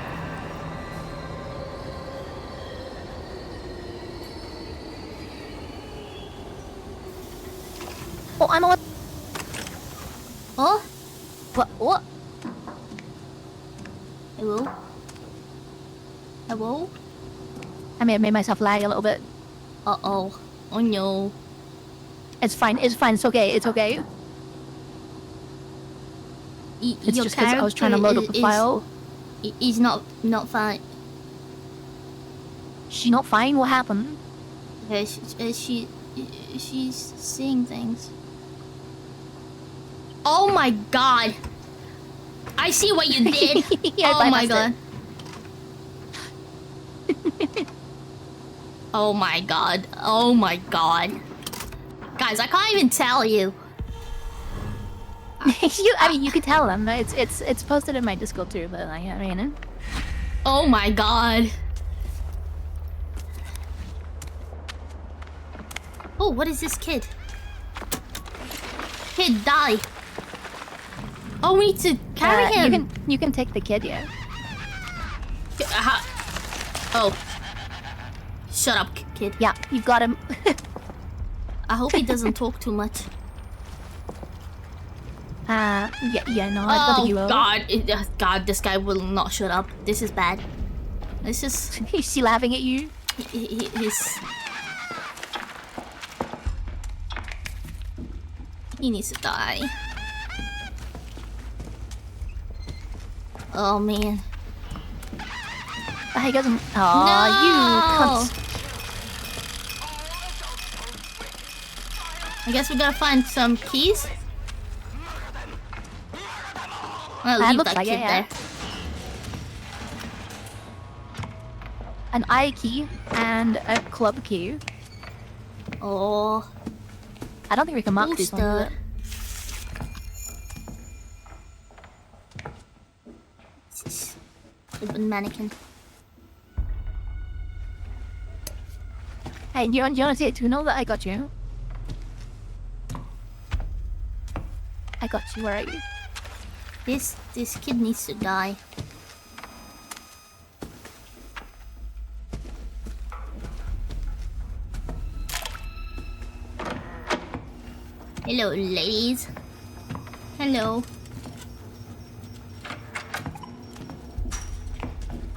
Oh, I'm on. Oh? What? Hello? Hello? I may have made myself lag a little bit. Uh-oh. Oh no. It's fine. It's fine. It's okay. It's okay. It's Your just because I was trying to load up a file. He's not fine. She's not fine? What happened? Okay, she's seeing things. Oh my god! I see what you did! Yeah, oh my god. Oh my god. Oh my god. Guys, I can't even tell you. I mean, you could tell them. It's posted in my Discord too, but I mean. Oh my god. Oh, what is this kid? Kid, die. Oh, we need to carry him. You can take the kid, yeah. Oh. Shut up, kid. Yeah, you got him. I hope he doesn't talk too much. Yeah, no, I don't think you will. God, this guy will not shut up. This is bad. This is... Is she laughing at you? He's... He needs to die. Oh, man. He doesn't... Aw, no! You cunts. I guess we gotta find some keys. I'll leave that kid there. An eye key and a club key. Oh. I don't think we can mark these ones. Stupid mannequin. Hey, do you want to see it to know that I got you? I got you, where are you? This kid needs to die. Hello, ladies. Hello.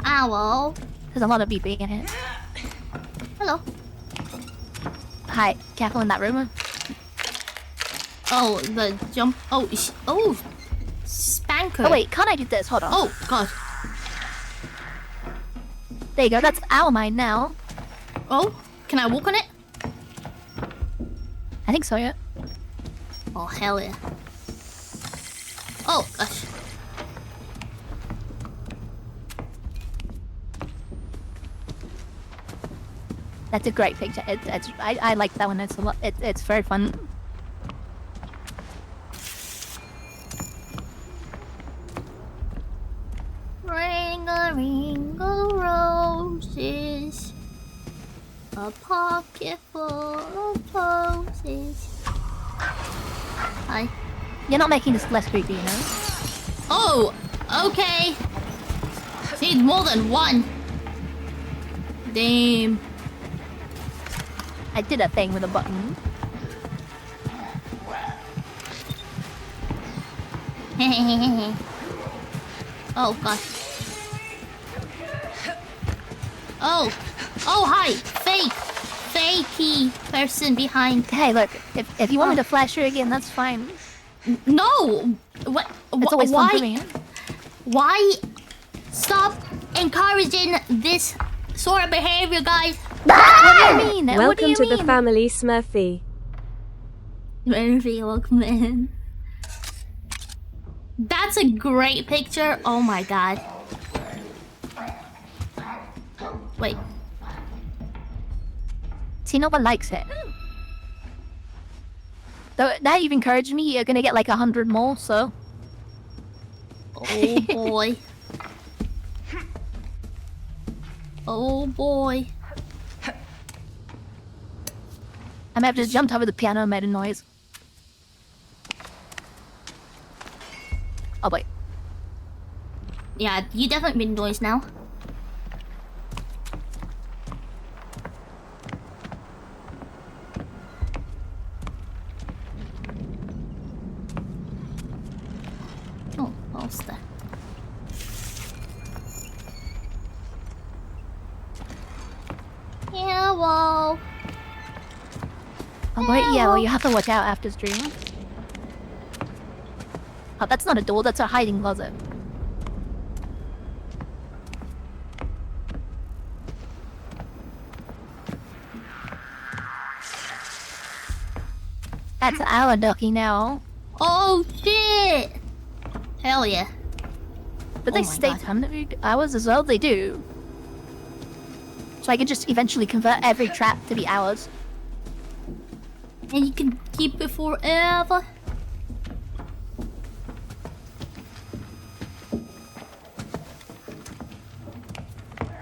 Owl. There's a lot of beeping in it. Hello. Hi, careful in that room. Oh, the jump. Oh, oh, spanker. Oh wait, can't I do this? Hold on. Oh god. There you go. That's our mine now. Oh, can I walk on it? I think so, yeah. Oh hell yeah. Oh gosh. That's a great picture. I like that one. It's a lot. It's very fun. Ring-a-ring-a roses, a pocket full of posies. Hi. You're not making this less creepy, you know? Oh, okay. Need more than one. Damn. I did a thing with a button. Oh god. Oh. Oh hi. Fakey person behind. Hey, look. If you want me to flash you again, that's fine. No. What? It's always fun for me. Why? Stop encouraging this sort of behavior, guys. What do you mean? Welcome to the family, Smurfy. Smurfy, welcome in. That's a great picture. Oh my god. Wait. See, no one likes it. Though now you've encouraged me, you're gonna get like 100 more, so. Oh boy. Oh boy. I may have just jumped over the piano and made a noise. Oh wait. Yeah, you definitely made noise now. Oh, what's that? Yeah, well. Oh wait, yeah, well you have to watch out after stream. Oh, that's not a door, that's a hiding closet. That's our ducky now. Oh shit! Hell yeah. But they stay permanent hours as well? They do. So I could just eventually convert every trap to be hours. And you can keep it forever.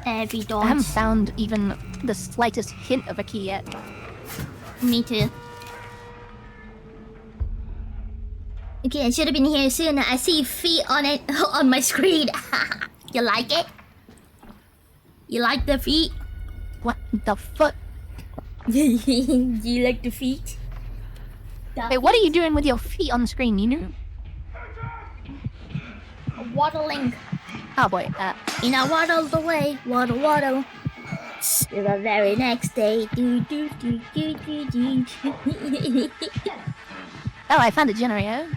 Every door. I haven't found even the slightest hint of a key yet. Me too. Okay, I should have been here sooner. I see feet on it on my screen. You like it? You like the feet? What the fuck? You like the feet? Wait, what are you doing with your feet on the screen, Ninu? Waddling. Oh boy, You know, waddled away, waddle, waddle. To the very next day. Do, do, do, do, do, do. Oh, I found a generator.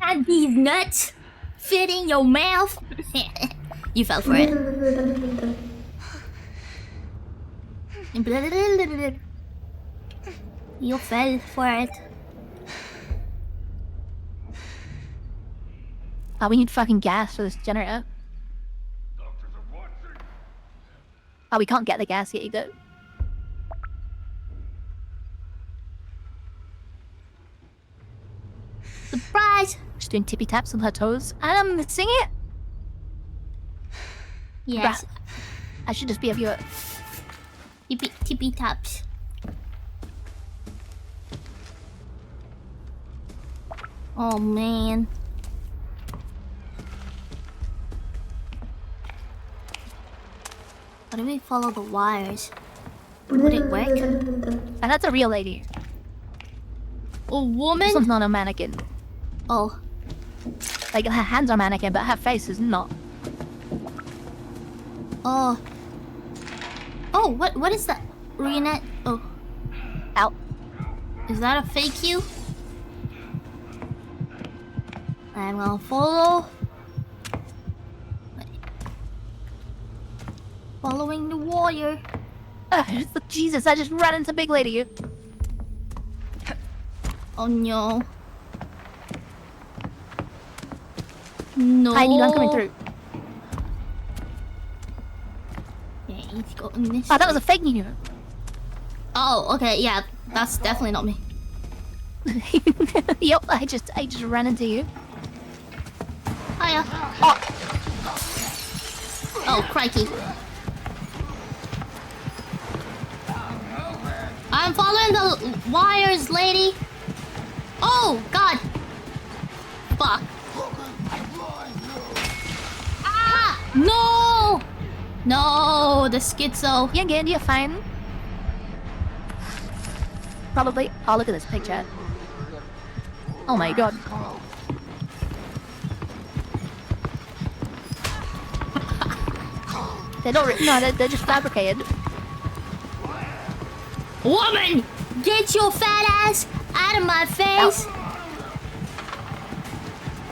And these nuts fit in your mouth. You fell for it. You fell for it. Oh, we need fucking gas for this generator. Oh, we can't get the gas yet either. Surprise! She's doing tippy taps on her toes. Sing it! Yes. Bruh. I should just be a viewer. Tippy taps. Oh man. How do we follow the wires? Would it work? And that's a real lady. A woman? This one's not a mannequin. Oh. Like, her hands are mannequin, but her face is not. Oh. Oh, what is that? Reenact? Oh. Out. Is that a fake you? I'm gonna follow. Following the warrior. Jesus, I just ran into big lady. Oh no. No. Hi, I'm coming through. Yeah, he's got in this. Oh, that was a fake Nino. Oh, okay, yeah, that's definitely not me. Yep, I just ran into you. Hiya. Oh. Oh, crikey. I'm following the wires, lady. Oh, God. Fuck. Ah! No! No, the schizo. Yeah, again, you're fine. Probably. Oh, look at this picture. Oh my god. They're not. No, they're just fabricated. Woman! Get your fat ass out of my face! Ow.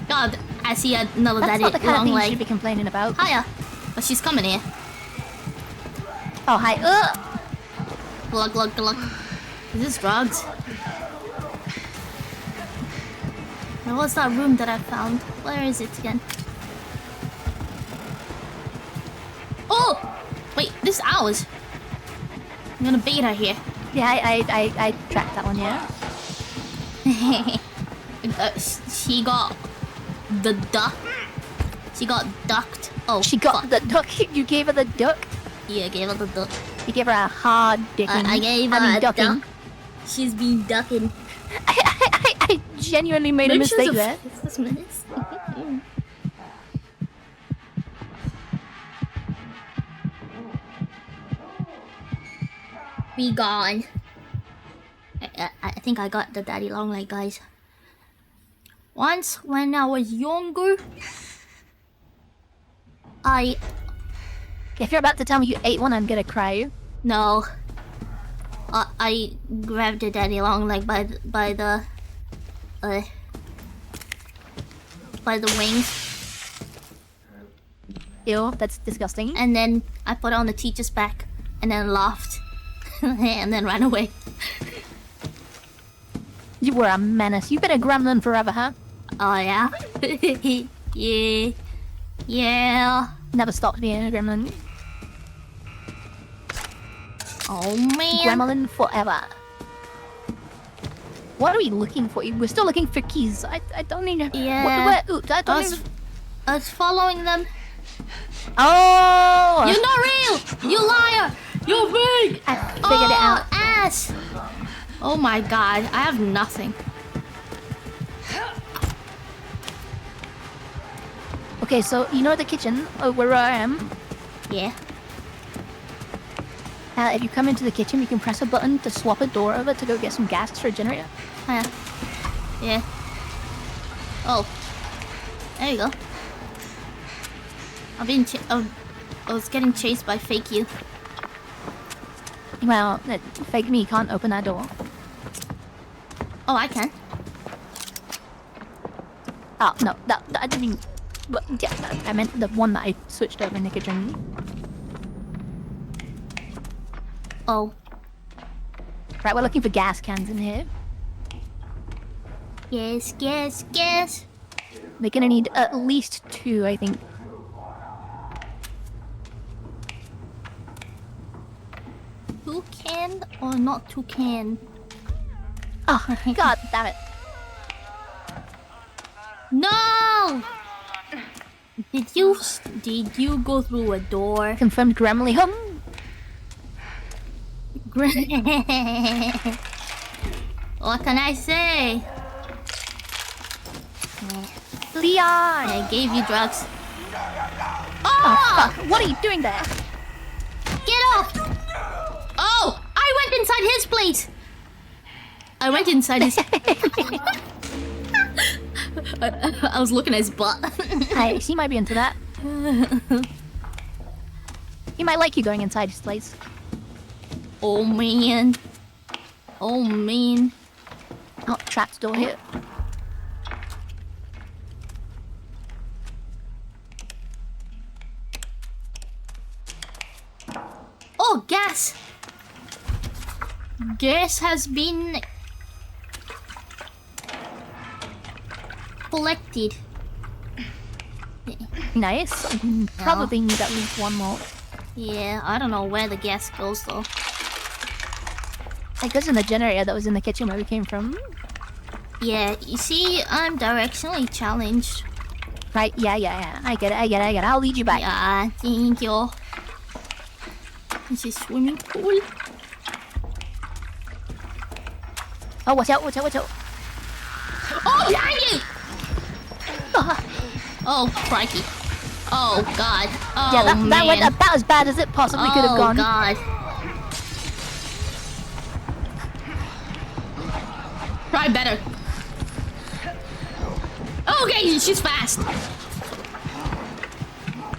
God, I see another That's daddy not the kind of long thing you leg. should be complaining about. Hiya. Oh, she's coming here. Oh, hi. Glug, glug, glug. Is this drugs? Now, what's that room that I found? Where is it again? Oh! Wait, this is ours. I'm gonna bait her here. Yeah, I tracked that one, yeah. She got the duck. She got ducked. Oh, she got the duck. You gave her the duck? Yeah, I gave her the duck. You gave her a hard dicking. I gave her a ducking. duck. She's been ducking. I genuinely made a mistake there. Be gone. I think I got the daddy long leg, guys. Once when I was younger, If you're about to tell me you ate one, I'm gonna cry. No. I grabbed the daddy long leg by the wings. Ew, that's disgusting. And then I put it on the teacher's back and then laughed and then ran away. You were a menace. You've been a gremlin forever, huh? Oh yeah? Yeah. Yeah. Never stopped being a gremlin. Oh man. Gremlin forever. What are we looking for? We're still looking for keys. I don't even... Yeah. I was following them. Oh! You're not real! You liar! You're big! I figured it out. Ass! Oh my god, I have nothing. Okay, so you know the kitchen where I am? Yeah. If you come into the kitchen, you can press a button to swap a door over to go get some gas for a generator. Yeah. Oh. There you go. I was getting chased by fake you. Well, fake me can't open that door. Oh, I can. Oh, no, I didn't mean... But, yeah, I meant the one that I switched over in the kitchen. Oh. Right, we're looking for gas cans in here. Yes, yes, yes. They're gonna need at least 2, I think. Toucan or not toucan? Oh, god damn it. No! Did you go through a door? Confirmed Gremlin home. What can I say? Leon! I gave you drugs. Oh, fuck. What are you doing there? Get off! Oh! I went inside his place! I went inside his... I was looking at his butt. She might be into that. He might like you going inside his place. Oh man. Oh man. Oh, trapped door here. Oh, gas! Gas has been collected. Nice. Probably need at least 1 more. Yeah, I don't know where the gas goes though. It goes in the generator that was in the kitchen where we came from. Yeah, you see, I'm directionally challenged. Right, yeah. I get it. I'll lead you back. Yeah, thank you. This is swimming pool. Oh, watch out. Oh, behind you! Oh, crikey. Oh, God. Oh, yeah, that man. went about as bad as it possibly could have gone. Oh, God. Try better. Okay, she's fast.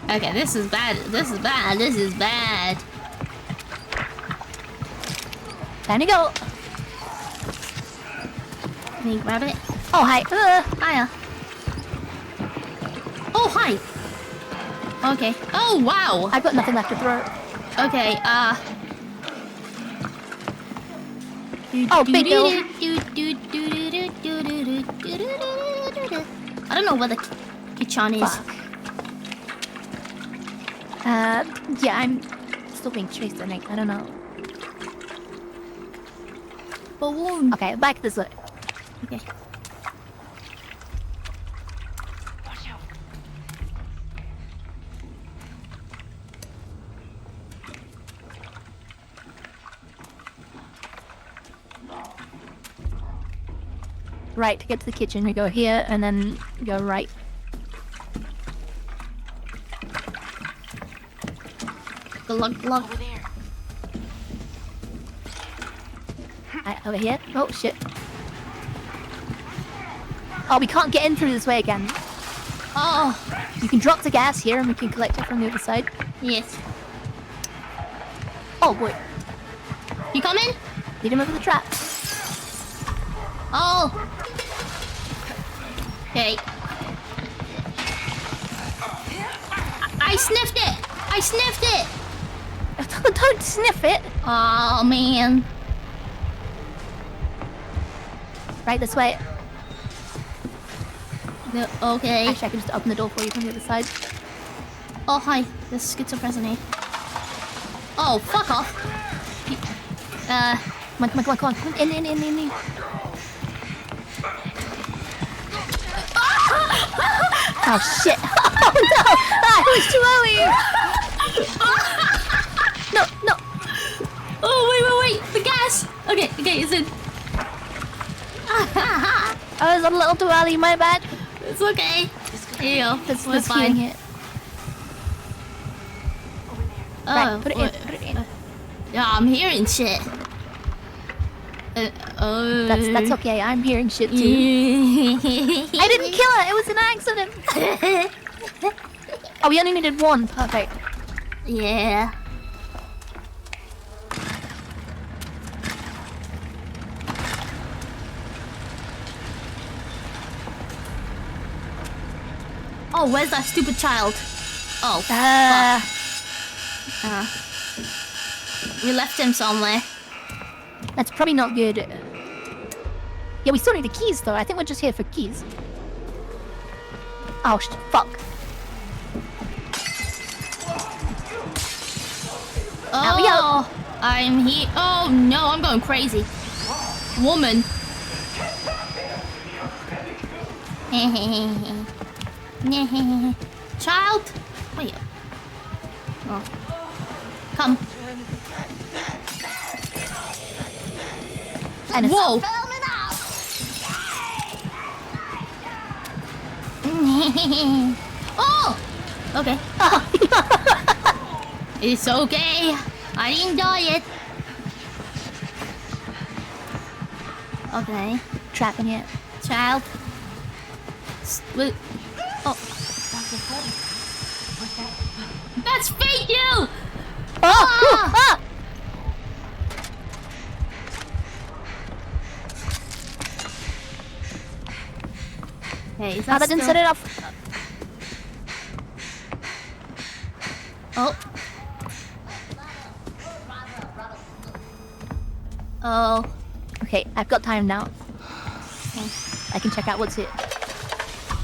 Okay, this is bad. This is bad. Time to go. Can you grab it? Oh, hi. Hiya. Oh, hi. Okay. Oh, wow. I've got nothing left to throw. Okay, Oh, big deal. I don't know where the kitchen is. Fuck. Yeah, I'm still being chased, I think. I don't know. Balloon. Okay, back this way. Okay. Right, to get to the kitchen, we go here and then go right. Glug glug. Over there. Right, over here. Oh shit. Oh, we can't get in through this way again. Oh. You can drop the gas here and we can collect it from the other side. Yes. Oh boy. You coming? Lead him over the trap. Oh. Okay. I sniffed it. I sniffed it. Don't sniff it. Oh man. Right this way. No, okay. Actually, I can just open the door for you from the other side. Oh hi. This schizophrenia. Oh fuck off. Come on. In. Oh shit! Oh no! Ah, it was too early! No! Oh wait! The gas! Okay, it's in. I was a little too early, my bad. It's okay. Here you go. Let's fine. It. Oh, right, put it in. Yeah, I'm hearing shit. That's okay. I'm hearing shit too. I didn't kill her. It was an accident. Oh, we only needed one. Perfect. Yeah. Oh, where's that stupid child? Oh, fuck. We left him somewhere. That's probably not good. Yeah, we still need the keys though. I think we're just here for keys. Oh, fuck. Oh, we go. I'm here. Oh no, I'm going crazy. Woman. Child. Wait. Oh. Come. And whoa. Oh. Okay. It's okay. I enjoy it. Okay. Trapping it. Child. Wait. Oh. That's fake you! Oh! Hey, that didn't set it off. Oh. Oh. Okay, I've got time now. Okay. I can check out what's here.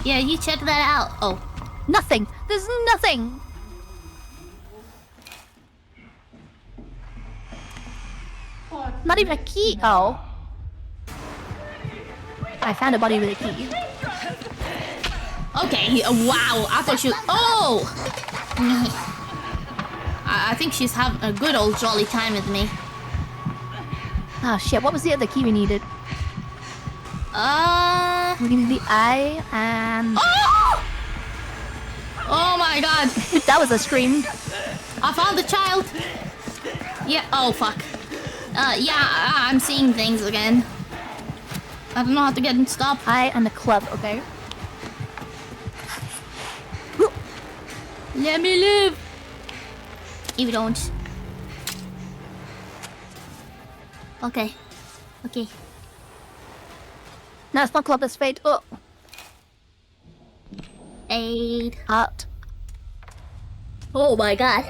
Yeah, you check that out. Oh. Nothing! There's nothing! Not even a key. Oh. I found a body with a key. Okay, wow. I thought she was... Oh! I think she's having a good old jolly time with me. Oh shit, what was the other key we needed? We needed the eye and... Oh! Oh my god. That was a scream. I found the child. Yeah, oh fuck. Yeah, I'm seeing things again. I don't know how to get him stopped. Eye and the club, okay. Let me live. You don't. Okay. Okay. No, it's not club, it's fate. Oh. Aid. Heart. Oh my god.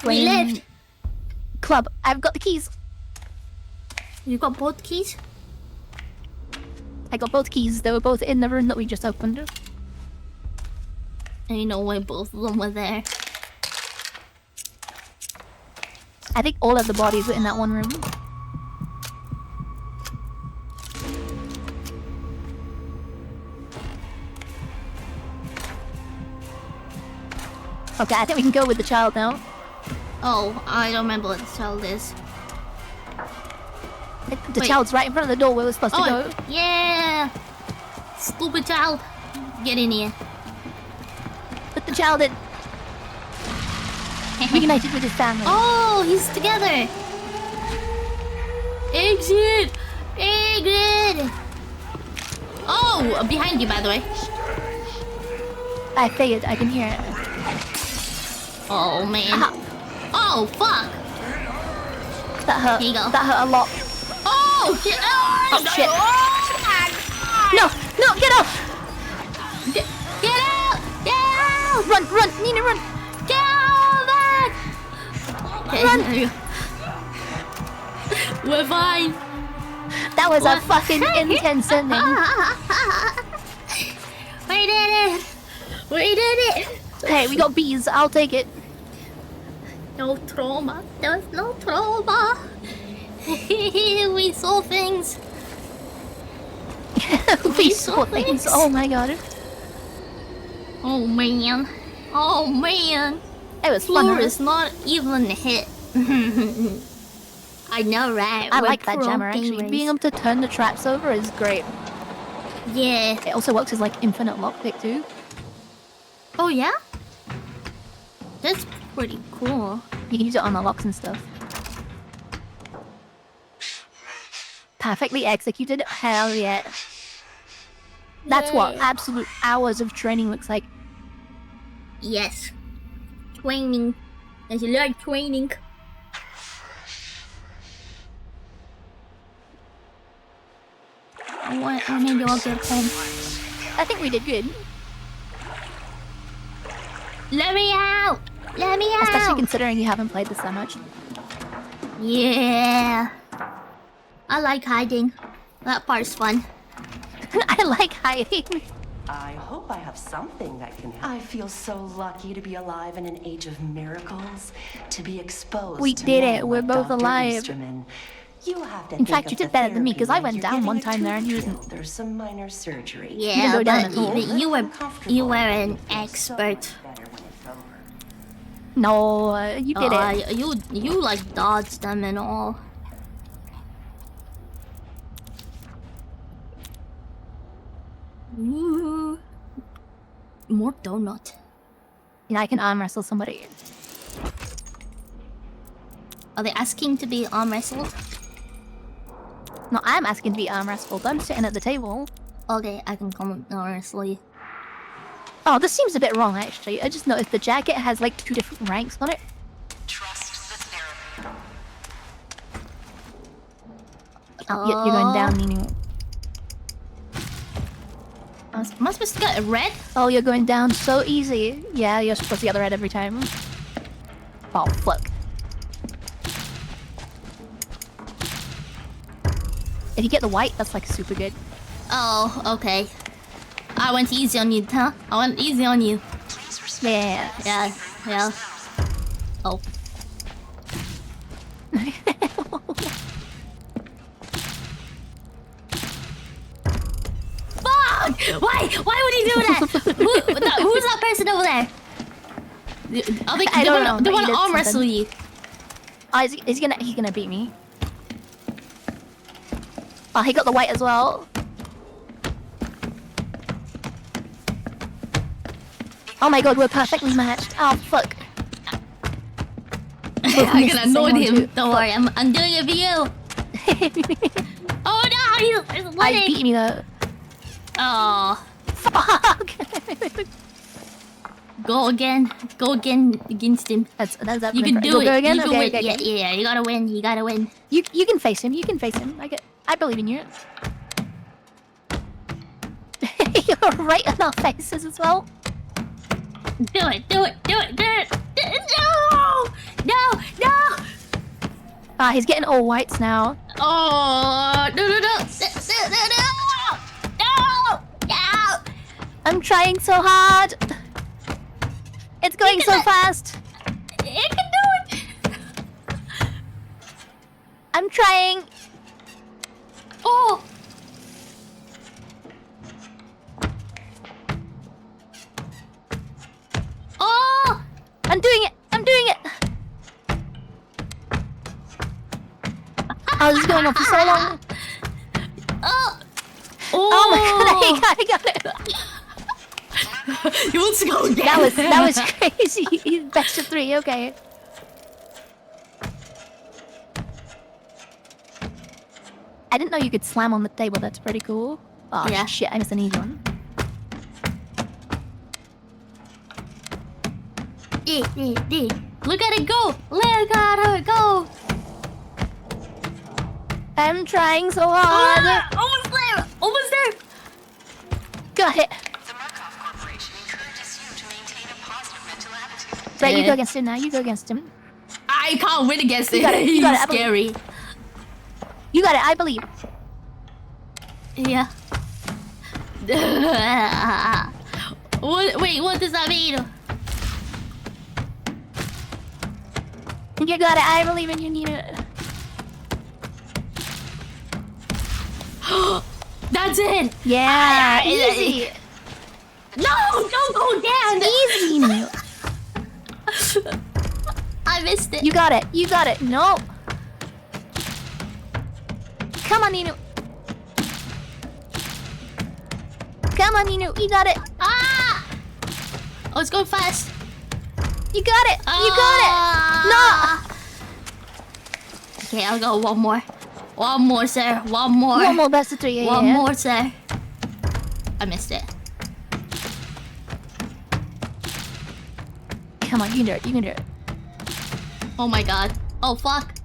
We lived. Club. I've got the keys. You got both keys? I got both keys. They were both in the room that we just opened. And you know why both of them were there. I think all of the bodies were in that one room. Okay, I think we can go with the child now. Oh, I don't remember what the child is. The child's right in front of the door where we're supposed to go. Yeah! Stupid child. Get in here. Put the child in. Reunited with his family. Oh, he's together. Exit! Exit! Oh, behind you, by the way. I figured. I can hear it. Oh, man. Oh, fuck. That hurt. Here you go. That hurt a lot. Oh, shit. Oh, shit. No, no, get off. Get out! Get out! Run, run, Nina, run. Get out! Okay, Run. there you go. We're fine. That was a fucking intense ending. We did it. We did it. Hey, we got bees. I'll take it. No trauma. There's no trauma. We saw things. We saw things. Oh my god. Oh man. Oh man. It was fun. Floor is not even hit. I know, right? I We're like that pro jammer actually. gamers. Being able to turn the traps over is great. Yeah. It also works as like infinite lockpick too. Oh yeah? That's pretty cool. You can use it on the locks and stuff. Perfectly executed? Hell yeah. That's what absolute hours of training looks like. Yes. Training. There's a lot of training. Or maybe I'll get home. I think we did good. Let me out! Let me out! Especially considering you haven't played this that much. Yeah. I like hiding. That part's fun. I like hiding. I hope I have something that can help. I feel so lucky to be alive in an age of miracles, to be exposed. We to did men it. We're like both Dr. alive. Easterman. You have to In think fact, of you did the better than me therapy because I like went you're down getting one a time there and you tooth didn't. filled. There's some minor surgery. Yeah, go down but the hole. you were an expert. No, you did it. You like dodged them and all. Ooh. More donut. You know, I can arm wrestle somebody. Are they asking to be arm wrestled? No, I'm asking to be arm wrestled. I'm sitting at the table. Okay, I can come arm wrestle you. Oh, this seems a bit wrong actually. I just noticed the jacket has like 2 different ranks on it. Trust the therapy. Oh, you're going down, Nini. Am I supposed to get a red? Oh, you're going down so easy. Yeah, you're supposed to get the red every time. Oh, fuck. If you get the white, that's like super good. Oh, okay. I went easy on you, huh? I went easy on you. Yeah. Yeah, yeah. Oh. Fuck! Why would he do that? Who's that person over there? I don't know, They but want he to did arm wrestle something. you. Oh, he's gonna beat me. Oh, he got the white as well. Oh my god, we're perfectly matched. Oh, fuck. I'm gonna annoy him. Don't worry, I'm doing it for you. Oh no, he's winning. I beat me though. Oh. Fuck. Go again. Go again against him. That's You can do it. Go again? You can Okay, win. okay, Yeah, okay. yeah, you gotta win. You gotta win. You can face him. You can face him. I believe in you. You're right in our faces as well. Do it. Do it. Do it. Do it. No! No! No! Ah, he's getting all whites now. Oh! No! No! No! No! No! No! I'm trying so hard. It's going so fast. It can do it. I'm trying. Oh! Oh! Oh, this is going on for so long. Oh my god, he got it. He wants to go again. That was crazy. He's best of 3, okay. I didn't know you could slam on the table, that's pretty cool. Oh Yeah. shit, I missed an easy one. Look at it go! Look at her go! I'm trying so hard. Almost there! Almost there! Got it. The Markov Corporation encourages you to maintain a positive mental attitude. Right, you go against him now. You go against him. I can't win against him. You got it. You got it. He's scary. You got it. I believe. Yeah. What? Wait, what does that mean? You got it. I believe in you, Nina. That's it. Yeah, easy. No, don't go down. Easy, Nina. I missed it. You got it. You got it. No. Come on, Nino. Come on, Nino. You got it. Ah! Oh, it's going fast. You got it. You got it. No. Okay, I'll go one more. One more, sir. One more. One more best of 3. Yeah, One yeah. more, sir. I missed it. Come on, you can do it. You can do it. Oh my god. Oh fuck.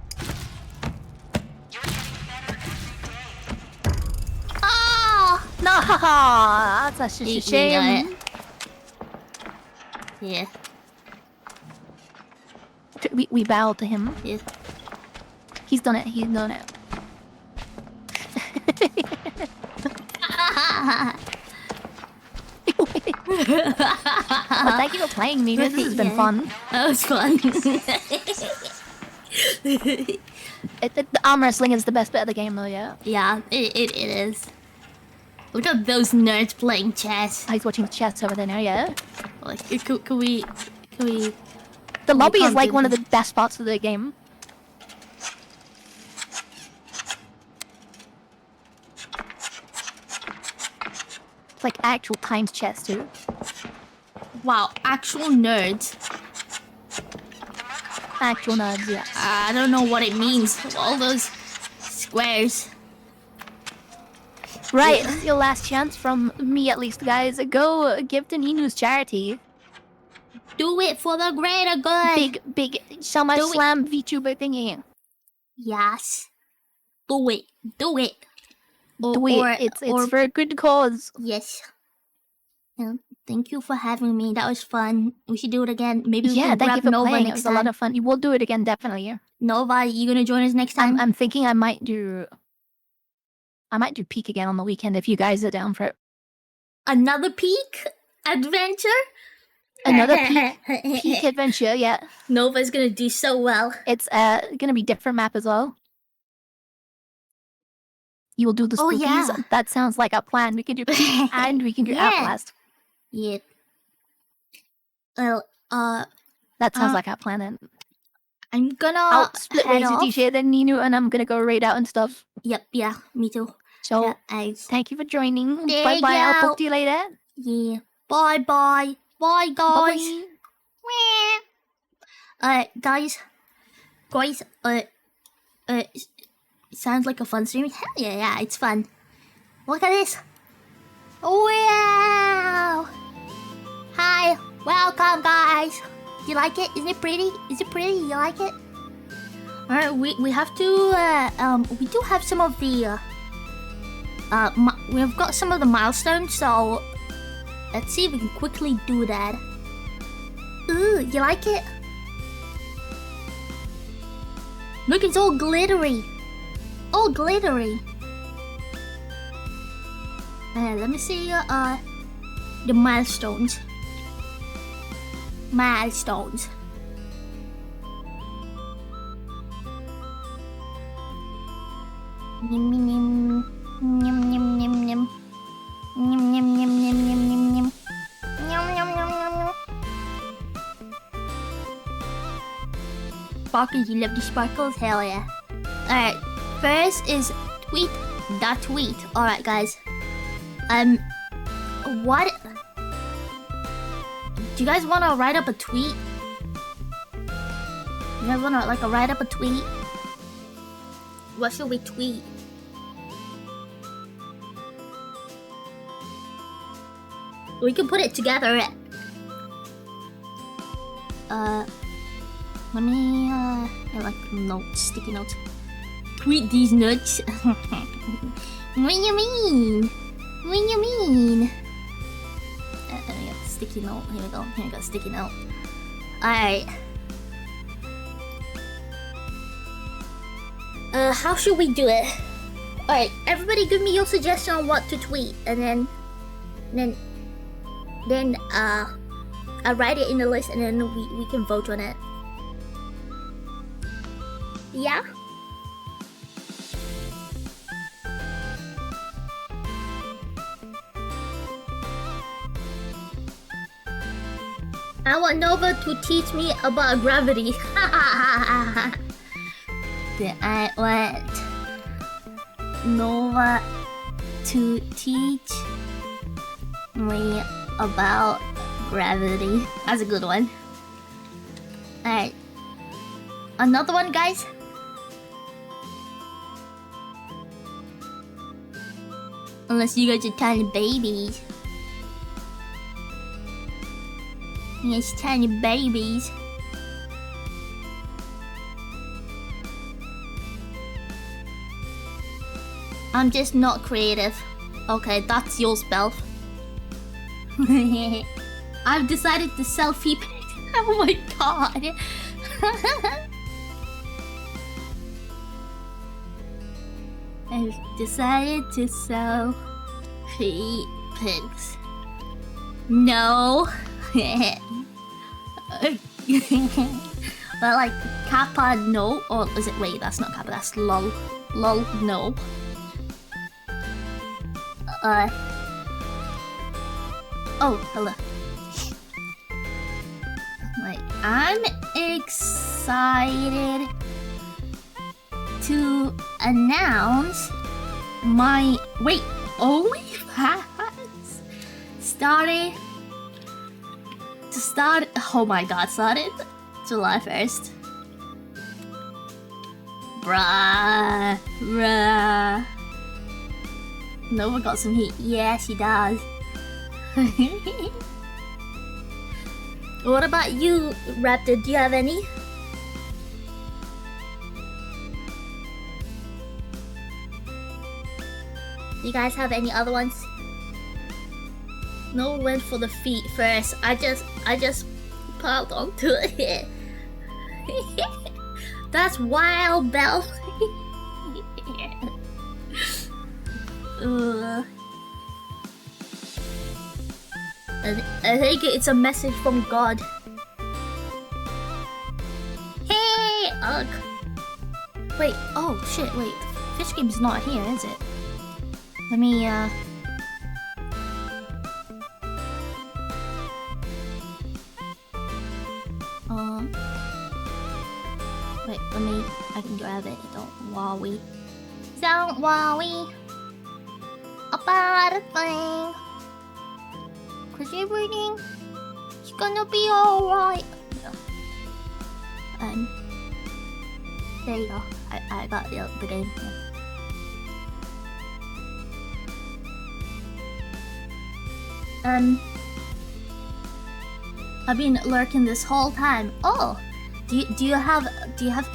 Ah! No, that's such a shame. Yeah. We bowed to him. Yeah. He's done it. He's done it. Well, thank you for playing me. This has been fun. That was fun. The arm wrestling is the best bit of the game, though. Yeah. Yeah, it is. Look at those nerds playing chess. He's watching chess over there now. Yeah. Like, can we? The lobby is like one of the best parts of the game. It's like actual timed chess too. Wow, actual nerds. Actual nerds, yeah. I don't know what it means. All those squares. Right, this is your last chance from me at least, guys. Go give to Ninu's charity. Do it for the greater good. Big Summer Slam VTuber thingy. Yes. Do it. Do it. Do it. It's for a good cause. Yes. Thank you for having me. That was fun. We should do it again. Maybe we can thank grab you for Nova playing. It next was time. a lot of fun. We'll do it again, definitely. Nova, you gonna join us next time? I'm thinking I might do Peak again on the weekend if you guys are down for it. Another Peak adventure? Another peak adventure, yeah. Nova's gonna do so well. It's gonna be different map as well. You will do the spookies. yeah. That sounds like a plan. We can do Peak and we can do Outlast. Yeah. Well, that sounds like our plan. Then I'm gonna I'll split head ways with off. DJ then Ninu, and I'm gonna go raid out and stuff. Yep, yeah, me too. So Yeah, thank you for joining. There Bye you bye. I'll go. talk to you later. Yeah. Bye bye. Bye guys. Guys, sounds like a fun stream. Hell yeah, it's fun. Look at this. Wow. Hi, welcome guys. You like it? Isn't it pretty? Is it pretty? You like it? Alright, we have to, we do have some of the, we've got some of the milestones, so let's see if we can quickly do that. Ooh, you like it? Look, it's all glittery. All glittery. Let me see, the milestones. Milestones. Nim nim nim nim nim nim nim nim nim nim nim nim nim nim Sparkles, you love the sparkles? Hell yeah. Alright, First is tweet that tweet. Alright, guys. What? Do you guys want to write up a tweet? You guys want to like write up a tweet? What should we tweet? We can put it together. Let me like notes, sticky notes. Tweet these nuts. What do you mean? What do you mean? There we go, sticky note. Here we go. Here we go, sticky note. Alright. How should we do it? Alright, everybody give me your suggestion on what to tweet, and then I'll write it in the list, and then we can vote on it. Yeah? I want Nova to teach me about gravity. I want Nova to teach me about gravity. That's a good one. Alright. Another one, guys? Unless you guys are tiny babies. Yes, tiny babies. I'm just not creative. Okay, that's your spell. I've decided to selfie pic. Oh my god. I've decided to selfie pics. No. But like Kappa no, or is it, wait, that's not Kappa, that's lol. Lol no. Oh, hello. Like, I'm excited to announce my OnlyFans started. Oh my god, started July 1st. Bruh. Nova got some heat. Yeah, she does. What about you, Raptor? Do you have any? Do you guys have any other ones? No, went for the feet first. I just piled onto it. That's wild, Belle. I think it's a message from God. Hey, ugh. Wait, oh shit, wait. Fish Game's not here, is it? Let me, wait, I can grab it. Don't worry. Don't worry about a thing. 'Cause everything is gonna be alright. There you go. I got the game. I've been lurking this whole time. Oh, do you have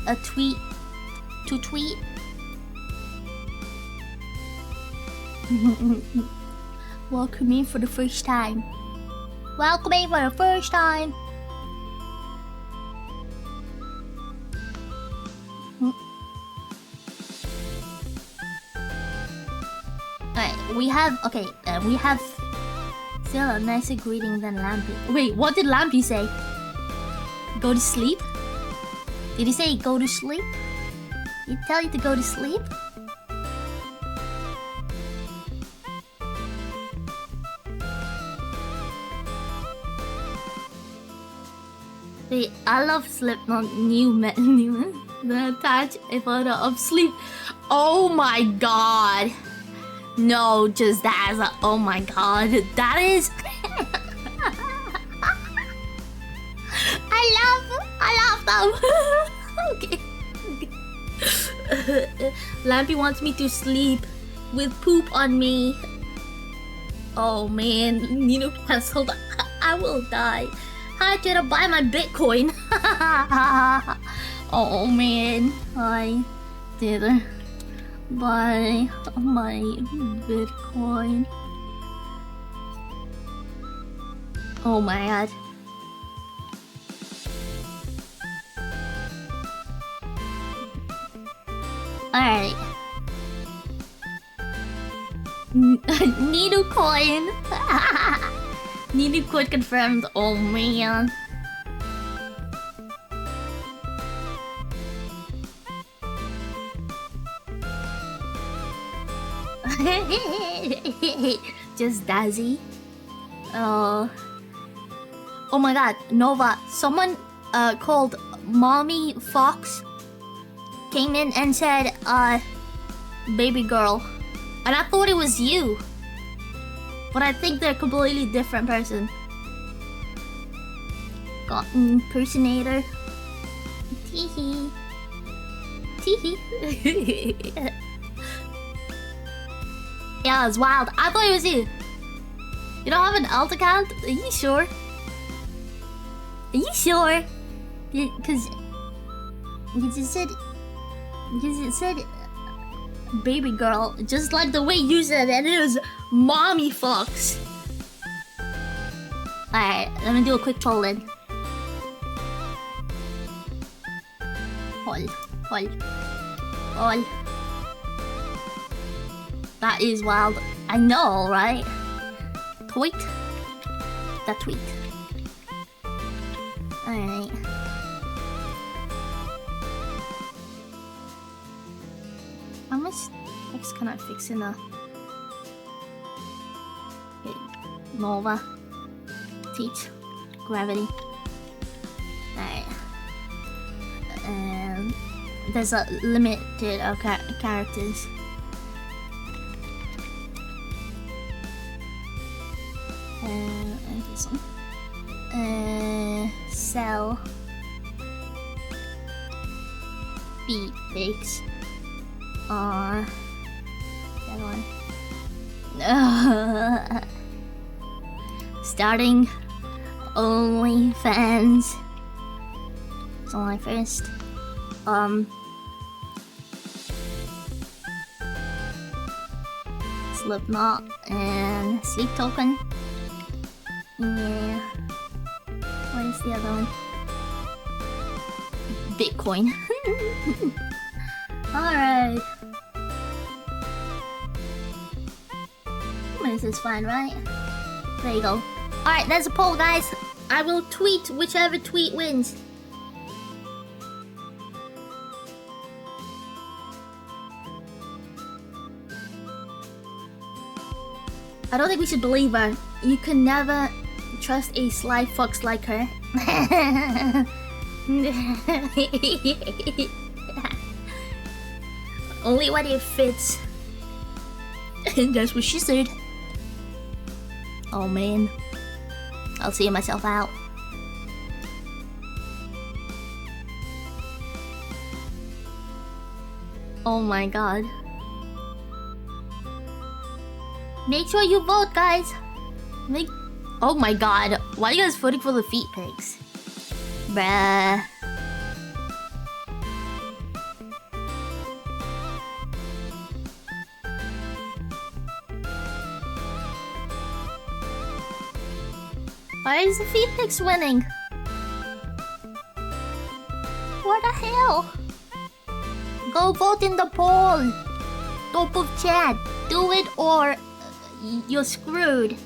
a tweet to tweet? Welcome in for the first time. Welcome in for the first time. Alright, we have still a nicer greeting than Lampy. Wait, what did Lampy say? Go to sleep? Did he say go to sleep? Did he tell you to go to sleep? Wait, I love Slipknot new. Then attach a photo of sleep. Oh my god. No, just that as a, oh my god. That is... I love them. Okay. Lampy wants me to sleep with poop on me. Oh man, Nino cancelled. I will die. I gotta buy my Bitcoin. Oh man, I did buy my Bitcoin. Oh my god. Alright. Needle coin. Needle coin confirmed. Oh man. Just Dazzy. Oh my god, Nova. Someone called Mommy Fox came in and said, baby girl. And I thought it was you. But I think they're a completely different person. Got impersonator. Teehee. Teehee. Yeah, it's wild. I thought it was you. You don't have an alt account? Are you sure? Are you sure? Because it said baby girl, just like the way you said it, and it was Mommy Fox. Alright, let me do a quick troll in. Hold. That is wild. I know, right? Tweet. That tweet. Alright. How much text can I fix in a... Okay. Nova. Teach. Gravity. Alright. There's a limited of characters. This one. Cell. Beat pigs. That one. Starting OnlyFans. It's only first. Slipknot and Sleep Token. Yeah. What is the other one? Bitcoin. Alright. This is fine, right? There you go. Alright, there's a poll, guys. I will tweet whichever tweet wins. I don't think we should believe her. You can never trust a sly fox like her. Only when it fits. And that's what she said. Oh man. I'll see myself out. Oh my god. Make sure you vote, guys. Oh my god. Why are you guys voting for the feet pigs? Bruh. Why is the feet pigs winning? What the hell? Go vote in the poll. Top of chat. Do it or you're screwed.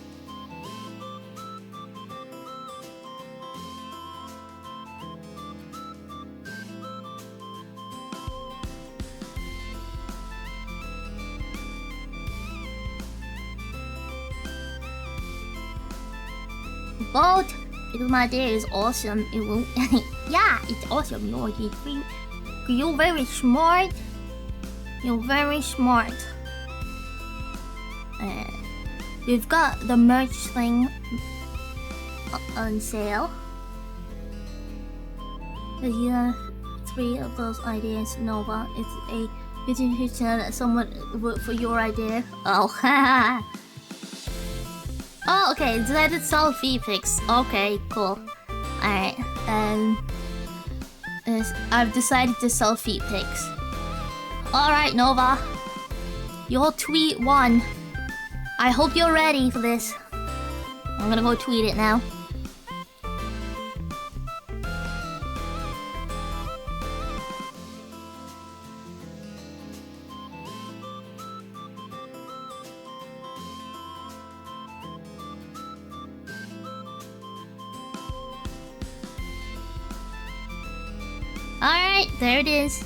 Vote! Because my day is awesome. It will. Yeah, it's awesome. No, it's free. You're very smart. You're very smart. We've got the merch thing on sale. Yeah, 3 of those ideas, Nova. It's a YouTube channel that someone vote for your idea. Oh, haha. Oh, okay. Decided to sell V-Pix. Okay, cool. Alright, I've decided to sell V-Pix. Alright, Nova. Your tweet won. I hope you're ready for this. I'm gonna go tweet it now. Alright, there it is.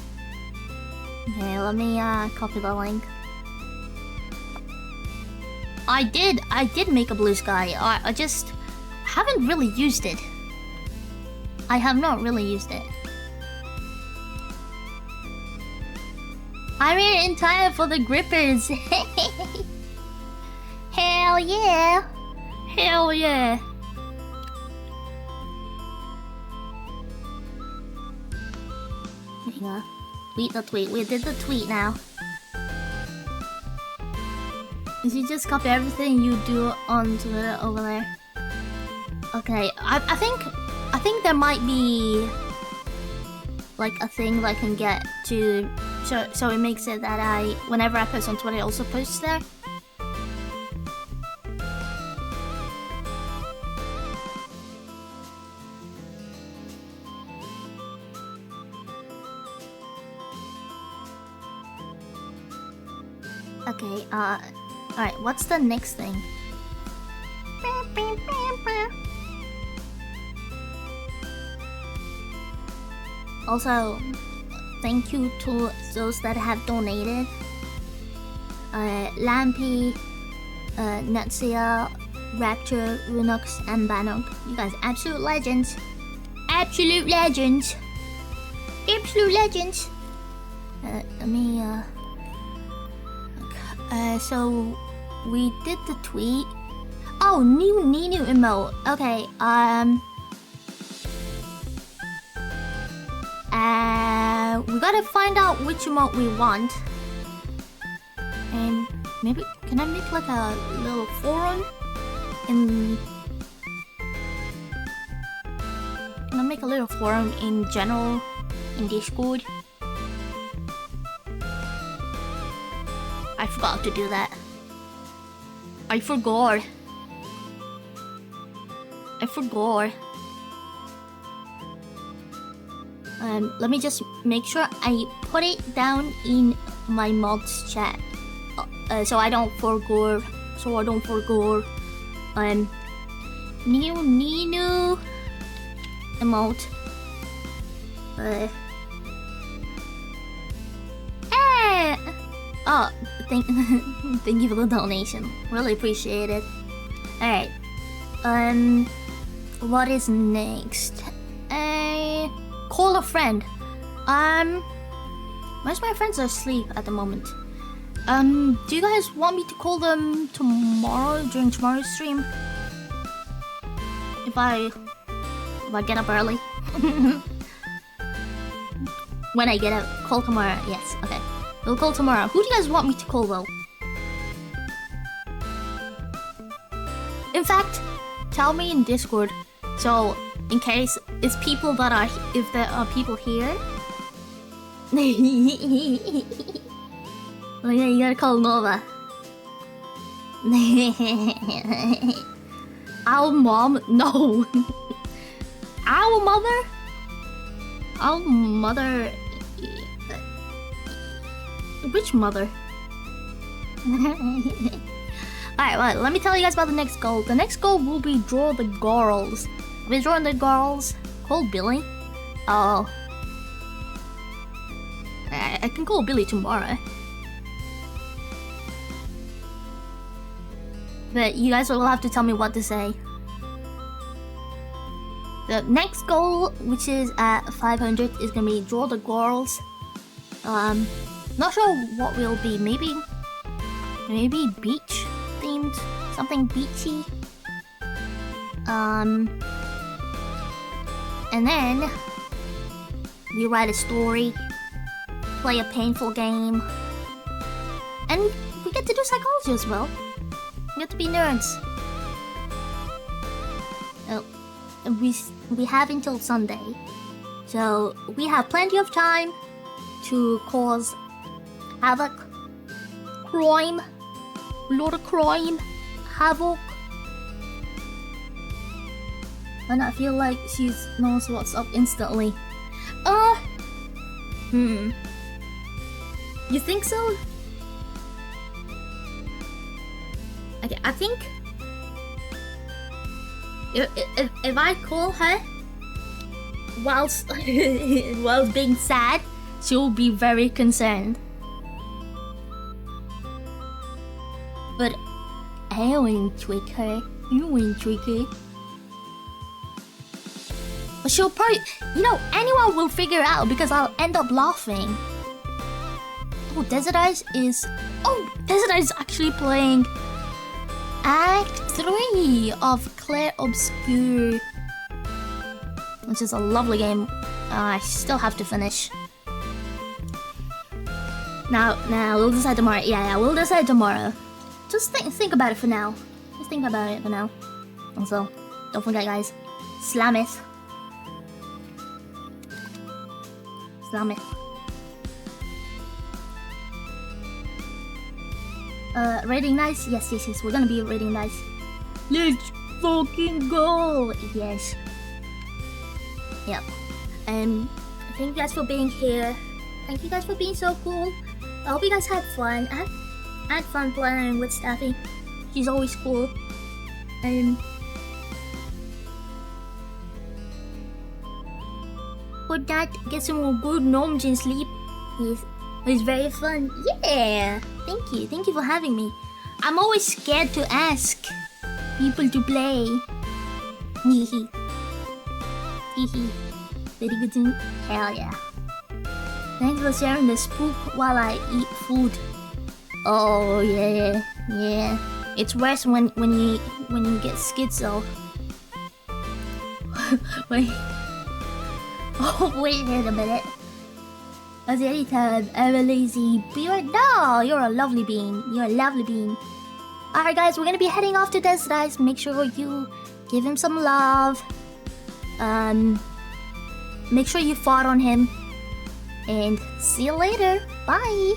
Okay, let me copy the link. I did make a blue sky. I just haven't really used it. I have not really used it. I made it in time for the grippers. Hell yeah. Hell yeah. Hang on. Tweet the tweet. We did the tweet now. Did you just copy everything you do on Twitter over there? Okay, I think there might be like a thing that I can get to so it makes it that whenever I post on Twitter, I also post there. Okay, alright, what's the next thing? Also, thank you to those that have donated. Lampy, Netsia, Rapture, Runux, and Bannock. You guys, absolute legends. Absolute legends. Absolute legends. Let me, so we did the tweet. Oh, new Ninu emote. Okay, we gotta find out which emote we want. And maybe, can I make like a little forum? Can I make a little forum in general in Discord? I forgot to do that. I forgot. Let me just make sure I put it down in my mods chat, so I don't forget. New Ninu emote. Oh, thank you for the donation. Really appreciate it. Alright. What is next? Call a friend. Most of my friends are asleep at the moment. Do you guys want me to call them tomorrow during tomorrow's stream? If I get up early. When I get up, call tomorrow. Yes, okay. We'll call tomorrow. Who do you guys want me to call though? In fact, tell me in Discord. So, in case it's people that are, if there are people here. Oh yeah, you gotta call Nova. Our mom? No. Our mother? Our mother. Which mother? Alright, well, let me tell you guys about the next goal. The next goal will be draw the girls. I'll be drawing the girls. Call Billy. Oh. I can call Billy tomorrow. But you guys will have to tell me what to say. The next goal, which is at 500, is gonna be draw the girls. Not sure what will be. Maybe beach themed, something beachy. And then we write a story, play a painful game, and we get to do psychology as well. We get to be nerds. We have until Sunday, so we have plenty of time to cause havoc, crime, a lot of crime, havoc. And I feel like she knows what's up instantly. You think so? Okay, I think if I call her whilst being sad, she'll be very concerned. But I won't trick her. You won't trick her. But she'll probably, anyone will figure it out because I'll end up laughing. Oh, Desert Eyes is actually playing Act 3 of Claire Obscure, which is a lovely game. I still have to finish. Now we'll decide tomorrow. Yeah, we'll decide tomorrow. Just think about it for now. Just think about it for now. Also, don't forget, guys, Slameth. Rating nice? Yes, we're gonna be rating nice. Let's fucking go! Yes. Yep. Thank you guys for being here. Thank you guys for being so cool. I hope you guys had fun. I had fun playing with Staffy. She's always cool. For that, get some good gnomes and sleep. It's very fun. Yeah! Thank you for having me. I'm always scared to ask people to play. Hehe. Very good to me. Hell yeah. Thanks for sharing the spook while I eat food. Oh yeah. It's worse when you get schizo. Wait. Oh wait a minute. As anytime, I'm a lazy bean. No, you're a lovely bean. Alright guys, we're gonna be heading off to Desert Eyes. Make sure you give him some love. Make sure you fought on him. And see you later. Bye.